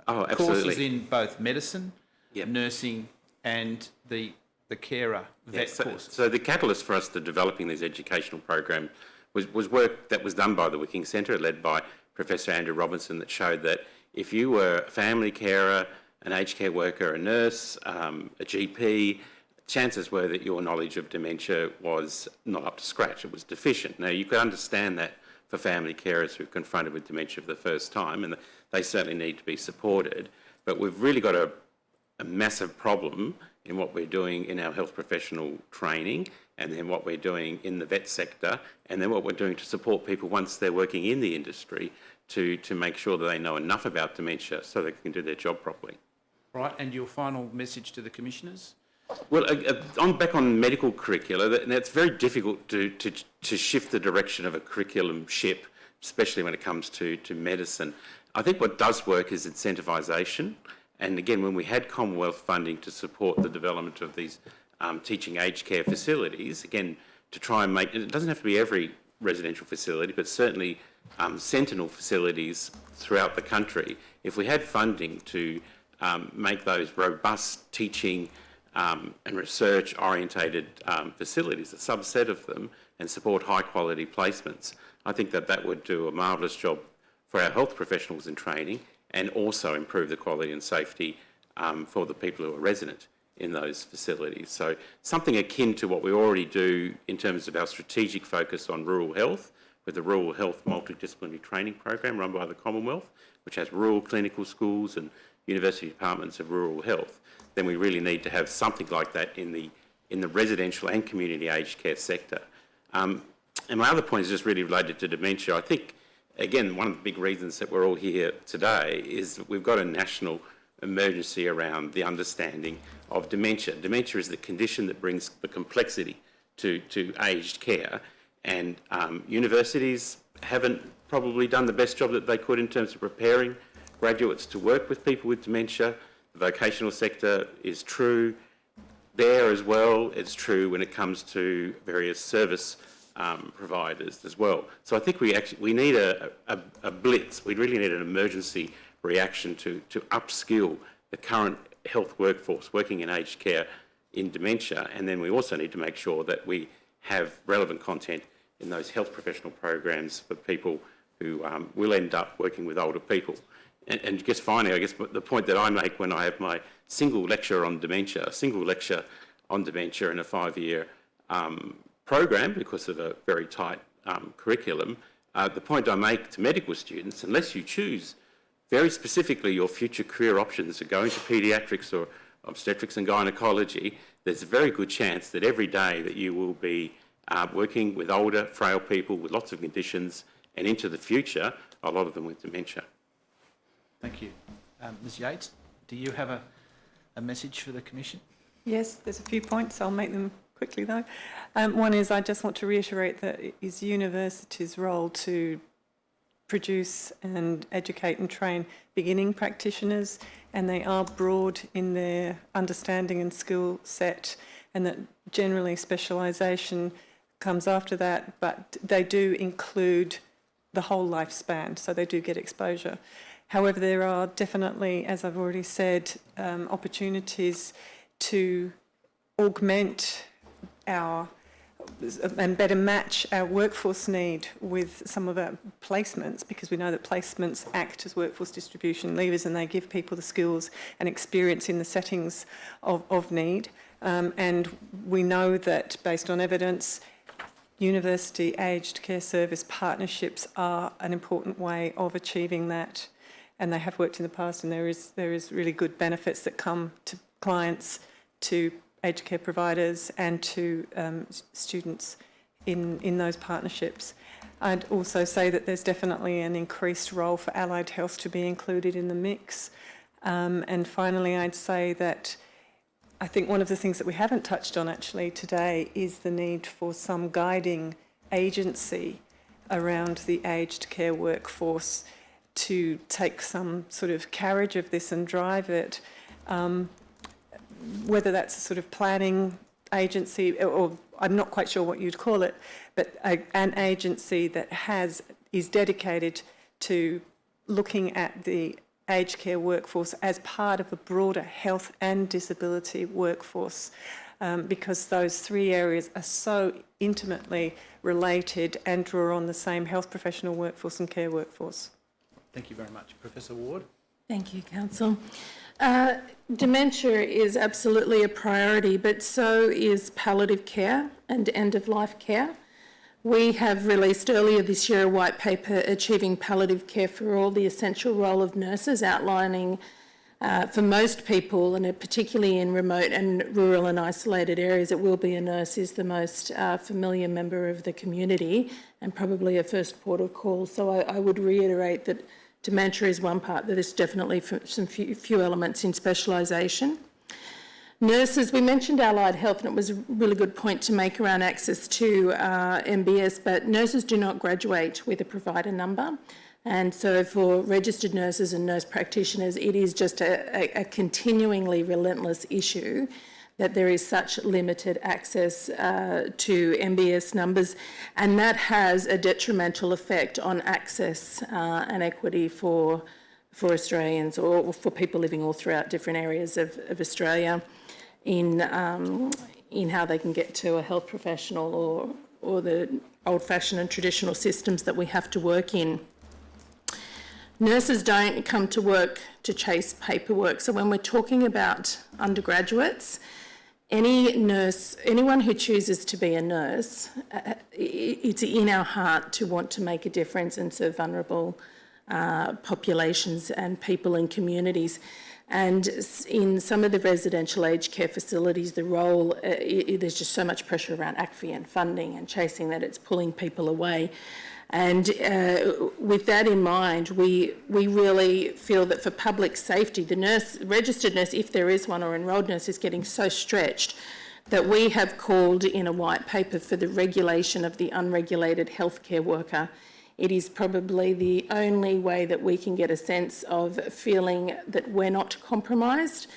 absolutely. Courses in both medicine, nursing and the carer vet courses. So the catalyst for us to developing these educational programs was work that was done by the Wicking Centre, led by Professor Andrew Robinson, that showed that if you were a family carer, an aged care worker, a nurse, a GP, chances were that your knowledge of dementia was not up to scratch, it was deficient. Now, you could understand that for family carers who are confronted with dementia for the first time, and they certainly need to be supported. But we've really got a massive problem in what we're doing in our health professional training, and then what we're doing in the vet sector, and then what we're doing to support people once they're working in the industry to make sure that they know enough about dementia so they can do their job properly. Right, and your final message to the commissioners? Well, I'm back on medical curricula. That's very difficult to shift the direction of a curriculum ship, especially when it comes to medicine. I think what does work is incentivisation. And again, when we had Commonwealth funding to support the development of these teaching aged care facilities, again, to try and make, it doesn't have to be every residential facility, but certainly sentinel facilities throughout the country. If we had funding to make those robust teaching and research-orientated facilities, a subset of them, and support high-quality placements, I think that would do a marvellous job for our health professionals in training and also improve the quality and safety for the people who are resident in those facilities. So something akin to what we already do in terms of our strategic focus on rural health, with the Rural Health Multidisciplinary Training Program run by the Commonwealth, which has rural clinical schools and university departments of rural health, then we really need to have something like that in the residential and community aged care sector. And my other point is just really related to dementia. I think, again, one of the big reasons that we're all here today is that we've got a national emergency around the understanding of dementia. Dementia is the condition that brings the complexity to aged care, and universities haven't probably done the best job that they could in terms of preparing graduates to work with people with dementia. The vocational sector is true there as well. It's true when it comes to various service providers as well. So I think we need a blitz. We really need an emergency reaction to upskill the current health workforce working in aged care in dementia, and then we also need to make sure that we have relevant content in those health professional programs for people who will end up working with older people. And just finally, I guess the point that I make when I have my single lecture on dementia in a 5-year program because of a very tight curriculum, the point I make to medical students, unless you choose very specifically your future career options are going to paediatrics or obstetrics and gynecology, there's a very good chance that every day that you will be working with older, frail people with lots of conditions, and into the future, a lot of them with dementia. Thank you. Ms Yates, do you have a message for the Commission? Yes, there's a few points. I'll make them quickly though. One is I just want to reiterate that it is universities' role to produce and educate and train beginning practitioners, and they are broad in their understanding and skill set, and that generally specialisation comes after that, but they do include the whole lifespan, so they do get exposure. However, there are definitely, as I've already said, opportunities to augment our and better match our workforce need with some of our placements, because we know that placements act as workforce distribution levers and they give people the skills and experience in the settings of need. And we know that, based on evidence, university aged care service partnerships are an important way of achieving that, and they have worked in the past, and there is really good benefits that come to clients, to aged care providers and to students in those partnerships. I'd also say that there's definitely an increased role for allied health to be included in the mix. And finally, I'd say that I think one of the things that we haven't touched on actually today is the need for some guiding agency around the aged care workforce to take some sort of carriage of this and drive it. Whether that's a sort of planning agency, or I'm not quite sure what you'd call it, but an agency that is dedicated to looking at the aged care workforce as part of a broader health and disability workforce, because those three areas are so intimately related and draw on the same health professional workforce and care workforce. Thank you very much. Professor Ward? Thank you, Council. Dementia is absolutely a priority, but so is palliative care and end-of-life care. We have released earlier this year a white paper, Achieving Palliative Care for All, the essential role of nurses, outlining For most people, and particularly in remote and rural and isolated areas, it will be a nurse is the most familiar member of the community and probably a first port of call. So I would reiterate that dementia is one part, that there's definitely some few elements in specialisation. Nurses, we mentioned allied health, and it was a really good point to make around access to MBS, but nurses do not graduate with a provider number. And so for registered nurses and nurse practitioners, it is just a continuingly relentless issue that there is such limited access to MBS numbers, and that has a detrimental effect on access and equity for Australians or for people living all throughout different areas of Australia in how they can get to a health professional or the old-fashioned and traditional systems that we have to work in. Nurses don't come to work to chase paperwork. So when we're talking about undergraduates, anyone who chooses to be a nurse, it's in our heart to want to make a difference and serve vulnerable populations and people and communities. And in some of the residential aged care facilities, the role, there's just so much pressure around ACFI and funding and chasing that it's pulling people away. And with that in mind, we really feel that for public safety, the registered nurse, if there is one, or enrolled nurse, is getting so stretched that we have called in a white paper for the regulation of the unregulated healthcare worker. It is probably the only way that we can get a sense of feeling that we're not compromised.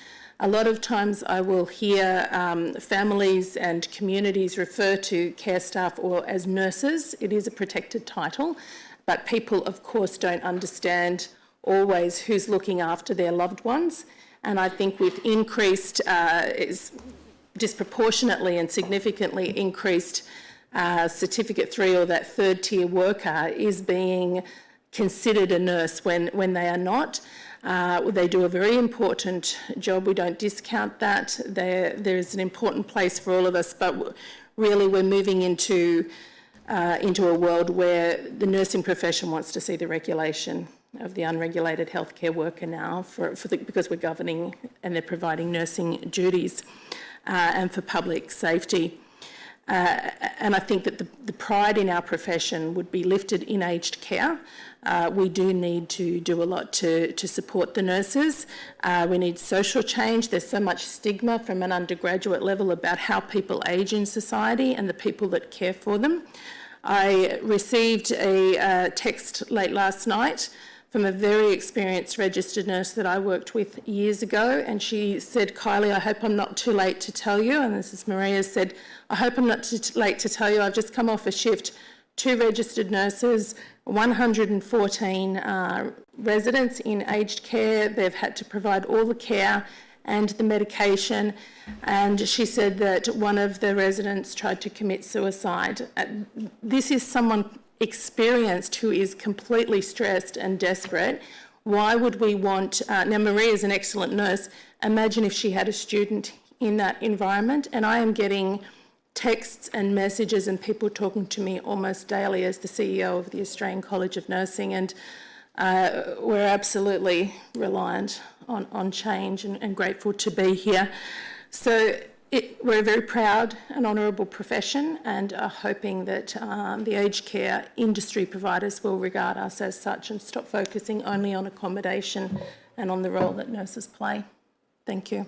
A lot of times I will hear families and communities refer to care staff or as nurses. It is a protected title, but people, of course, don't understand always who's looking after their loved ones. And I think with increased, disproportionately and significantly increased Certificate 3 or that third tier worker is being considered a nurse when they are not. They do a very important job. We don't discount that. There's an important place for all of us, but really we're moving into a world where the nursing profession wants to see the regulation of the unregulated healthcare worker now because we're governing and they're providing nursing duties and for public safety. And I think that the pride in our profession would be lifted in aged care. We do need to do a lot to support the nurses. We need social change. There's so much stigma from an undergraduate level about how people age in society and the people that care for them. I received a text late last night from a very experienced registered nurse that I worked with years ago, and she said, "Kylie, I hope I'm not too late to tell you," and this is Maria, said, "I hope I'm not too late to tell you, I've just come off a shift, 2 registered nurses, 114 residents in aged care. They've had to provide all the care and the medication," and she said that one of the residents tried to commit suicide. This is someone experienced who is completely stressed and desperate. Why would we want... now, Maria's an excellent nurse. Imagine if she had a student in that environment, and I am getting texts and messages and people talking to me almost daily as the CEO of the Australian College of Nursing, and we're absolutely reliant on change and grateful to be here. So we're a very proud and honourable profession, and are hoping that the aged care industry providers will regard us as such and stop focusing only on accommodation and on the role that nurses play. Thank you.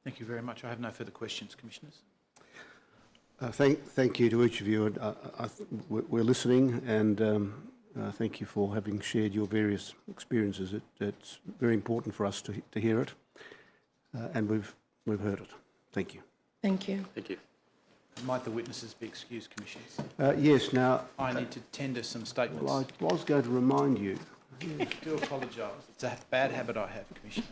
Thank you very much. I have no further questions, Commissioners. Thank you to each of you. We're listening, and thank you for having shared your various experiences. It's very important for us to hear it, and we've heard it. Thank you. Thank you. Thank you. Might the witnesses be excused, Commissioners? Yes, now... I need to tender some statements. Well, I was going to remind you. I do apologise. It's a bad habit I have, Commissioner.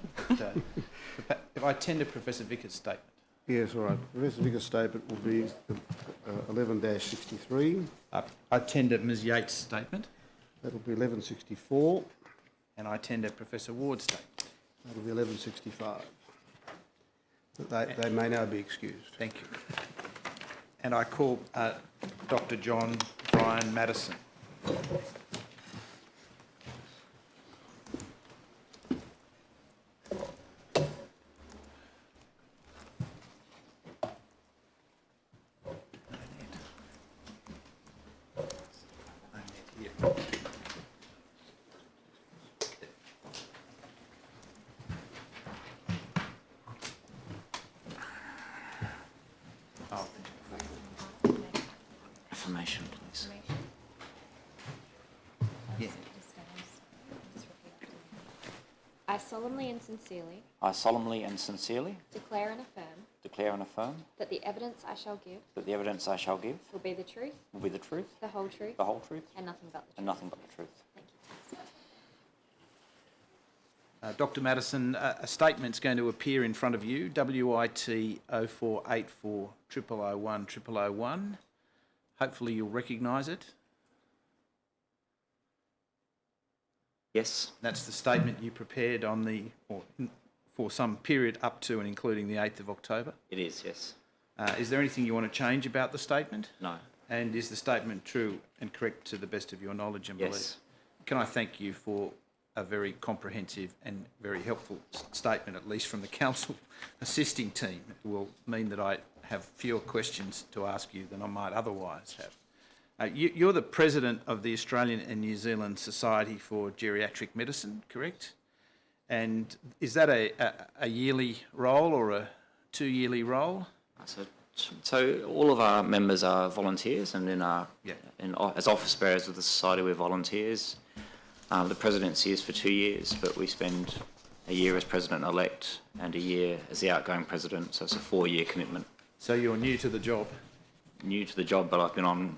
But, if I tender Professor Vickers' statement. Yes, all right. Professor Vickers' statement will be 11-63. I tender Ms Yates' statement. That will be 11-64. And I tender Professor Ward's statement. That will be 11-65. They may now be excused. Thank you. And I call Dr. John Brian Madison. information, please. Yeah. I solemnly and sincerely I solemnly and sincerely declare and affirm that the evidence I shall give will be the truth, the whole truth, and nothing but the truth. Thank you. Dr Madison, a statement's going to appear in front of you, WIT 0484 0001 0001. Hopefully you'll recognise it. Yes. That's the statement you prepared for some period up to and including the 8th of October. It is, yes. Is there anything you want to change about the statement? No. And is the statement true and correct to the best of your knowledge and belief? Yes. Can I thank you for a very comprehensive and very helpful statement, at least from the council assisting team. It will mean that I have fewer questions to ask you than I might otherwise have. You're the president of the Australian and New Zealand Society for Geriatric Medicine, correct? And is that a yearly role or a 2-yearly role? So all of our members are volunteers, and as office bearers of the society, we're volunteers. The presidency is for 2 years, but we spend a year as president-elect and a year as the outgoing president, so it's a 4-year commitment. So you're new to the job? New to the job, but I've been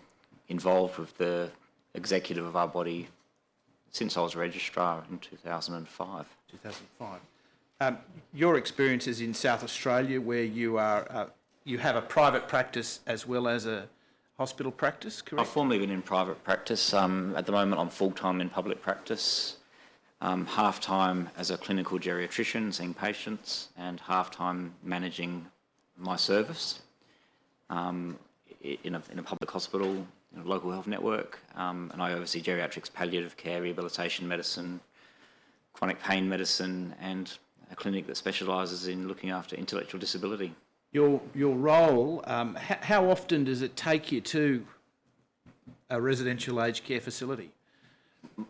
involved with the executive of our body since I was registrar in 2005. 2005. Your experience is in South Australia, where you are you have a private practice as well as a hospital practice, correct? I've formerly been in private practice. At the moment, I'm full-time in public practice, half-time as a clinical geriatrician, seeing patients, and half-time managing my service in a public hospital, in a local health network, and I oversee geriatrics, palliative care, rehabilitation medicine, chronic pain medicine, and a clinic that specialises in looking after intellectual disability. Your role, how often does it take you to a residential aged care facility?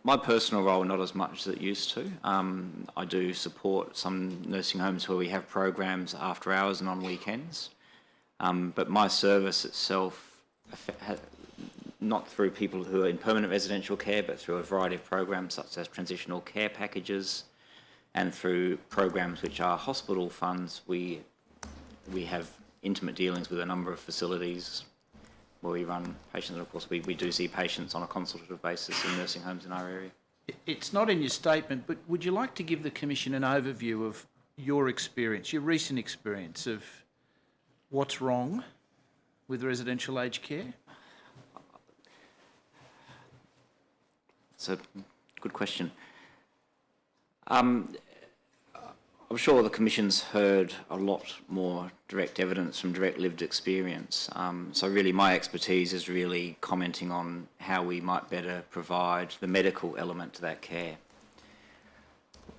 My personal role, not as much as it used to. I do support some nursing homes where we have programs after hours and on weekends, but my service itself, not through people who are in permanent residential care, but through a variety of programs such as transitional care packages and through programs which are hospital funds. We have intimate dealings with a number of facilities where we run patients, and of course we do see patients on a consultative basis in nursing homes in our area. It's not in your statement, but would you like to give the Commission an overview of your experience, your recent experience of what's wrong with residential aged care? It's a good question. I'm sure the Commission's heard a lot more direct evidence from direct lived experience. So really my expertise is really commenting on how we might better provide the medical element to that care.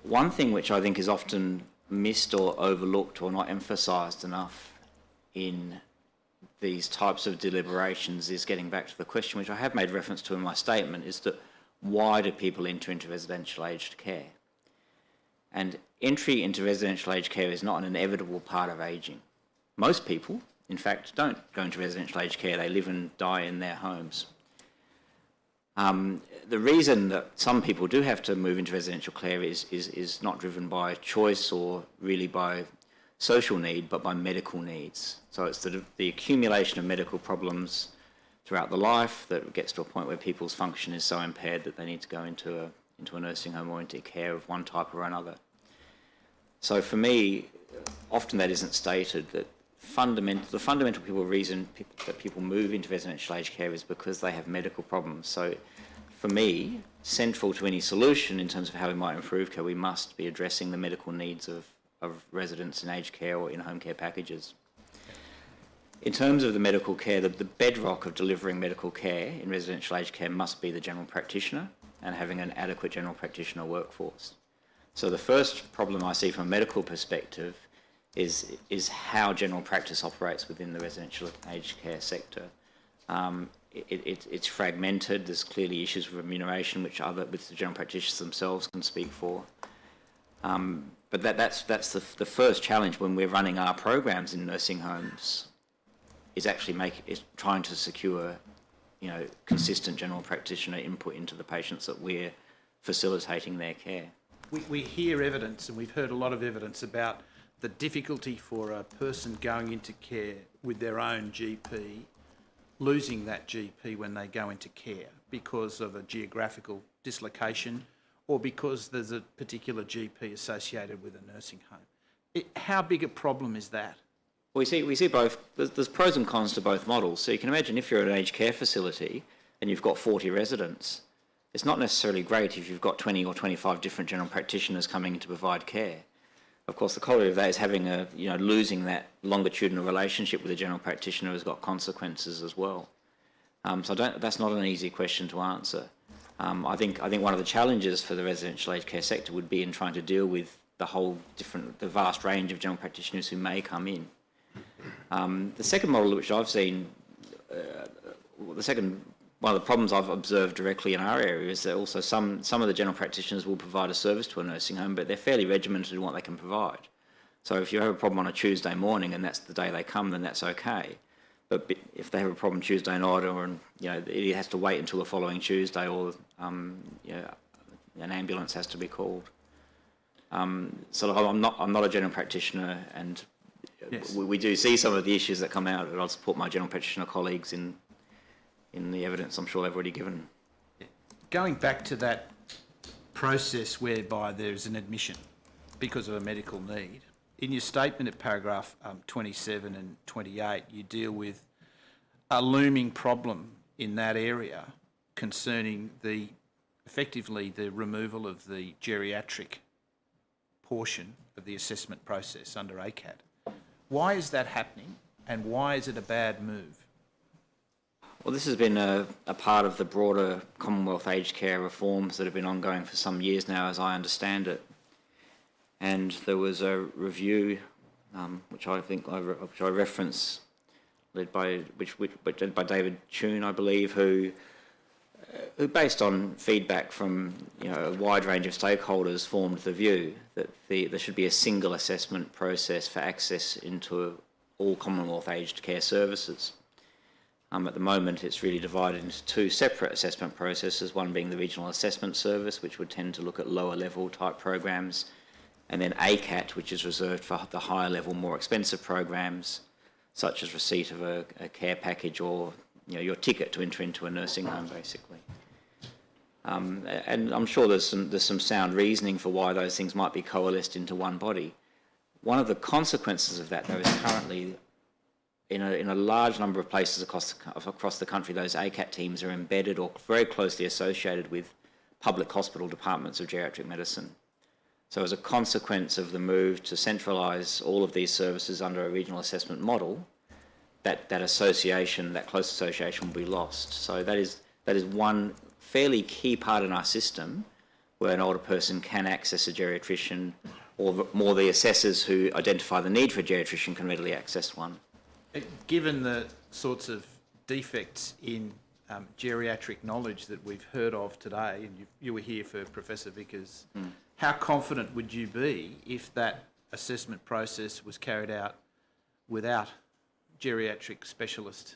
One thing which I think is often missed or overlooked or not emphasised enough in these types of deliberations is getting back to the question which I have made reference to in my statement, is that why do people enter into residential aged care? And entry into residential aged care is not an inevitable part of ageing. Most people, in fact, don't go into residential aged care. They live and die in their homes. The reason that some people do have to move into residential care is not driven by choice or really by social need, but by medical needs. So it's the accumulation of medical problems throughout the life that gets to a point where people's function is so impaired that they need to go into a nursing home or into care of one type or another. So for me, often that isn't stated, that the fundamental reason that people move into residential aged care is because they have medical problems. So for me, central to any solution in terms of how we might improve care, we must be addressing the medical needs of residents in aged care or in home care packages. In terms of the medical care, the bedrock of delivering medical care in residential aged care must be the general practitioner and having an adequate general practitioner workforce. So the first problem I see from a medical perspective is how general practice operates within the residential aged care sector. It's fragmented. There's clearly issues with remuneration, which the general practitioners themselves can speak for. But that's the first challenge when we're running our programs in nursing homes, is actually trying to secure consistent general practitioner input into the patients that we're facilitating their care. We hear evidence, and we've heard a lot of evidence about the difficulty for a person going into care with their own GP, losing that GP when they go into care because of a geographical dislocation or because there's a particular GP associated with a nursing home. How big a problem is that? We see both. There's pros and cons to both models. So you can imagine if you're at an aged care facility and you've got 40 residents, it's not necessarily great if you've got 20 or 25 different general practitioners coming in to provide care. Of course, the corollary of that is having losing that longitudinal relationship with a general practitioner has got consequences as well. That's not an easy question to answer. I think one of the challenges for the residential aged care sector would be in trying to deal with the vast range of general practitioners who may come in. The second model which I've seen, one of the problems I've observed directly in our area is that also some of the general practitioners will provide a service to a nursing home, but they're fairly regimented in what they can provide. So if you have a problem on a Tuesday morning and that's the day they come, then that's okay. But if they have a problem Tuesday night, or it has to wait until the following Tuesday, or an ambulance has to be called. So I'm not a general practitioner, and yes, we do see some of the issues that come out, and I'll support my general practitioner colleagues in the evidence I'm sure they've already given. Going back to that process whereby there's an admission because of a medical need, in your statement at paragraph 27 and 28, you deal with a looming problem in that area concerning effectively the removal of the geriatric portion of the assessment process under ACAT. Why is that happening, and why is it a bad move? Well, this has been a part of the broader Commonwealth aged care reforms that have been ongoing for some years now, as I understand it. And there was a review, which I reference, led by David Tune, I believe, who based on feedback from a wide range of stakeholders, formed the view that there should be a single assessment process for access into all Commonwealth aged care services. At the moment, it's really divided into two separate assessment processes, one being the Regional Assessment Service, which would tend to look at lower level type programs, and then ACAT, which is reserved for the higher level, more expensive programs, such as receipt of a care package or your ticket to enter into a nursing home, basically. And I'm sure there's some sound reasoning for why those things might be coalesced into one body. One of the consequences of that, though, is currently in a large number of places across the country, those ACAT teams are embedded or very closely associated with public hospital departments of geriatric medicine. So as a consequence of the move to centralise all of these services under a regional assessment model, that association, that close association, will be lost. So that is one fairly key part in our system where an older person can access a geriatrician, or more the assessors who identify the need for a geriatrician can readily access one. Given the sorts of defects in geriatric knowledge that we've heard of today, and you were here for Professor Vickers, how confident would you be if that assessment process was carried out without geriatric specialist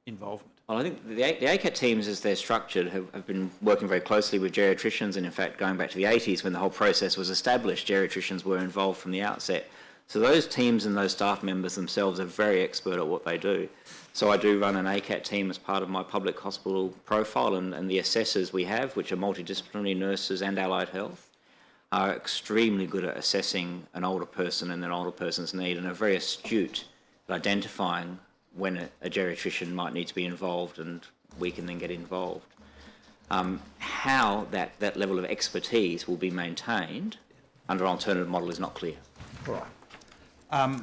involvement? Well, I think the ACAT teams, as they're structured, have been working very closely with geriatricians, and in fact, going back to the 80s when the whole process was established, geriatricians were involved from the outset. So those teams and those staff members themselves are very expert at what they do. So I do run an ACAT team as part of my public hospital profile, and the assessors we have, which are multidisciplinary nurses and allied health, are extremely good at assessing an older person and an older person's need, and are very astute at identifying when a geriatrician might need to be involved, and we can then get involved. How that level of expertise will be maintained under an alternative model is not clear. All right.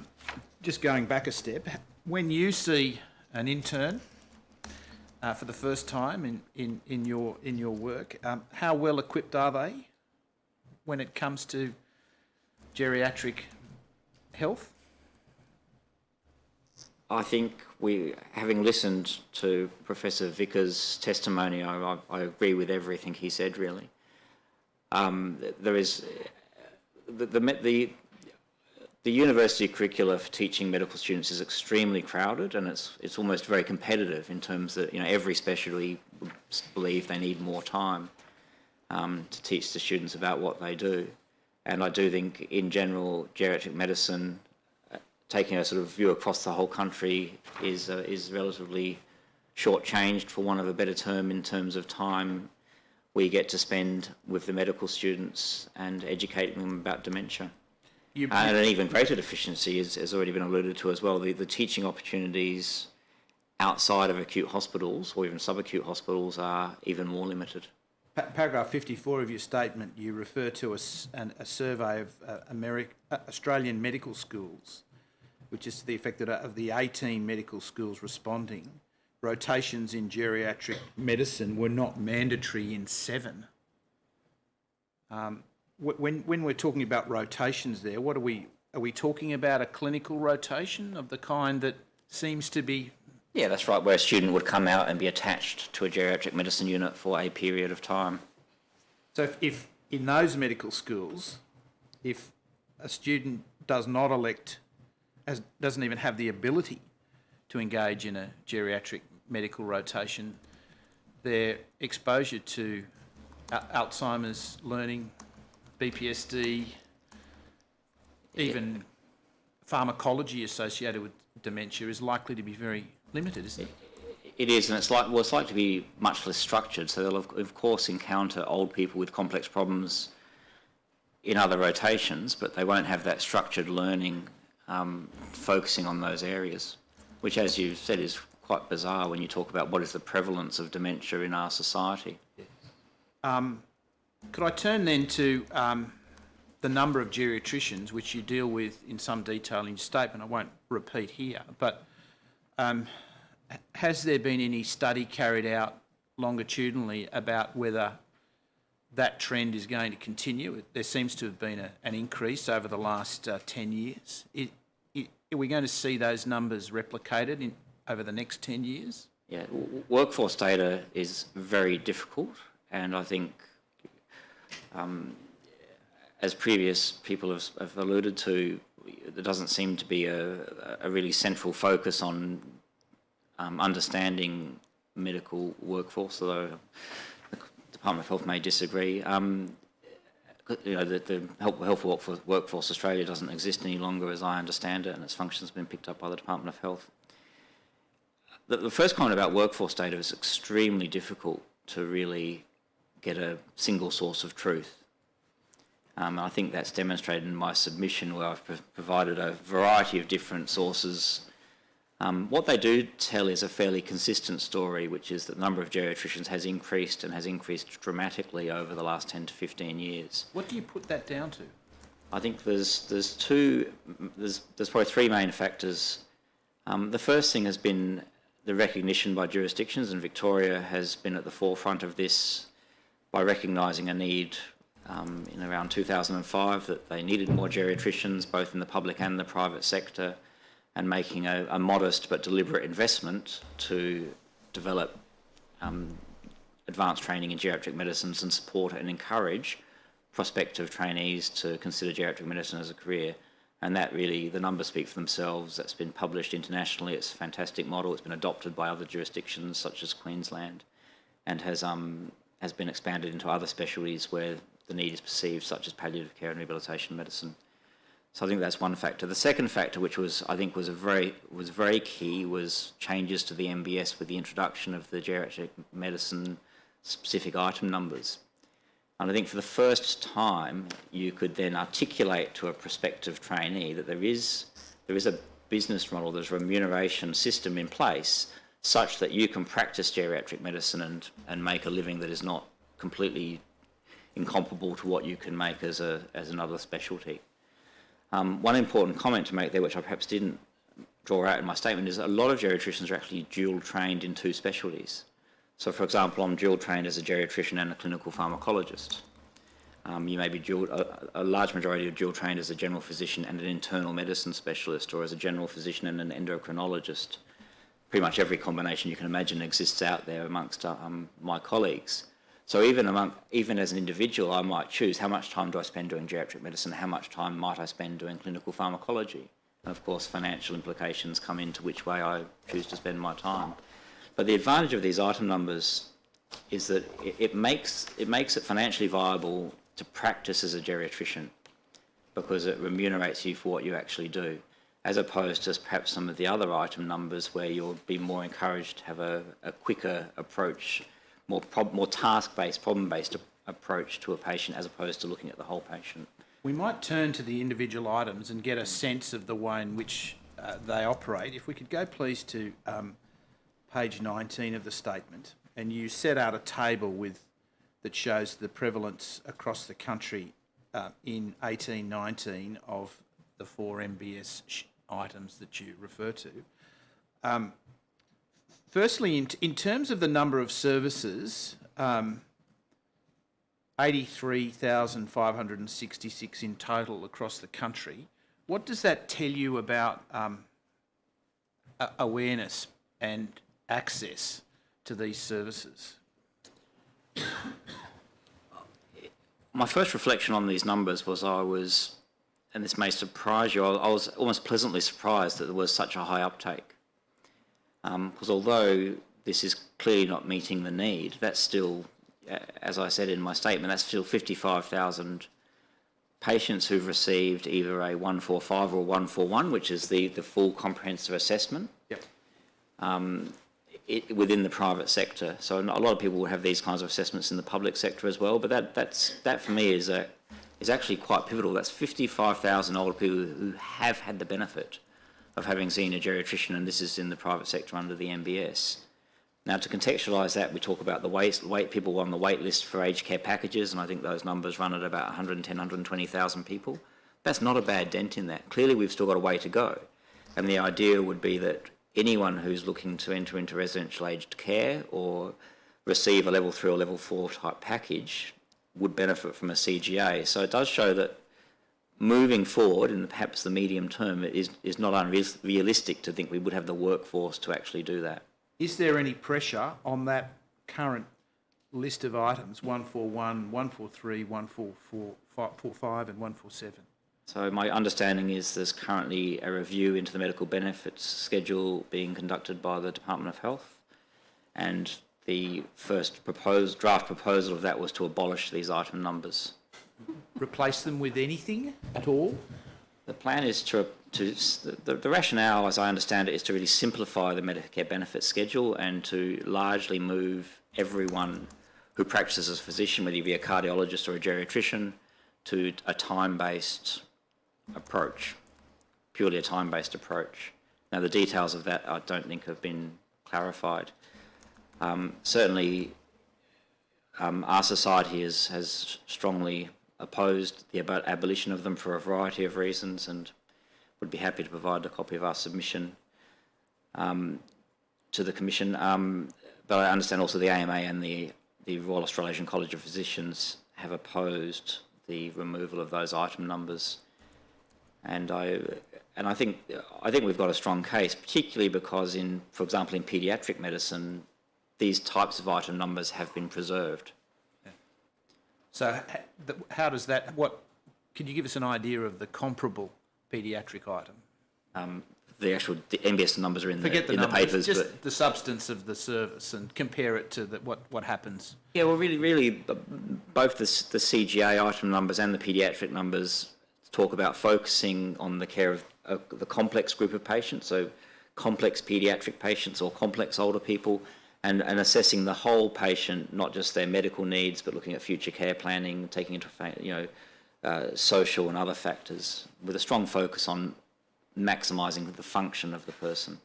Just going back a step, when you see an intern for the first time in your work, how well equipped are they when it comes to geriatric health? I think having listened to Professor Vickers' testimony, I agree with everything he said, really. There is the the university curricula for teaching medical students is extremely crowded, and it's almost very competitive in terms that, you know, every specialty would believe they need more time to teach the students about what they do. And I do think, in general, geriatric medicine, taking a sort of view across the whole country, is relatively shortchanged, for want of a better term, in terms of time we get to spend with the medical students and educating them about dementia. And an even greater deficiency has already been alluded to as well. The teaching opportunities outside of acute hospitals or even subacute hospitals are even more limited. Paragraph 54 of your statement, you refer to a survey of Australian medical schools, which is to the effect that of the 18 medical schools responding, rotations in geriatric medicine were not mandatory in 7. When we're talking about rotations there, are we talking about a clinical rotation of the kind that seems to be... Yeah, that's right, where a student would come out and be attached to a geriatric medicine unit for a period of time. So if in those medical schools, if a student does not elect, doesn't even have the ability to engage in a geriatric medical rotation, their exposure to Alzheimer's learning, BPSD, even pharmacology associated with dementia is likely to be very limited, isn't it? It is, and it's likely to be much less structured. So they'll of course encounter old people with complex problems in other rotations, but they won't have that structured learning focusing on those areas, which, as you said, is quite bizarre when you talk about what is the prevalence of dementia in our society. Could I turn then to the number of geriatricians, which you deal with in some detail in your statement? I won't repeat here, but has there been any study carried out longitudinally about whether that trend is going to continue? There seems to have been an increase over the last 10 years. Are we going to see those numbers replicated over the next 10 years? Yeah, workforce data is very difficult, and I think, as previous people have alluded to, there doesn't seem to be a really central focus on understanding medical workforce, although the Department of Health may disagree. You know, the Health Workforce Australia doesn't exist any longer, as I understand it, and its function's been picked up by the Department of Health. The first comment about workforce data is extremely difficult to really get a single source of truth. I think that's demonstrated in my submission, where I've provided a variety of different sources. What they do tell is a fairly consistent story, which is that the number of geriatricians has increased, and has increased dramatically over the last 10 to 15 years. What do you put that down to? I think there's probably 3 main factors. The first thing has been the recognition by jurisdictions, and Victoria has been at the forefront of this by recognising a need in around 2005 that they needed more geriatricians, both in the public and the private sector, and making a modest but deliberate investment to develop advanced training in geriatric medicines and support and encourage prospective trainees to consider geriatric medicine as a career. And that really, the numbers speak for themselves. That's been published internationally. It's a fantastic model. It's been adopted by other jurisdictions such as Queensland, and has been expanded into other specialties where the need is perceived, such as palliative care and rehabilitation medicine. So I think that's one factor. The second factor, which was very key, was changes to the MBS with the introduction of the geriatric medicine specific item numbers. And I think for the first time, you could then articulate to a prospective trainee that there is a business model, there's a remuneration system in place such that you can practice geriatric medicine and make a living that is not completely incomparable to what you can make as another specialty. One important comment to make there, which I perhaps didn't draw out in my statement, is that a lot of geriatricians are actually dual trained in 2 specialties. So, for example, I'm dual trained as a geriatrician and a clinical pharmacologist. You may be a large majority of dual trained as a general physician and an internal medicine specialist, or as a general physician and an endocrinologist. Pretty much every combination you can imagine exists out there amongst my colleagues. So even as an individual, I might choose how much time do I spend doing geriatric medicine, how much time might I spend doing clinical pharmacology. And of course, financial implications come into which way I choose to spend my time. But the advantage of these item numbers is that it makes it financially viable to practice as a geriatrician, because it remunerates you for what you actually do, as opposed to perhaps some of the other item numbers where you'll be more encouraged to have a quicker approach, more task-based, problem-based approach to a patient, as opposed to looking at the whole patient. We might turn to the individual items and get a sense of the way in which they operate. If we could go please to page 19 of the statement, and you set out a table that shows the prevalence across the country in 1819 of the 4 MBS items that you refer to. Firstly, in terms of the number of services, 83,566 in total across the country. What does that tell you about awareness and access to these services? My first reflection on these numbers was and this may surprise you, I was almost pleasantly surprised that there was such a high uptake. Because although this is clearly not meeting the need, that's still, as I said in my statement, that's still 55,000 patients who've received either a 145 or a 141, which is the full comprehensive assessment. Yep. Within the private sector. So a lot of people will have these kinds of assessments in the public sector as well, but that for me is actually quite pivotal. That's 55,000 older people who have had the benefit of having seen a geriatrician, and this is in the private sector under the MBS. Now, to contextualise that, we talk about the wait people on the wait list for aged care packages, and I think those numbers run at about 110,000, 120,000 people. That's not a bad dent in that. Clearly, we've still got a way to go. And the idea would be that anyone who's looking to enter into residential aged care or receive a level 3 or level 4 type package would benefit from a CGA. So it does show that moving forward in perhaps the medium term, it is not unrealistic to think we would have the workforce to actually do that. Is there any pressure on that current list of items, 141, 143, 145 and 147? So my understanding is there's currently a review into the medical benefits schedule being conducted by the Department of Health, and the first draft proposal of that was to abolish these item numbers. Replace them with anything at all? The plan is the rationale, as I understand it, is to really simplify the Medicare benefits schedule and to largely move everyone who practices as a physician, whether you be a cardiologist or a geriatrician, to a time-based approach, purely a time-based approach. Now, the details of that I don't think have been clarified. Certainly, our society has strongly opposed the abolition of them for a variety of reasons, and would be happy to provide a copy of our submission to the Commission. But I understand also the AMA and the Royal Australasian College of Physicians have opposed the removal of those item numbers, and I think we've got a strong case, particularly because for example, in paediatric medicine, these types of item numbers have been preserved. Yeah. So, how does that? Can you give us an idea of the comparable paediatric item? The MBS numbers are in the papers, just but the substance of the service, and compare it to what happens. Yeah, well, really, both the CGA item numbers and the paediatric numbers talk about focusing on the care of the complex group of patients, so complex paediatric patients or complex older people, and assessing the whole patient, not just their medical needs, but looking at future care planning, taking into social and other factors, with a strong focus on maximising the function of the person.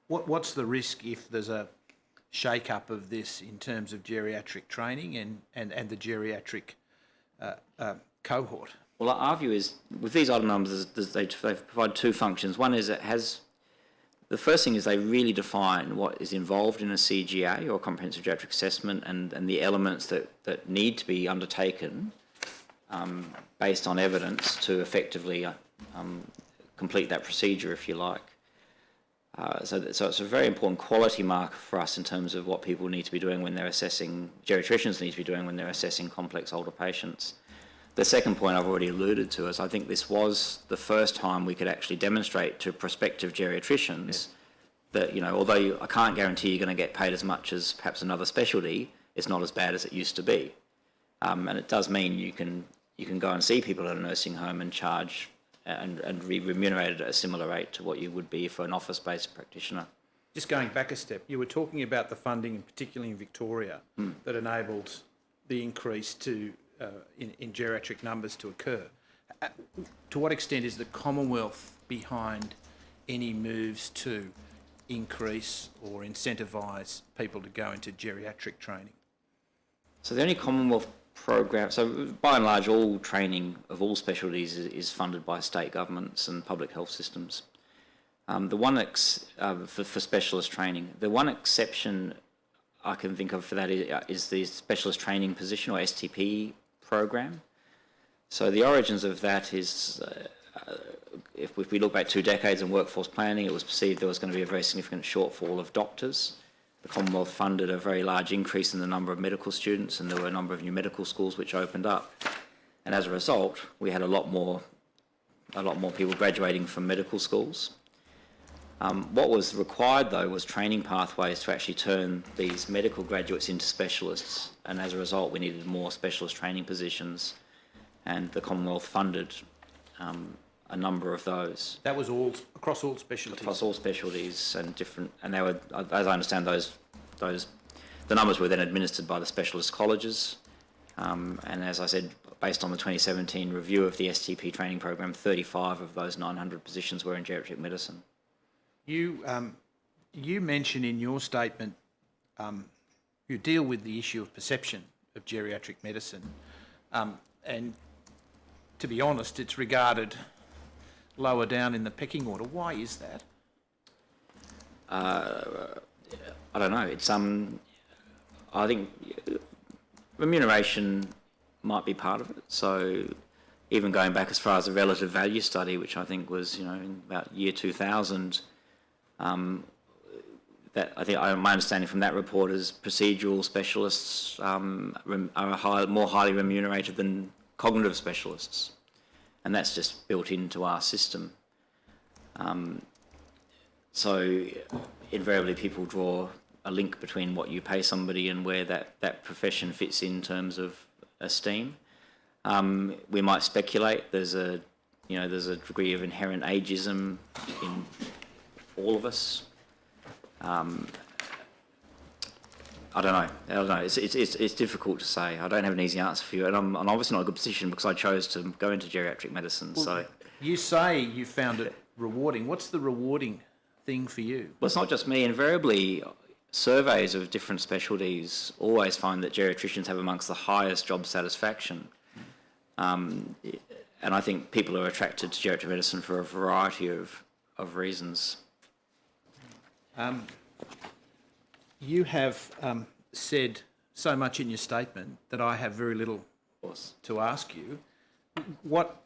What's the risk if there's a shake-up of this in terms of geriatric training and the geriatric cohort? Well, our view is, with these item numbers, they provide two functions. One is the first thing is they really define what is involved in a CGA, or comprehensive geriatric assessment, and the elements that need to be undertaken based on evidence to effectively complete that procedure, if you like. So it's a very important quality marker for us in terms of what people need to be doing when they're assessing, geriatricians need to be doing when they're assessing complex older patients. The second point I've already alluded to is I think this was the first time we could actually demonstrate to prospective geriatricians that, although I can't guarantee you're going to get paid as much as perhaps another specialty, it's not as bad as it used to be. And it does mean you can go and see people at a nursing home and charge and be remunerated at a similar rate to what you would be for an office-based practitioner. Just going back a step, you were talking about the funding, particularly in Victoria, that enabled the increase in geriatric numbers to occur. To what extent is the Commonwealth behind any moves to increase or incentivise people to go into geriatric training? So the only Commonwealth program, so by and large all training of all specialties is funded by state governments and public health systems. The one for specialist training, the one exception I can think of for that is the specialist training position or STP program. So the origins of that is, if we look back 2 decades in workforce planning, it was perceived there was going to be a very significant shortfall of doctors. The Commonwealth funded a very large increase in the number of medical students, and there were a number of new medical schools which opened up. And as a result, we had a lot more people graduating from medical schools. What was required, though, was training pathways to actually turn these medical graduates into specialists. And as a result, we needed more specialist training positions, and the Commonwealth funded a number of those. That was across all specialties? Across all specialties and different, and they were, as I understand, the numbers were then administered by the specialist colleges. And as I said, based on the 2017 review of the STP training program, 35 of those 900 positions were in geriatric medicine. You mention in your statement, you deal with the issue of perception of geriatric medicine. And to be honest, it's regarded lower down in the pecking order. Why is that? I don't know. It's I think remuneration might be part of it. So even going back as far as the relative value study, which I think was in about year 2000, that I think my understanding from that report is procedural specialists are more highly remunerated than cognitive specialists. And that's just built into our system. So invariably people draw a link between what you pay somebody and where that profession fits in terms of esteem. We might speculate there's a degree of inherent ageism in all of us. I don't know. It's difficult to say. I don't have an easy answer for you, and I'm obviously not in a good position because I chose to go into geriatric medicine. Well, so you say you found it rewarding. What's the rewarding thing for you? Well, it's not just me. Invariably, surveys of different specialties always find that geriatricians have amongst the highest job satisfaction, and I think people are attracted to geriatric medicine for a variety of reasons. You have said so much in your statement that I have very little to ask you. What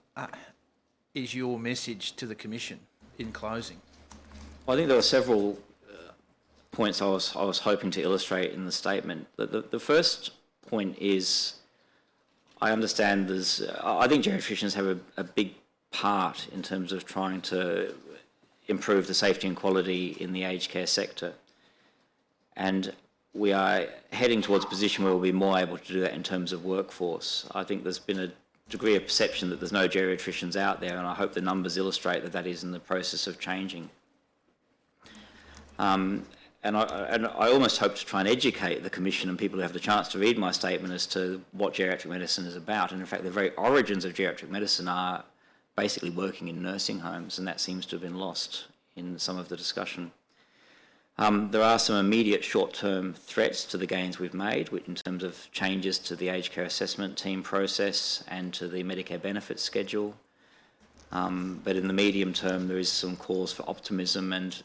is your message to the Commission in closing? Well, I think there were several points I was hoping to illustrate in the statement. The first point is I understand I think geriatricians have a big part in terms of trying to improve the safety and quality in the aged care sector. And we are heading towards a position where we'll be more able to do that in terms of workforce. I think there's been a degree of perception that there's no geriatricians out there, and I hope the numbers illustrate that that is in the process of changing. And I almost hope to try and educate the Commission and people who have the chance to read my statement as to what geriatric medicine is about. And in fact, the very origins of geriatric medicine are basically working in nursing homes, and that seems to have been lost in some of the discussion. There are some immediate short-term threats to the gains we've made in terms of changes to the aged care assessment team process and to the Medicare benefits schedule. But in the medium term, there is some cause for optimism, and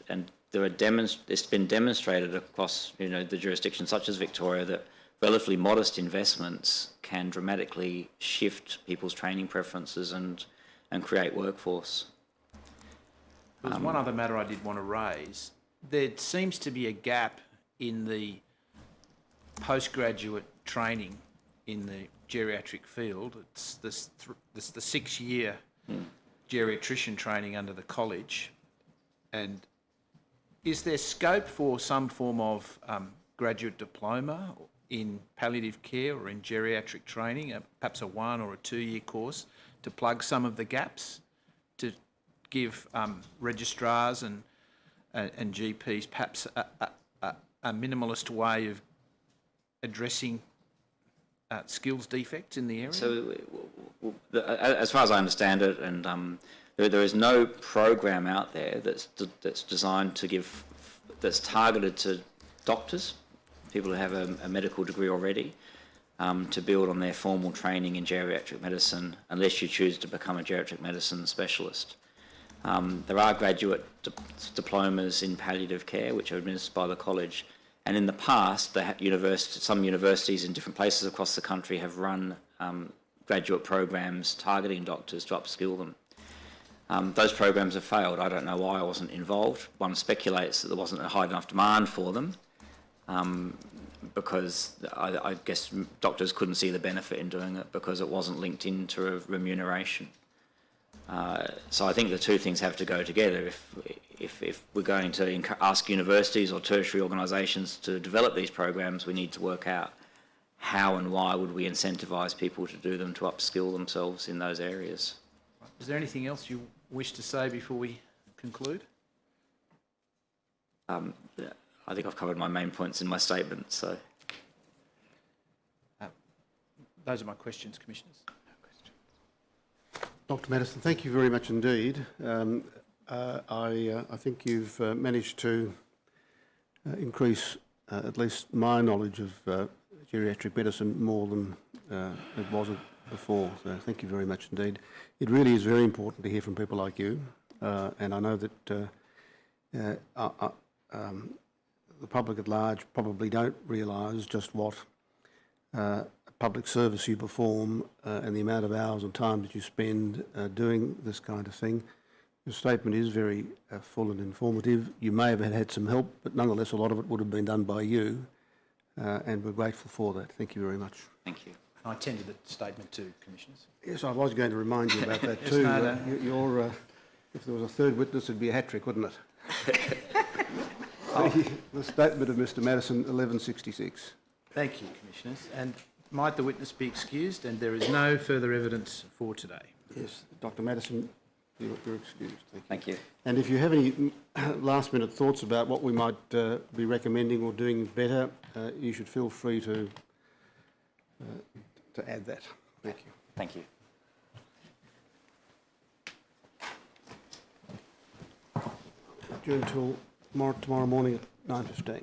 it's been demonstrated across the jurisdictions such as Victoria that relatively modest investments can dramatically shift people's training preferences and create workforce. There's one other matter I did want to raise. There seems to be a gap in the postgraduate training in the geriatric field. It's the 6-year geriatrician training under the college. And is there scope for some form of graduate diploma in palliative care or in geriatric training, perhaps a 1 or a 2-year course, to plug some of the gaps, to give registrars and GPs perhaps a minimalist way of addressing skills defects in the area? So, as far as I understand it, and there is no program out there that's designed to give, that's targeted to doctors, people who have a medical degree already, to build on their formal training in geriatric medicine, unless you choose to become a geriatric medicine specialist. There are graduate diplomas in palliative care, which are administered by the college. And in the past, some universities in different places across the country have run graduate programs targeting doctors to upskill them. Those programs have failed. I don't know why I wasn't involved. One speculates that there wasn't a high enough demand for them, because I guess doctors couldn't see the benefit in doing it because it wasn't linked into a remuneration. So I think the two things have to go together. If we're going to ask universities or tertiary organisations to develop these programs, we need to work out how and why would we incentivise people to do them, to upskill themselves in those areas. Is there anything else you wish to say before we conclude? I think I've covered my main points in my statement, so. Those are my questions, Commissioners. Dr. Madison, thank you very much indeed. I think you've managed to increase at least my knowledge of geriatric medicine more than it wasn't before, so thank you very much indeed. It really is very important to hear from people like you, and I know that the public at large probably don't realise just what public service you perform and the amount of hours and time that you spend doing this kind of thing. Your statement is very full and informative. You may have had some help, but nonetheless a lot of it would have been done by you, and we're grateful for that. Thank you very much. Thank you. I attended the statement too, Commissioners. Yes, I was going to remind you about that Yes, too. no. If there was a third witness, it'd be a hat-trick, wouldn't it? The statement of Mr. Madison, 1166. Thank you, Commissioners. And might the witness be excused? And there is no further evidence for today. Yes, Dr. Madison, you're excused. Thank you. Thank you. And if you have any last-minute thoughts about what we might be recommending or doing better, you should feel free to add that. Thank you. Thank you. Adjourn until tomorrow morning at 9:15.